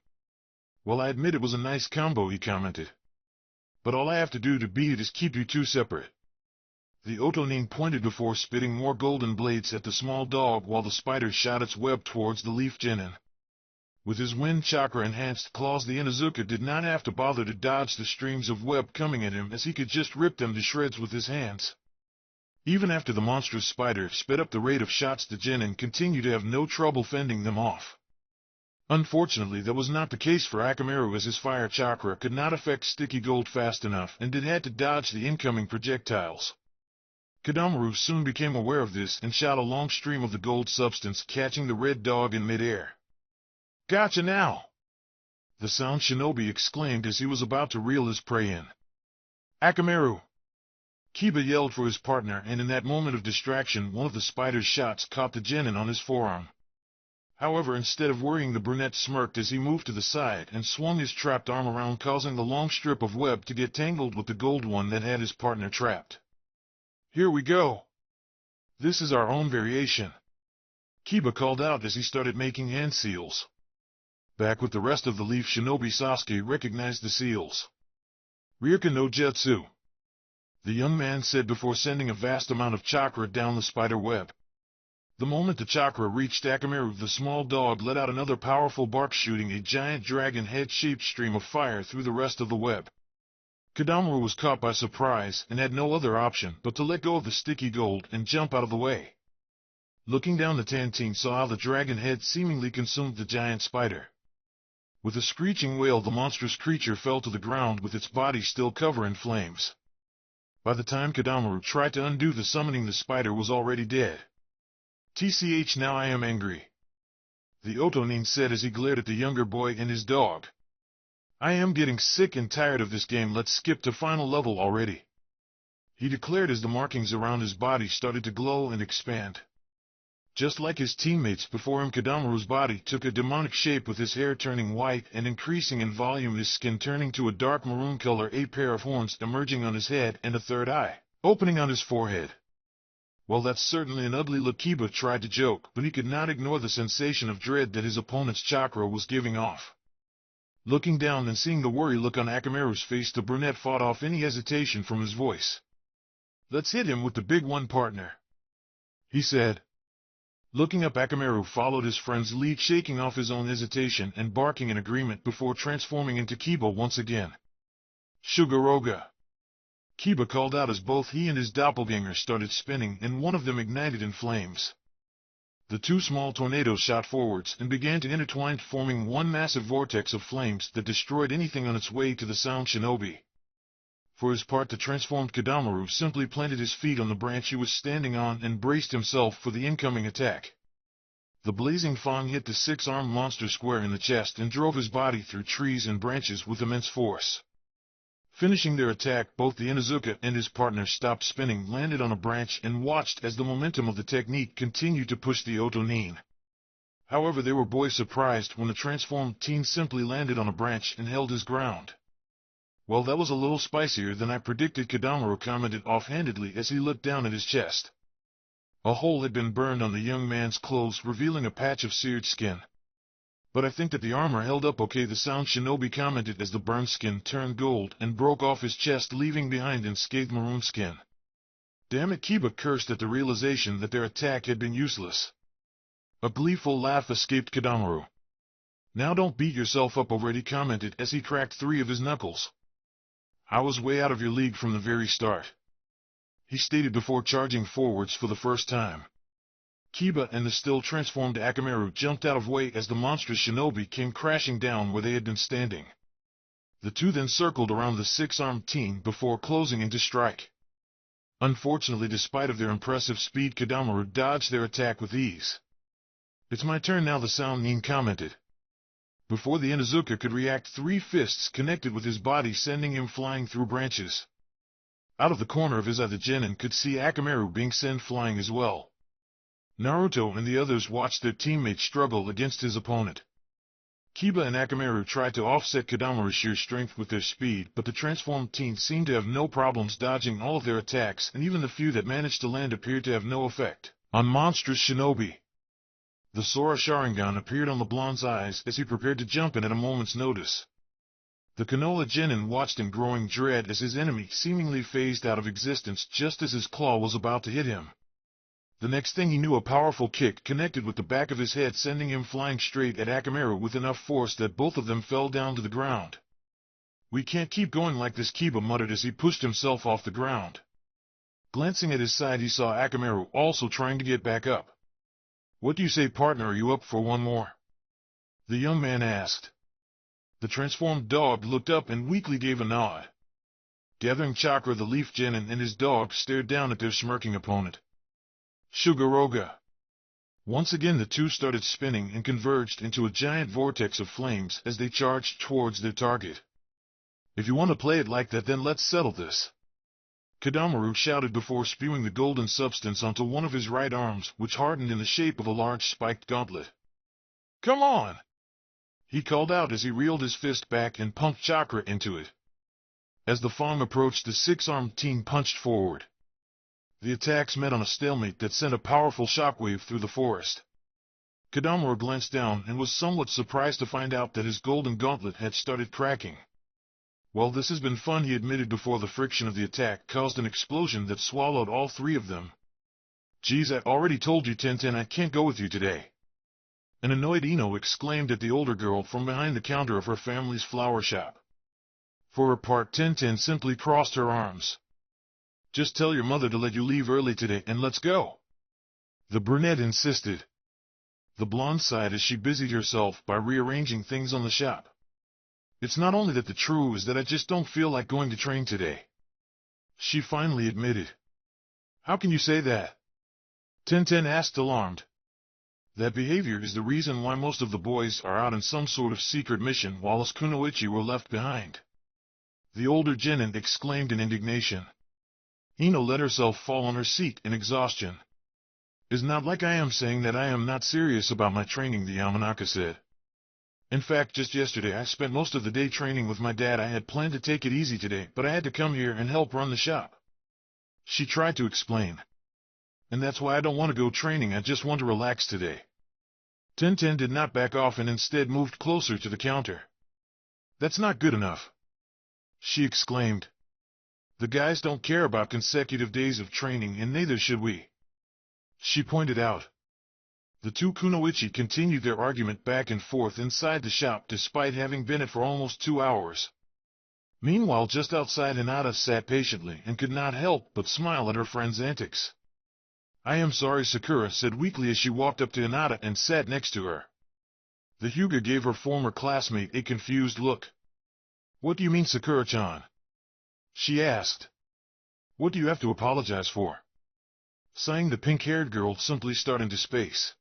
[SPEAKER 1] Well, I admit it was a nice combo, he commented. But all I have to do to beat it is keep you two separate. The Otonin pointed before spitting more golden blades at the small dog while the spider shot its web towards the leaf genin. With his wind chakra enhanced claws, the Inuzuka did not have to bother to dodge the streams of web coming at him, as he could just rip them to shreds with his hands. Even after the monstrous spider sped up the rate of shots, the genin continued to have no trouble fending them off. Unfortunately, that was not the case for Akamaru, as his fire chakra could not affect sticky gold fast enough and had to dodge the incoming projectiles. Kadamaru soon became aware of this and shot a long stream of the gold substance, catching the red dog in midair. "Gotcha now!" the sound shinobi exclaimed as he was about to reel his prey in. "Akamaru!" Kiba yelled for his partner, and in that moment of distraction one of the spider's shots caught the genin on his forearm. However, instead of worrying, the brunette smirked as he moved to the side and swung his trapped arm around, causing the long strip of web to get tangled with the gold one that had his partner trapped. "Here we go! This is our own variation," Kiba called out as he started making hand seals. Back with the rest of the leaf, shinobi Sasuke recognized the seals. "Ryuka no Jutsu," the young man said before sending a vast amount of chakra down the spider web. The moment the chakra reached Akamaru, the small dog let out another powerful bark, shooting a giant dragon head-shaped stream of fire through the rest of the web. Kadamaru was caught by surprise and had no other option but to let go of the sticky gold and jump out of the way. Looking down, the Tantine saw how the dragon head seemingly consumed the giant spider. With a screeching wail, the monstrous creature fell to the ground with its body still covered in flames. By the time Kadamaru tried to undo the summoning, the spider was already dead. "Tch, now I am angry," the Otonin said as he glared at the younger boy and his dog. "I am getting sick and tired of this game. Let's skip to final level already," he declared as the markings around his body started to glow and expand. Just like his teammates before him, Kadamaru's body took a demonic shape, with his hair turning white and increasing in volume, his skin turning to a dark maroon color, a pair of horns emerging on his head, and a third eye opening on his forehead. "Well, that's certainly an ugly look," Kiba tried to joke, but he could not ignore the sensation of dread that his opponent's chakra was giving off. Looking down and seeing the worry look on Akamaru's face, the brunette fought off any hesitation from his voice. "Let's hit him with the big one, partner," he said. Looking up, Akamaru followed his friend's lead, shaking off his own hesitation and barking in agreement before transforming into Kiba once again. "Shugaroga!" Kiba called out as both he and his doppelganger started spinning, and one of them ignited in flames. The two small tornadoes shot forwards and began to intertwine, forming one massive vortex of flames that destroyed anything on its way to the sound shinobi. For his part, the transformed Kadamaru simply planted his feet on the branch he was standing on and braced himself for the incoming attack. The blazing fang hit the six-armed monster square in the chest and drove his body through trees and branches with immense force. Finishing their attack, both the Inuzuka and his partner stopped spinning, landed on a branch, and watched as the momentum of the technique continued to push the Otonin. However, they were boy surprised when the transformed teen simply landed on a branch and held his ground. "Well, that was a little spicier than I predicted," Kadamaru commented offhandedly as he looked down at his chest. A hole had been burned on the young man's clothes, revealing a patch of seared skin. "But I think that the armor held up okay," the sound shinobi commented as the burned skin turned gold and broke off his chest, leaving behind unscathed maroon skin. "Damn it," Kiba cursed at the realization that their attack had been useless. A gleeful laugh escaped Kadamaru. "Now don't beat yourself up over it," he commented as he cracked 3 of his knuckles. "I was way out of your league from the very start," he stated before charging forwards for the first time. Kiba and the still transformed Akamaru jumped out of way as the monstrous shinobi came crashing down where they had been standing. The two then circled around the six-armed teen before closing in to strike. Unfortunately, despite of their impressive speed, Kadamaru dodged their attack with ease. "It's my turn now," the sound nin commented. Before the Inuzuka could react, 3 fists connected with his body, sending him flying through branches. Out of the corner of his eye, the genin could see Akamaru being sent flying as well. Naruto and the others watched their teammates struggle against his opponent. Kiba and Akamaru tried to offset Kadamaru's sheer strength with their speed, but the transformed teen seemed to have no problems dodging all of their attacks, and even the few that managed to land appeared to have no effect on monstrous shinobi. The Sora Sharingan appeared on the blonde's eyes as he prepared to jump in at a moment's notice. The Konoha genin watched in growing dread as his enemy seemingly phased out of existence just as his claw was about to hit him. The next thing he knew, a powerful kick connected with the back of his head, sending him flying straight at Akamaru with enough force that both of them fell down to the ground. "We can't keep going like this," Kiba muttered as he pushed himself off the ground. Glancing at his side, he saw Akamaru also trying to get back up. "What do you say, partner? Are you up for one more?" the young man asked. The transformed dog looked up and weakly gave a nod. Gathering chakra, the leaf genin and his dog stared down at their smirking opponent. Shugaroga. Once again the two started spinning and converged into a giant vortex of flames as they charged towards their target. If you want to play it like that, then let's settle this. Kadamaru shouted before spewing the golden substance onto one of his right arms, which hardened in the shape of a large spiked gauntlet. Come on! He called out as he reeled his fist back and pumped chakra into it. As the Fang approached, the six-armed team punched forward. The attacks met on a stalemate that sent a powerful shockwave through the forest. Kadamaru glanced down and was somewhat surprised to find out that his golden gauntlet had started cracking. Well, this has been fun, he admitted before the friction of the attack caused an explosion that swallowed all three of them. Geez, I already told you, Tenten, I can't go with you today. An annoyed Ino exclaimed at the older girl from behind the counter of her family's flower shop. For her part, Tenten simply crossed her arms. Just tell your mother to let you leave early today and let's go. The brunette insisted. The blonde sighed as she busied herself by rearranging things on the shop. It's not only that, the truth is that I just don't feel like going to train today, she finally admitted. How can you say that? Tenten asked, alarmed. That behavior is the reason why most of the boys are out on some sort of secret mission while us kunoichi were left behind. The older genin exclaimed in indignation. Ino let herself fall on her seat in exhaustion. It's not like I am saying that I am not serious about my training, the Yamanaka said. In fact, just yesterday I spent most of the day training with my dad. I had planned to take it easy today, but I had to come here and help run the shop, she tried to explain. And that's why I don't want to go training, I just want to relax today. Tenten did not back off and instead moved closer to the counter. That's not good enough, she exclaimed. The guys don't care about consecutive days of training, and neither should we, she pointed out. The two kunoichi continued their argument back and forth inside the shop despite having been it for almost 2 hours. Meanwhile, just outside, Hinata sat patiently and could not help but smile at her friend's antics. I am sorry, Sakura said weakly as she walked up to Hinata and sat next to her. The Hyuga gave her former classmate a confused look. What do you mean, Sakura-chan? She asked. What do you have to apologize for? Sighing, the pink-haired girl simply started into space.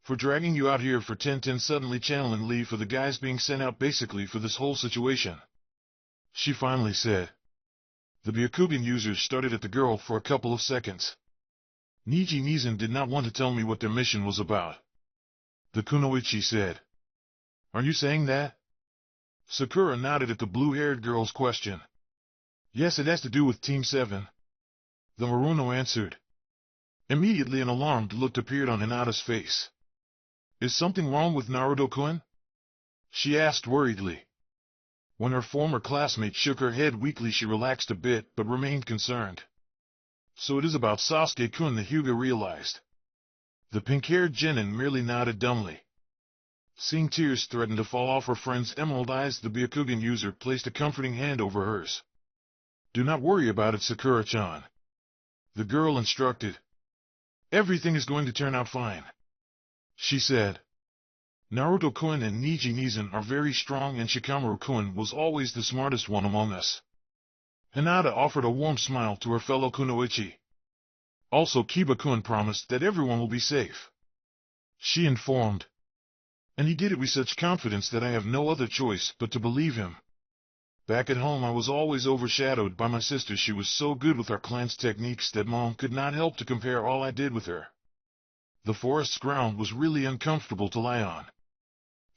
[SPEAKER 1] For dragging you out here, for Tenten suddenly channeling Lee, for the guys being sent out basically for this whole situation, she finally said. The Byakugan users started at the girl for a couple of seconds. Niji Nizan did not want to tell me what their mission was about, the kunoichi said. Are you saying that? Sakura nodded at the blue-haired girl's question. Yes, it has to do with Team 7, the Maruno answered. Immediately an alarmed look appeared on Hinata's face. Is something wrong with Naruto-kun? She asked worriedly. When her former classmate shook her head weakly, she relaxed a bit but remained concerned. So it is about Sasuke-kun, the Hyuga realized. The pink-haired genin merely nodded dumbly. Seeing tears threaten to fall off her friend's emerald eyes, the Byakugan user placed a comforting hand over hers. Do not worry about it, Sakura-chan, the girl instructed. Everything is going to turn out fine, she said. Naruto-kun and Niji Nizan are very strong, and Shikamaru-kun was always the smartest one among us. Hinata offered a warm smile to her fellow kunoichi. Also, Kiba-kun promised that everyone will be safe, she informed. And he did it with such confidence that I have no other choice but to believe him. Back at home I was always overshadowed by my sister. She was so good with our clan's techniques that Mom could not help to compare all I did with her. The forest's ground was really uncomfortable to lie on.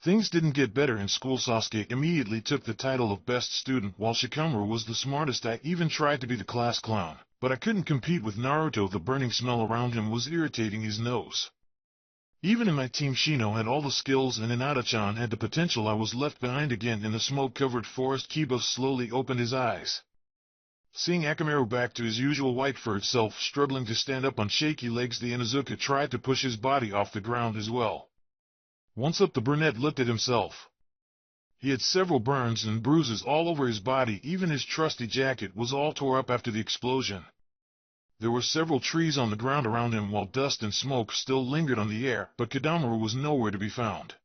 [SPEAKER 1] Things didn't get better in school. Sasuke immediately took the title of best student, while Shikamaru was the smartest. I even tried to be the class clown, but I couldn't compete with Naruto. The burning smell around him was irritating his nose. Even in my team, Shino had all the skills and Hinata-chan had the potential. I was left behind again in the smoke-covered forest. Kiba slowly opened his eyes. Seeing Akamaru back to his usual white-furred self, struggling to stand up on shaky legs, the Inuzuka tried to push his body off the ground as well. Once up, the brunette looked at himself. He had several burns and bruises all over his body. Even his trusty jacket was all tore up after the explosion. There were several trees on the ground around him, while dust and smoke still lingered on the air, but Kadamaru was nowhere to be found.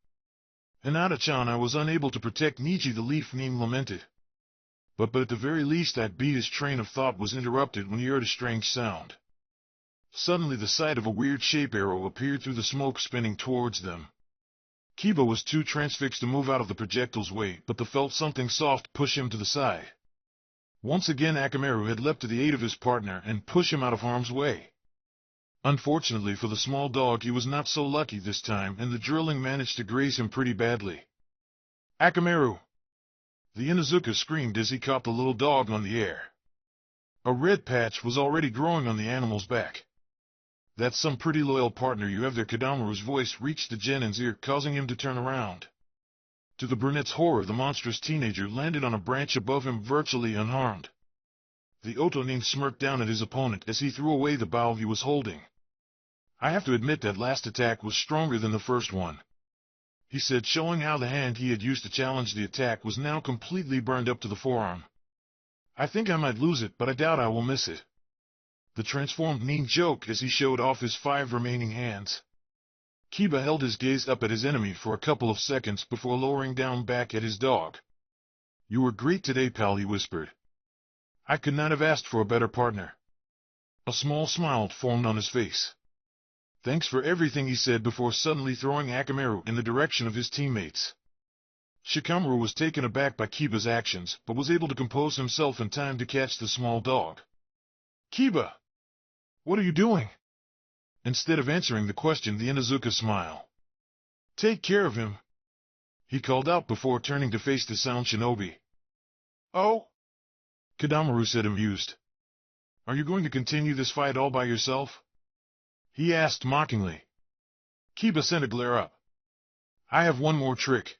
[SPEAKER 1] Hinata-chan, I was unable to protect Nichi, the leaf nin lamented. But at the very least that beat his train of thought was interrupted when he heard a strange sound. Suddenly the sight of a weird shape arrow appeared through the smoke spinning towards them. Kiba was too transfixed to move out of the projectile's way, but felt something soft push him to the side. Once again Akamaru had leapt to the aid of his partner and pushed him out of harm's way. Unfortunately for the small dog, he was not so lucky this time, and the drilling managed to graze him pretty badly. Akamaru! The Inuzuka screamed as he caught the little dog on the air. A red patch was already growing on the animal's back. That's some pretty loyal partner you have there. Kadamaru's voice reached the genin's ear, causing him to turn around. To the brunette's horror, the monstrous teenager landed on a branch above him virtually unharmed. The Otonin smirked down at his opponent as he threw away the bow he was holding. I have to admit that last attack was stronger than the first one, he said, showing how the hand he had used to challenge the attack was now completely burned up to the forearm. I think I might lose it, but I doubt I will miss it. The transformed nin joked as he showed off his 5 remaining hands. Kiba held his gaze up at his enemy for a couple of seconds before lowering down back at his dog. You were great today, pal, he whispered. I could not have asked for a better partner. A small smile formed on his face. Thanks for everything, he said before suddenly throwing Akamaru in the direction of his teammates. Shikamaru was taken aback by Kiba's actions, but was able to compose himself in time to catch the small dog. Kiba! What are you doing? Instead of answering the question, the Inuzuka smiled. Take care of him, he called out before turning to face the sound shinobi. Oh? Kadamaru said, amused. Are you going to continue this fight all by yourself? He asked mockingly. Kiba sent a glare up. I have one more trick,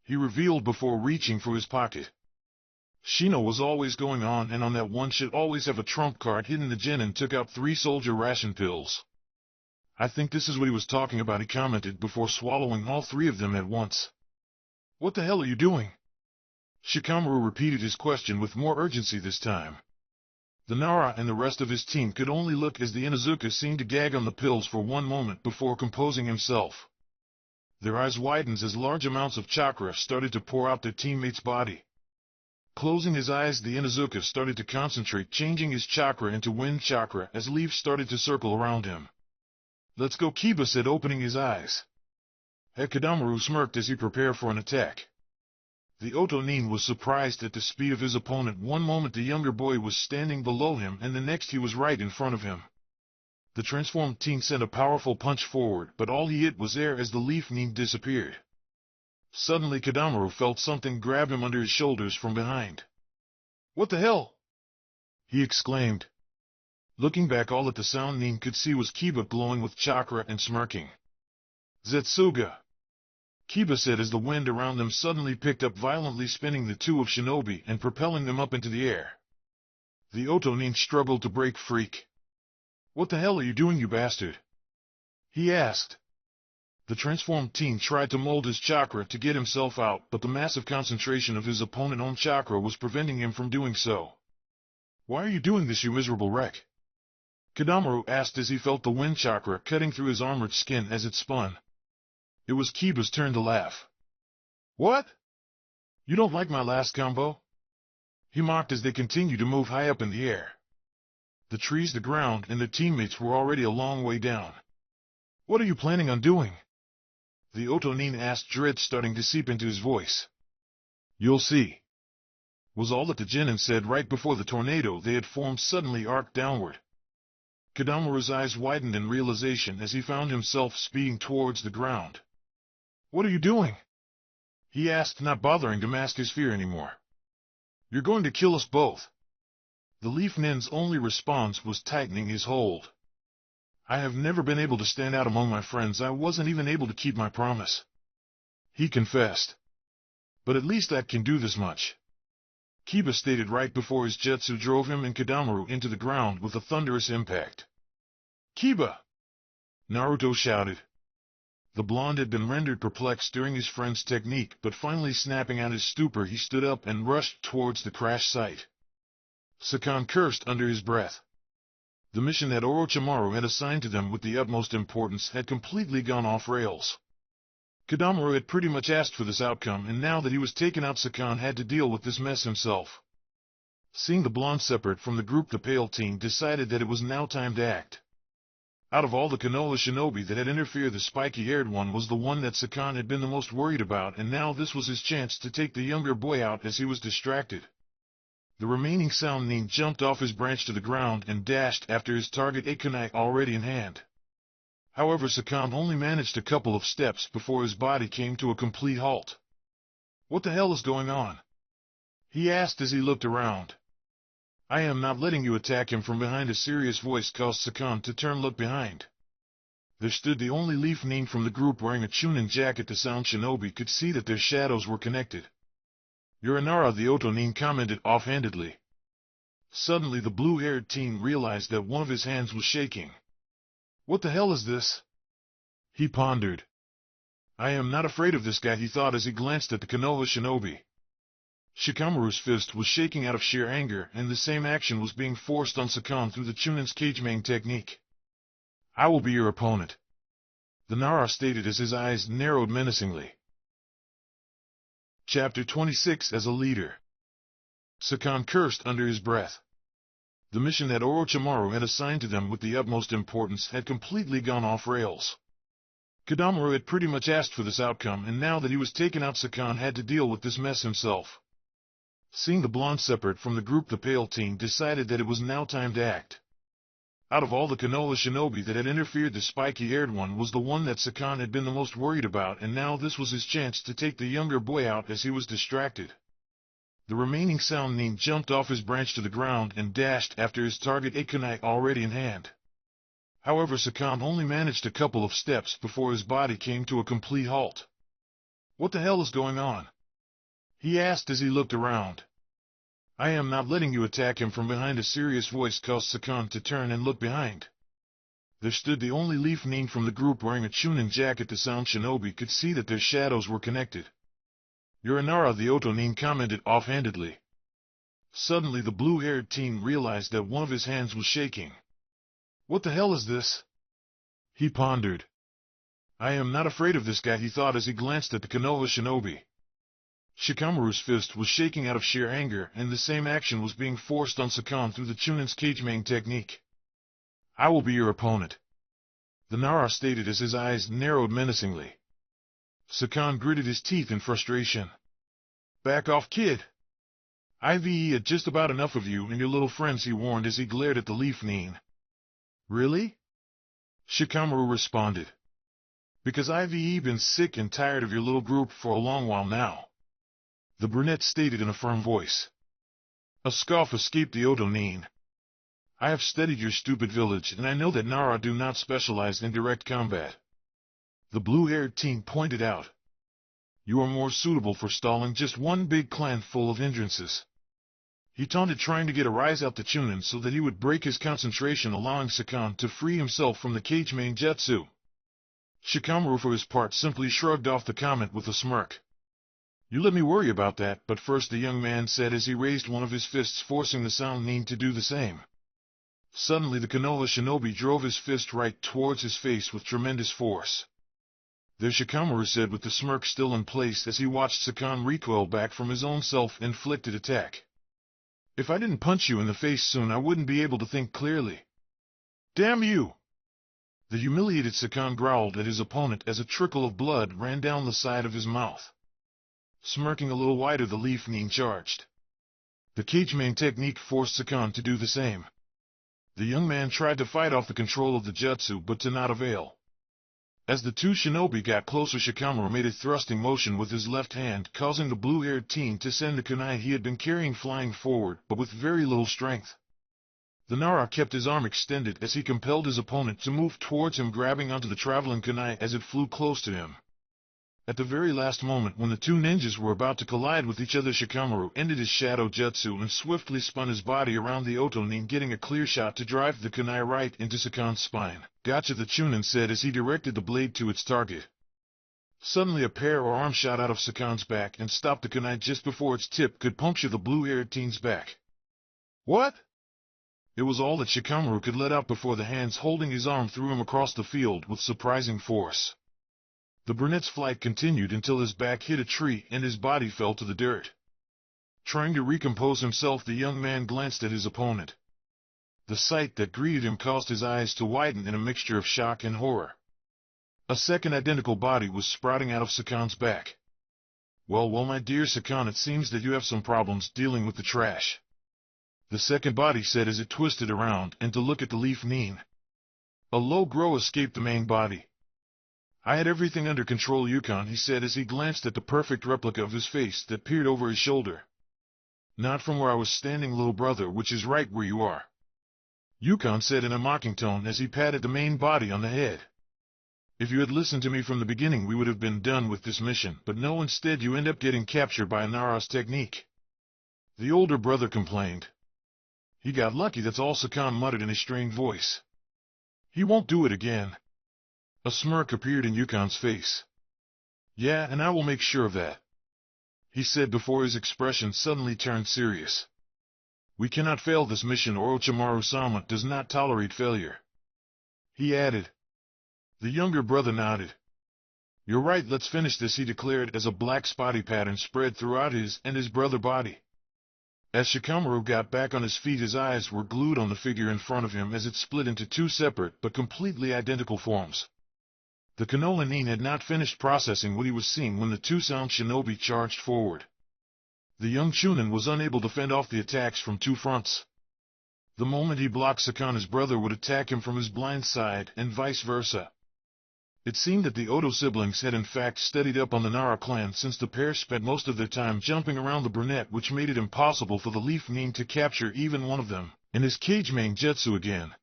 [SPEAKER 1] he revealed before reaching for his pocket. Shino was always going on, and on that one should always have a trump card hidden. The genin took out 3 soldier ration pills. I think this is what he was talking about, he commented before swallowing all 3 of them at once. What the hell are you doing? Shikamaru repeated his question with more urgency this time. The Nara and the rest of his team could only look as the Inuzuka seemed to gag on the pills for one moment before composing himself. Their eyes widened as large amounts of chakra started to pour out their teammate's body. Closing his eyes, the Inuzuka started to concentrate, changing his chakra into wind chakra as leaves started to circle around him. Let's go, Kiba said, opening his eyes. Kadamaru smirked as he prepared for an attack. The Otonin was surprised at the speed of his opponent. One moment the younger boy was standing below him, and the next he was right in front of him. The transformed teen sent a powerful punch forward, but all he hit was air as the leaf nin disappeared. Suddenly Kadamaru felt something grab him under his shoulders from behind. What the hell? He exclaimed. Looking back, all that the sound nin could see was Kiba glowing with chakra and smirking. Zetsuga! Kiba said as the wind around them suddenly picked up, violently spinning the 2 of Shinobi and propelling them up into the air. The Otonin struggled to break free. What the hell are you doing, you bastard? He asked. The transformed teen tried to mold his chakra to get himself out, but the massive concentration of his opponent's own chakra was preventing him from doing so. Why are you doing this, you miserable wreck? Kadamaru asked as he felt the wind chakra cutting through his armored skin as it spun. It was Kiba's turn to laugh. What? You don't like my last combo? He mocked as they continued to move high up in the air. The trees, the ground, and their teammates were already a long way down. What are you planning on doing? The Otonin asked, dread starting to seep into his voice. You'll see, was all that the genin said right before the tornado they had formed suddenly arced downward. Kadamaru's eyes widened in realization as he found himself speeding towards the ground. What are you doing? He asked, not bothering to mask his fear anymore. You're going to kill us both. The leaf nin's only response was tightening his hold. I have never been able to stand out among my friends. I wasn't even able to keep my promise, he confessed. But at least I can do this much, Kiba stated right before his jutsu drove him and Kadamaru into the ground with a thunderous impact. Kiba! Naruto shouted. The blonde had been rendered perplexed during his friend's technique, but finally snapping out his stupor, he stood up and rushed towards the crash site. Sakan cursed under his breath. The mission that Orochimaru had assigned to them with the utmost importance had completely gone off rails. Kodomaru had pretty much asked for this outcome, and now that he was taken out, Sakan had to deal with this mess himself. Seeing the blonde separate from the group, the pale teen decided that it was now time to act. Out of all the Konoha shinobi that had interfered, the spiky-haired one was the one that Sakan had been the most worried about, and now this was his chance to take the younger boy out as he was distracted. The remaining sound nin jumped off his branch to the ground and dashed after his target, a kunai already in hand. However, Sakan only managed a couple of steps before his body came to a complete halt. "What the hell is going on?" he asked as he looked around. "I am not letting you attack him from behind," a serious voice caused Sakan to turn look behind. There stood the only leaf nin from the group wearing a chunin jacket. The sound shinobi could see that their shadows were connected. "You're Inara," the Oto nin commented offhandedly. Suddenly the blue-haired teen realized that one of his hands was shaking. "What the hell is this?" he pondered. "I am not afraid of this guy," he thought as he glanced at the Konoha shinobi. Shikamaru's fist was shaking out of sheer anger, and the same action was being forced on Sakan through the Chunin's Kagemain technique. "I will be your opponent," the Nara stated as his eyes narrowed menacingly. Chapter 26. As a leader. Sakan cursed under his breath. The mission that Orochimaru had assigned to them with the utmost importance had completely gone off rails. Kodomaru had pretty much asked for this outcome, and now that he was taken out, Sakan had to deal with this mess himself. Seeing the blonde separate from the group, the pale teen decided that it was now time to act. Out of all the Konoha shinobi that had interfered, the spiky-haired one was the one that Sakan had been the most worried about, and now this was his chance to take the younger boy out as he was distracted. The remaining sound nin jumped off his branch to the ground and dashed after his target, a kunai already in hand. However, Sakan only managed a couple of steps before his body came to a complete halt. "What the hell is going on?" he asked as he looked around. "I am not letting you attack him from behind," a serious voice caused Sakan to turn and look behind. There stood the only leaf nin from the group wearing a chunin jacket. The sound shinobi could see that their shadows were connected. "You're Inara," the Oto nin commented offhandedly. Suddenly the blue-haired teen realized that one of his hands was shaking. "What the hell is this?" he pondered. "I am not afraid of this guy," he thought as he glanced at the Konoha shinobi. Shikamaru's fist was shaking out of sheer anger, and the same action was being forced on Sakan through the Chunin's Kagemain technique. "I will be your opponent," the Nara stated as his eyes narrowed menacingly. Sakan gritted his teeth in frustration. "Back off, kid. I've had just about enough of you and your little friends," he warned as he glared at the leaf nin. "Really?" Shikamaru responded. "Because I've been sick and tired of your little group for a long while now," the brunette stated in a firm voice. A scoff escaped the Oto nin. "I have studied your stupid village, and I know that Nara do not specialize in direct combat," the blue-haired teen pointed out. "You are more suitable for stalling just one big clan full of hindrances," he taunted, trying to get a rise out the Chunin so that he would break his concentration, allowing Sakan to free himself from the Kagemain jutsu. Shikamaru, for his part, simply shrugged off the comment with a smirk. "You let me worry about that, but first," the young man said as he raised one of his fists, forcing the sound nin to do the same. Suddenly the Konoha shinobi drove his fist right towards his face with tremendous force. "There," Shikamaru said with the smirk still in place as he watched Sakan recoil back from his own self-inflicted attack. "If I didn't punch you in the face soon, I wouldn't be able to think clearly." "Damn you!" the humiliated Sakan growled at his opponent as a trickle of blood ran down the side of his mouth. Smirking a little wider, the leaf nin charged. The Kagemain technique forced Sakan to do the same. The young man tried to fight off the control of the jutsu, but to not avail. As the two shinobi got closer, Shikamaru made a thrusting motion with his left hand, causing the blue-haired teen to send the kunai he had been carrying flying forward, but with very little strength. The Nara kept his arm extended as he compelled his opponent to move towards him, grabbing onto the traveling kunai as it flew close to him. At the very last moment, when the two ninjas were about to collide with each other, Shikamaru ended his shadow jutsu and swiftly spun his body around the Oto nin, getting a clear shot to drive the kunai right into Sakan's spine. "Gotcha," the Chunin said as he directed the blade to its target. Suddenly a pair or arm shot out of Sakan's back and stopped the kunai just before its tip could puncture the blue-haired teen's back. "What?" It was all that Shikamaru could let out before the hands holding his arm threw him across the field with surprising force. The brunette's flight continued until his back hit a tree and his body fell to the dirt. Trying to recompose himself, the young man glanced at his opponent. The sight that greeted him caused his eyes to widen in a mixture of shock and horror. A second identical body was sprouting out of Sakan's back. Well, my dear Sakan, it seems that you have some problems dealing with the trash. The second body said as it twisted around and to look at the leaf Nin. A low growl escaped the main body. I had everything under control, Yukon, he said as he glanced at the perfect replica of his face that peered over his shoulder. Not from where I was standing, little brother, which is right where you are, Yukon said in a mocking tone as he patted the main body on the head. If you had listened to me from the beginning, we would have been done with this mission, but no, instead you end up getting captured by Nara's technique. The older brother complained. He got lucky, that's all, Sakan muttered in a strained voice. He won't do it again. A smirk appeared in Yukon's face. Yeah, and I will make sure of that, he said before his expression suddenly turned serious. We cannot fail this mission, Orochimaru-sama does not tolerate failure, he added. The younger brother nodded. You're right, let's finish this, he declared as a black spotty pattern spread throughout his and his brother's body. As Shikamaru got back on his feet, his eyes were glued on the figure in front of him as it split into two separate but completely identical forms. The Konoha Nin had not finished processing what he was seeing when the two sound shinobi charged forward. The young Chunin was unable to fend off the attacks from two fronts. The moment he blocked Sakan, his brother would attack him from his blind side, and vice versa. It seemed that the Oto siblings had in fact studied up on the Nara clan, since the pair spent most of their time jumping around the brunette, which made it impossible for the Leaf Nin to capture even one of them in his Kage Mangetsu again.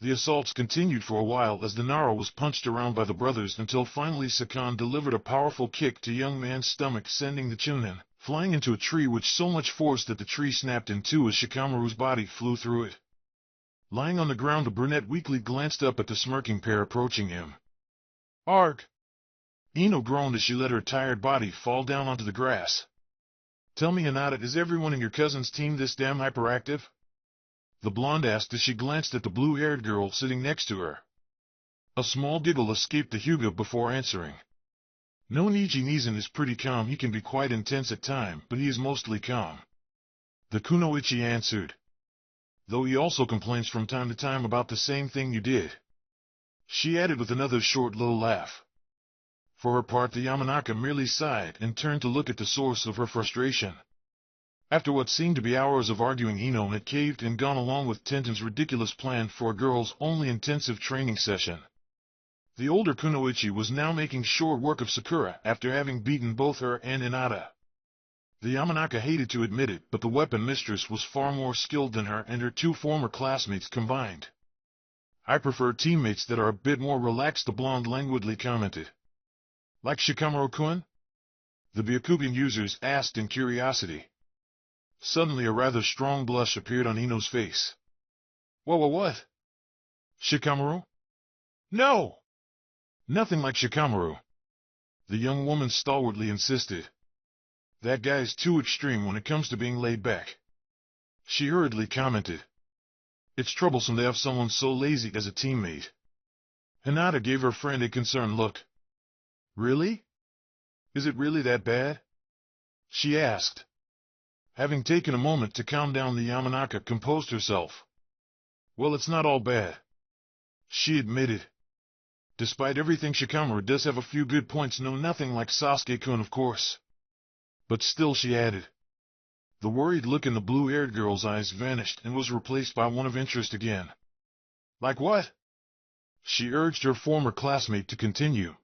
[SPEAKER 1] The assaults continued for a while as the Nara was punched around by the brothers until finally Sakan delivered a powerful kick to young man's stomach, sending the Chunin flying into a tree with so much force that the tree snapped in two as Shikamaru's body flew through it. Lying on the ground, the brunette weakly glanced up at the smirking pair approaching him. Arg! Ino groaned as she let her tired body fall down onto the grass. Tell me, Hinata, is everyone in your cousin's team this damn hyperactive? The blonde asked as she glanced at the blue-haired girl sitting next to her. A small giggle escaped the Hyuga before answering. No, Niji Nizan is pretty calm. He can be quite intense at times, but he is mostly calm, the Kunoichi answered. Though he also complains from time to time about the same thing you did, she added with another short low laugh. For her part, the Yamanaka merely sighed and turned to look at the source of her frustration. After what seemed to be hours of arguing, Ino had caved and gone along with Tenten's ridiculous plan for a girls-only intensive training session. The older Kunoichi was now making short work of Sakura after having beaten both her and Hinata. The Yamanaka hated to admit it, but the weapon mistress was far more skilled than her and her two former classmates combined. I prefer teammates that are a bit more relaxed, the blonde languidly commented. Like Shikamaru-kun? The Byakugan users asked in curiosity. Suddenly a rather strong blush appeared on Ino's face. What? Shikamaru? No! Nothing like Shikamaru, the young woman stalwartly insisted. That guy is too extreme when it comes to being laid back, she hurriedly commented. It's troublesome to have someone so lazy as a teammate. Hinata gave her friend a concerned look. Really? Is it really that bad? She asked. Having taken a moment to calm down, the Yamanaka composed herself. Well, it's not all bad, she admitted. Despite everything, Shikamaru does have a few good points. No, nothing like Sasuke-kun, of course. But still, she added. The worried look in the blue-haired girl's eyes vanished and was replaced by one of interest again. Like what? She urged her former classmate to continue.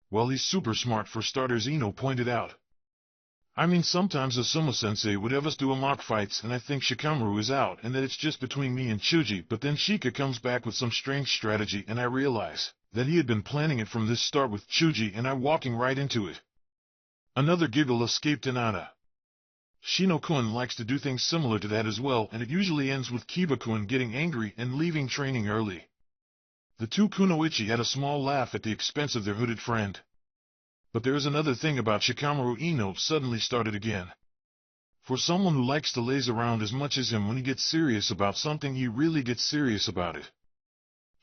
[SPEAKER 1] Well, he's super smart for starters, Ino pointed out. I mean, sometimes Asuma-sensei would have us do a mock fights, and I think Shikamaru is out and that it's just between me and Chuji, but then Shika comes back with some strange strategy and I realize that he had been planning it from this start with Chuji and I walking right into it. Another giggle escaped Hinata. Shino-kun likes to do things similar to that as well, and it usually ends with Kiba-kun getting angry and leaving training early. The two Kunoichi had a small laugh at the expense of their hooded friend. But there is another thing about Shikamaru, Ino suddenly started again. For someone who likes to laze around as much as him, when he gets serious about something, he really gets serious about it,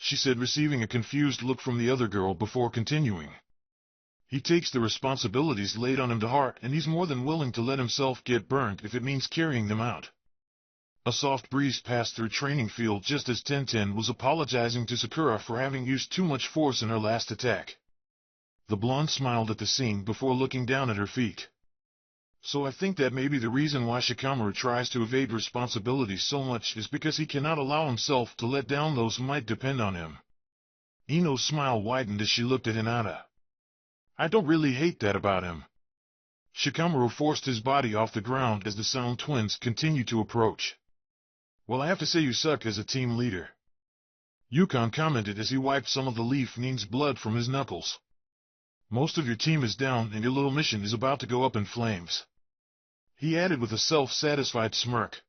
[SPEAKER 1] she said, receiving a confused look from the other girl before continuing. He takes the responsibilities laid on him to heart, and he's more than willing to let himself get burned if it means carrying them out. A soft breeze passed through training field just as Tenten was apologizing to Sakura for having used too much force in her last attack. The blonde smiled at the scene before looking down at her feet. So I think that maybe the reason why Shikamaru tries to evade responsibility so much is because he cannot allow himself to let down those who might depend on him. Ino's smile widened as she looked at Hinata. I don't really hate that about him. Shikamaru forced his body off the ground as the Sound Twins continued to approach. Well, I have to say you suck as a team leader. Yukon commented as he wiped some of the Leaf Nin's blood from his knuckles. Most of your team is down and your little mission is about to go up in flames. He added with a self-satisfied smirk.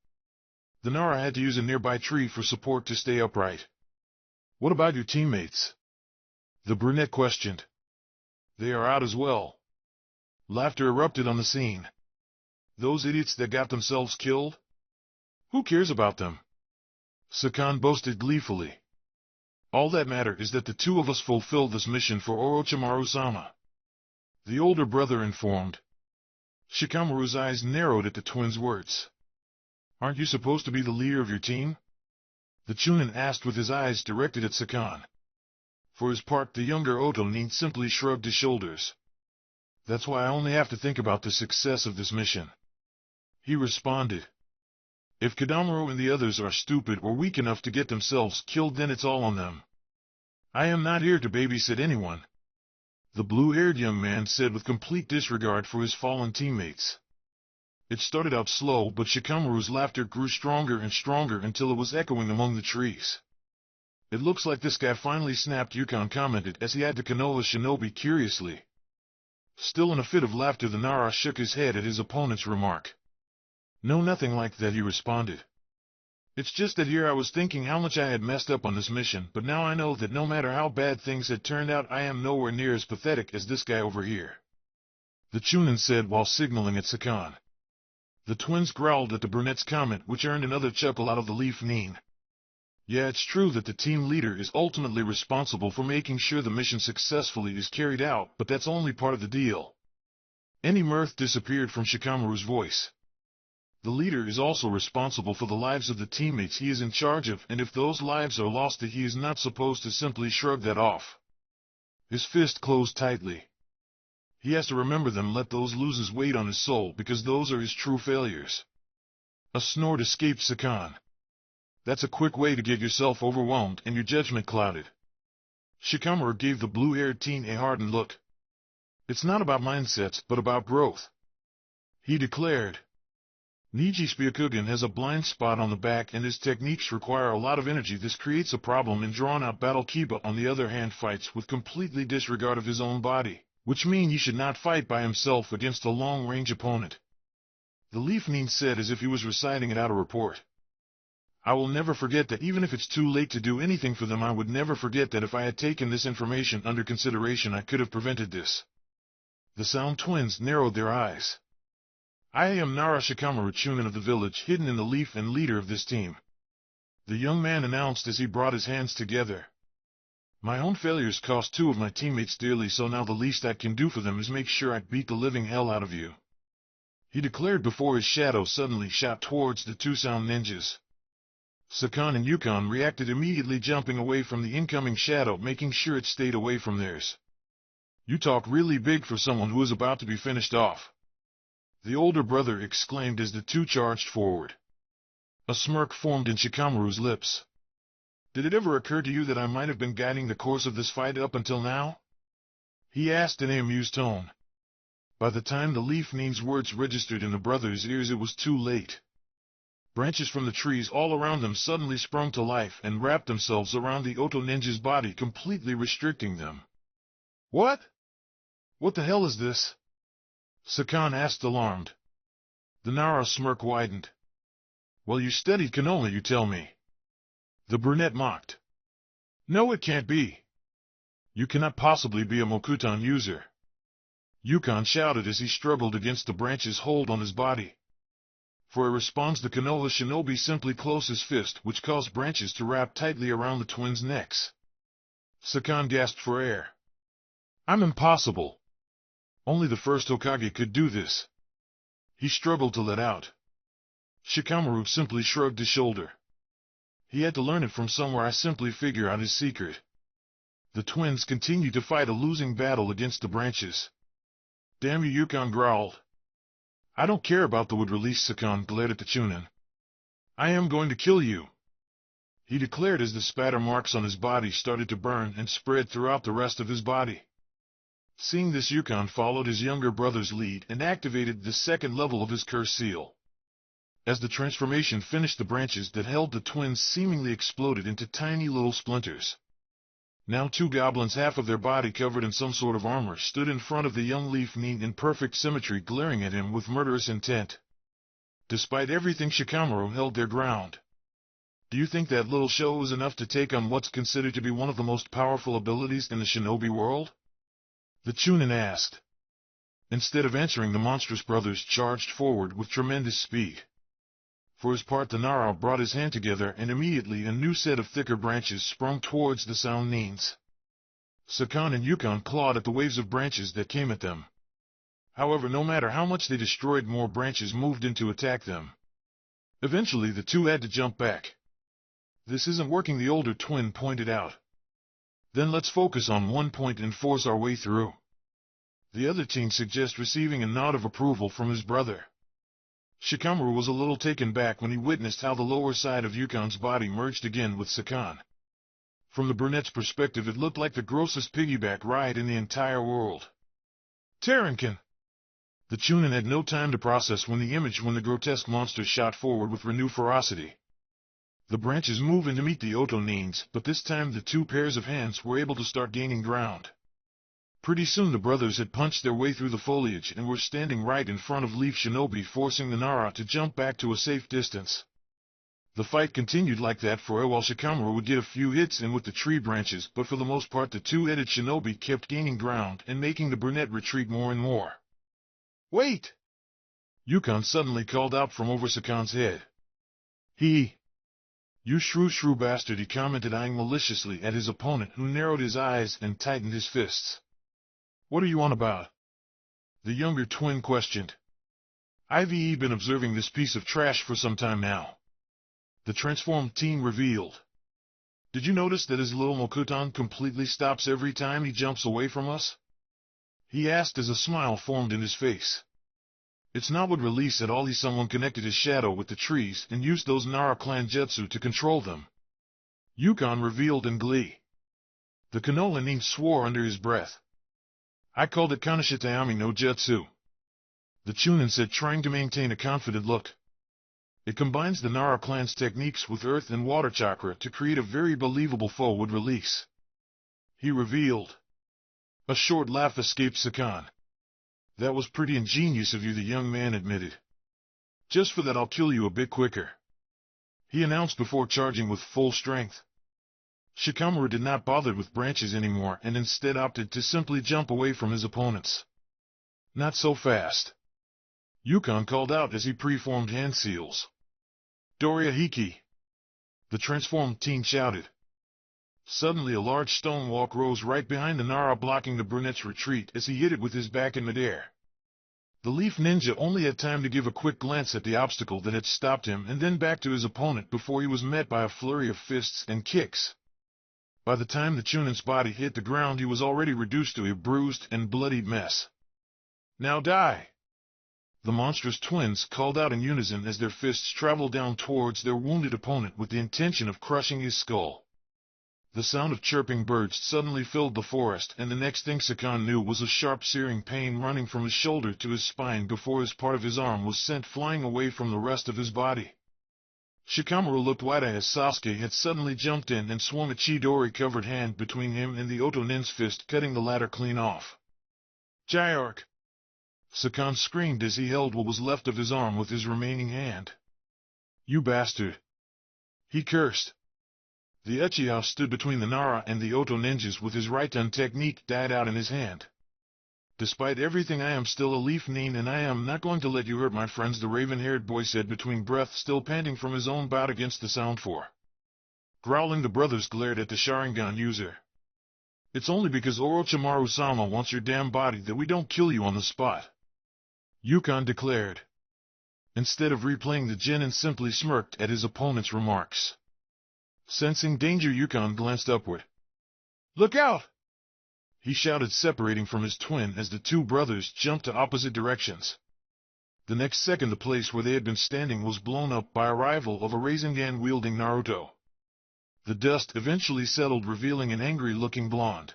[SPEAKER 1] The Nara had to use a nearby tree for support to stay upright. What about your teammates? The brunette questioned. They are out as well. Laughter erupted on the scene. Those idiots that got themselves killed? Who cares about them? Sakan boasted gleefully. All that matters is that the two of us fulfilled this mission for Orochimaru-sama. The older brother informed. Shikamaru's eyes narrowed at the twins' words. Aren't you supposed to be the leader of your team? The Chunin asked with his eyes directed at Sakan. For his part, the younger Otonin simply shrugged his shoulders. That's why I only have to think about the success of this mission. He responded. If Kadamaru and the others are stupid or weak enough to get themselves killed, then it's all on them. I am not here to babysit anyone. The blue-haired young man said with complete disregard for his fallen teammates. It started out slow, but Shikamaru's laughter grew stronger and stronger until it was echoing among the trees. It looks like this guy finally snapped, Yukon commented as he eyed the Konoha shinobi curiously. Still in a fit of laughter, the Nara shook his head at his opponent's remark. No, nothing like that, he responded. It's just that here I was thinking how much I had messed up on this mission, but now I know that no matter how bad things had turned out, I am nowhere near as pathetic as this guy over here. The Chunin said while signaling at Sakan. The twins growled at the brunette's comment, which earned another chuckle out of the Leaf Nin. Yeah, it's true that the team leader is ultimately responsible for making sure the mission successfully is carried out, but that's only part of the deal. Any mirth disappeared from Shikamaru's voice. The leader is also responsible for the lives of the teammates he is in charge of, and if those lives are lost, he is not supposed to simply shrug that off. His fist closed tightly. He has to remember them, let those losses weight on his soul, because those are his true failures. A snort escaped Sakan. That's a quick way to get yourself overwhelmed and your judgment clouded. Shikamaru gave the blue-haired teen a hardened look. It's not about mindsets, but about growth. He declared. Niji Spyakugan has a blind spot on the back and his techniques require a lot of energy. This creates a problem in drawn-out battle. Kiba, on the other hand, fights with completely disregard of his own body, which means he should not fight by himself against a long-range opponent. The Leaf Nin said as if he was reciting it out a report. I will never forget that. Even if it's too late to do anything for them, I would never forget that if I had taken this information under consideration, I could have prevented this. The Sound Twins narrowed their eyes. I am Nara Shikamaru, Chunin of the village, hidden in the leaf and leader of this team. The young man announced as he brought his hands together. My own failures cost two of my teammates dearly, so now the least I can do for them is make sure I beat the living hell out of you. He declared before his shadow suddenly shot towards the two Sound Ninjas. Sakan and Yukon reacted immediately, jumping away from the incoming shadow, making sure it stayed away from theirs. You talk really big for someone who is about to be finished off. The older brother exclaimed as the two charged forward. A smirk formed in Shikamaru's lips. Did it ever occur to you that I might have been guiding the course of this fight up until now? He asked in an amused tone. By the time the Leaf Nin's words registered in the brother's ears, it was too late. Branches from the trees all around them suddenly sprung to life and wrapped themselves around the Oto Ninja's body, completely restricting them. What? What the hell is this? Sakan asked, alarmed. The Nara smirk widened. Well, you studied Konoha, you tell me. The brunette mocked. No, it can't be. You cannot possibly be a Mokuton user. Yukon shouted as he struggled against the branch's hold on his body. For a response, the Konoha shinobi simply closed his fist, which caused branches to wrap tightly around the twins' necks. Sakan gasped for air. I'm impossible. Only the first Hokage could do this. He struggled to let out. Shikamaru simply shrugged his shoulder. He had to learn it from somewhere. I simply figure out his secret. The twins continued to fight a losing battle against the branches. Damn you, Yukon growled. I don't care about the wood release. Sakan glared at the Chunin. I am going to kill you, he declared as the spatter marks on his body started to burn and spread throughout the rest of his body. Seeing this, Yukon followed his younger brother's lead and activated the second level of his curse seal. As the transformation finished, the branches that held the twins seemingly exploded into tiny little splinters. Now two goblins, half of their body covered in some sort of armor, stood in front of the young Leaf Nin in perfect symmetry, glaring at him with murderous intent. Despite everything, Shikamaru held their ground. Do you think that little show was enough to take on what's considered to be one of the most powerful abilities in the Shinobi world? The Chunin asked. Instead of answering, the monstrous brothers charged forward with tremendous speed. For his part, the Nara brought his hand together, and immediately a new set of thicker branches sprung towards the Sound Nins. Sakan and Yukon clawed at the waves of branches that came at them. However, no matter how much they destroyed, more branches moved in to attack them. Eventually, the two had to jump back. This isn't working, the older twin pointed out. Then let's focus on one point and force our way through. The other teen suggested, receiving a nod of approval from his brother. Shikamaru was a little taken back when he witnessed how the lower side of Yukon's body merged again with Sakan. From the brunette's perspective, it looked like the grossest piggyback ride in the entire world. Terrankin! The Chunin had no time to process when the grotesque monster shot forward with renewed ferocity. The branches moved in to meet the Oto Nins, but this time the two pairs of hands were able to start gaining ground. Pretty soon the brothers had punched their way through the foliage and were standing right in front of Leaf Shinobi, forcing the Nara to jump back to a safe distance. The fight continued like that for a while. Shikamaru would get a few hits in with the tree branches, but for the most part the two-headed Shinobi kept gaining ground and making the brunette retreat more and more. Wait! Yukon suddenly called out from over Sakan's head. You shrew bastard, he commented, eyeing maliciously at his opponent, who narrowed his eyes and tightened his fists. What are you on about? The younger twin questioned. I've been observing this piece of trash for some time now. The transformed teen revealed. Did you notice that his little Mokutan completely stops every time he jumps away from us? He asked as a smile formed in his face. It's not would release at all. Someone connected his shadow with the trees and used those Nara clan jutsu to control them. Yukon revealed in glee. The Konoha Nin swore under his breath. I called it Kanashitayami no Jutsu. The Chunin said, trying to maintain a confident look. It combines the Nara clan's techniques with earth and water chakra to create a very believable foe would release. He revealed. A short laugh escaped Sakan. That was pretty ingenious of you, the young man admitted. Just for that I'll kill you a bit quicker, he announced before charging with full strength. Shikamaru did not bother with branches anymore and instead opted to simply jump away from his opponents. Not so fast, Yukon called out as he preformed hand seals. Doria Hiki! The transformed teen shouted. Suddenly a large stone walk rose right behind the Nara, blocking the brunette's retreat as he hit it with his back in midair. The Leaf Ninja only had time to give a quick glance at the obstacle that had stopped him and then back to his opponent before he was met by a flurry of fists and kicks. By the time the Chunin's body hit the ground, he was already reduced to a bruised and bloodied mess. Now die! The monstrous twins called out in unison as their fists traveled down towards their wounded opponent with the intention of crushing his skull. The sound of chirping birds suddenly filled the forest, and the next thing Sakan knew was a sharp searing pain running from his shoulder to his spine before his part of his arm was sent flying away from the rest of his body. Shikamaru looked wide-eyed as Sasuke had suddenly jumped in and swung a Chidori-covered hand between him and the Oto Nin's fist, cutting the latter clean off. Gyark! Sakan screamed as he held what was left of his arm with his remaining hand. You bastard! He cursed. The Uchiha stood between the Nara and the Oto ninjas with his Raiten technique died out in his hand. Despite everything, I am still a Leaf Nin, and I am not going to let you hurt my friends, the raven-haired boy said between breath, still panting from his own bout against the Sound Four. Growling, the brothers glared at the Sharingan user. It's only because Orochimaru-sama wants your damn body that we don't kill you on the spot, Yukon declared. Instead of replaying, the genin simply smirked at his opponent's remarks. Sensing danger, Yukon glanced upward. "Look out!" he shouted, separating from his twin as the two brothers jumped to opposite directions. The next second, the place where they had been standing was blown up by arrival of a Rasengan-wielding Naruto. The dust eventually settled, revealing an angry-looking blonde.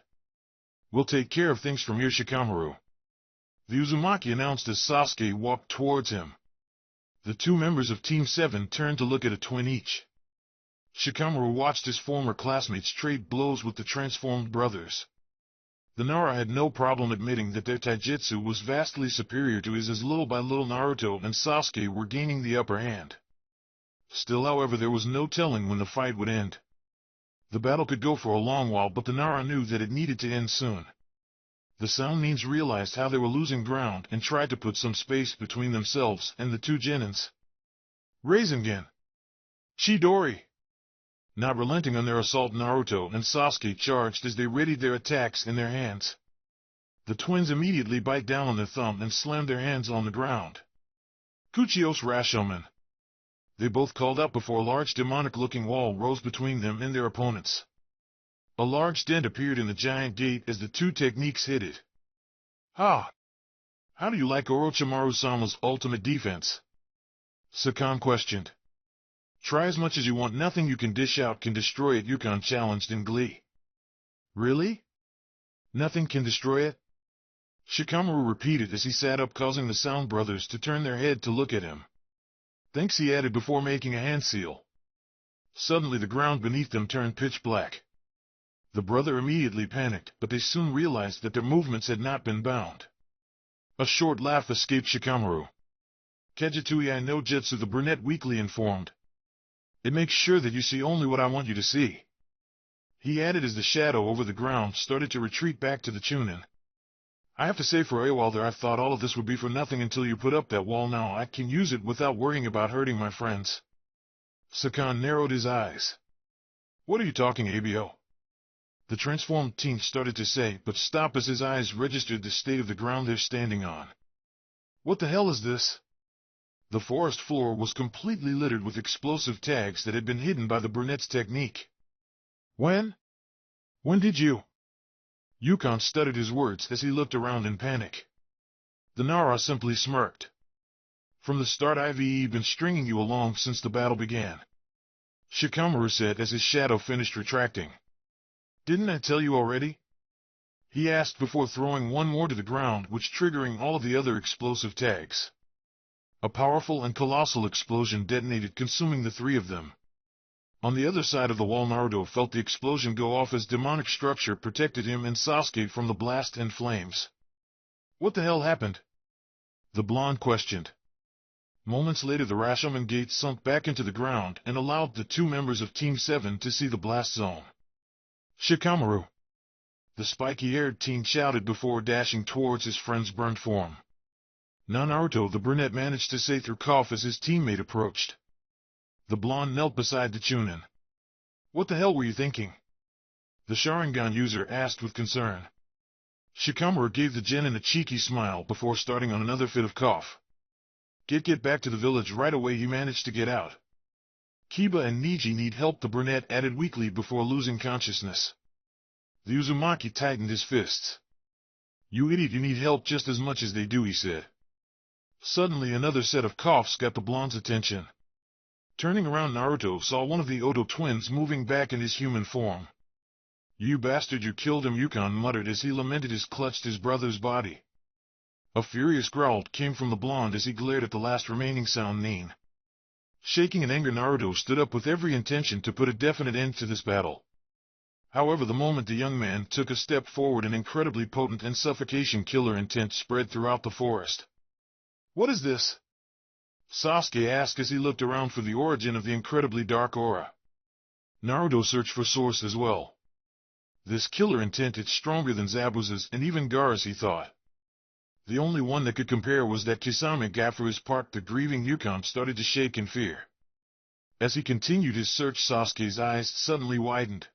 [SPEAKER 1] "We'll take care of things from here, Shikamaru," the Uzumaki announced as Sasuke walked towards him. The two members of Team 7 turned to look at a twin each. Shikamaru watched his former classmates trade blows with the transformed brothers. The Nara had no problem admitting that their taijutsu was vastly superior to his, as little by little Naruto and Sasuke were gaining the upper hand. Still, however, there was no telling when the fight would end. The battle could go for a long while, but the Nara knew that it needed to end soon. The Soundnins realized how they were losing ground and tried to put some space between themselves and the two genins. Rasengan! Chidori! Not relenting on their assault, Naruto and Sasuke charged as they readied their attacks in their hands. The twins immediately bite down on their thumb and slam their hands on the ground. Kuchios Rashomon! They both called out before a large demonic-looking wall rose between them and their opponents. A large dent appeared in the giant gate as the two techniques hit it. "Ha! How do you like Orochimaru-sama's ultimate defense?" Sakan questioned. "Try as much as you want, nothing you can dish out can destroy it," Yukon challenged in glee. "Really? Nothing can destroy it?" Shikamaru repeated as he sat up, causing the Sound brothers to turn their head to look at him. "Thanks," he added before making a hand seal. Suddenly the ground beneath them turned pitch black. The brother immediately panicked, but they soon realized that their movements had not been bound. A short laugh escaped Shikamaru. "Kejutui no Jutsu," the brunette weakly informed. "It makes sure that you see only what I want you to see," he added as the shadow over the ground started to retreat back to the Chunin. "I have to say, for a while there I thought all of this would be for nothing until you put up that wall. Now I can use it without worrying about hurting my friends." Sakan narrowed his eyes. "What are you talking, Abo?" the transformed teen started to say, but stopped as his eyes registered the state of the ground they're standing on. "What the hell is this?" The forest floor was completely littered with explosive tags that had been hidden by the brunette's technique. When did you?" Yukon stuttered his words as he looked around in panic. The Nara simply smirked. "From the start, I've been stringing you along since the battle began," Shikamaru said as his shadow finished retracting. "Didn't I tell you already?" he asked before throwing one more to the ground, which triggering all of the other explosive tags. A powerful and colossal explosion detonated, consuming the three of them. On the other side of the wall, Naruto felt the explosion go off as demonic structure protected him and Sasuke from the blast and flames. "What the hell happened?" the blonde questioned. Moments later, the Rashomon gate sunk back into the ground and allowed the two members of Team 7 to see the blast zone. "Shikamaru!" the spiky-haired teen shouted before dashing towards his friend's burnt form. "Now, Naruto," the brunette managed to say through cough as his teammate approached. The blonde knelt beside the Chunin. "What the hell were you thinking?" the Sharingan user asked with concern. Shikamaru gave the genin a cheeky smile before starting on another fit of cough. Get back to the village right away." He managed to get out. "Kiba and Niji need help," the brunette added weakly before losing consciousness. The Uzumaki tightened his fists. "You idiot, you need help just as much as they do," he said. Suddenly another set of coughs got the blonde's attention. Turning around, Naruto saw one of the Oto twins moving back in his human form. "You bastard, you killed him," Yukon muttered as he lamented as clutched his brother's body. A furious growl came from the blonde as he glared at the last remaining Soundnin. Shaking in anger, Naruto stood up with every intention to put a definite end to this battle. However, the moment the young man took a step forward, an incredibly potent and suffocation killer intent spread throughout the forest. "What is this?" Sasuke asked as he looked around for the origin of the incredibly dark aura. Naruto searched for source as well. This killer intent, it's stronger than Zabuza's and even Gaara's, he thought. The only one that could compare was that Kisame got. For his part, the grieving Yukon started to shake in fear. As he continued his search, Sasuke's eyes suddenly widened.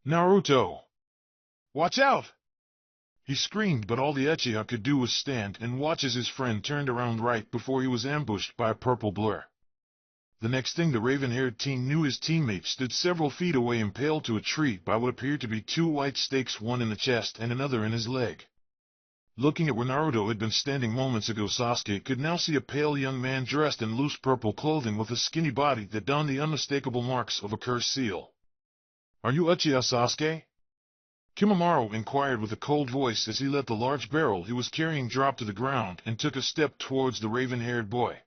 [SPEAKER 1] "Naruto!" Watch out! He screamed, but all the Uchiha could do was stand and watch as his friend turned around right before he was ambushed by a purple blur. The next thing the raven-haired teen knew, his teammate stood several feet away, impaled to a tree by what appeared to be two white stakes, one in the chest and another in his leg. Looking at where Naruto had been standing moments ago, Sasuke could now see a pale young man dressed in loose purple clothing with a skinny body that donned the unmistakable marks of a cursed seal. "Are you Uchiha, Sasuke?" Kimimaro inquired with a cold voice as he let the large barrel he was carrying drop to the ground and took a step towards the raven-haired boy.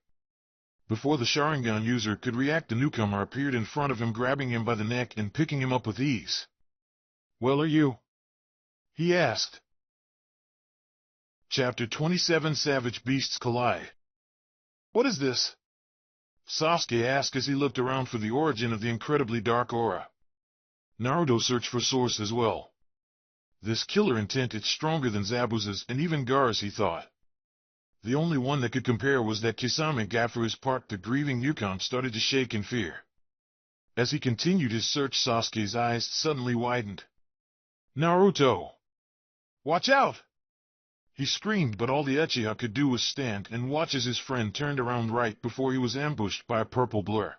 [SPEAKER 1] Before the Sharingan user could react, the newcomer appeared in front of him, grabbing him by the neck and picking him up with ease. "Well, are you?" he asked. Chapter 27: Savage Beasts Collide. "What is this?" Sasuke asked as he looked around for the origin of the incredibly dark aura. Naruto searched for source as well. This killer intent, it's stronger than Zabuza's and even Gaara's, he thought. The only one that could compare was that Kisame guy. For his part, the grieving Yukon started to shake in fear. As he continued his search, Sasuke's eyes suddenly widened. "Naruto! Watch out!" He screamed, but all the Uchiha could do was stand and watch as his friend turned around right before he was ambushed by a purple blur.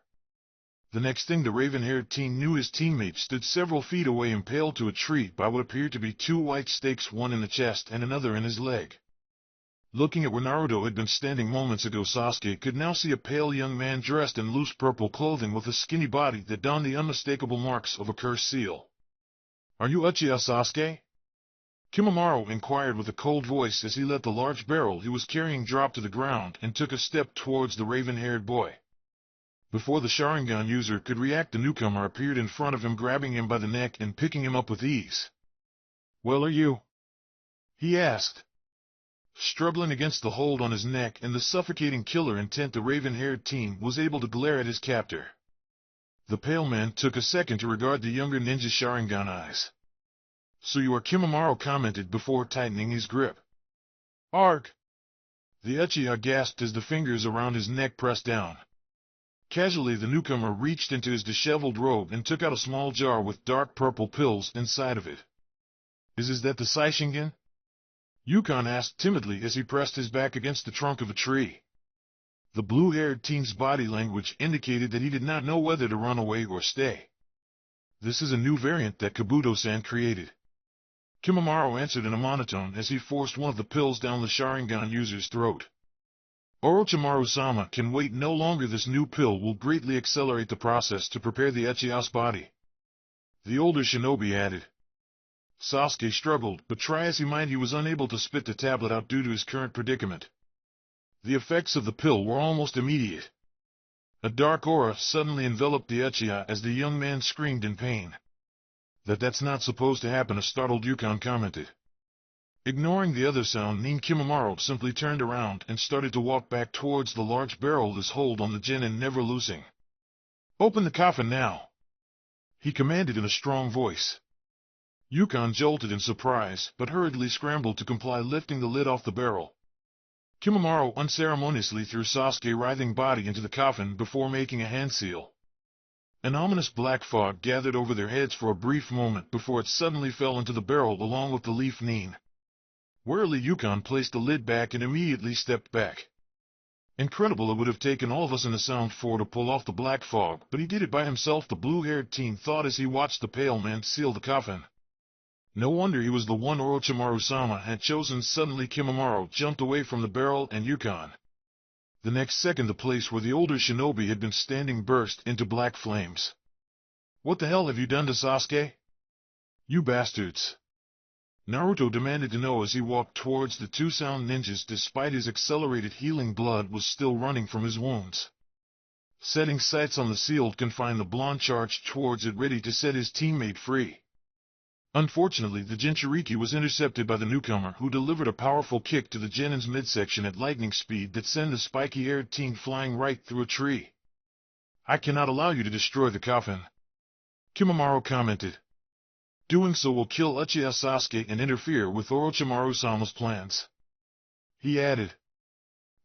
[SPEAKER 1] The next thing the raven-haired teen knew, his teammate stood several feet away, impaled to a tree by what appeared to be two white stakes, one in the chest and another in his leg. Looking at where Naruto had been standing moments ago, Sasuke could now see a pale young man dressed in loose purple clothing with a skinny body that donned the unmistakable marks of a cursed seal. "Are you Uchiha, Sasuke?" Kimimaro inquired with a cold voice as he let the large barrel he was carrying drop to the ground and took a step towards the raven-haired boy. Before the Sharingan user could react, the newcomer appeared in front of him, grabbing him by the neck and picking him up with ease. "Well, are you?" he asked. Struggling against the hold on his neck and the suffocating killer intent, the raven-haired teen was able to glare at his captor. The pale man took a second to regard the younger ninja's Sharingan eyes. "So you are," Kimimaro commented before tightening his grip. "Arg!" the Uchiha gasped as the fingers around his neck pressed down. Casually, the newcomer reached into his disheveled robe and took out a small jar with dark purple pills inside of it. Is that the Saishingen?" Yukon asked timidly as he pressed his back against the trunk of a tree. The blue-haired teen's body language indicated that he did not know whether to run away or stay. "This is a new variant that Kabuto-san created," Kimimaro answered in a monotone as he forced one of the pills down the Sharingan user's throat. "Orochimaru-sama can wait no longer. This new pill will greatly accelerate the process to prepare the Uchiha's body," the older shinobi added. Sasuke struggled, but try as he might, he was unable to spit the tablet out due to his current predicament. The effects of the pill were almost immediate. A dark aura suddenly enveloped the Uchiha as the young man screamed in pain. That's not supposed to happen," a startled Yukon commented. Ignoring the other sound, Kimimaro simply turned around and started to walk back towards the large barrel, his hold on the genin never loosing. "Open the coffin now," he commanded in a strong voice. Yukon jolted in surprise, but hurriedly scrambled to comply, lifting the lid off the barrel. Kimimaro unceremoniously threw Sasuke's writhing body into the coffin before making a hand seal. An ominous black fog gathered over their heads for a brief moment before it suddenly fell into the barrel along with the leaf Nin. Warily, Yukon placed the lid back and immediately stepped back. Incredible, it would have taken all of us in the Sound 4 to pull off the black fog, but he did it by himself, the blue-haired teen thought as he watched the pale man seal the coffin. No wonder he was the one Orochimaru-sama had chosen. Suddenly, Kimimaro jumped away from the barrel and Yukon. The next second, the place where the older shinobi had been standing burst into black flames. "What the hell have you done to Sasuke? You bastards!" Naruto demanded to know as he walked towards the two sound ninjas. Despite his accelerated healing, blood was still running from his wounds. Setting sights on the sealed confine, the blonde charged towards it, ready to set his teammate free. Unfortunately, the Jinchuriki was intercepted by the newcomer, who delivered a powerful kick to the genin's midsection at lightning speed that sent the spiky-haired teen flying right through a tree. "I cannot allow you to destroy the coffin," Kimimaro commented. "Doing so will kill Uchiha Sasuke and interfere with Orochimaru-sama's plans," he added.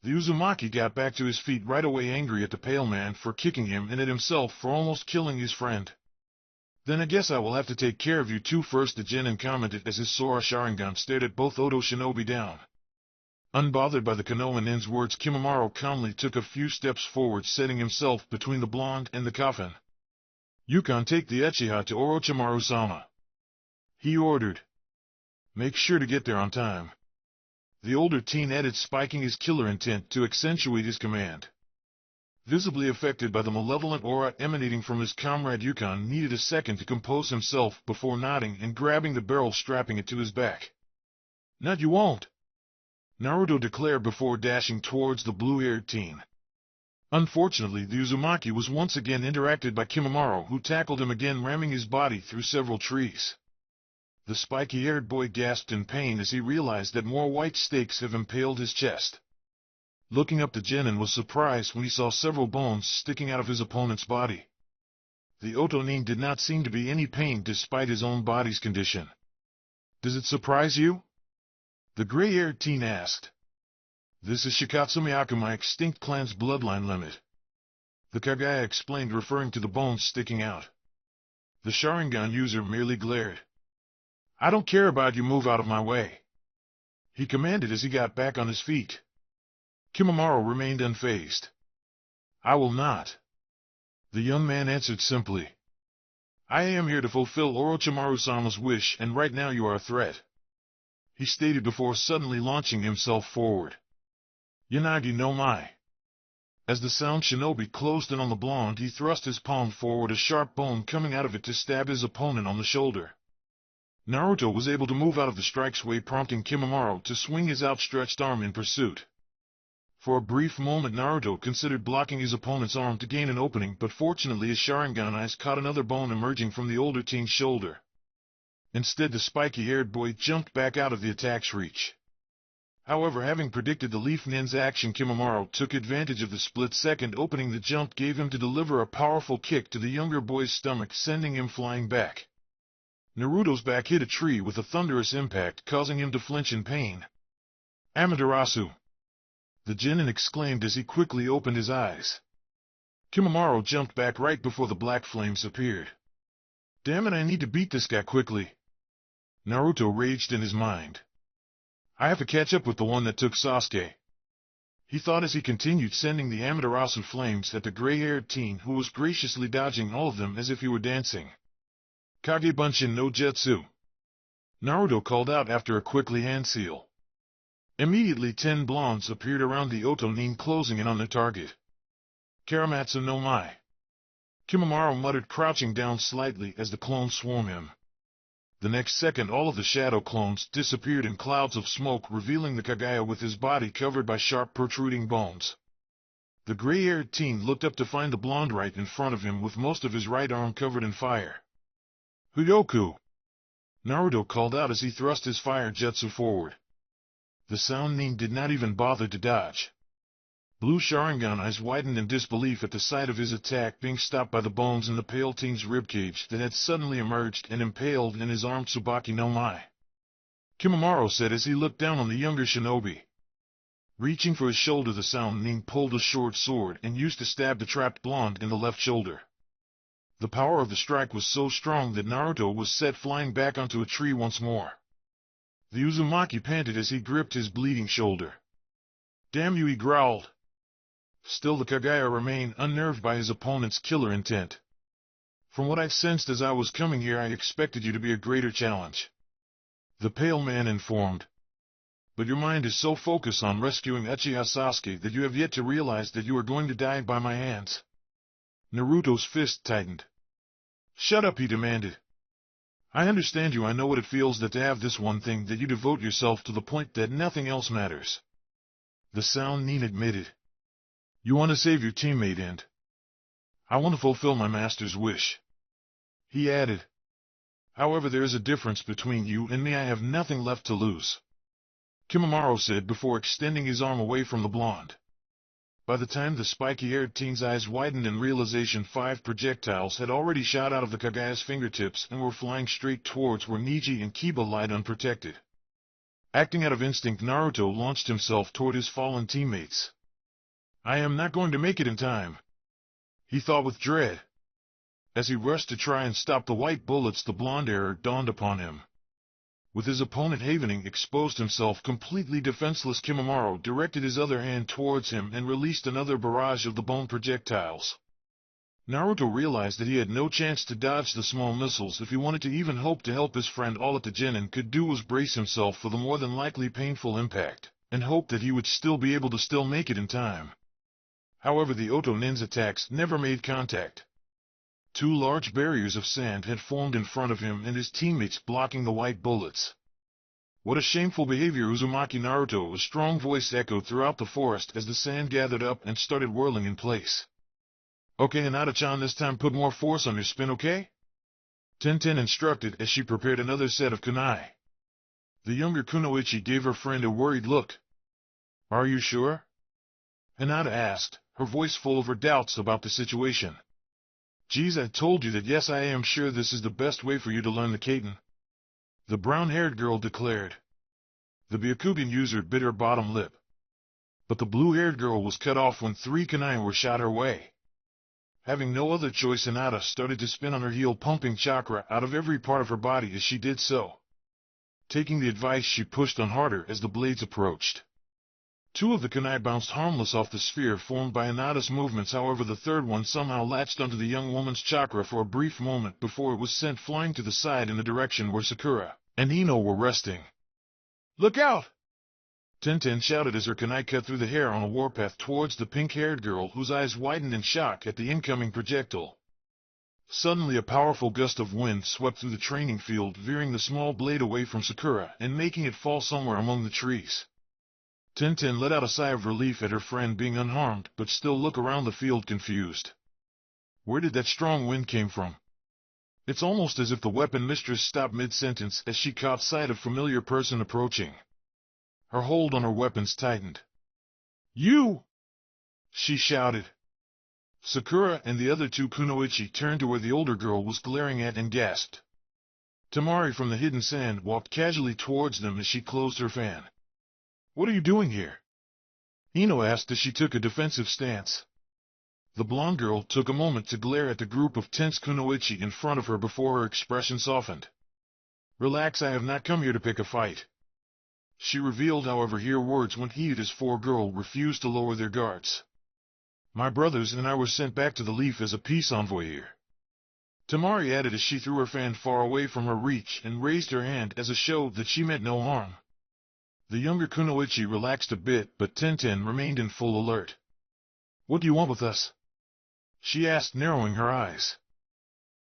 [SPEAKER 1] The Uzumaki got back to his feet right away, angry at the pale man for kicking him and at himself for almost killing his friend. Then I guess I will have to take care of you two first, the Genin commented as his Sora Sharingan stared at both Oto Shinobi down. Unbothered by the Konoha nin's words, Kimimaro calmly took a few steps forward, setting himself between the blonde and the coffin. Yukon, take the Uchiha to Orochimaru-sama, he ordered. Make sure to get there on time. The older teen added, spiking his killer intent to accentuate his command. Visibly affected by the malevolent aura emanating from his comrade, Yukon needed a second to compose himself before nodding and grabbing the barrel, strapping it to his back. Not you won't, Naruto declared before dashing towards the blue-haired teen. Unfortunately, the Uzumaki was once again interacted by Kimimaro, who tackled him again, ramming his body through several trees. The spiky-haired boy gasped in pain as he realized that more white stakes have impaled his chest. Looking up, the Genin was surprised when he saw several bones sticking out of his opponent's body. The Otonin did not seem to be any pain despite his own body's condition. Does it surprise you? The gray-haired teen asked. This is Shikatsumi Aku, my extinct clan's bloodline limit, the Kagaya explained, referring to the bones sticking out. The Sharingan user merely glared. I don't care about you, move out of my way, he commanded as he got back on his feet. Kimimaro remained unfazed. I will not, the young man answered simply. I am here to fulfill Orochimaru-sama's wish, and right now you are a threat, he stated before suddenly launching himself forward. Yanagi no Mai. As the sound shinobi closed in on the blonde, he thrust his palm forward, a sharp bone coming out of it to stab his opponent on the shoulder. Naruto was able to move out of the strike's way, prompting Kimimaro to swing his outstretched arm in pursuit. For a brief moment, Naruto considered blocking his opponent's arm to gain an opening, but fortunately his Sharingan eyes caught another bone emerging from the older teen's shoulder. Instead, the spiky-haired boy jumped back out of the attack's reach. However, having predicted the Leaf Nin's action, Kimimaro took advantage of the split-second opening the jump gave him to deliver a powerful kick to the younger boy's stomach, sending him flying back. Naruto's back hit a tree with a thunderous impact, causing him to flinch in pain. Amaterasu, the Genin exclaimed as he quickly opened his eyes. Kimimaro jumped back right before the black flames appeared. Damn it, I need to beat this guy quickly, Naruto raged in his mind. I have to catch up with the one that took Sasuke, he thought as he continued sending the Amaterasu flames at the gray-haired teen, who was graciously dodging all of them as if he were dancing. Kage Bunshin no Jutsu, Naruto called out after a quickly hand seal. Immediately 10 blondes appeared around the Otonin, closing in on their target. Karamatsu no Mai, Kimimaro muttered, crouching down slightly as the clones swarmed him. The next second, all of the shadow clones disappeared in clouds of smoke, revealing the Kagaya with his body covered by sharp protruding bones. The gray-haired teen looked up to find the blonde right in front of him, with most of his right arm covered in fire. Huyoku, Naruto called out as he thrust his fire jutsu forward. The sound nin did not even bother to dodge. Blue Sharingan eyes widened in disbelief at the sight of his attack being stopped by the bones in the pale teen's ribcage that had suddenly emerged and impaled in his arm. Tsubaki no Mai, Kimimaro said as he looked down on the younger shinobi. Reaching for his shoulder, the sound nin pulled a short sword and used to stab the trapped blonde in the left shoulder. The power of the strike was so strong that Naruto was set flying back onto a tree once more. The Uzumaki panted as he gripped his bleeding shoulder. Damn you, he growled. Still, the Kagaya remained unnerved by his opponent's killer intent. From what I sensed as I was coming here, I expected you to be a greater challenge, the pale man informed. But your mind is so focused on rescuing Uchiha Sasuke that you have yet to realize that you are going to die by my hands. Naruto's fist tightened. Shut up, he demanded. I understand you. I know what it feels that to have this one thing that you devote yourself to the point that nothing else matters, the sound nin admitted. You want to save your teammate and I want to fulfill my master's wish, he added. However, there is a difference between you and me. I have nothing left to lose, Kimimaro said before extending his arm away from the blonde. By the time the spiky-haired teen's eyes widened in realization, 5 projectiles had already shot out of the Kagaya's fingertips and were flying straight towards where Niji and Kiba lied unprotected. Acting out of instinct, Naruto launched himself toward his fallen teammates. I am not going to make it in time, he thought with dread. As he rushed to try and stop the white bullets, the blonde error dawned upon him. With his opponent havening exposed himself completely defenseless, Kimimaro directed his other hand towards him and released another barrage of the bone projectiles. Naruto realized that he had no chance to dodge the small missiles if he wanted to even hope to help his friend. All that the genin could do was brace himself for the more than likely painful impact, and hope that he would still be able to make it in time. However, the Oto Nin's attacks never made contact. Two large barriers of sand had formed in front of him and his teammates, blocking the white bullets. What a shameful behavior! Uzumaki Naruto, a strong voice echoed throughout the forest as the sand gathered up and started whirling in place. Okay, Hinata-chan, this time put more force on your spin, okay? Tenten instructed as she prepared another set of kunai. The younger Kunoichi gave her friend a worried look. Are you sure? Hinata asked, her voice full of her doubts about the situation. Geez, I told you that. Yes, I am sure this is the best way for you to learn the kaiten, the brown-haired girl declared. The Byakugan user bit her bottom lip. But the blue-haired girl was cut off when 3 kunai were shot her way. Having no other choice, Hinata started to spin on her heel, pumping chakra out of every part of her body as she did so. Taking the advice, she pushed on harder as the blades approached. 2 of the kunai bounced harmless off the sphere formed by Hinata's movements. However, the third one somehow latched onto the young woman's chakra for a brief moment before it was sent flying to the side in the direction where Sakura and Ino were resting. Look out! Tenten shouted as her kunai cut through the hair on a warpath towards the pink-haired girl, whose eyes widened in shock at the incoming projectile. Suddenly, a powerful gust of wind swept through the training field, veering the small blade away from Sakura and making it fall somewhere among the trees. Tenten let out a sigh of relief at her friend being unharmed, but still looked around the field confused. Where did that strong wind came from? It's almost as if the weapon mistress stopped mid-sentence as she caught sight of familiar person approaching. Her hold on her weapons tightened. You! She shouted. Sakura and the other 2 kunoichi turned to where the older girl was glaring at and gasped. Temari from the hidden sand walked casually towards them as she closed her fan. What are you doing here? Ino asked as she took a defensive stance. The blonde girl took a moment to glare at the group of tense kunoichi in front of her before her expression softened. Relax, I have not come here to pick a fight. She revealed. However, her words went heated as 4 girls refused to lower their guards. My brothers and I were sent back to the Leaf as a peace envoy here. Temari added as she threw her fan far away from her reach and raised her hand as a show that she meant no harm. The younger kunoichi relaxed a bit, but Tenten remained in full alert. What do you want with us? She asked, narrowing her eyes.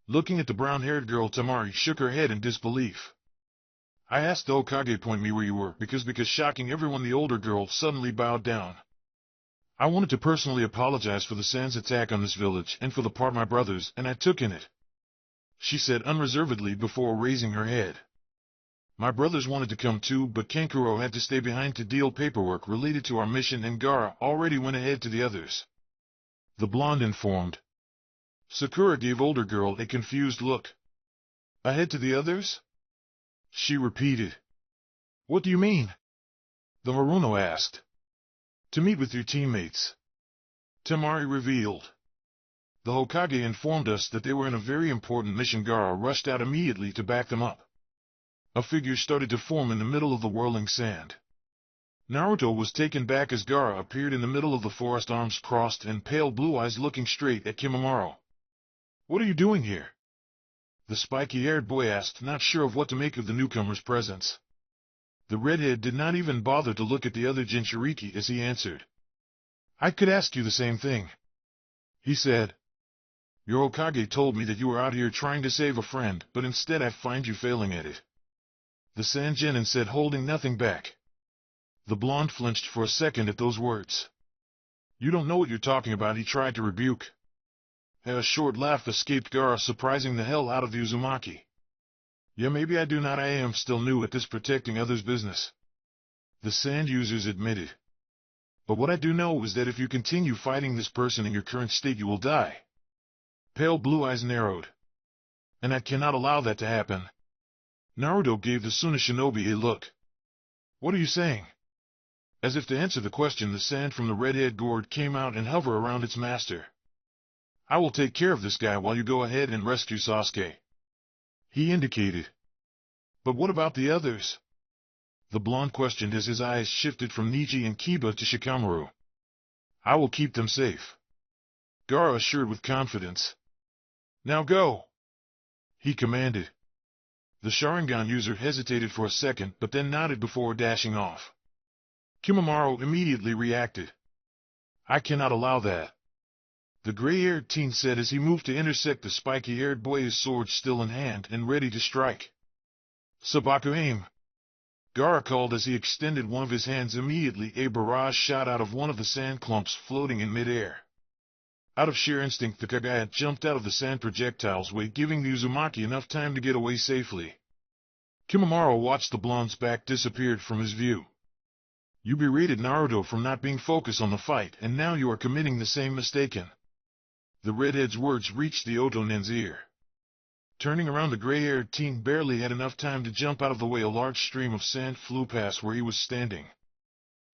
[SPEAKER 1] Looking at the brown-haired girl, Temari shook her head in disbelief. I asked the Hokage point me where you were because shocking everyone, the older girl suddenly bowed down. I wanted to personally apologize for the Sand's attack on this village and for the part my brothers and I took in it, she said unreservedly before raising her head. My brothers wanted to come too, but Kankuro had to stay behind to deal paperwork related to our mission and Gaara already went ahead to the others, the blonde informed. Sakura gave older girl a confused look. Ahead to the others? She repeated. What do you mean? The Haruno asked. To meet with your teammates, Temari revealed. The Hokage informed us that they were in a very important mission. Gaara rushed out immediately to back them up. A figure started to form in the middle of the whirling sand. Naruto was taken back as Gaara appeared in the middle of the forest, arms crossed and pale blue eyes looking straight at Kimimaro. What are you doing here? The spiky-haired boy asked, not sure of what to make of the newcomer's presence. The redhead did not even bother to look at the other Jinchuriki as he answered. I could ask you the same thing, he said. Your Hokage told me that you were out here trying to save a friend, but instead I find you failing at it, the Sand Genin said, holding nothing back. The blonde flinched for a second at those words. You don't know what you're talking about, he tried to rebuke. A short laugh escaped Gaara, surprising the hell out of the Uzumaki. Yeah, maybe I do not. I am still new at this protecting others' business, the sand users admitted. But what I do know is that if you continue fighting this person in your current state, you will die. Pale blue eyes narrowed. And I cannot allow that to happen. Naruto gave the Suna Shinobi a look. What are you saying? As if to answer the question, the sand from the red-head gourd came out and hovered around its master. I will take care of this guy while you go ahead and rescue Sasuke. He indicated. But what about the others? The blonde questioned as his eyes shifted from Neji and Kiba to Shikamaru. I will keep them safe, Gaara assured with confidence. Now go, he commanded. The Sharingan user hesitated for a second but then nodded before dashing off. Kimimaro immediately reacted. I cannot allow that, the gray-haired teen said as he moved to intersect the spiky-haired boy, his sword still in hand and ready to strike. Sabaku aim, Gaara called as he extended one of his hands. Immediately a barrage shot out of one of the sand clumps floating in mid-air. Out of sheer instinct, the Kagaya jumped out of the sand projectile's way, giving the Uzumaki enough time to get away safely. Kimimaro watched the blonde's back disappeared from his view. You berated Naruto for not being focused on the fight, and now you are committing the same mistake. The redhead's words reached the Otonen's ear. Turning around, the gray-haired teen barely had enough time to jump out of the way. A large stream of sand flew past where he was standing.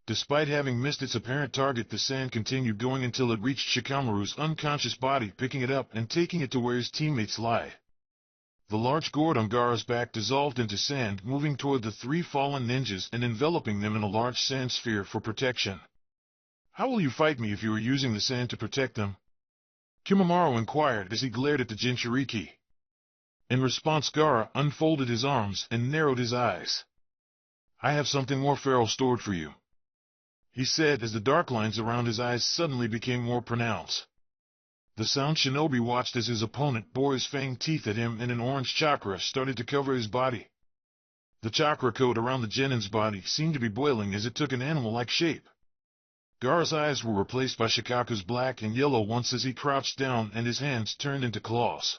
[SPEAKER 1] Despite having missed its apparent target, the sand continued going until it reached Shikamaru's unconscious body, picking it up and taking it to where his teammates lie. The large gourd on Gaara's back dissolved into sand, moving toward the three fallen ninjas and enveloping them in a large sand sphere for protection. How will you fight me if you are using the sand to protect them? Kimimaro inquired as he glared at the Jinchuriki. In response, Gaara unfolded his arms and narrowed his eyes. I have something more feral stored for you, he said as the dark lines around his eyes suddenly became more pronounced. The sound shinobi watched as his opponent bore his fanged teeth at him and an orange chakra started to cover his body. The chakra coat around the genin's body seemed to be boiling as it took an animal-like shape. Gaara's eyes were replaced by Shikaku's black and yellow once as he crouched down and his hands turned into claws.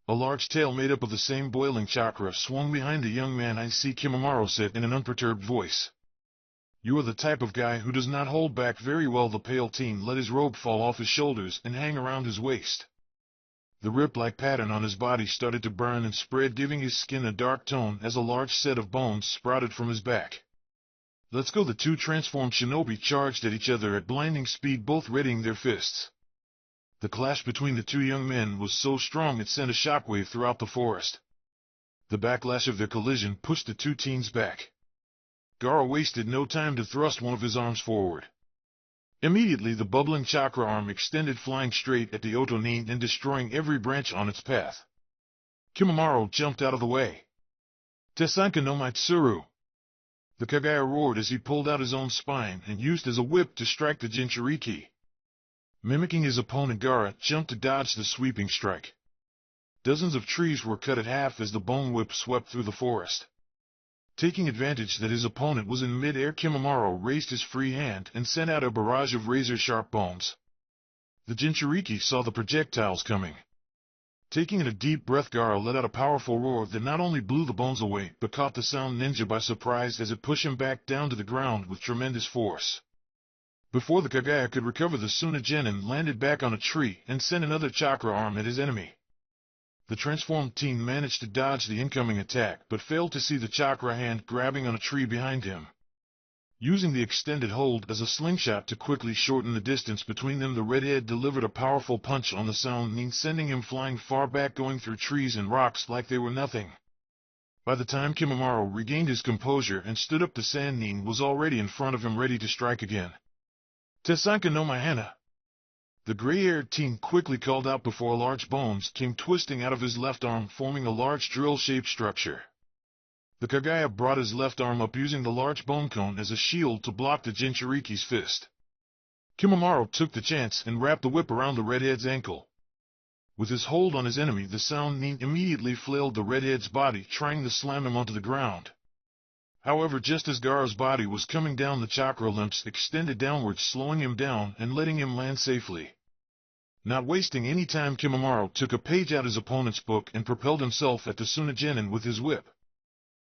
[SPEAKER 1] A large tail made up of the same boiling chakra swung behind the young man. I see, Kimimaro said in an unperturbed voice. You are the type of guy who does not hold back very well. The pale teen let his robe fall off his shoulders and hang around his waist. The rip-like pattern on his body started to burn and spread, giving his skin a dark tone as a large set of bones sprouted from his back. Let's go. The two transformed shinobi charged at each other at blinding speed, both readying their fists. The clash between the two young men was so strong it sent a shockwave throughout the forest. The backlash of their collision pushed the two teens back. Gaara wasted no time to thrust one of his arms forward. Immediately the bubbling chakra arm extended, flying straight at the Otonin and destroying every branch on its path. Kimimaro jumped out of the way. Tesanka no Maitsuru, the Kagaya roared as he pulled out his own spine and used as a whip to strike the Jinchuriki. Mimicking his opponent, Gaara jumped to dodge the sweeping strike. Dozens of trees were cut in half as the bone whip swept through the forest. Taking advantage that his opponent was in mid-air, Kimimaro raised his free hand and sent out a barrage of razor-sharp bones. The Jinchuriki saw the projectiles coming. Taking in a deep breath, Gaara let out a powerful roar that not only blew the bones away, but caught the sound ninja by surprise as it pushed him back down to the ground with tremendous force. Before the Kagaya could recover, the Suna Genin landed back on a tree and sent another chakra arm at his enemy. The transformed teen managed to dodge the incoming attack, but failed to see the chakra hand grabbing on a tree behind him. Using the extended hold as a slingshot to quickly shorten the distance between them, the redhead delivered a powerful punch on the sound nin, sending him flying far back, going through trees and rocks like they were nothing. By the time Kimimaro regained his composure and stood up, the sand nin was already in front of him, ready to strike again. Tesanka no Mahana, the gray-haired teen quickly called out before large bones came twisting out of his left arm, forming a large drill-shaped structure. The Kagaya brought his left arm up, using the large bone cone as a shield to block the Jinchuriki's fist. Kimimaro took the chance and wrapped the whip around the redhead's ankle. With his hold on his enemy, the sound nin immediately flailed the redhead's body, trying to slam him onto the ground. However, just as Gaara's body was coming down, the chakra limbs extended downwards, slowing him down and letting him land safely. Not wasting any time, Kimimaro took a page out his opponent's book and propelled himself at the Suna Genin with his whip.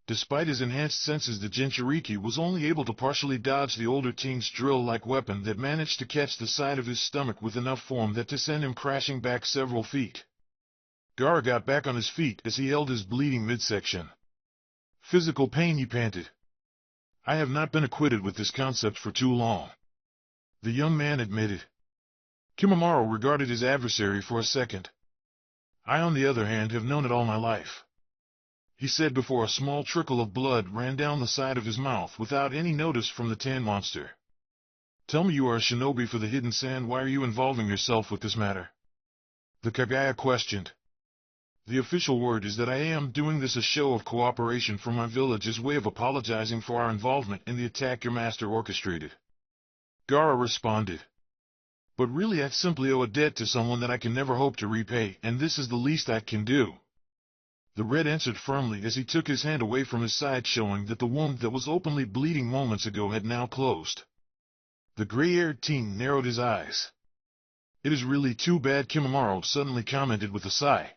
[SPEAKER 1] Despite his enhanced senses, the Jinchuriki was only able to partially dodge the older teen's drill-like weapon that managed to catch the side of his stomach with enough force that to send him crashing back several feet. Gaara got back on his feet as he held his bleeding midsection. Physical pain, he panted. I have not been acquainted with this concept for too long, the young man admitted. Kimimaro regarded his adversary for a second. I, on the other hand, have known it all my life, he said before a small trickle of blood ran down the side of his mouth without any notice from the tan monster. Tell me, you are a shinobi for the hidden sand, why are you involving yourself with this matter? The Kagaya questioned. The official word is that I am doing this a show of cooperation from my village's way of apologizing for our involvement in the attack your master orchestrated, Gaara responded. But really I simply owe a debt to someone that I can never hope to repay, and this is the least I can do. The Red answered firmly as he took his hand away from his side, showing that the wound that was openly bleeding moments ago had now closed. The gray-haired teen narrowed his eyes. It is really too bad, Kimimaro suddenly commented with a sigh.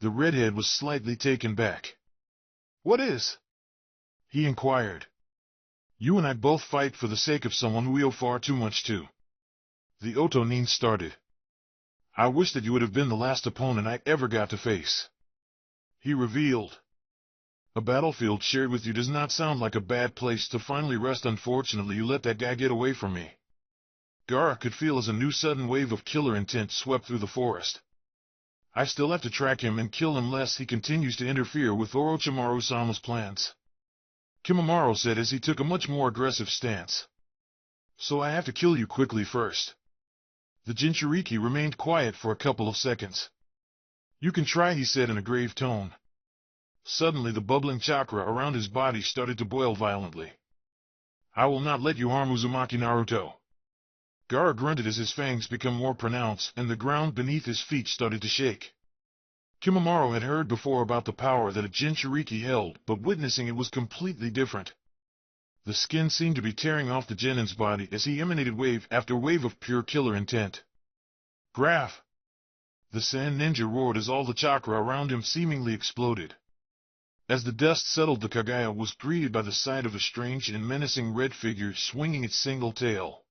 [SPEAKER 1] The redhead was slightly taken back. What is? He inquired. You and I both fight for the sake of someone who we owe far too much to. The Otonin started. I wish that you would have been the last opponent I ever got to face, he revealed. A battlefield shared with you does not sound like a bad place to finally rest. Unfortunately, you let that guy get away from me. Gaara could feel as a new sudden wave of killer intent swept through the forest. I still have to track him and kill him lest he continues to interfere with Orochimaru-sama's plans, Kimimaro said as he took a much more aggressive stance. So I have to kill you quickly first. The Jinchuriki remained quiet for a couple of seconds. You can try, he said in a grave tone. Suddenly the bubbling chakra around his body started to boil violently. I will not let you harm Uzumaki Naruto. Gaara grunted as his fangs became more pronounced and the ground beneath his feet started to shake. Kimimaro had heard before about the power that a Jinchuriki held, but witnessing it was completely different. The skin seemed to be tearing off the Genin's body as he emanated wave after wave of pure killer intent. Graph! The Sand Ninja roared as all the chakra around him seemingly exploded. As the dust settled, the Kagaya was greeted by the sight of a strange and menacing red figure swinging its single tail.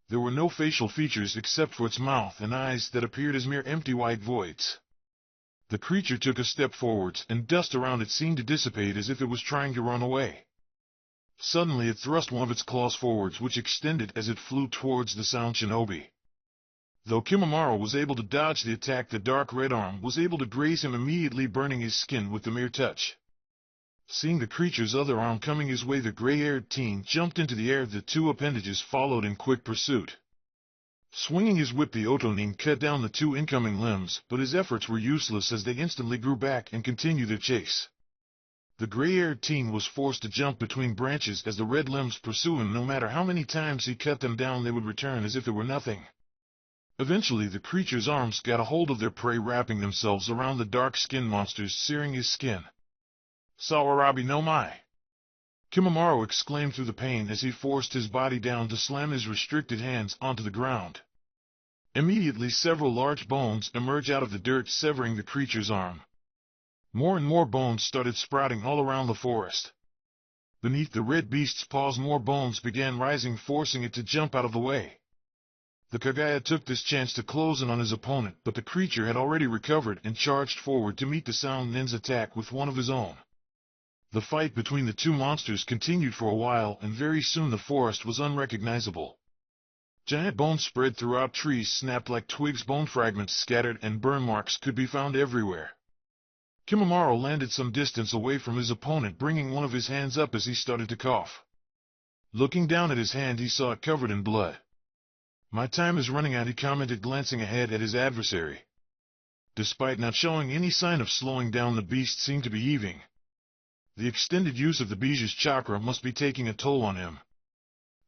[SPEAKER 1] There were no facial features except for its mouth and eyes that appeared as mere empty white voids. The creature took a step forwards, and dust around it seemed to dissipate as if it was trying to run away. Suddenly it thrust one of its claws forwards, which extended as it flew towards the sound shinobi. Though Kimimaro was able to dodge the attack, the dark red arm was able to graze him, immediately burning his skin with the mere touch. Seeing the creature's other arm coming his way, the gray-haired teen jumped into the air. The two appendages followed in quick pursuit. Swinging his whip, the Otonin cut down the two incoming limbs, but his efforts were useless as they instantly grew back and continued their chase. The gray-haired teen was forced to jump between branches as the red limbs pursued him. No matter how many times he cut them down, they would return as if it were nothing. Eventually, the creature's arms got a hold of their prey, wrapping themselves around the dark-skinned monsters, searing his skin. Sawarabi no Mai! Kimimaro exclaimed through the pain as he forced his body down to slam his restricted hands onto the ground. Immediately, several large bones emerged out of the dirt, severing the creature's arm. More and more bones started sprouting all around the forest. Beneath the red beast's paws, more bones began rising, forcing it to jump out of the way. The Kagaya took this chance to close in on his opponent, but the creature had already recovered and charged forward to meet the Sound Nin's attack with one of his own. The fight between the two monsters continued for a while, and very soon the forest was unrecognizable. Giant bones spread throughout, trees snapped like twigs, bone fragments scattered, and burn marks could be found everywhere. Kimimaro landed some distance away from his opponent, bringing one of his hands up as he started to cough. Looking down at his hand, he saw it covered in blood. My time is running out, he commented, glancing ahead at his adversary. Despite not showing any sign of slowing down, the beast seemed to be heaving. The extended use of the Biju's chakra must be taking a toll on him.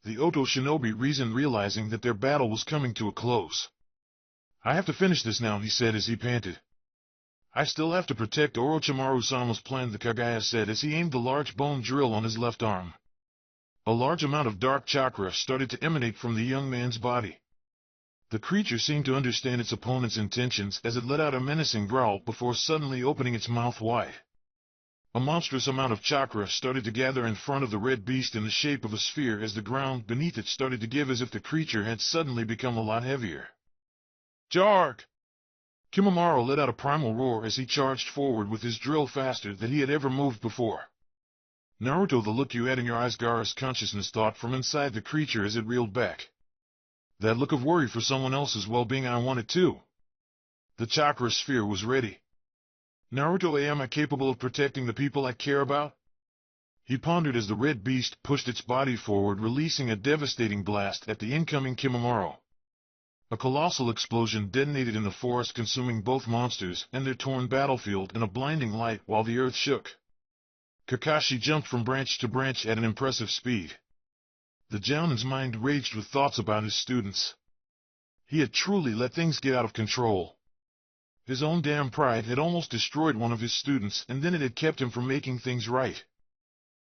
[SPEAKER 1] The Oto shinobi reasoned, realizing that their battle was coming to a close. I have to finish this now, he said as he panted. I still have to protect Orochimaru-sama's plan, the Kagaya said as he aimed the large bone drill on his left arm. A large amount of dark chakra started to emanate from the young man's body. The creature seemed to understand its opponent's intentions as it let out a menacing growl before suddenly opening its mouth wide. A monstrous amount of chakra started to gather in front of the red beast in the shape of a sphere as the ground beneath it started to give, as if the creature had suddenly become a lot heavier. Jarg! Kimimaro let out a primal roar as he charged forward with his drill faster than he had ever moved before. Naruto, the look you had in your eyes, Gaara's consciousness thought from inside the creature as it reeled back. That look of worry for someone else's well-being, I want it too. The chakra sphere was ready. Naruto, am I capable of protecting the people I care about? He pondered as the red beast pushed its body forward, releasing a devastating blast at the incoming Kimimaro. A colossal explosion detonated in the forest, consuming both monsters and their torn battlefield in a blinding light while the earth shook. Kakashi jumped from branch to branch at an impressive speed. The Jounin's mind raged with thoughts about his students. He had truly let things get out of control. His own damn pride had almost destroyed one of his students, and then it had kept him from making things right.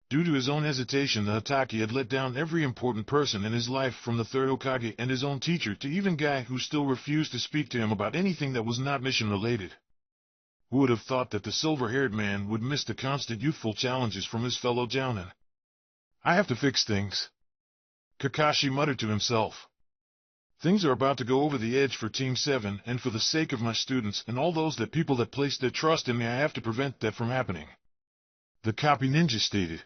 [SPEAKER 1] Due to his own hesitation, the Hatake had let down every important person in his life, from the third Hokage and his own teacher to even Guy, who still refused to speak to him about anything that was not mission-related. Who would have thought that the silver-haired man would miss the constant youthful challenges from his fellow Jounin? I have to fix things, Kakashi muttered to himself. Things are about to go over the edge for Team 7, and for the sake of my students and all those people that place their trust in me, I have to prevent that from happening, the copy ninja stated.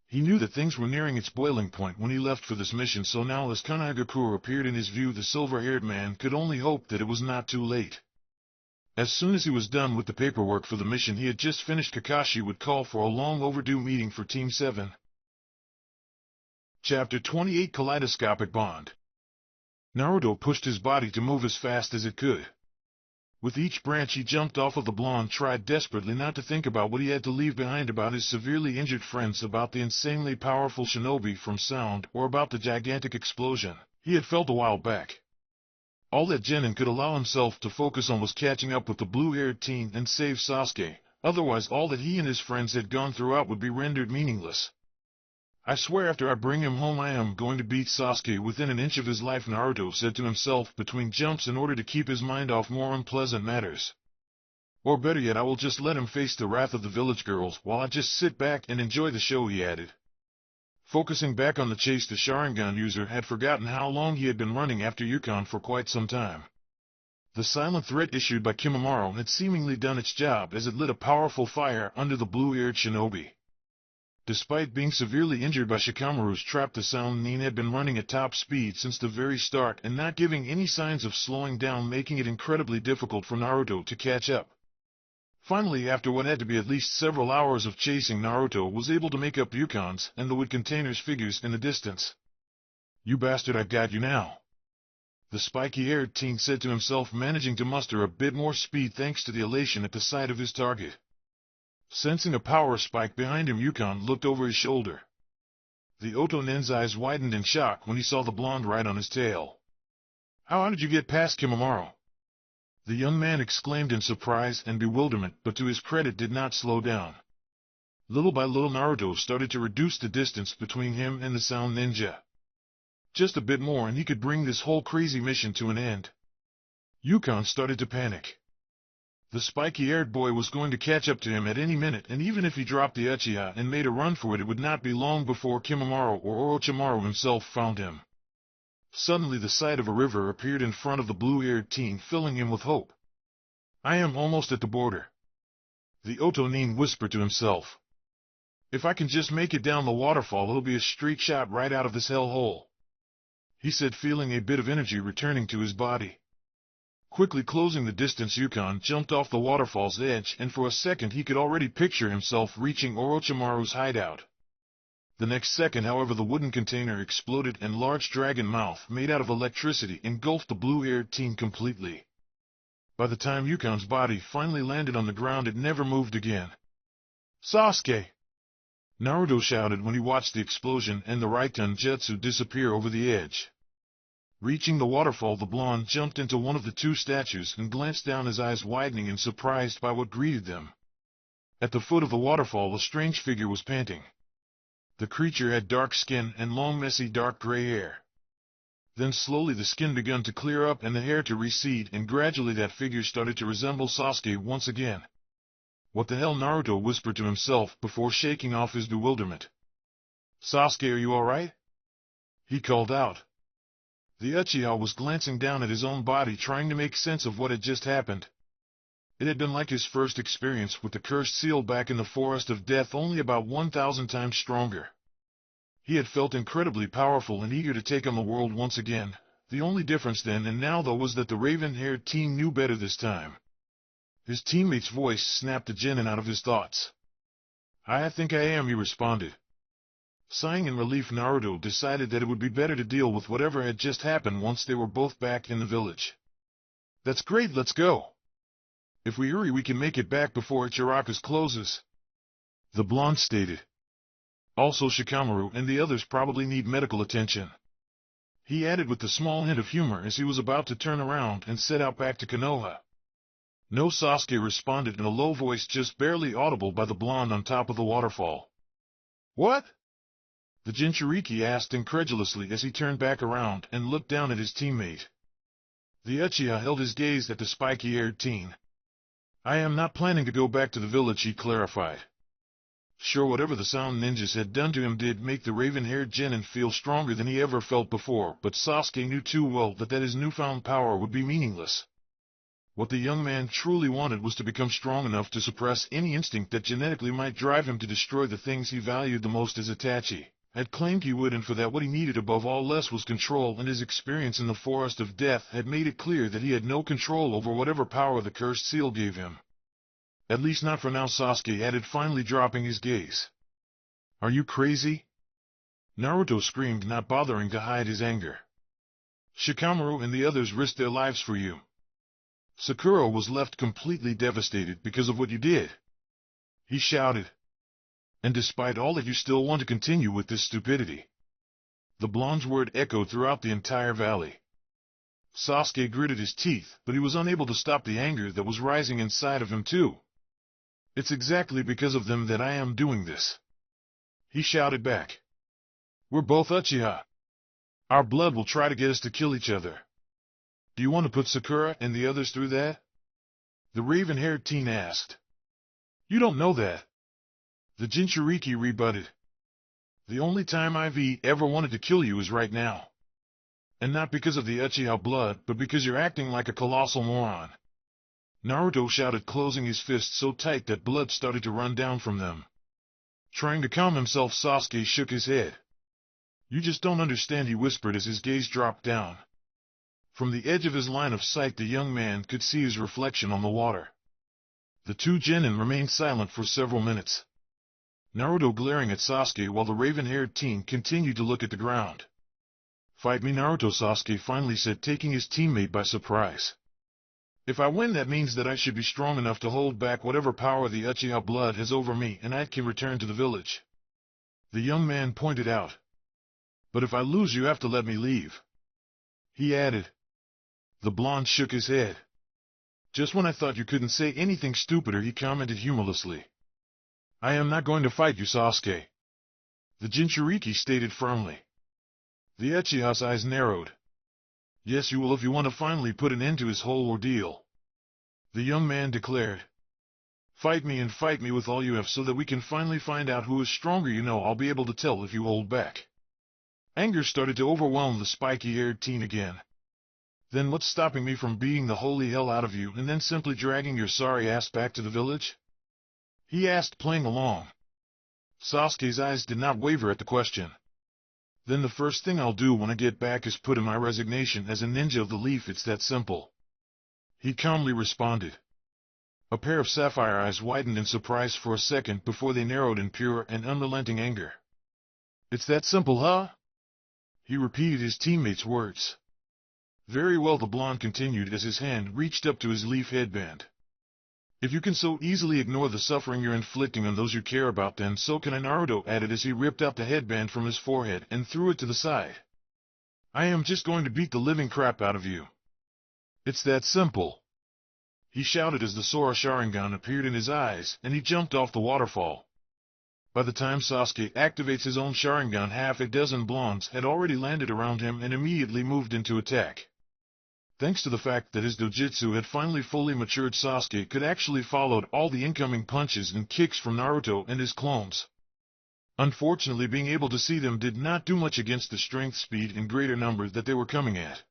[SPEAKER 1] He knew that things were nearing its boiling point when he left for this mission, so now as Kanagakure appeared in his view, the silver-haired man could only hope that it was not too late. As soon as he was done with the paperwork for the mission he had just finished, Kakashi would call for a long-overdue meeting for Team 7. Chapter 28: Kaleidoscopic Bond. Naruto pushed his body to move as fast as it could. With each branch he jumped off of, the blonde tried desperately not to think about what he had to leave behind, about his severely injured friends, about the insanely powerful shinobi from Sound, or about the gigantic explosion he had felt a while back. All that Genin could allow himself to focus on was catching up with the blue-haired teen and save Sasuke, otherwise all that he and his friends had gone throughout would be rendered meaningless. I swear after I bring him home I am going to beat Sasuke within an inch of his life, Naruto said to himself between jumps in order to keep his mind off more unpleasant matters. Or better yet, I will just let him face the wrath of the village girls while I just sit back and enjoy the show, he added. Focusing back on the chase, the Sharingan user had forgotten how long he had been running after Yukon for quite some time. The silent threat issued by Kimimaro had seemingly done its job, as it lit a powerful fire under the blue-eared shinobi. Despite being severely injured by Shikamaru's trap, the Sound Nin had been running at top speed since the very start and not giving any signs of slowing down, making it incredibly difficult for Naruto to catch up. Finally, after what had to be at least several hours of chasing, Naruto was able to make up Yukon's and the wood container's figures in the distance. You bastard, I've got you now, the spiky-haired teen said to himself, managing to muster a bit more speed thanks to the elation at the sight of his target. Sensing a power spike behind him, Yukon looked over his shoulder. The Oto-nen's eyes widened in shock when he saw the blonde right on his tail. How did you get past Kimimaro? The young man exclaimed in surprise and bewilderment, but to his credit did not slow down. Little by little Naruto started to reduce the distance between him and the Sound Ninja. Just a bit more and he could bring this whole crazy mission to an end. Yukon started to panic. The spiky-haired boy was going to catch up to him at any minute, and even if he dropped the Uchiha and made a run for it, it would not be long before Kimimaro or Orochimaru himself found him. Suddenly the sight of a river appeared in front of the blue-haired teen, filling him with hope. I am almost at the border, the Oto-nin whispered to himself. If I can just make it down the waterfall, it'll be a straight shot right out of this hellhole, he said, feeling a bit of energy returning to his body. Quickly closing the distance, Yukon jumped off the waterfall's edge, and for a second he could already picture himself reaching Orochimaru's hideout. The next second, however, the wooden container exploded and large dragon mouth made out of electricity engulfed the blue-haired teen completely. By the time Yukon's body finally landed on the ground, it never moved again. Sasuke! Naruto shouted when he watched the explosion and the Raiten Jutsu disappear over the edge. Reaching the waterfall, the blonde jumped into one of the two statues and glanced down, his eyes widening and surprised by what greeted them. At the foot of the waterfall, a strange figure was panting. The creature had dark skin and long, messy, dark gray hair. Then slowly the skin began to clear up and the hair to recede, and gradually that figure started to resemble Sasuke once again. What the hell? Naruto whispered to himself before shaking off his bewilderment. Sasuke, are you alright? He called out. The Uchiha was glancing down at his own body, trying to make sense of what had just happened. It had been like his first experience with the cursed seal back in the Forest of Death, only about 1,000 times stronger. He had felt incredibly powerful and eager to take on the world once again, The only difference then and now though was that the raven-haired teen knew better this time. His teammate's voice snapped the genin out of his thoughts. I think I am, he responded. Sighing in relief, Naruto decided that it would be better to deal with whatever had just happened once they were both back in the village. That's great, let's go. If we hurry we can make it back before Ichiraku's closes, the blonde stated. Also Shikamaru and the others probably need medical attention, he added with a small hint of humor as he was about to turn around and set out back to Konoha. No, Sasuke responded in a low voice just barely audible by the blonde on top of the waterfall. What? The Jinchuriki asked incredulously as he turned back around and looked down at his teammate. The Uchiha held his gaze at the spiky-haired teen. I am not planning to go back to the village, he clarified. Sure, whatever the sound ninjas had done to him did make the raven-haired genin feel stronger than he ever felt before, but Sasuke knew too well that his newfound power would be meaningless. What the young man truly wanted was to become strong enough to suppress any instinct that genetically might drive him to destroy the things he valued the most, as Itachi had claimed he would, and for that what he needed above all else was control, and his experience in the Forest of Death had made it clear that he had no control over whatever power the cursed seal gave him. At least not for now, Sasuke added, finally dropping his gaze. Are you crazy? Naruto screamed, not bothering to hide his anger. Shikamaru and the others risked their lives for you. Sakura was left completely devastated because of what you did, he shouted. And despite all that you still want to continue with this stupidity. The blonde's word echoed throughout the entire valley. Sasuke gritted his teeth, but he was unable to stop the anger that was rising inside of him too. It's exactly because of them that I am doing this, he shouted back. We're both Uchiha. Our blood will try to get us to kill each other. Do you want to put Sakura and the others through that? The raven-haired teen asked. You don't know that, the Jinchuriki rebutted. The only time I've ever wanted to kill you is right now. And not because of the Uchiha blood, but because you're acting like a colossal moron, Naruto shouted, closing his fists so tight that blood started to run down from them. Trying to calm himself, Sasuke shook his head. You just don't understand, he whispered as his gaze dropped down. From the edge of his line of sight, the young man could see his reflection on the water. The two genin remained silent for several minutes, Naruto glaring at Sasuke while the raven-haired teen continued to look at the ground. Fight me, Naruto, Sasuke finally said, taking his teammate by surprise. If I win, that means that I should be strong enough to hold back whatever power the Uchiha blood has over me, and I can return to the village, the young man pointed out. But if I lose, you have to let me leave, he added. The blonde shook his head. Just when I thought you couldn't say anything stupider, he commented humorlessly. I am not going to fight you, Sasuke, the Jinchuriki stated firmly. The Uchiha's eyes narrowed. Yes, you will if you want to finally put an end to his whole ordeal, the young man declared. Fight me, and fight me with all you have so that we can finally find out who is stronger. You know, I'll be able to tell if you hold back. Anger started to overwhelm the spiky-haired teen again. Then what's stopping me from beating the holy hell out of you and then simply dragging your sorry ass back to the village? He asked, playing along. Sasuke's eyes did not waver at the question. Then the first thing I'll do when I get back is put in my resignation as a ninja of the leaf. It's that simple, he calmly responded. A pair of sapphire eyes widened in surprise for a second before they narrowed in pure and unrelenting anger. It's that simple, huh? He repeated his teammate's words. Very well, the blonde continued as his hand reached up to his leaf headband. If you can so easily ignore the suffering you're inflicting on those you care about, then so can I, Naruto added as he ripped out the headband from his forehead and threw it to the side. I am just going to beat the living crap out of you. It's that simple, he shouted as the Sora Sharingan appeared in his eyes and he jumped off the waterfall. By the time Sasuke activates his own Sharingan, half a dozen blondes had already landed around him and immediately moved into attack. Thanks to the fact that his dojutsu had finally fully matured, Sasuke could actually follow all the incoming punches and kicks from Naruto and his clones. Unfortunately, being able to see them did not do much against the strength, speed, and greater number that they were coming at.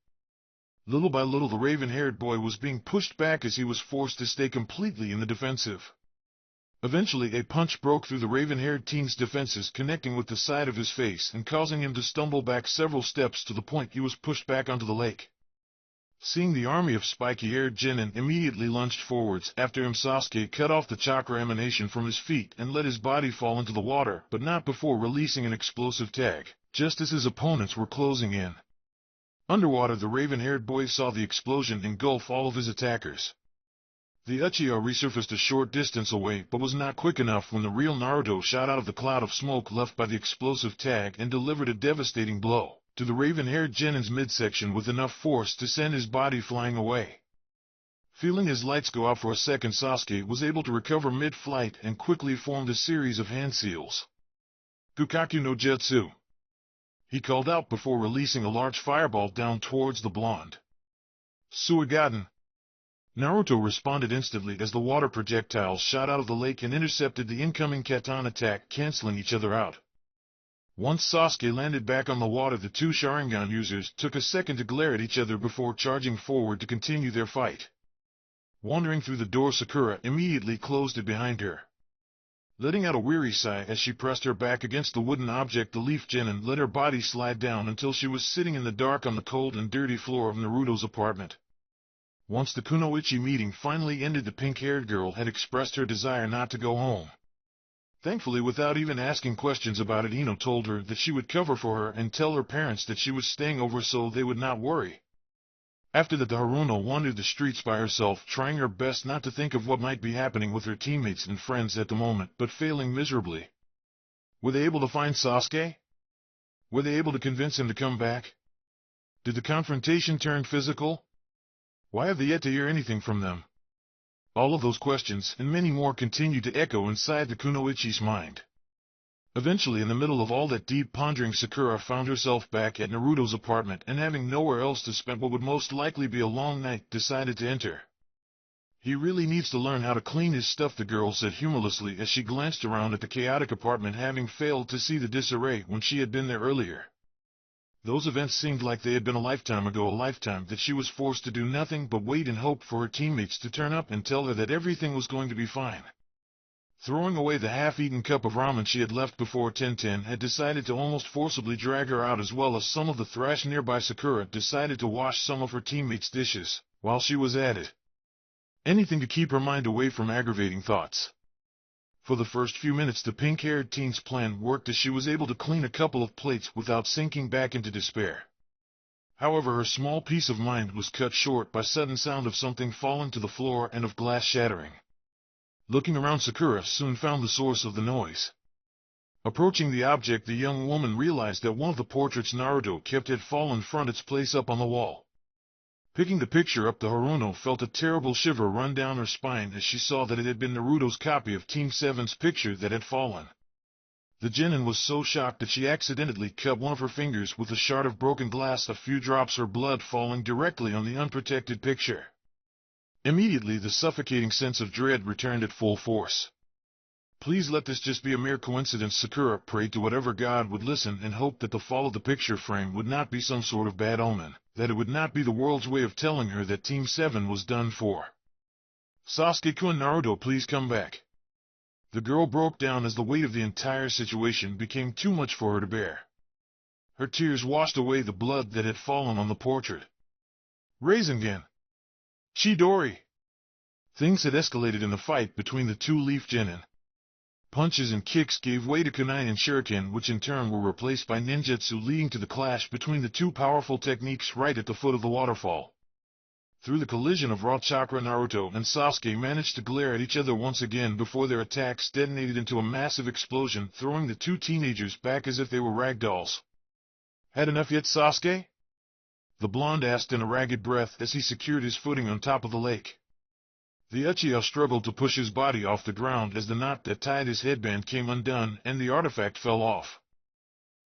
[SPEAKER 1] Little by little, the raven-haired boy was being pushed back as he was forced to stay completely in the defensive. Eventually, a punch broke through the raven-haired teen's defenses, connecting with the side of his face and causing him to stumble back several steps to the point he was pushed back onto the lake. Seeing the army of spiky-haired genin, immediately lunged forwards. After him, Sasuke cut off the chakra emanation from his feet and let his body fall into the water, but not before releasing an explosive tag, just as his opponents were closing in. Underwater, the raven-haired boy saw the explosion engulf all of his attackers. The Uchiha resurfaced a short distance away, but was not quick enough when the real Naruto shot out of the cloud of smoke left by the explosive tag and delivered a devastating blow to the raven-haired genin's midsection with enough force to send his body flying away. Feeling his lights go out for a second, Sasuke was able to recover mid-flight and quickly formed a series of hand seals. Kukaku no Jutsu, he called out before releasing a large fireball down towards the blonde. Suigaden. Naruto responded instantly as the water projectiles shot out of the lake and intercepted the incoming Katan attack, canceling each other out. Once Sasuke landed back on the water, the two Sharingan users took a second to glare at each other before charging forward to continue their fight. Wandering through the door, Sakura immediately closed it behind her. Letting out a weary sigh as she pressed her back against the wooden object, the leaf genin let her body slide down until she was sitting in the dark on the cold and dirty floor of Naruto's apartment. Once the Kunoichi meeting finally ended, the pink-haired girl had expressed her desire not to go home. Thankfully, without even asking questions about it, Ino told her that she would cover for her and tell her parents that she was staying over so they would not worry. After that, the Haruno wandered the streets by herself, trying her best not to think of what might be happening with her teammates and friends at the moment, but failing miserably. Were they able to find Sasuke? Were they able to convince him to come back? Did the confrontation turn physical? Why have they yet to hear anything from them? All of those questions, and many more, continued to echo inside the Kunoichi's mind. Eventually, in the middle of all that deep pondering, Sakura found herself back at Naruto's apartment, and having nowhere else to spend what would most likely be a long night, decided to enter. He really needs to learn how to clean his stuff, the girl said humorlessly as she glanced around at the chaotic apartment, having failed to see the disarray when she had been there earlier. Those events seemed like they had been a lifetime ago, a lifetime that she was forced to do nothing but wait and hope for her teammates to turn up and tell her that everything was going to be fine. Throwing away the half-eaten cup of ramen she had left before Tenten had decided to almost forcibly drag her out, as well as some of the thrash nearby, Sakura decided to wash some of her teammates' dishes while she was at it. Anything to keep her mind away from aggravating thoughts. For the first few minutes, the pink-haired teen's plan worked, as she was able to clean a couple of plates without sinking back into despair. However, her small peace of mind was cut short by sudden sound of something falling to the floor and of glass shattering. Looking around, Sakura soon found the source of the noise. Approaching the object, the young woman realized that one of the portraits Naruto kept had fallen from its place up on the wall. Picking the picture up, the Haruno felt a terrible shiver run down her spine as she saw that it had been Naruto's copy of Team 7's picture that had fallen. The genin was so shocked that she accidentally cut one of her fingers with a shard of broken glass, a few drops of blood falling directly on the unprotected picture. Immediately, the suffocating sense of dread returned at full force. Please let this just be a mere coincidence, Sakura prayed to whatever god would listen, and hoped that the fall of the picture frame would not be some sort of bad omen, that it would not be the world's way of telling her that Team 7 was done for. Sasuke-kun, Naruto, please come back. The girl broke down as the weight of the entire situation became too much for her to bear. Her tears washed away the blood that had fallen on the portrait. Rasengan! Chidori! Things had escalated in the fight between the two leaf genin. Punches and kicks gave way to kunai and shuriken, which in turn were replaced by ninjutsu, leading to the clash between the two powerful techniques right at the foot of the waterfall. Through the collision of raw chakra, Naruto and Sasuke managed to glare at each other once again before their attacks detonated into a massive explosion, throwing the two teenagers back as if they were rag dolls. Had enough yet, Sasuke? The blonde asked in a ragged breath as he secured his footing on top of the lake. The Uchiha struggled to push his body off the ground as the knot that tied his headband came undone and the artifact fell off.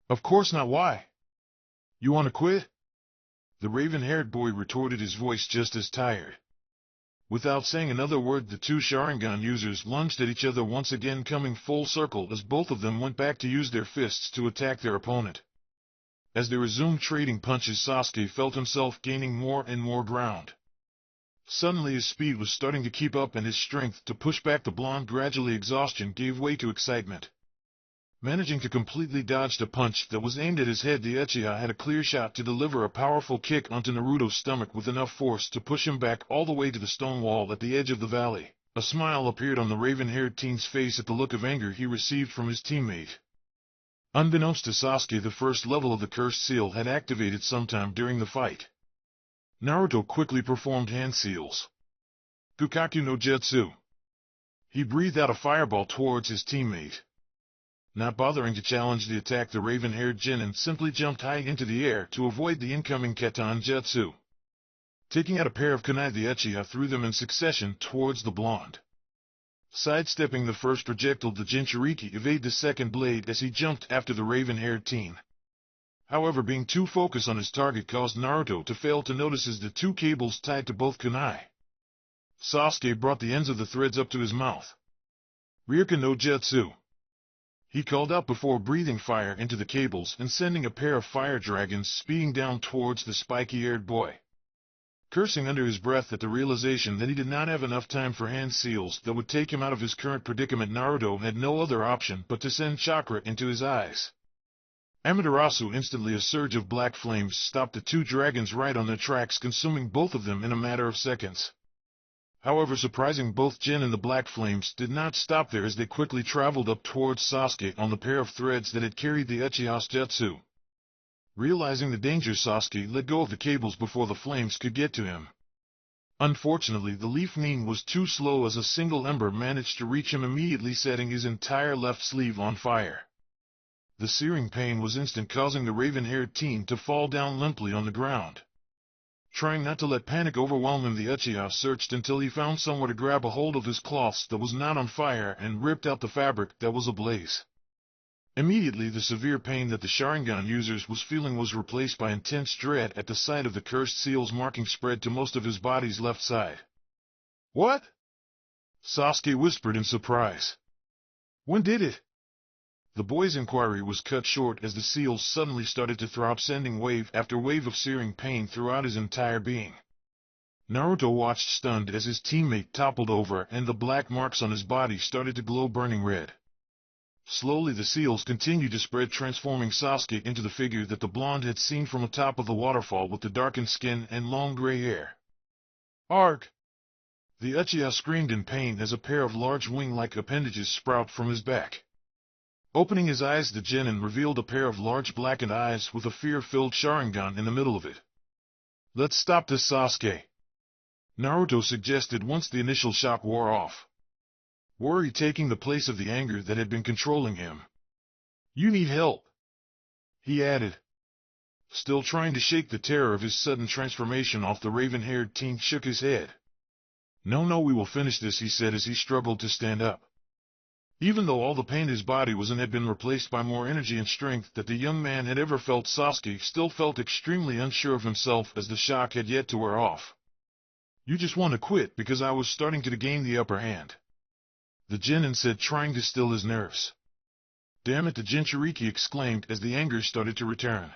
[SPEAKER 1] Of course not. Why? You want to quit? The raven-haired boy retorted, his voice just as tired. Without saying another word, the two Sharingan users lunged at each other once again, coming full circle as both of them went back to use their fists to attack their opponent. As they resumed trading punches, Sasuke felt himself gaining more and more ground. Suddenly his speed was starting to keep up and his strength to push back the blonde gradually exhaustion gave way to excitement. Managing to completely dodge the punch that was aimed at his head, the Uchiha had a clear shot to deliver a powerful kick onto Naruto's stomach with enough force to push him back all the way to the stone wall at the edge of the valley. A smile appeared on the raven-haired teen's face at the look of anger he received from his teammate. Unbeknownst to Sasuke, the first level of the cursed seal had activated sometime during the fight. Naruto quickly performed hand seals. Kukaku no Jutsu. He breathed out a fireball towards his teammate. Not bothering to challenge the attack, the raven-haired Genin simply jumped high into the air to avoid the incoming Keton Jutsu. Taking out a pair of kunai, the Uchiha threw them in succession towards the blonde. Sidestepping the first projectile, the Jinchuriki evaded the second blade as he jumped after the raven-haired teen. However, being too focused on his target caused Naruto to fail to notice the two cables tied to both kunai. Sasuke brought the ends of the threads up to his mouth. Ryuka no Jutsu. He called out before breathing fire into the cables and sending a pair of fire dragons speeding down towards the spiky-haired boy. Cursing under his breath at the realization that he did not have enough time for hand seals that would take him out of his current predicament, Naruto had no other option but to send chakra into his eyes. Amaterasu instantly, a surge of black flames stopped the two dragons right on their tracks, consuming both of them in a matter of seconds. However, surprising, both Jin and the black flames did not stop there as they quickly traveled up towards Sasuke on the pair of threads that had carried the Uchiha's jutsu. Realizing the danger, Sasuke let go of the cables before the flames could get to him. Unfortunately, the Leaf Ning was too slow as a single ember managed to reach him, immediately setting his entire left sleeve on fire. The searing pain was instant, causing the raven-haired teen to fall down limply on the ground. Trying not to let panic overwhelm him, the Uchiha searched until he found somewhere to grab a hold of his cloths that was not on fire and ripped out the fabric that was ablaze. Immediately, the severe pain that the Sharingan users was feeling was replaced by intense dread at the sight of the cursed seal's marking spread to most of his body's left side. "What?" Sasuke whispered in surprise. "When did it?" The boy's inquiry was cut short as the seals suddenly started to throb, sending wave after wave of searing pain throughout his entire being. Naruto watched stunned as his teammate toppled over and the black marks on his body started to glow burning red. Slowly the seals continued to spread, transforming Sasuke into the figure that the blonde had seen from atop of the waterfall with the darkened skin and long gray hair. "Arg!" The Uchiha screamed in pain as a pair of large wing-like appendages sprout from his back. Opening his eyes, the Genin revealed a pair of large blackened eyes with a fear-filled Sharingan in the middle of it. "Let's stop this, Sasuke," Naruto suggested once the initial shock wore off. Worry taking the place of the anger that had been controlling him. "You need help," he added. Still trying to shake the terror of his sudden transformation off, the raven-haired teen shook his head. No, we will finish this," he said as he struggled to stand up. Even though all the pain his body was in had been replaced by more energy and strength that the young man had ever felt, Sasuke still felt extremely unsure of himself as the shock had yet to wear off. "You just want to quit because I was starting to gain the upper hand," the Genin said, trying to still his nerves. "Damn it," the Jinchuriki exclaimed as the anger started to return.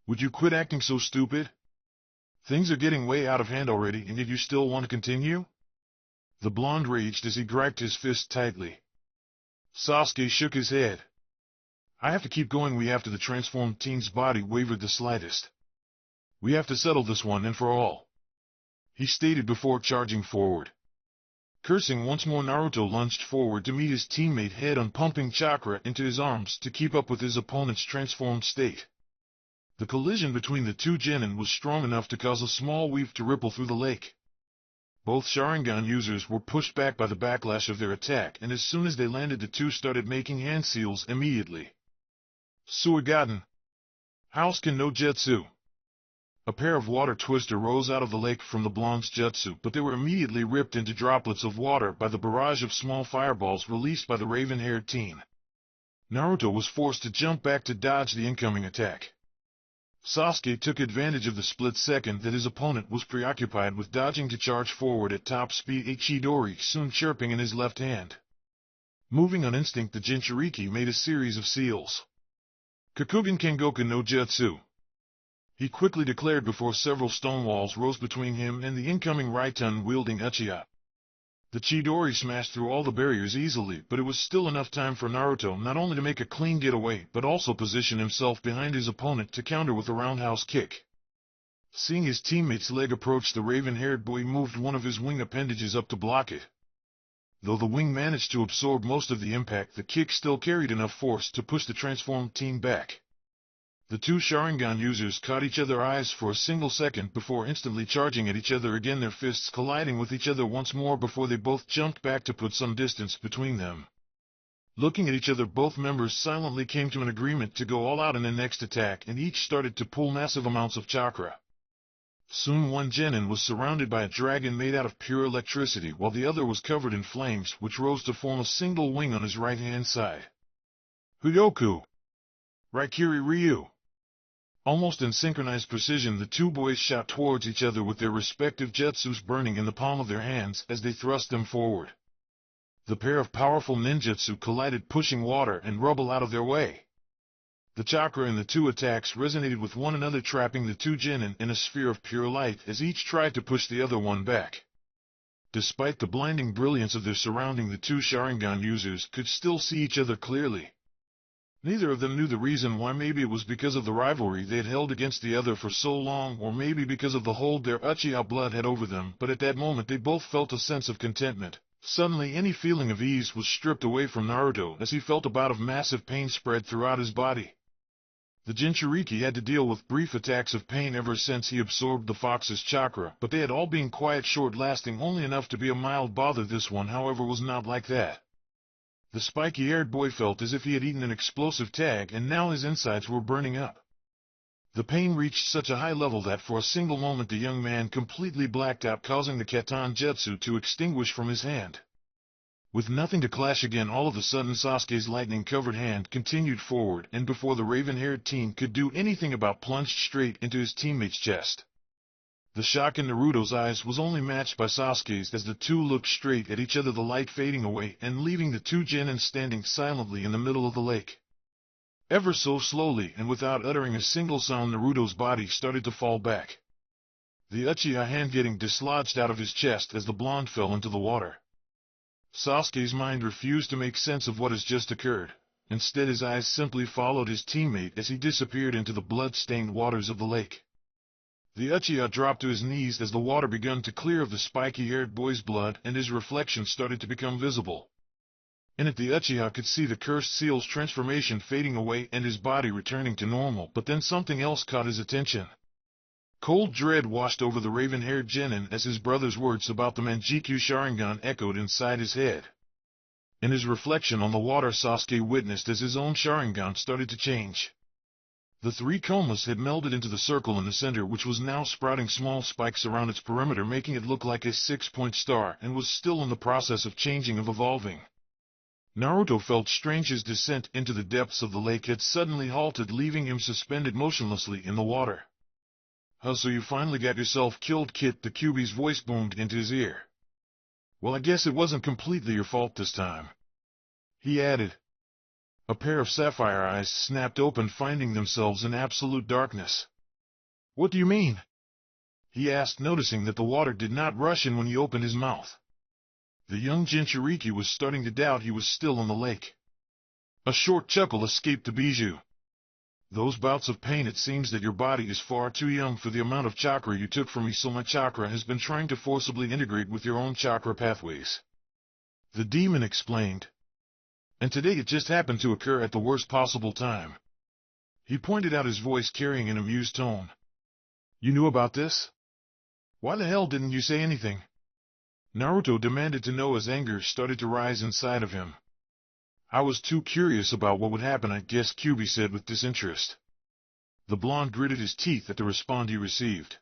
[SPEAKER 1] "Would you quit acting so stupid? Things are getting way out of hand already, and yet you still want to continue?" The blonde raged as he gripped his fist tightly. Sasuke shook his head. "I have to keep going. We have to." The transformed teen's body wavered the slightest. "We have to settle this one and for all," he stated before charging forward. Cursing once more, Naruto lunged forward to meet his teammate head-on, pumping chakra into his arms to keep up with his opponent's transformed state. The collision between the two Genin was strong enough to cause a small wave to ripple through the lake. Both Sharingan users were pushed back by the backlash of their attack, and as soon as they landed, the two started making hand seals immediately. "Suigaten. Housekin no Jutsu." A pair of water twister rose out of the lake from the blonde's jutsu, but they were immediately ripped into droplets of water by the barrage of small fireballs released by the raven-haired teen. Naruto was forced to jump back to dodge the incoming attack. Sasuke took advantage of the split second that his opponent was preoccupied with dodging to charge forward at top speed, a Chidori soon chirping in his left hand. Moving on instinct, the Jinchuriki made a series of seals. "Kakugen Kengoku no Jutsu." he quickly declared before several stone walls rose between him and the incoming Raiton-wielding Uchiha. The Chidori smashed through all the barriers easily, but it was still enough time for Naruto not only to make a clean getaway, but also position himself behind his opponent to counter with a roundhouse kick. Seeing his teammate's leg approach, the raven-haired boy moved one of his wing appendages up to block it. Though the wing managed to absorb most of the impact, the kick still carried enough force to push the transformed team back. The two Sharingan users caught each other's eyes for a single second before instantly charging at each other again, their fists colliding with each other once more before they both jumped back to put some distance between them. Looking at each other, both members silently came to an agreement to go all out in their next attack, and each started to pull massive amounts of chakra. Soon one genin was surrounded by a dragon made out of pure electricity, while the other was covered in flames, which rose to form a single wing on his right-hand side. Huyoku! Raikiri Ryu! Almost in synchronized precision, the two boys shot towards each other with their respective jutsus burning in the palm of their hands as they thrust them forward. The pair of powerful ninjutsu collided, pushing water and rubble out of their way. The chakra in the two attacks resonated with one another, trapping the two genin in a sphere of pure light as each tried to push the other one back. Despite the blinding brilliance of their surrounding, the two Sharingan users could still see each other clearly. Neither of them knew the reason why. Maybe it was because of the rivalry they had held against the other for so long, or maybe because of the hold their Uchiha blood had over them, but at that moment they both felt a sense of contentment. Suddenly any feeling of ease was stripped away from Naruto as he felt a bout of massive pain spread throughout his body. The Jinchuriki had to deal with brief attacks of pain ever since he absorbed the fox's chakra, but they had all been quite short-lasting, only enough to be a mild bother. This one, however, was not like that. The spiky-haired boy felt as if he had eaten an explosive tag, and now his insides were burning up. The pain reached such a high level that for a single moment the young man completely blacked out, causing the Katan Jutsu to extinguish from his hand. With nothing to clash again, all of a sudden Sasuke's lightning-covered hand continued forward, and before the raven-haired teen could do anything about, plunged straight into his teammate's chest. The shock in Naruto's eyes was only matched by Sasuke's as the two looked straight at each other, the light fading away and leaving the two genin standing silently in the middle of the lake. Ever so slowly and without uttering a single sound, Naruto's body started to fall back. The Uchiha hand getting dislodged out of his chest as the blonde fell into the water. Sasuke's mind refused to make sense of what has just occurred. Instead, his eyes simply followed his teammate as he disappeared into the blood-stained waters of the lake. The Uchiha dropped to his knees as the water began to clear of the spiky-haired boy's blood and his reflection started to become visible. In it, the Uchiha could see the cursed seal's transformation fading away and his body returning to normal, but then something else caught his attention. Cold dread washed over the raven-haired genin as his brother's words about the Manjikyu Sharingan echoed inside his head. In his reflection on the water, Sasuke witnessed as his own Sharingan started to change. The three komas had melded into the circle in the center, which was now sprouting small spikes around its perimeter, making it look like a 6-point star, and was still in the process of changing, of evolving. Naruto felt strange. His descent into the depths of the lake had suddenly halted, leaving him suspended motionlessly in the water. So you finally got yourself killed, Kit," the Kyuubi's voice boomed into his ear. "Well, I guess it wasn't completely your fault this time," he added. A pair of sapphire eyes snapped open, finding themselves in absolute darkness. "What do you mean?" he asked, noticing that the water did not rush in when he opened his mouth. The young Jinchuriki was starting to doubt he was still on the lake. A short chuckle escaped the Bijou. "Those bouts of pain, it seems that your body is far too young for the amount of chakra you took from me, so my chakra has been trying to forcibly integrate with your own chakra pathways," the demon explained. "And today it just happened to occur at the worst possible time." He pointed out, his voice carrying an amused tone. "You knew about this? Why the hell didn't you say anything?" Naruto demanded to know as anger started to rise inside of him. "I was too curious about what would happen, I guess," Kyuubi said with disinterest. The blonde gritted his teeth at the response he received.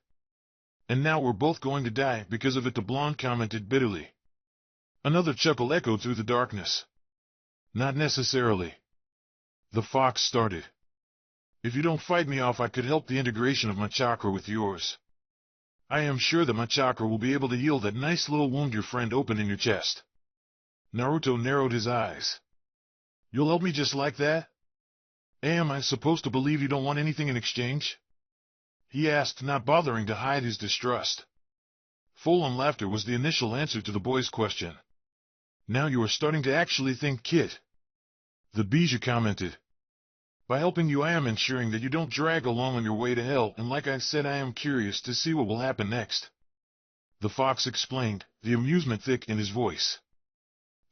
[SPEAKER 1] "And now we're both going to die because of it," the blonde commented bitterly. Another chuckle echoed through the darkness. "Not necessarily," the fox started. "If you don't fight me off, I could help the integration of my chakra with yours. I am sure that my chakra will be able to heal that nice little wound your friend opened in your chest." Naruto narrowed his eyes. "You'll help me just like that? Am I supposed to believe you don't want anything in exchange?" he asked, not bothering to hide his distrust. Full-on laughter was the initial answer to the boy's question. Now you are starting to actually think, kid. The Bijou commented. By helping you I am ensuring that you don't drag along on your way to hell, and like I said I am curious to see what will happen next. The fox explained, the amusement thick in his voice.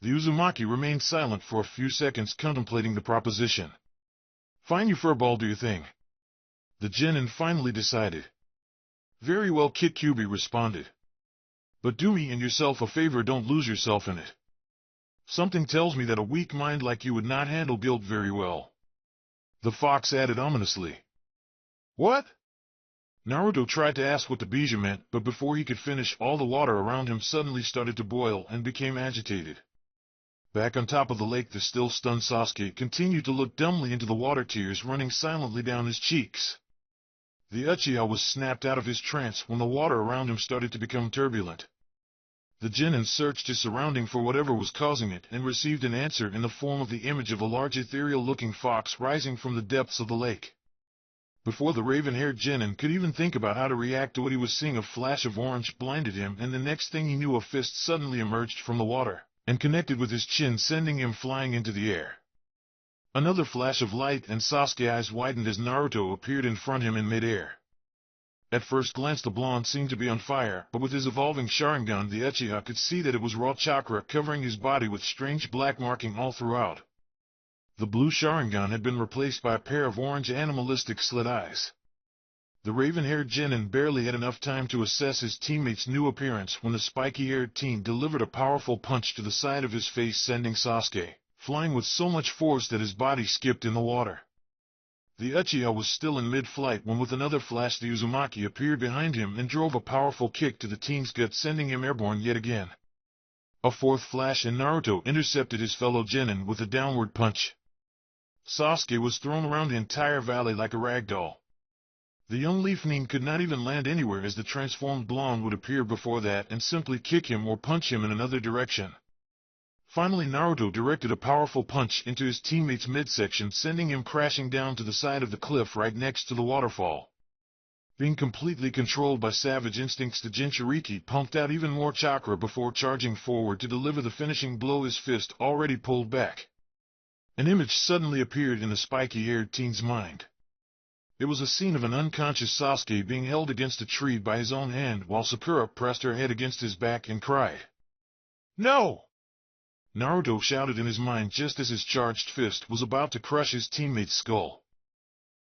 [SPEAKER 1] The Uzumaki remained silent for a few seconds, contemplating the proposition. Fine, you furball, do your thing. The genin finally decided. Very well, Kit, Kyubi responded. But do me and yourself a favor, don't lose yourself in it. Something tells me that a weak mind like you would not handle guilt very well. The fox added ominously. What? Naruto tried to ask what the Bijou meant, but before he could finish, all the water around him suddenly started to boil and became agitated. Back on top of the lake, the still stunned Sasuke continued to look dumbly into the water, tears running silently down his cheeks. The Uchiha was snapped out of his trance when the water around him started to become turbulent. The genin searched his surrounding for whatever was causing it and received an answer in the form of the image of a large ethereal-looking fox rising from the depths of the lake. Before the raven-haired genin could even think about how to react to what he was seeing, a flash of orange blinded him, and the next thing he knew, a fist suddenly emerged from the water and connected with his chin, sending him flying into the air. Another flash of light, and Sasuke's eyes widened as Naruto appeared in front of him in mid-air. At first glance, the blonde seemed to be on fire, but with his evolving Sharingan, the Uchiha could see that it was raw chakra covering his body with strange black marking all throughout. The blue Sharingan had been replaced by a pair of orange animalistic slit eyes. The raven-haired genin barely had enough time to assess his teammate's new appearance when the spiky-haired teen delivered a powerful punch to the side of his face, sending Sasuke flying with so much force that his body skipped in the water. The Uchiha was still in mid-flight when with another flash the Uzumaki appeared behind him and drove a powerful kick to the teen's gut, sending him airborne yet again. A fourth flash and Naruto intercepted his fellow genin with a downward punch. Sasuke was thrown around the entire valley like a rag doll. The young leaf nin could not even land anywhere, as the transformed blonde would appear before that and simply kick him or punch him in another direction. Finally, Naruto directed a powerful punch into his teammate's midsection, sending him crashing down to the side of the cliff right next to the waterfall. Being completely controlled by savage instincts, the Jinchuriki pumped out even more chakra before charging forward to deliver the finishing blow, his fist already pulled back. An image suddenly appeared in the spiky-haired teen's mind. It was a scene of an unconscious Sasuke being held against a tree by his own hand while Sakura pressed her head against his back and cried, "No!" Naruto shouted in his mind just as his charged fist was about to crush his teammate's skull.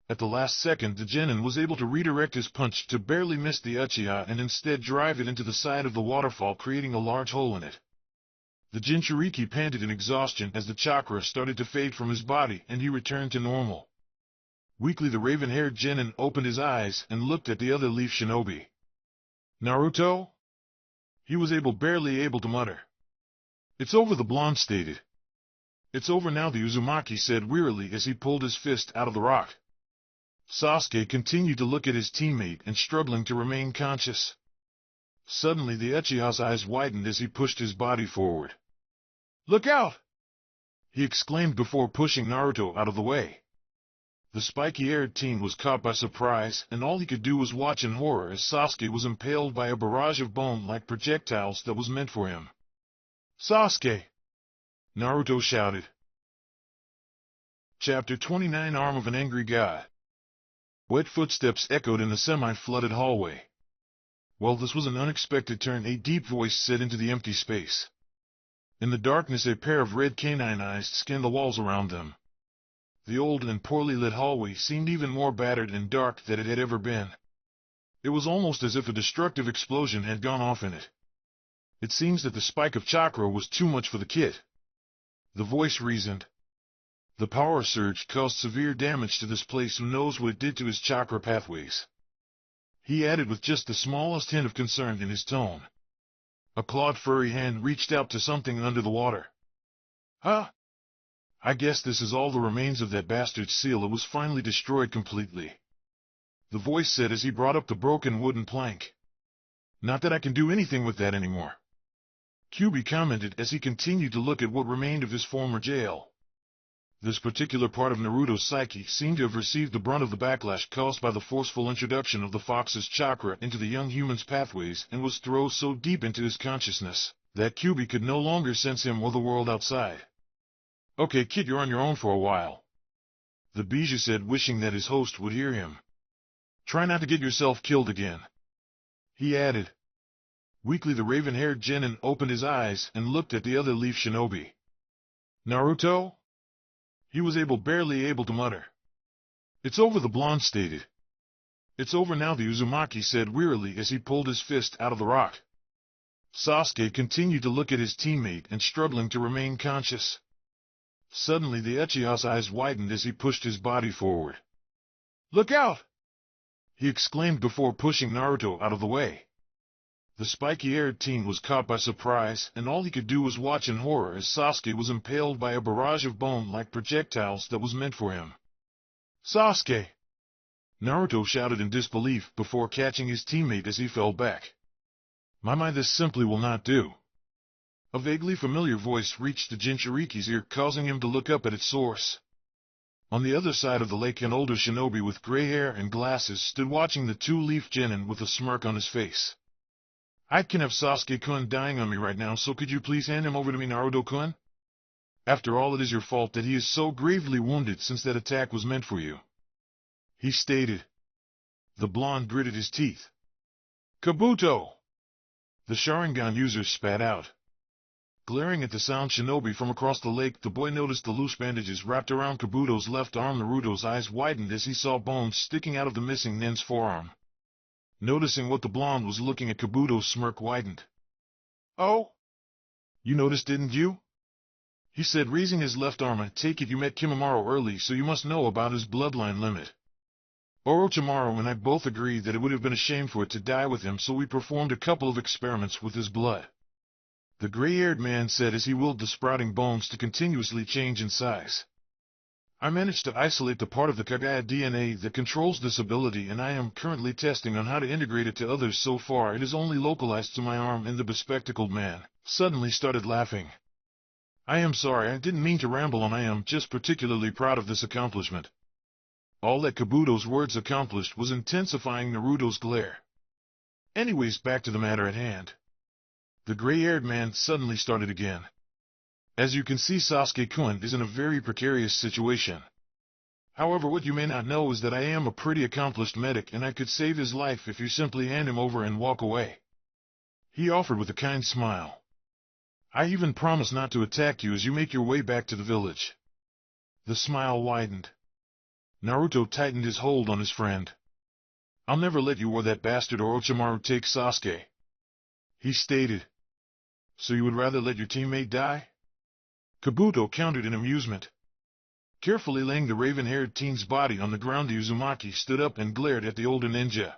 [SPEAKER 1] At the last second, the genin was able to redirect his punch to barely miss the Uchiha and instead drive it into the side of the waterfall, creating a large hole in it. The Jinchuriki panted in exhaustion as the chakra started to fade from his body and he returned to normal. Weakly, the raven-haired genin opened his eyes and looked at the other leaf shinobi. "Naruto?" He was barely able to mutter. "It's over," the blonde stated. "It's over now," the Uzumaki said wearily as he pulled his fist out of the rock. Sasuke continued to look at his teammate and struggling to remain conscious. Suddenly, the Uchiha's eyes widened as he pushed his body forward. "Look out!" he exclaimed before pushing Naruto out of the way. The spiky-haired teen was caught by surprise, and all he could do was watch in horror as Sasuke was impaled by a barrage of bone-like projectiles that was meant for him. "Sasuke!" Naruto shouted. Chapter 29: Arm of an Angry God. Wet footsteps echoed in the semi-flooded hallway. Well, this was an unexpected turn, a deep voice said into the empty space. In the darkness, a pair of red canine eyes scanned the walls around them. The old and poorly lit hallway seemed even more battered and dark than it had ever been. It was almost as if a destructive explosion had gone off in it. "It seems that the spike of chakra was too much for the kid," the voice reasoned. "The power surge caused severe damage to this place. Who knows what it did to his chakra pathways?" He added with just the smallest hint of concern in his tone. A clawed furry hand reached out to something under the water. "Huh? I guess this is all the remains of that bastard seal. It was finally destroyed completely," the voice said as he brought up the broken wooden plank. "Not that I can do anything with that anymore," Kyubi commented as he continued to look at what remained of his former jail. This particular part of Naruto's psyche seemed to have received the brunt of the backlash caused by the forceful introduction of the fox's chakra into the young human's pathways and was thrown so deep into his consciousness that Kyuubi could no longer sense him or the world outside. "Okay, kid, you're on your own for a while," the Bijou said, wishing that his host would hear him. "Try not to get yourself killed again," he added. Weakly, the raven-haired genin opened his eyes and looked at the other leaf shinobi. "Naruto?" he was barely able to mutter. "It's over," the blonde stated. "It's over now," the Uzumaki said wearily as he pulled his fist out of the rock. Sasuke continued to look at his teammate and struggling to remain conscious. Suddenly the Uchiha's eyes widened as he pushed his body forward. "Look out!" he exclaimed before pushing Naruto out of the way. The spiky-haired teen was caught by surprise, and all he could do was watch in horror as Sasuke was impaled by a barrage of bone-like projectiles that was meant for him. "Sasuke!" Naruto shouted in disbelief before catching his teammate as he fell back. My, this simply will not do." A vaguely familiar voice reached the Jinchuriki's ear, causing him to look up at its source. On the other side of the lake, an older shinobi with gray hair and glasses stood watching the two-leaf genin with a smirk on his face. "I can have Sasuke-kun dying on me right now, so could you please hand him over to me, Naruto-kun? After all, it is your fault that he is so gravely wounded since that attack was meant for you," he stated. The blonde gritted his teeth. "Kabuto!" the Sharingan user spat out. Glaring at the sound shinobi from across the lake, the boy noticed the loose bandages wrapped around Kabuto's left arm. Naruto's eyes widened as he saw bones sticking out of the missing nin's forearm. Noticing what the blonde was looking at, Kabuto's smirk widened. "Oh? You noticed, didn't you?" he said, raising his left arm. "I take it you met Kimimaro early, so you must know about his bloodline limit. Orochimaru and I both agreed that it would have been a shame for it to die with him, so we performed a couple of experiments with his blood," the gray-haired man said as he willed the sprouting bones to continuously change in size. "I managed to isolate the part of the Kagaya DNA that controls this ability, and I am currently testing on how to integrate it to others. So far, it is only localized to my arm." And the bespectacled man suddenly started laughing. "I am sorry, I didn't mean to ramble on. I am just particularly proud of this accomplishment." All that Kabuto's words accomplished was intensifying Naruto's glare. "Anyways, back to the matter at hand." The gray-haired man suddenly started again. "As you can see, Sasuke-kun is in a very precarious situation. However, what you may not know is that I am a pretty accomplished medic, and I could save his life if you simply hand him over and walk away," he offered with a kind smile. "I even promise not to attack you as you make your way back to the village." The smile widened. Naruto tightened his hold on his friend. "I'll never let you or that bastard Orochimaru take Sasuke," he stated. "So you would rather let your teammate die?" Kabuto countered in amusement. Carefully laying the raven-haired teen's body on the ground, the Uzumaki stood up and glared at the older ninja.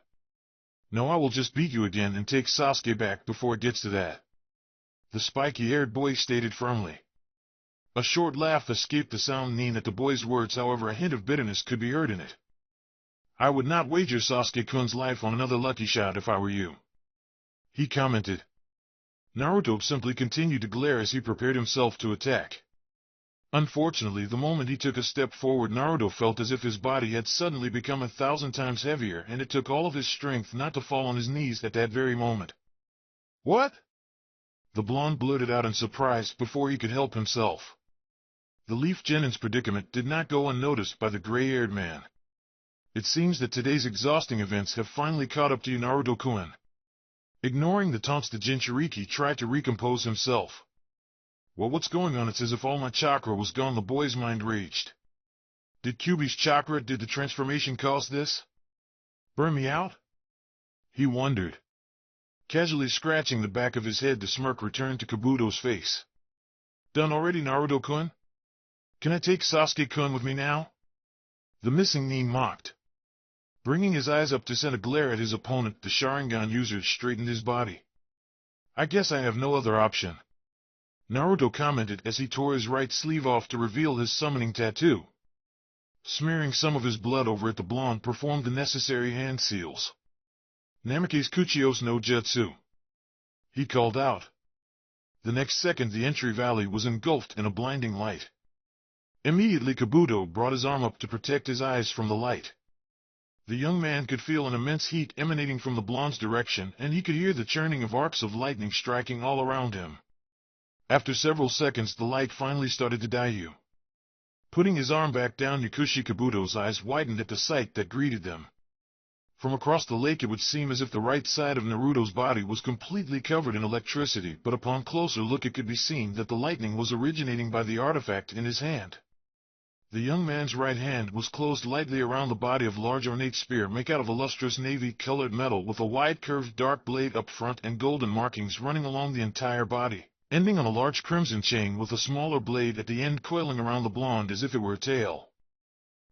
[SPEAKER 1] "No, I will just beat you again and take Sasuke back before it gets to that," the spiky-haired boy stated firmly. A short laugh escaped the sound nin at the boy's words, however a hint of bitterness could be heard in it. "I would not wager Sasuke-kun's life on another lucky shot if I were you," he commented. Naruto simply continued to glare as he prepared himself to attack. Unfortunately, the moment he took a step forward, Naruto felt as if his body had suddenly become 1,000 times heavier, and it took all of his strength not to fall on his knees at that very moment. "What?" the blonde blurted out in surprise before he could help himself. The leaf genin's predicament did not go unnoticed by the gray-haired man. "It seems that today's exhausting events have finally caught up to you, Naruto-kun." Ignoring the taunts, the Jinchuriki tried to recompose himself. "Well, what's going on? It's as if all my chakra was gone," the boy's mind raged. "Did Kyuubi's chakra, did the transformation cause this? Burn me out?" he wondered. Casually scratching the back of his head, the smirk returned to Kabuto's face. "Done already, Naruto-kun? Can I take Sasuke-kun with me now?" the missing nin mocked. Bringing his eyes up to send a glare at his opponent, the Sharingan user straightened his body. "I guess I have no other option," Naruto commented as he tore his right sleeve off to reveal his summoning tattoo. Smearing some of his blood over it, the blonde performed the necessary hand seals. "Namikaze Kuchios no Jutsu," he called out. The next second, the entry valley was engulfed in a blinding light. Immediately Kabuto brought his arm up to protect his eyes from the light. The young man could feel an immense heat emanating from the blonde's direction, and he could hear the churning of arcs of lightning striking all around him. After several seconds, the light finally started to die. Putting his arm back down, Yakushi Kabuto's eyes widened at the sight that greeted them. From across the lake it would seem as if the right side of Naruto's body was completely covered in electricity, but upon closer look it could be seen that the lightning was originating by the artifact in his hand. The young man's right hand was closed lightly around the body of a large ornate spear made out of a lustrous navy-colored metal with a wide curved dark blade up front and golden markings running along the entire body, ending on a large crimson chain with a smaller blade at the end coiling around the blonde as if it were a tail.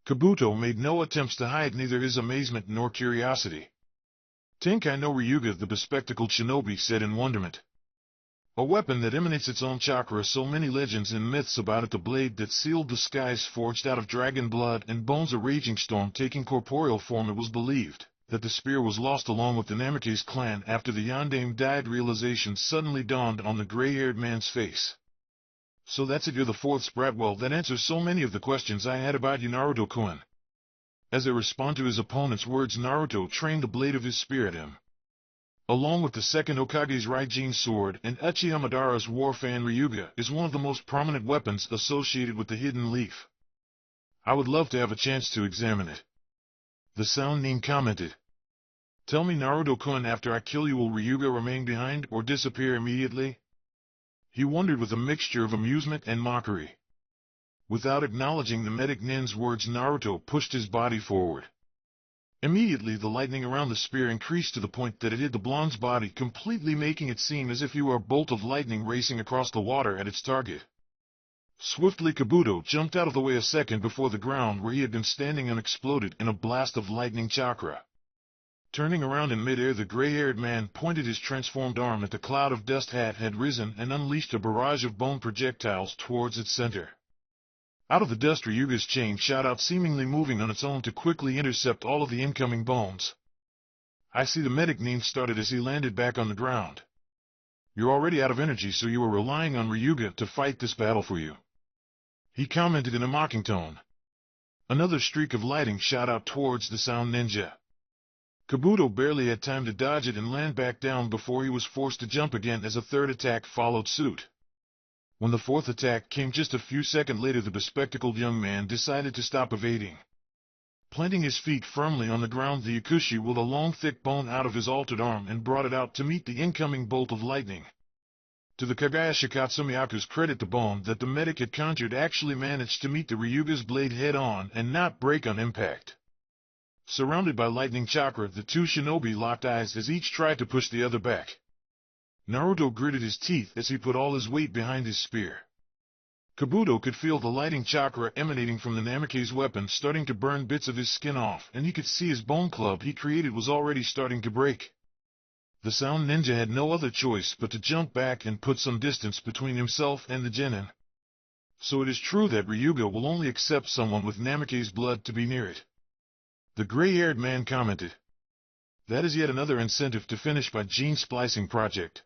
[SPEAKER 1] Kabuto made no attempts to hide neither his amazement nor curiosity. "Tenkai no Ryuga," the bespectacled shinobi said in wonderment. "A weapon that emanates its own chakra, so many legends and myths about it. The blade that sealed the skies forged out of dragon blood and bones, a raging storm taking corporeal form. It was believed that the spear was lost along with the Namake's clan after the Yondaime died." Realization suddenly dawned on the gray-haired man's face. "So that's it, you're the fourth sprat. Well, that answers so many of the questions I had about you, Naruto-kun." As a response to his opponent's words, Naruto trained the blade of his spear at him. Along with the second Hokage's Raijin sword and Uchiha Madara's war fan, Ryuga is one of the most prominent weapons associated with the hidden leaf. "I would love to have a chance to examine it," the Sound Nin commented. "Tell me, Naruto-kun, after I kill you, will Ryuga remain behind or disappear immediately?" He wondered with a mixture of amusement and mockery. Without acknowledging the medic nin's words, Naruto pushed his body forward. Immediately the lightning around the spear increased to the point that it hit the blonde's body, completely making it seem as if he were a bolt of lightning racing across the water at its target. Swiftly Kabuto jumped out of the way a second before the ground where he had been standing and exploded in a blast of lightning chakra. Turning around in midair, the gray-haired man pointed his transformed arm at the cloud of dust that had risen and unleashed a barrage of bone projectiles towards its center. Out of the dust, Ryuga's chain shot out, seemingly moving on its own to quickly intercept all of the incoming bones. "I see," the medic Nin started as he landed back on the ground. "You're already out of energy, so you are relying on Ryuga to fight this battle for you," he commented in a mocking tone. Another streak of lightning shot out towards the Sound Ninja. Kabuto barely had time to dodge it and land back down before he was forced to jump again as a third attack followed suit. When the fourth attack came just a few seconds later, the bespectacled young man decided to stop evading. Planting his feet firmly on the ground, the Yakushi whirled a long thick bone out of his altered arm and brought it out to meet the incoming bolt of lightning. To the Kagaya Shikatsumiyaku's credit, the bone that the medic had conjured actually managed to meet the Ryuga's blade head-on and not break on impact. Surrounded by lightning chakra, the two shinobi locked eyes as each tried to push the other back. Naruto gritted his teeth as he put all his weight behind his spear. Kabuto could feel the lightning chakra emanating from the Namake's weapon starting to burn bits of his skin off, and he could see his bone club he created was already starting to break. The Sound Ninja had no other choice but to jump back and put some distance between himself and the genin. "So it is true that Ryuga will only accept someone with Namake's blood to be near it," the gray-haired man commented. "That is yet another incentive to finish my gene splicing project,"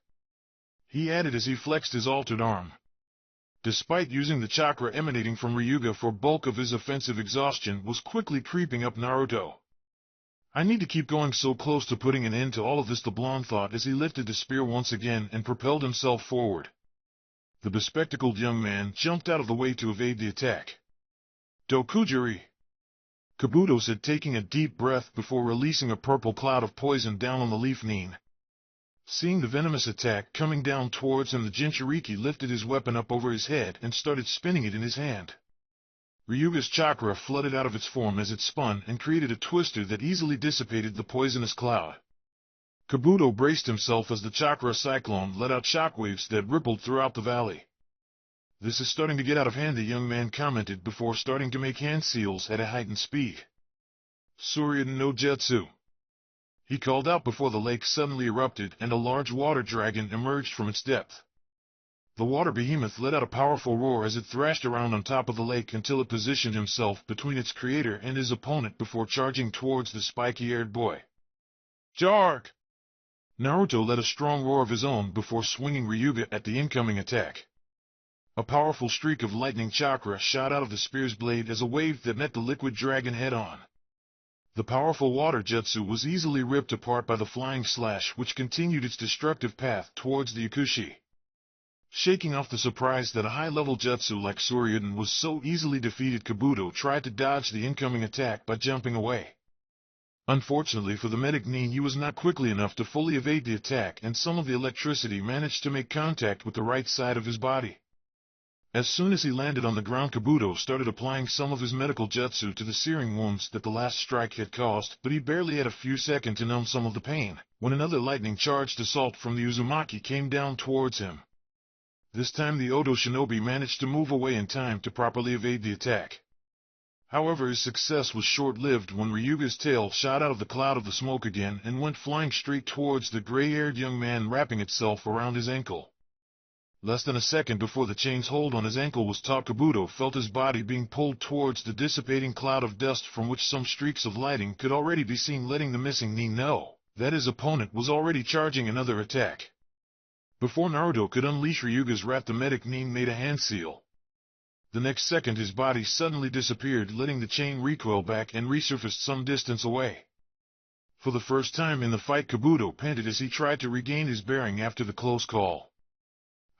[SPEAKER 1] he added as he flexed his altered arm. Despite using the chakra emanating from Ryuga for bulk of his offensive, exhaustion was quickly creeping up Naruto. "I need to keep going so close to putting an end to all of this," the blonde thought as he lifted the spear once again and propelled himself forward. The bespectacled young man jumped out of the way to evade the attack. "Dokujiri," Kabuto said, taking a deep breath before releasing a purple cloud of poison down on the leaf Nin. Seeing the venomous attack coming down towards him, the Jinchuriki lifted his weapon up over his head and started spinning it in his hand. Ryuga's chakra flooded out of its form as it spun and created a twister that easily dissipated the poisonous cloud. Kabuto braced himself as the chakra cyclone let out shockwaves that rippled throughout the valley. "This is starting to get out of hand," the young man commented before starting to make hand seals at a heightened speed. "Surya no Jutsu," he called out before the lake suddenly erupted and a large water dragon emerged from its depth. The water behemoth let out a powerful roar as it thrashed around on top of the lake until it positioned himself between its creator and his opponent before charging towards the spiky-haired boy. "Jarg!" Naruto let a strong roar of his own before swinging Ryuga at the incoming attack. A powerful streak of lightning chakra shot out of the spear's blade as a wave that met the liquid dragon head-on. The powerful water jutsu was easily ripped apart by the flying slash, which continued its destructive path towards the Yakushi. Shaking off the surprise that a high-level jutsu like Suryudan was so easily defeated, Kabuto tried to dodge the incoming attack by jumping away. Unfortunately for the medic Nin, he was not quickly enough to fully evade the attack, and some of the electricity managed to make contact with the right side of his body. As soon as he landed on the ground, Kabuto started applying some of his medical jutsu to the searing wounds that the last strike had caused, but he barely had a few seconds to numb some of the pain, when another lightning-charged assault from the Uzumaki came down towards him. This time the Oto shinobi managed to move away in time to properly evade the attack. However, his success was short-lived when Ryuga's tail shot out of the cloud of the smoke again and went flying straight towards the gray-haired young man, wrapping itself around his ankle. Less than a second before the chain's hold on his ankle was taut, Kabuto felt his body being pulled towards the dissipating cloud of dust, from which some streaks of lightning could already be seen, letting the missing Nin know that his opponent was already charging another attack. Before Naruto could unleash Ryuga's wrath, the medic Nin made a hand seal. The next second his body suddenly disappeared, letting the chain recoil back and resurfaced some distance away. For the first time in the fight, Kabuto panted as he tried to regain his bearing after the close call.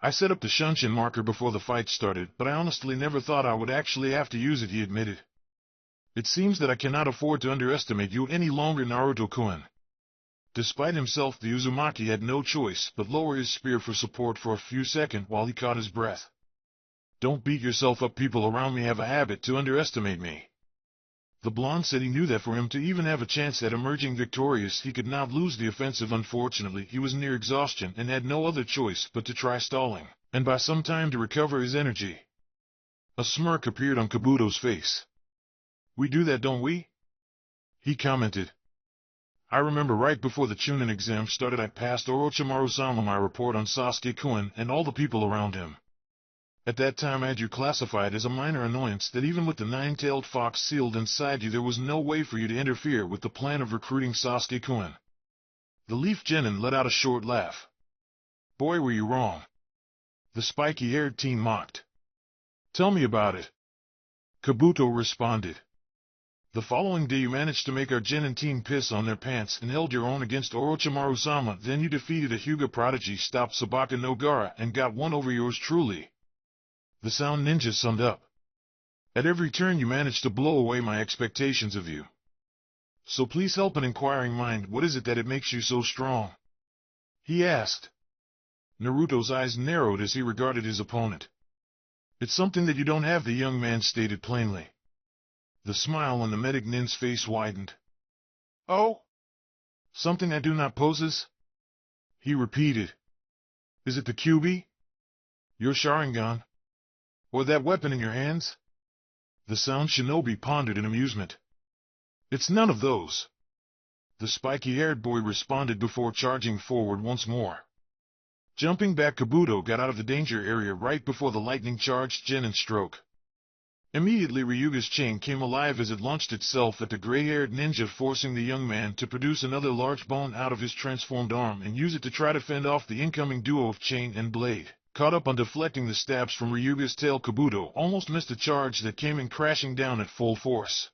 [SPEAKER 1] "I set up the Shunshin marker before the fight started, but I honestly never thought I would actually have to use it," he admitted. "It seems that I cannot afford to underestimate you any longer, Naruto-kun." Despite himself, the Uzumaki had no choice but lower his spear for support for a few seconds while he caught his breath. "Don't beat yourself up. People around me have a habit to underestimate me." The blonde said he knew that for him to even have a chance at emerging victorious, he could not lose the offensive. Unfortunately, he was near exhaustion and had no other choice but to try stalling, and buy some time to recover his energy. A smirk appeared on Kabuto's face. "We do that, don't we?" he commented. "I remember right before the Chunin exam started, I passed Orochimaru-sama my report on Sasuke-kun and all the people around him. At that time I had you classified as a minor annoyance, that even with the nine-tailed fox sealed inside you, there was no way for you to interfere with the plan of recruiting Sasuke-kun." The Leaf Genin let out a short laugh. "Boy, were you wrong," the spiky-haired teen mocked. "Tell me about it," Kabuto responded. "The following day you managed to make our Genin team piss on their pants and held your own against Orochimaru-sama. Then you defeated a Hyuga prodigy, stopped Sabaka no Gara, and got one over yours truly," the Sound Ninja summed up. "At every turn you managed to blow away my expectations of you. So please help an inquiring mind. What is it that it makes you so strong?" he asked. Naruto's eyes narrowed as he regarded his opponent. "It's something that you don't have," the young man stated plainly. The smile on the medic Nin's face widened. "Oh? Something I do not possess?" he repeated. "Is it the Kyuubi? Your Sharingan? Or that weapon in your hands?" The Sound Shinobi pondered in amusement. "It's none of those," the spiky-haired boy responded before charging forward once more. Jumping back, Kabuto got out of the danger area right before the lightning-charged Genin stroke. Immediately Ryuga's chain came alive as it launched itself at the gray-haired ninja, forcing the young man to produce another large bone out of his transformed arm and use it to try to fend off the incoming duo of chain and blade. Caught up on deflecting the stabs from Ryuga's tail, Kabuto almost missed a charge that came in crashing down at full force.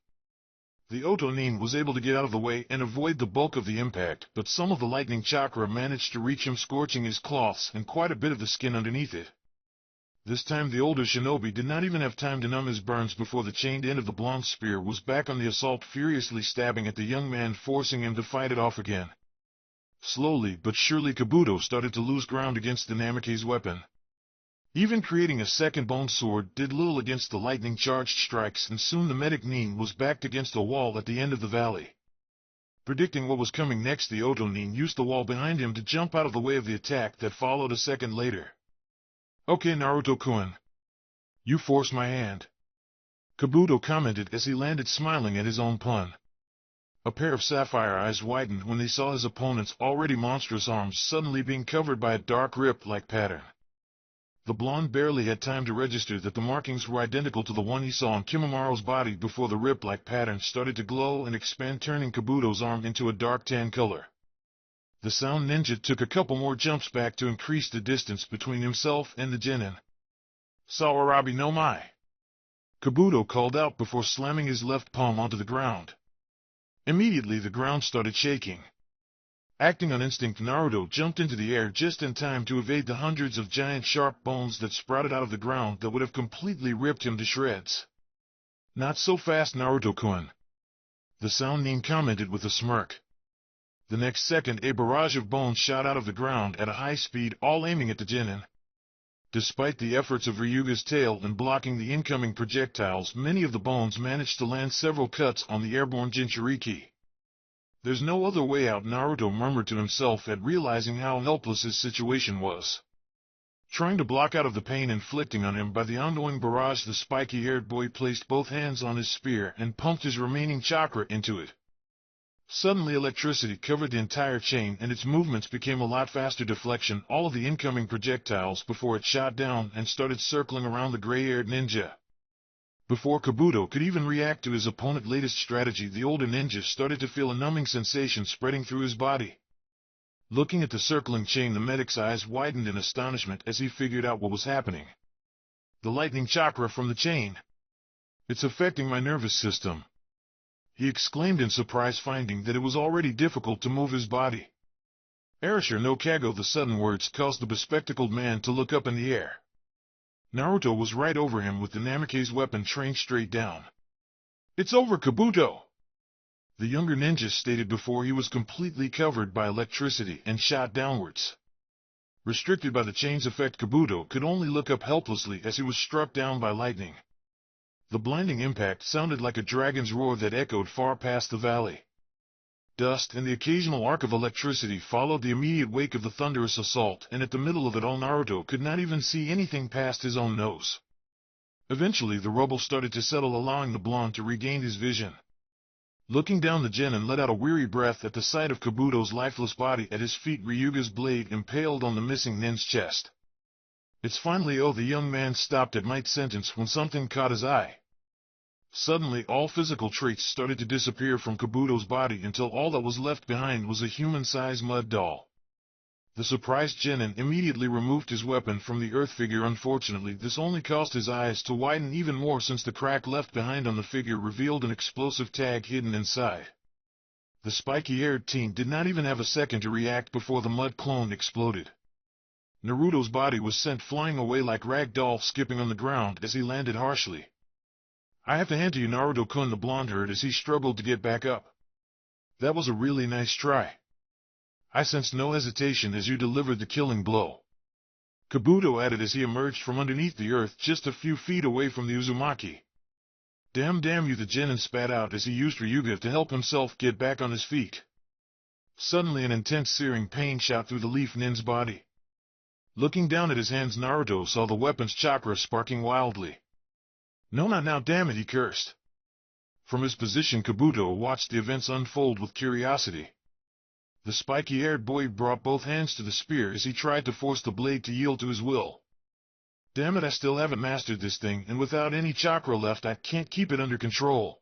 [SPEAKER 1] The Oto Nin was able to get out of the way and avoid the bulk of the impact, but some of the lightning chakra managed to reach him, scorching his cloths and quite a bit of the skin underneath it. This time the older shinobi did not even have time to numb his burns before the chained end of the blonde spear was back on the assault, furiously stabbing at the young man, forcing him to fight it off again. Slowly but surely Kabuto started to lose ground against the Namake's weapon. Even creating a second bone sword did little against the lightning-charged strikes, and soon the medic Nin was backed against a wall at the end of the valley. Predicting what was coming next, the Oto Nin used the wall behind him to jump out of the way of the attack that followed a second later. "Okay, Naruto-kun. You forced my hand," Kabuto commented as he landed, smiling at his own pun. A pair of sapphire eyes widened when they saw his opponent's already monstrous arms suddenly being covered by a dark rip-like pattern. The blonde barely had time to register that the markings were identical to the one he saw on Kimimura's body before the rip-like pattern started to glow and expand, turning Kabuto's arm into a dark tan color. The Sound Ninja took a couple more jumps back to increase the distance between himself and the Genin. Sawarabi no mai. Kabuto called out before slamming his left palm onto the ground. Immediately the ground started shaking. Acting on instinct, Naruto jumped into the air just in time to evade the hundreds of giant sharp bones that sprouted out of the ground that would have completely ripped him to shreds. Not so fast, Naruto-kun. The Sound Nin commented with a smirk. The next second, a barrage of bones shot out of the ground at a high speed, all aiming at the genin. Despite the efforts of Ryuga's tail in blocking the incoming projectiles, many of the bones managed to land several cuts on the airborne Jinchuriki. There's no other way out, Naruto murmured to himself at realizing how helpless his situation was. Trying to block out of the pain inflicting on him by the ongoing barrage, the spiky-haired boy placed both hands on his spear and pumped his remaining chakra into it. Suddenly electricity covered the entire chain and its movements became a lot faster. Deflection all of the incoming projectiles before it shot down and started circling around the gray-haired ninja. Before Kabuto could even react to his opponent's latest strategy, the older ninja started to feel a numbing sensation spreading through his body. Looking at the circling chain, the medic's eyes widened in astonishment as he figured out what was happening. The lightning chakra from the chain. It's affecting my nervous system, he exclaimed in surprise, finding that it was already difficult to move his body. Erasure no Kago. The sudden words caused the bespectacled man to look up in the air. Naruto was right over him with the Namake's weapon trained straight down. It's over, Kabuto, the younger ninja stated before he was completely covered by electricity and shot downwards. Restricted by the chain's effect, Kabuto could only look up helplessly as he was struck down by lightning. The blinding impact sounded like a dragon's roar that echoed far past the valley. Dust and the occasional arc of electricity followed the immediate wake of the thunderous assault, and at the middle of it all, Naruto could not even see anything past his own nose. Eventually the rubble started to settle, allowing the blonde to regain his vision. Looking down, the genin let out a weary breath at the sight of Kabuto's lifeless body at his feet, Ryuga's blade impaled on the missing nin's chest. It's finally the young man stopped at mid-sentence when something caught his eye. Suddenly all physical traits started to disappear from Kabuto's body until all that was left behind was a human-sized mud doll. The surprised genin immediately removed his weapon from the earth figure. Unfortunately, this only caused his eyes to widen even more, since the crack left behind on the figure revealed an explosive tag hidden inside. The spiky-haired teen did not even have a second to react before the mud clone exploded. Naruto's body was sent flying away like rag doll, skipping on the ground as he landed harshly. I have to hand to you, Naruto-kun, the blonde heard as he struggled to get back up. That was a really nice try. I sensed no hesitation as you delivered the killing blow, Kabuto added as he emerged from underneath the earth just a few feet away from the Uzumaki. Damn you, the genin spat out as he used Ryuga to help himself get back on his feet. Suddenly an intense searing pain shot through the leaf nin's body. Looking down at his hands, Naruto saw the weapon's chakra sparking wildly. No, not now, damn it, he cursed. From his position, Kabuto watched the events unfold with curiosity. The spiky-haired boy brought both hands to the spear as he tried to force the blade to yield to his will. Damn it, I still haven't mastered this thing, and without any chakra left I can't keep it under control.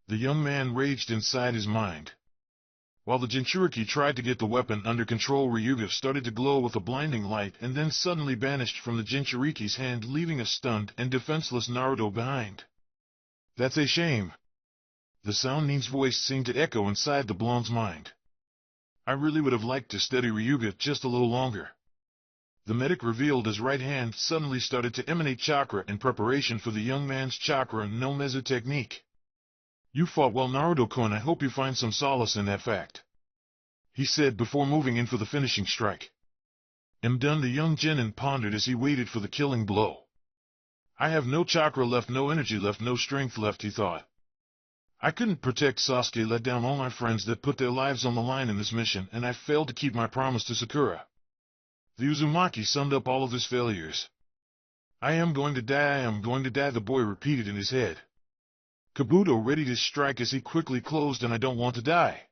[SPEAKER 1] The young man raged inside his mind. While the Jinchuriki tried to get the weapon under control, Ryuga started to glow with a blinding light and then suddenly vanished from the Jinchuriki's hand, leaving a stunned and defenseless Naruto behind. That's a shame. The Sound Nin's voice seemed to echo inside the blonde's mind. I really would have liked to steady Ryuga just a little longer. The medic revealed his right hand suddenly started to emanate chakra in preparation for the young man's chakra no Mezu technique. You fought well, Naruto-kun. I hope you find some solace in that fact, he said before moving in for the finishing strike. Done, the young genin pondered as he waited for the killing blow. I have no chakra left, no energy left, no strength left, he thought. I couldn't protect Sasuke, let down all my friends that put their lives on the line in this mission, and I failed to keep my promise to Sakura. The Uzumaki summed up all of his failures. I am going to die, the boy repeated in his head. Kabuto readied his strike as he quickly closed, and I don't want to die,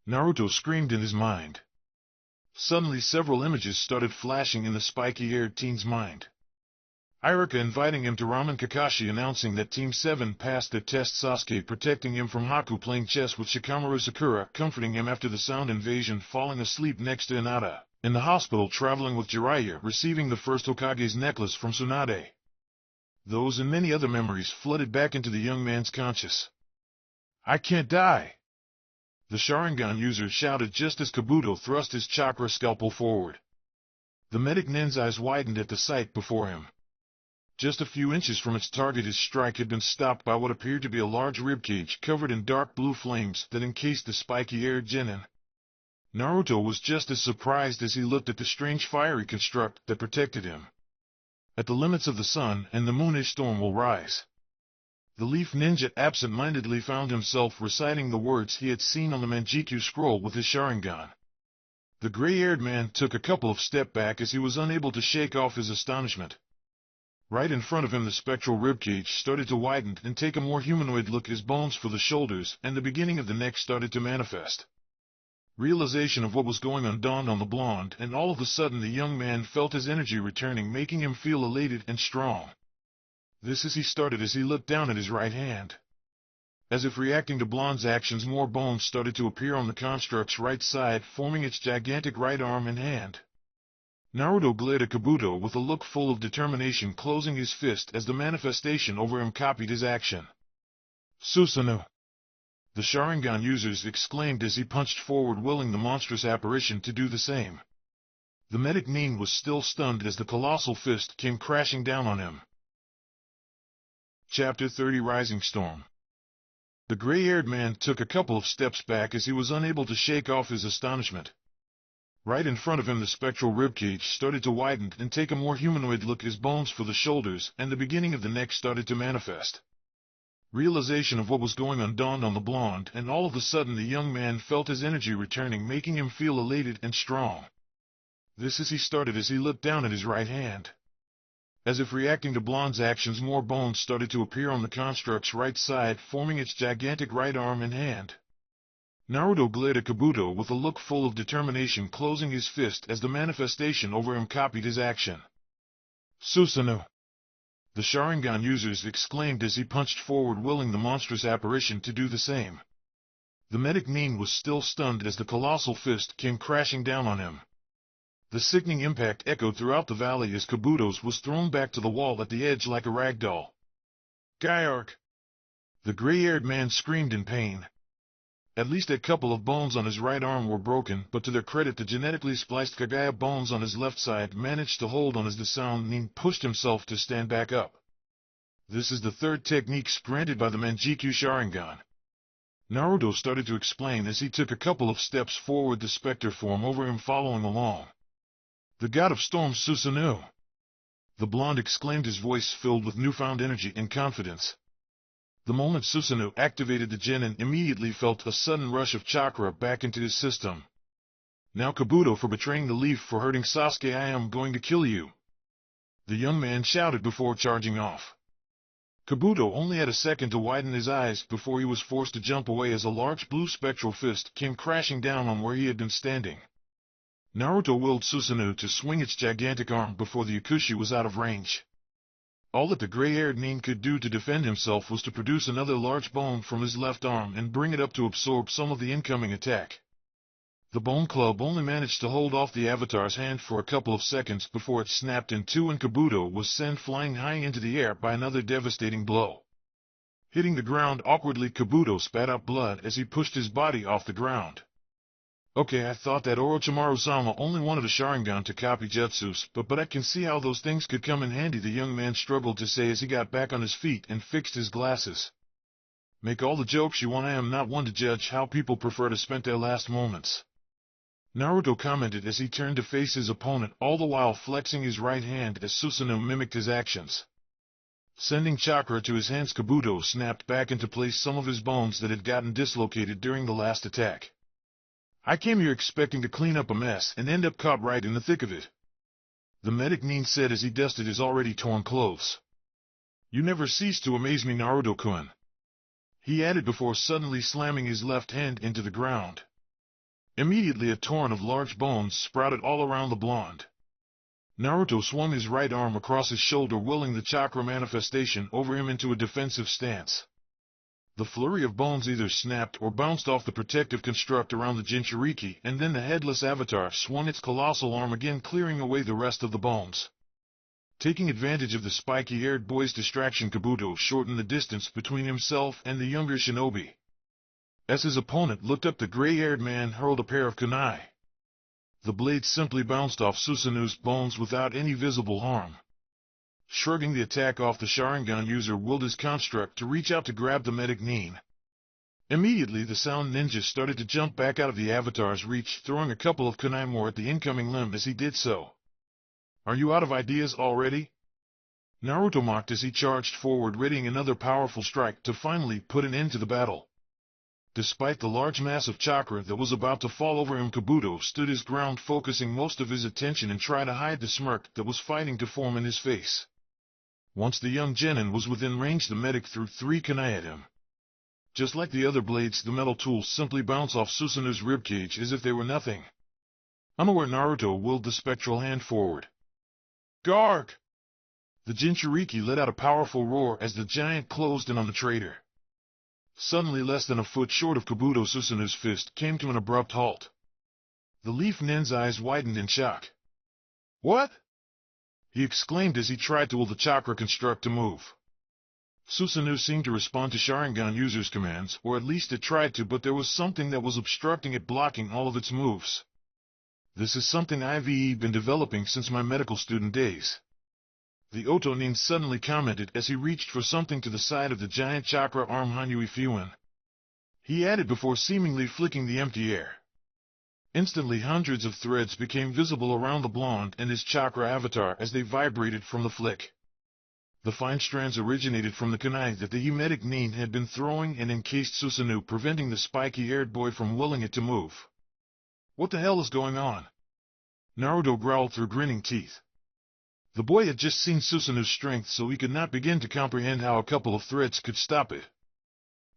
[SPEAKER 1] Naruto screamed in his mind. Suddenly several images started flashing in the spiky-haired teen's mind. Iruka inviting him to Ramen, Kakashi announcing that Team 7 passed their test, Sasuke protecting him from Haku playing chess with Shikamaru, Sakura comforting him after the sound invasion, falling asleep next to Hinata, In the hospital traveling with Jiraiya, receiving the first Hokage's necklace from Tsunade. Those and many other memories flooded back into the young man's conscious. I can't die! The Sharingan user shouted just as Kabuto thrust his chakra scalpel forward. The medic Nin's eyes widened at the sight before him. Just a few inches from its target, his strike had been stopped by what appeared to be a large ribcage covered in dark blue flames that encased the spiky-haired genin. Naruto was just as surprised as he looked at the strange fiery construct that protected him. At the limits of the sun and the moonish storm will rise. The Leaf Ninja absent-mindedly found himself reciting the words he had seen on the Manjikyu scroll with his Sharingan. The gray-haired man took a couple of steps back as he was unable to shake off his astonishment. Right in front of him, the spectral ribcage started to widen and take a more humanoid look. His bones for the shoulders and the beginning of the neck started to manifest. Realization of what was going on dawned on the blonde, and all of a sudden the young man felt his energy returning, making him feel elated and strong. This as he started as he looked down at his right hand. As if reacting to Blonde's actions, more bones started to appear on the construct's right side, forming its gigantic right arm and hand. Naruto glared at Kabuto with a look full of determination, closing his fist as the manifestation over him copied his action. Susanoo! The Sharingan users exclaimed as he punched forward, willing the monstrous apparition to do the same. The medic Nin was still stunned as the colossal fist came crashing down on him. Chapter 30 Rising Storm. The gray-haired man took a couple of steps back as he was unable to shake off his astonishment. Right in front of him, the spectral ribcage started to widen and take a more humanoid look. His bones for the shoulders and the beginning of the neck started to manifest. Realization of what was going on dawned on the blonde, and all of a sudden the young man felt his energy returning, making him feel elated and strong. This as he started as he looked down at his right hand. As if reacting to Blonde's actions, more bones started to appear on the construct's right side, forming its gigantic right arm and hand. Naruto glared at Kabuto with a look full of determination, closing his fist as the manifestation over him copied his action. Susanoo! The Sharingan users exclaimed as he punched forward, willing the monstrous apparition to do the same. The medic Nin was still stunned as the colossal fist came crashing down on him. The sickening impact echoed throughout the valley as Kabuto's was thrown back to the wall at the edge like a rag doll. Gyark! The gray-haired man screamed in pain. At least a couple of bones on his right arm were broken, but to their credit, the genetically spliced Kagaya bones on his left side managed to hold on as the sound Nin pushed himself to stand back up. This is the third technique granted by the Manjikyu Sharingan. Naruto started to explain as he took a couple of steps forward, the specter form over him following along. The God of Storm, Susanoo! The blonde exclaimed, his voice filled with newfound energy and confidence. The moment Susanoo activated the genin, immediately felt a sudden rush of chakra back into his system. Now Kabuto, for betraying the leaf, for hurting Sasuke, I am going to kill you! The young man shouted before charging off. Kabuto only had a second to widen his eyes before he was forced to jump away as a large blue spectral fist came crashing down on where he had been standing. Naruto willed Susanoo to swing its gigantic arm before the Akushi was out of range. All that the gray-haired Nin could do to defend himself was to produce another large bone from his left arm and bring it up to absorb some of the incoming attack. The Bone Club only managed to hold off the Avatar's hand for a couple of seconds before it snapped in two and Kabuto was sent flying high into the air by another devastating blow. Hitting the ground awkwardly, Kabuto spat out blood as he pushed his body off the ground. Okay, I thought that Orochimaru-sama only wanted a Sharingan to copy jutsus, but I can see how those things could come in handy, the young man struggled to say as he got back on his feet and fixed his glasses. Make all the jokes you want, I am not one to judge how people prefer to spend their last moments. Naruto commented as he turned to face his opponent, all the while flexing his right hand as Susanoo mimicked his actions. Sending chakra to his hands, Kabuto snapped back into place some of his bones that had gotten dislocated during the last attack. I came here expecting to clean up a mess and end up caught right in the thick of it. The medic Nin said as he dusted his already torn clothes. You never cease to amaze me, Naruto-kun. He added before suddenly slamming his left hand into the ground. Immediately a torrent of large bones sprouted all around the blonde. Naruto swung his right arm across his shoulder, willing the chakra manifestation over him into a defensive stance. The flurry of bones either snapped or bounced off the protective construct around the Jinchuriki, and then the headless avatar swung its colossal arm again, clearing away the rest of the bones. Taking advantage of the spiky-haired boy's distraction, Kabuto shortened the distance between himself and the younger shinobi. As his opponent looked up, the gray-haired man hurled a pair of kunai. The blades simply bounced off Susanu's bones without any visible harm. Shrugging the attack off, the Sharingan user willed his construct to reach out to grab the medic Nin. Immediately, the sound ninja started to jump back out of the avatar's reach, throwing a couple of kunai more at the incoming limb as he did so. "Are you out of ideas already?" Naruto mocked as he charged forward, readying another powerful strike to finally put an end to the battle. Despite the large mass of chakra that was about to fall over him, Kabuto stood his ground, focusing most of his attention and trying to hide the smirk that was fighting to form in his face. Once the young genin was within range, the medic threw 3 kunai at him. Just like the other blades, the metal tools simply bounce off Susanu's ribcage as if they were nothing. Unaware, Naruto willed the spectral hand forward. "Garg!" The Jinchuriki let out a powerful roar as the giant closed in on the traitor. Suddenly, less than a foot short of Kabuto, Susanu's fist came to an abrupt halt. The Leaf Nin's eyes widened in shock. "What?" he exclaimed as he tried to will the chakra construct to move. Susanu seemed to respond to Sharingan user's commands, or at least it tried to, but there was something that was obstructing it, blocking all of its moves. "This is something I've been developing since my medical student days," the Otonin suddenly commented as he reached for something to the side of the giant chakra arm Hanui Fuin. He added before seemingly flicking the empty air. Instantly, hundreds of threads became visible around the blonde and his chakra avatar as they vibrated from the flick. The fine strands originated from the kunai that the medic Nin had been throwing and encased Susanu, preventing the spiky-haired boy from willing it to move. "What the hell is going on?" Naruto growled through grinning teeth. The boy had just seen Susanu's strength, so he could not begin to comprehend how a couple of threads could stop it.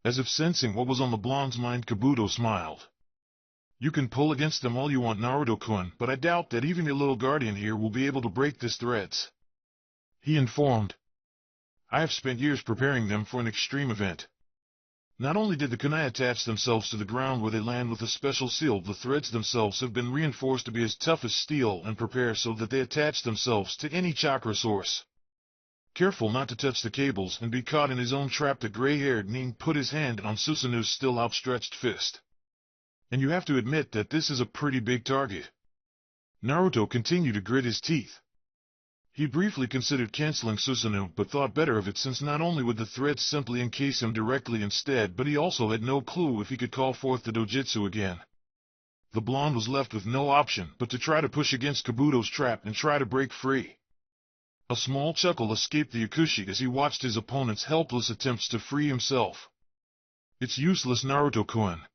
[SPEAKER 1] As if sensing what was on the blonde's mind, Kabuto smiled. "You can pull against them all you want, Naruto-kun, but I doubt that even your little guardian here will be able to break these threads," he informed. "I have spent years preparing them for an extreme event." Not only did the kunai attach themselves to the ground where they land with a special seal, the threads themselves have been reinforced to be as tough as steel and prepare so that they attach themselves to any chakra source. Careful not to touch the cables and be caught in his own trap, the gray-haired Nin put his hand on Susanu's still outstretched fist. "And you have to admit that this is a pretty big target." Naruto continued to grit his teeth. He briefly considered canceling Susanu, but thought better of it, since not only would the threads simply encase him directly instead, but he also had no clue if he could call forth the dojutsu again. The blonde was left with no option but to try to push against Kabuto's trap and try to break free. A small chuckle escaped the Yakushi as he watched his opponent's helpless attempts to free himself. "It's useless, Naruto-kun,"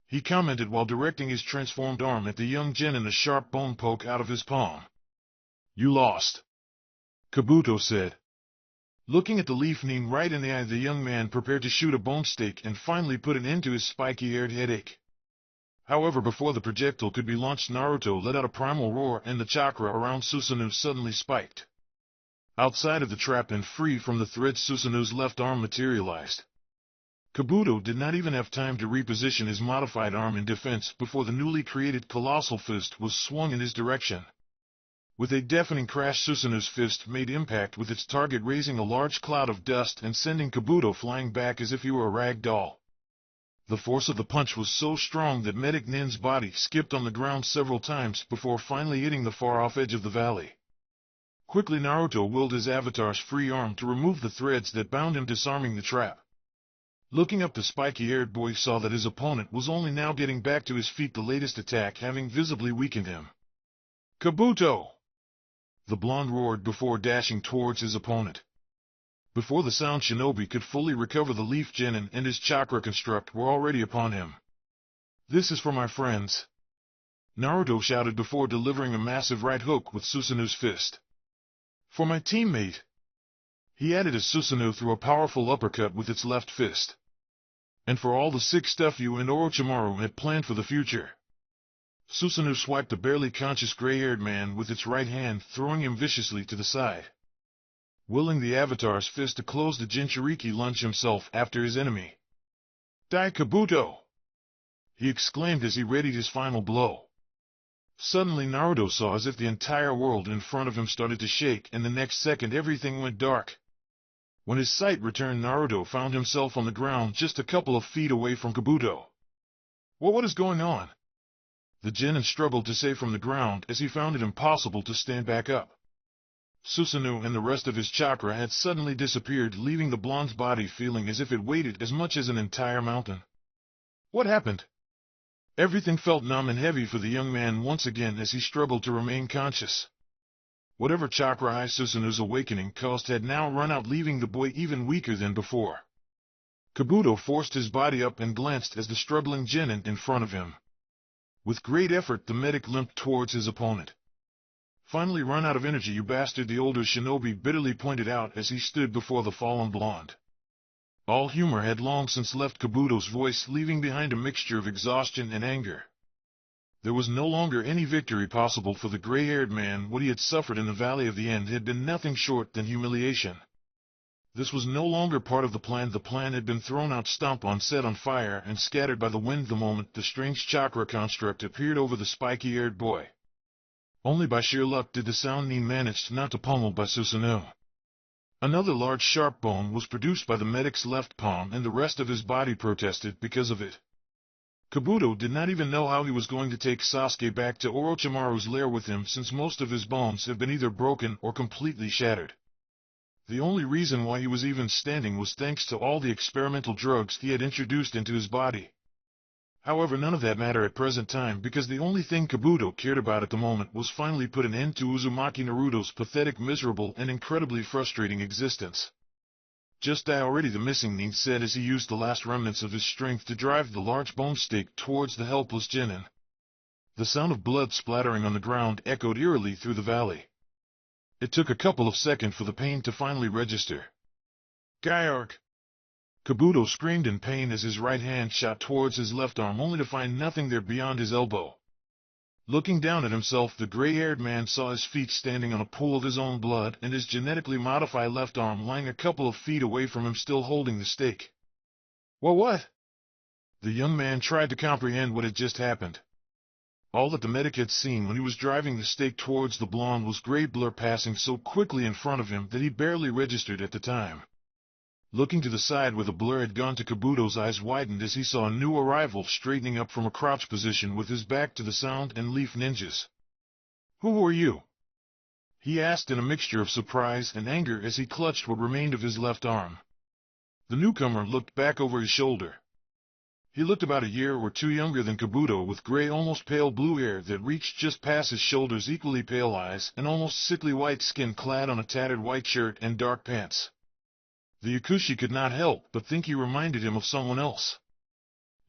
[SPEAKER 1] he commented while directing his transformed arm at the young genin, a sharp bone poke out of his palm. "You lost," Kabuto said. Looking at the Leaf Nin right in the eye, the young man prepared to shoot a bone stake and finally put an end to his spiky-haired headache. However, before the projectile could be launched, Naruto let out a primal roar and the chakra around Susanu suddenly spiked. Outside of the trap and free from the threads, Susanu's left arm materialized. Kabuto did not even have time to reposition his modified arm in defense before the newly created colossal fist was swung in his direction. With a deafening crash, Susanu's fist made impact with its target, raising a large cloud of dust and sending Kabuto flying back as if he were a rag doll. The force of the punch was so strong that Medic Nin's body skipped on the ground several times before finally hitting the far-off edge of the valley. Quickly, Naruto willed his avatar's free arm to remove the threads that bound him, disarming the trap. Looking up, the spiky-haired boy saw that his opponent was only now getting back to his feet, the latest attack having visibly weakened him. "Kabuto!" the blonde roared before dashing towards his opponent. Before the sound Shinobi could fully recover, the Leaf Genin and his chakra construct were already upon him. "This is for my friends," Naruto shouted before delivering a massive right hook with Susanu's fist. "For my teammate," he added as Susanu threw a powerful uppercut with its left fist. "And for all the sick stuff you and Orochimaru had planned for the future." Susanu swiped the barely conscious gray-haired man with its right hand, throwing him viciously to the side. Willing the avatar's fist to close, the Jinchuriki lunged himself after his enemy. Die Kabuto! He exclaimed as he readied his final blow. Suddenly Naruto saw as if the entire world in front of him started to shake, and the next second everything went dark. When his sight returned, Naruto found himself on the ground just a couple of feet away from Kabuto. What is going on? The genin struggled to say from the ground as he found it impossible to stand back up. Susanoo and the rest of his chakra had suddenly disappeared, leaving the blonde's body feeling as if it weighed as much as an entire mountain. What happened? Everything felt numb and heavy for the young man once again as he struggled to remain conscious. Whatever chakra high Susanoo's awakening caused had now run out, leaving the boy even weaker than before. Kabuto forced his body up and glanced at the struggling genin in front of him. With great effort, the medic limped towards his opponent. Finally run out of energy, you bastard, the older shinobi bitterly pointed out as he stood before the fallen blonde. All humor had long since left Kabuto's voice, leaving behind a mixture of exhaustion and anger. There was no longer any victory possible for the gray-haired man. What he had suffered in the Valley of the End had been nothing short than humiliation. This was no longer part of the plan. The plan had been thrown out, stomped on, set on fire, and scattered by the wind the moment the strange chakra construct appeared over the spiky-haired boy. Only by sheer luck did the Sound Nin manage not to pummel by Susanoo. Another large sharp bone was produced by the medic's left palm, and the rest of his body protested because of it. Kabuto did not even know how he was going to take Sasuke back to Orochimaru's lair with him, since most of his bones have been either broken or completely shattered. The only reason why he was even standing was thanks to all the experimental drugs he had introduced into his body. However, none of that mattered at present time, because the only thing Kabuto cared about at the moment was finally put an end to Uzumaki Naruto's pathetic, miserable, and incredibly frustrating existence. Just die already, the missing Nin said as he used the last remnants of his strength to drive the large bone stake towards the helpless genin. The sound of blood splattering on the ground echoed eerily through the valley. It took a couple of seconds for the pain to finally register. Gyark! Kabuto screamed in pain as his right hand shot towards his left arm, only to find nothing there beyond his elbow. Looking down at himself, the gray-haired man saw his feet standing on a pool of his own blood, and his genetically modified left arm lying a couple of feet away from him, still holding the stake. What? The young man tried to comprehend what had just happened. All that the medic had seen when he was driving the stake towards the blonde was gray blur passing so quickly in front of him that he barely registered at the time. Looking to the side where the blur had gone to, Kabuto's eyes widened as he saw a new arrival straightening up from a crouch position with his back to the Sound and Leaf ninjas. Who are you? He asked in a mixture of surprise and anger as he clutched what remained of his left arm. The newcomer looked back over his shoulder. He looked about a year or two younger than Kabuto, with gray, almost pale blue hair that reached just past his shoulders, equally pale eyes, and almost sickly white skin, clad on a tattered white shirt and dark pants. The Yakushi could not help but think he reminded him of someone else.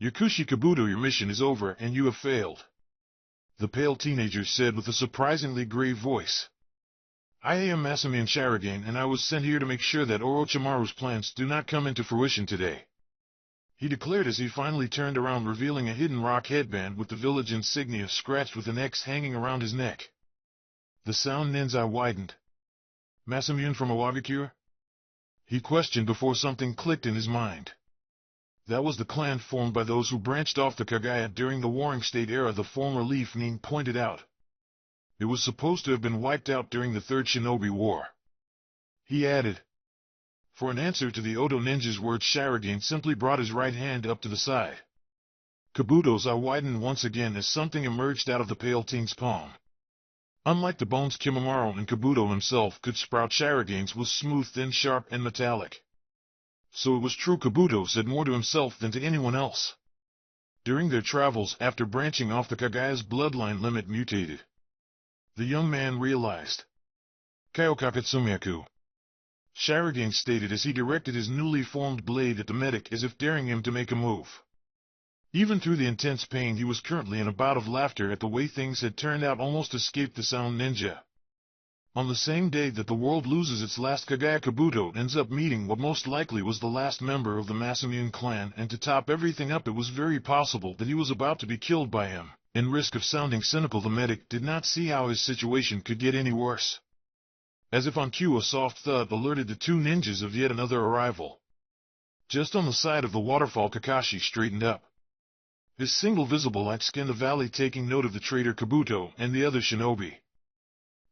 [SPEAKER 1] Yakushi Kabuto, your mission is over and you have failed, the pale teenager said with a surprisingly grave voice. I am Masamian Sharingan, and I was sent here to make sure that Orochimaru's plans do not come into fruition today, he declared as he finally turned around, revealing a hidden rock headband with the village insignia scratched with an X hanging around his neck. The Sound Nin's eye widened. Masamian from Iwagakure? He questioned before something clicked in his mind. That was the clan formed by those who branched off the Kagaya during the Warring State era, the former Leaf Nin pointed out. It was supposed to have been wiped out during the Third Shinobi War. He added. For an answer to the Odo ninja's words, Sharingan simply brought his right hand up to the side. Kabuto's eye widened once again as something emerged out of the pale teen's palm. Unlike the bones Kimimaro and Kabuto himself could sprout, Sharingan's was smooth, thin, sharp, and metallic. So it was true, Kabuto said more to himself than to anyone else. During their travels, after branching off, the Kagaya's bloodline limit mutated. The young man realized. Kaiokakatsumiaku, Sharingan stated as he directed his newly formed blade at the medic, as if daring him to make a move. Even through the intense pain he was currently in, a bout of laughter at the way things had turned out almost escaped the Sound Ninja. On the same day that the world loses its last Kagaya, Kabuto ends up meeting what most likely was the last member of the Masamian clan, and to top everything up, it was very possible that he was about to be killed by him. In risk of sounding cynical, the medic did not see how his situation could get any worse. As if on cue, a soft thud alerted the two ninjas of yet another arrival. Just on the side of the waterfall, Kakashi straightened up. His single visible light scanned the valley, taking note of the traitor Kabuto and the other shinobi.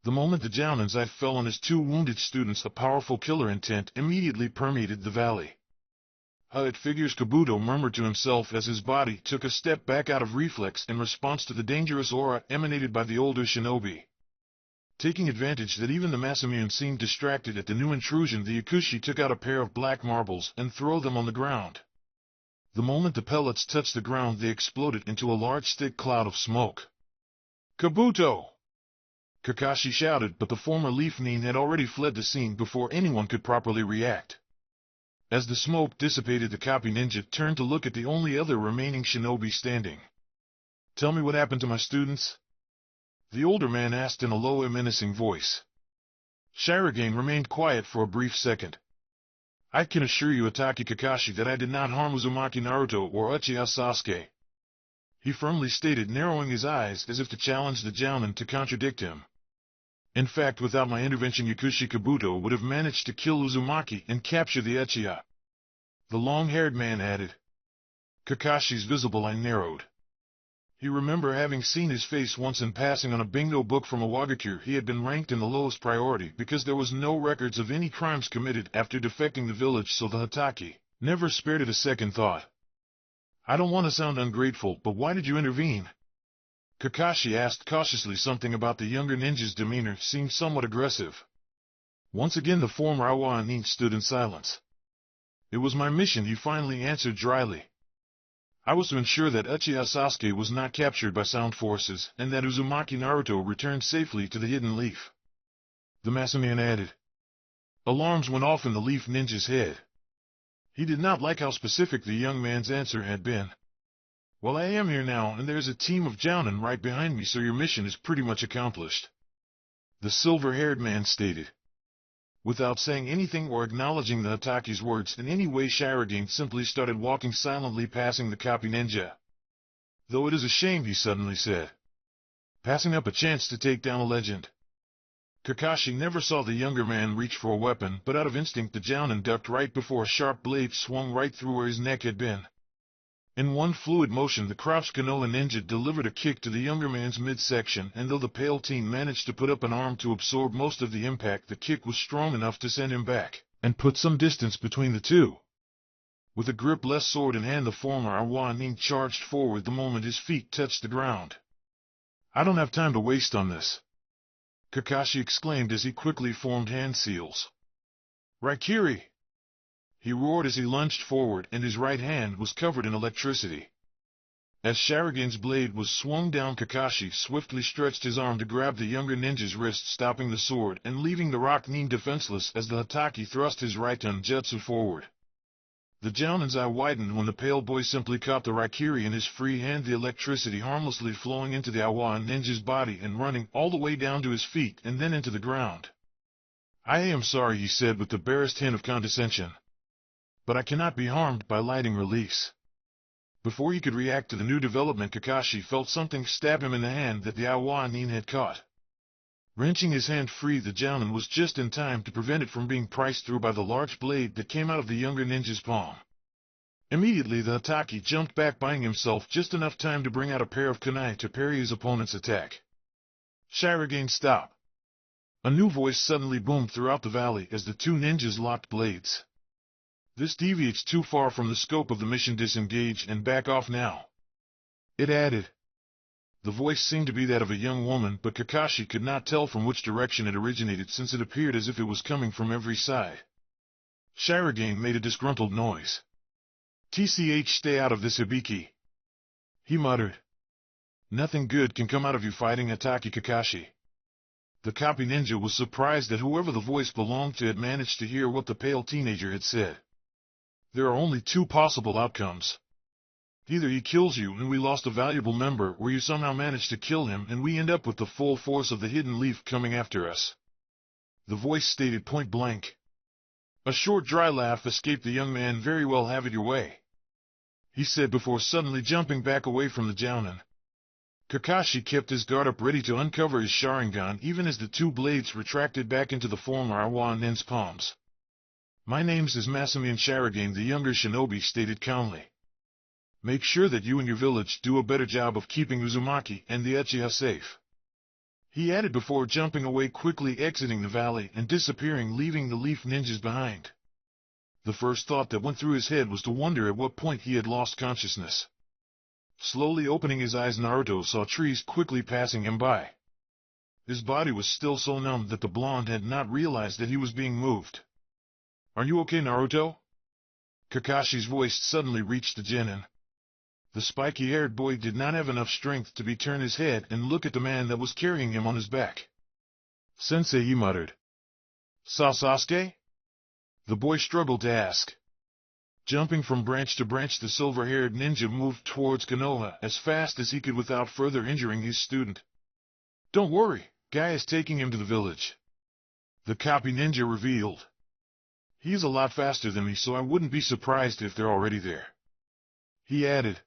[SPEAKER 1] The moment the Jounin's eye fell on his two wounded students, a powerful killer intent immediately permeated the valley. It figures, Kabuto murmured to himself as his body took a step back out of reflex in response to the dangerous aura emanated by the older shinobi. Taking advantage that even the Masamune seemed distracted at the new intrusion, the Yakushi took out a pair of black marbles and threw them on the ground. The moment the pellets touched the ground, they exploded into a large thick cloud of smoke. "Kabuto!" Kakashi shouted, but the former Leaf Nin had already fled the scene before anyone could properly react. As the smoke dissipated, the copy ninja turned to look at the only other remaining shinobi standing. "Tell me what happened to my students?" the older man asked in a low and menacing voice. Shirogane remained quiet for a brief second. "I can assure you, Ataki Kakashi, that I did not harm Uzumaki Naruto or Uchiha Sasuke," he firmly stated, narrowing his eyes as if to challenge the Jounin to contradict him. "In fact, without my intervention, Yakushi Kabuto would have managed to kill Uzumaki and capture the Uchiha," the long-haired man added. Kakashi's visible eye narrowed. He remembered having seen his face once in passing on a bingo book from a Wagakure. He had been ranked in the lowest priority because there was no records of any crimes committed after defecting the village, so the Hataki never spared it a second thought. "I don't want to sound ungrateful, but why did you intervene?" Kakashi asked cautiously. Something about the younger ninja's demeanor seemed somewhat aggressive. Once again the former Awa Nin stood in silence. "It was my mission," he finally answered dryly. "I was to ensure that Uchiha Sasuke was not captured by sound forces, and that Uzumaki Naruto returned safely to the Hidden Leaf," the Masamune added. Alarms went off in the Leaf Ninja's head. He did not like how specific the young man's answer had been. "Well, I am here now, and there's a team of Jounin right behind me, so your mission is pretty much accomplished," the silver-haired man stated. Without saying anything or acknowledging the Hataki's words in any way, Shirogane simply started walking silently, passing the copy ninja. "Though it is a shame," he suddenly said. "Passing up a chance to take down a legend." Kakashi never saw the younger man reach for a weapon, but out of instinct the Jounin ducked right before a sharp blade swung right through where his neck had been. In one fluid motion, the Crouched Canola Ninja delivered a kick to the younger man's midsection, and though the pale teen managed to put up an arm to absorb most of the impact, the kick was strong enough to send him back and put some distance between the two. With a grip-less sword in hand, the former Awa Nin charged forward the moment his feet touched the ground. "I don't have time to waste on this," Kakashi exclaimed as he quickly formed hand seals. "Raikiri!" he roared as he lunged forward, and his right hand was covered in electricity. As Shirogane's blade was swung down, Kakashi swiftly stretched his arm to grab the younger ninja's wrist, stopping the sword and leaving the Rock Nin defenseless as the Hataki thrust his Raiton Jutsu forward. The Jounin's eye widened when the pale boy simply caught the Raikiri in his free hand, the electricity harmlessly flowing into the Awa ninja's body and running all the way down to his feet and then into the ground. "I am sorry," he said with the barest hint of condescension, "but I cannot be harmed by lighting release." Before he could react to the new development, Kakashi felt something stab him in the hand that the Awa Nin had caught. Wrenching his hand free, the Jounin was just in time to prevent it from being priced through by the large blade that came out of the younger ninja's palm. Immediately the Hataki jumped back, buying himself just enough time to bring out a pair of kunai to parry his opponent's attack. "Shirogane, stop!" A new voice suddenly boomed throughout the valley as the two ninjas locked blades. "This deviates too far from the scope of the mission. Disengage and back off now," it added. The voice seemed to be that of a young woman, but Kakashi could not tell from which direction it originated, since it appeared as if it was coming from every side. Shirogane made a disgruntled noise. "TCH, stay out of this, Hibiki," he muttered. "Nothing good can come out of you fighting Ataki Kakashi." The copy ninja was surprised that whoever the voice belonged to had managed to hear what the pale teenager had said. "There are only two possible outcomes. Either he kills you and we lost a valuable member, or you somehow manage to kill him and we end up with the full force of the Hidden Leaf coming after us," the voice stated point blank. A short dry laugh escaped the young man. "Very well, have it your way," he said before suddenly jumping back away from the Jounin. Kakashi kept his guard up, ready to uncover his Sharingan even as the two blades retracted back into the former Awa Nin's palms. My name's is Masamian Shirogane, the younger shinobi stated calmly. Make sure that you and your village do a better job of keeping Uzumaki and the Uchiha safe. He added before jumping away, quickly exiting the valley and disappearing, leaving the leaf ninjas behind. The first thought that went through his head was to wonder at what point he had lost consciousness. Slowly opening his eyes, Naruto saw trees quickly passing him by. His body was still so numb that the blonde had not realized that he was being moved. Are you okay, Naruto? Kakashi's voice suddenly reached the genin. The spiky-haired boy did not have enough strength to turn his head and look at the man that was carrying him on his back. Sensei, he muttered. Sasuke? The boy struggled to ask. Jumping from branch to branch, the silver-haired ninja moved towards Konoha as fast as he could without further injuring his student. Don't worry, Guy is taking him to the village. The copy ninja revealed. He's a lot faster than me, so I wouldn't be surprised if they're already there. He added.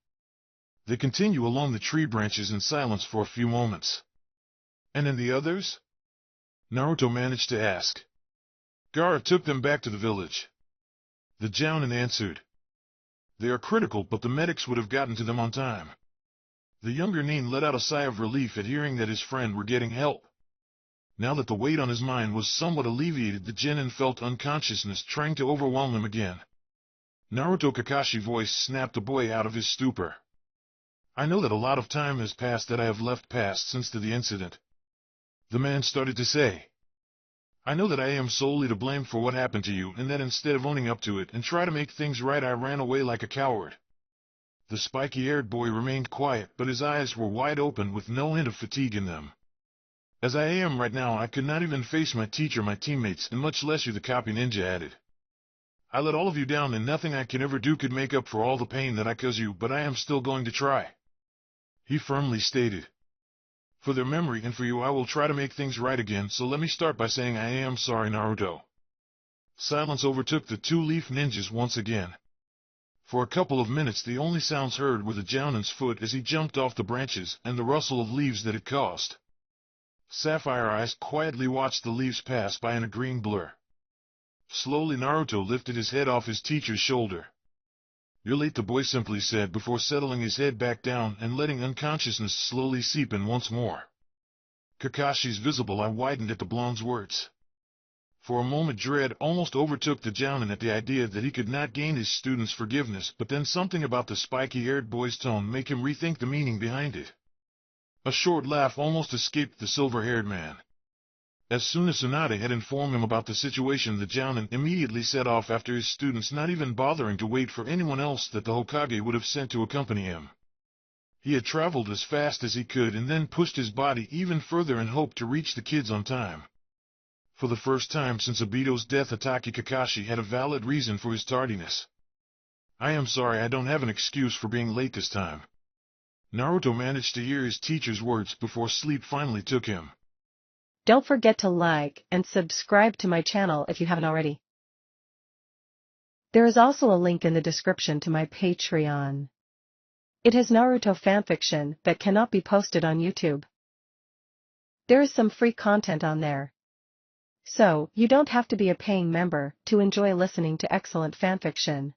[SPEAKER 1] They continue along the tree branches in silence for a few moments. And then the others? Naruto managed to ask. Gaara took them back to the village. The Jounin answered. They are critical, but the medics would have gotten to them on time. The younger Nin let out a sigh of relief at hearing that his friend were getting help. Now that the weight on his mind was somewhat alleviated, the genin felt unconsciousness trying to overwhelm him again. Naruto, Kakashi's voice snapped the boy out of his stupor. I know that a lot of time has passed that I have left past since the incident. The man started to say. I know that I am solely to blame for what happened to you, and that instead of owning up to it and try to make things right, I ran away like a coward. The spiky-haired boy remained quiet, but his eyes were wide open with no hint of fatigue in them. As I am right now, I could not even face my teacher, my teammates, and much less you, the copy ninja added. I let all of you down, and nothing I can ever do could make up for all the pain that I caused you, but I am still going to try. He firmly stated. For their memory and for you, I will try to make things right again, so let me start by saying I am sorry, Naruto. Silence overtook the two leaf ninjas once again. For a couple of minutes the only sounds heard were the Jounin's foot as he jumped off the branches and the rustle of leaves that it caused. Sapphire Eyes quietly watched the leaves pass by in a green blur. Slowly Naruto lifted his head off his teacher's shoulder. You're late, the boy simply said before settling his head back down and letting unconsciousness slowly seep in once more. Kakashi's visible eye widened at the blonde's words. For a moment dread almost overtook the Jounin at the idea that he could not gain his student's forgiveness, but then something about the spiky-haired boy's tone made him rethink the meaning behind it. A short laugh almost escaped the silver-haired man. As soon as Tsunade had informed him about the situation, the Jounin immediately set off after his students, not even bothering to wait for anyone else that the Hokage would have sent to accompany him. He had traveled as fast as he could and then pushed his body even further in hope to reach the kids on time. For the first time since Obito's death, Itachi Kakashi had a valid reason for his tardiness. I am sorry, I don't have an excuse for being late this time. Naruto managed to hear his teacher's words before sleep finally took him.
[SPEAKER 2] Don't forget to like and subscribe to my channel if you haven't already. There is also a link in the description to my Patreon. It has Naruto fanfiction that cannot be posted on YouTube. There is some free content on there. So, you don't have to be a paying member to enjoy listening to excellent fanfiction.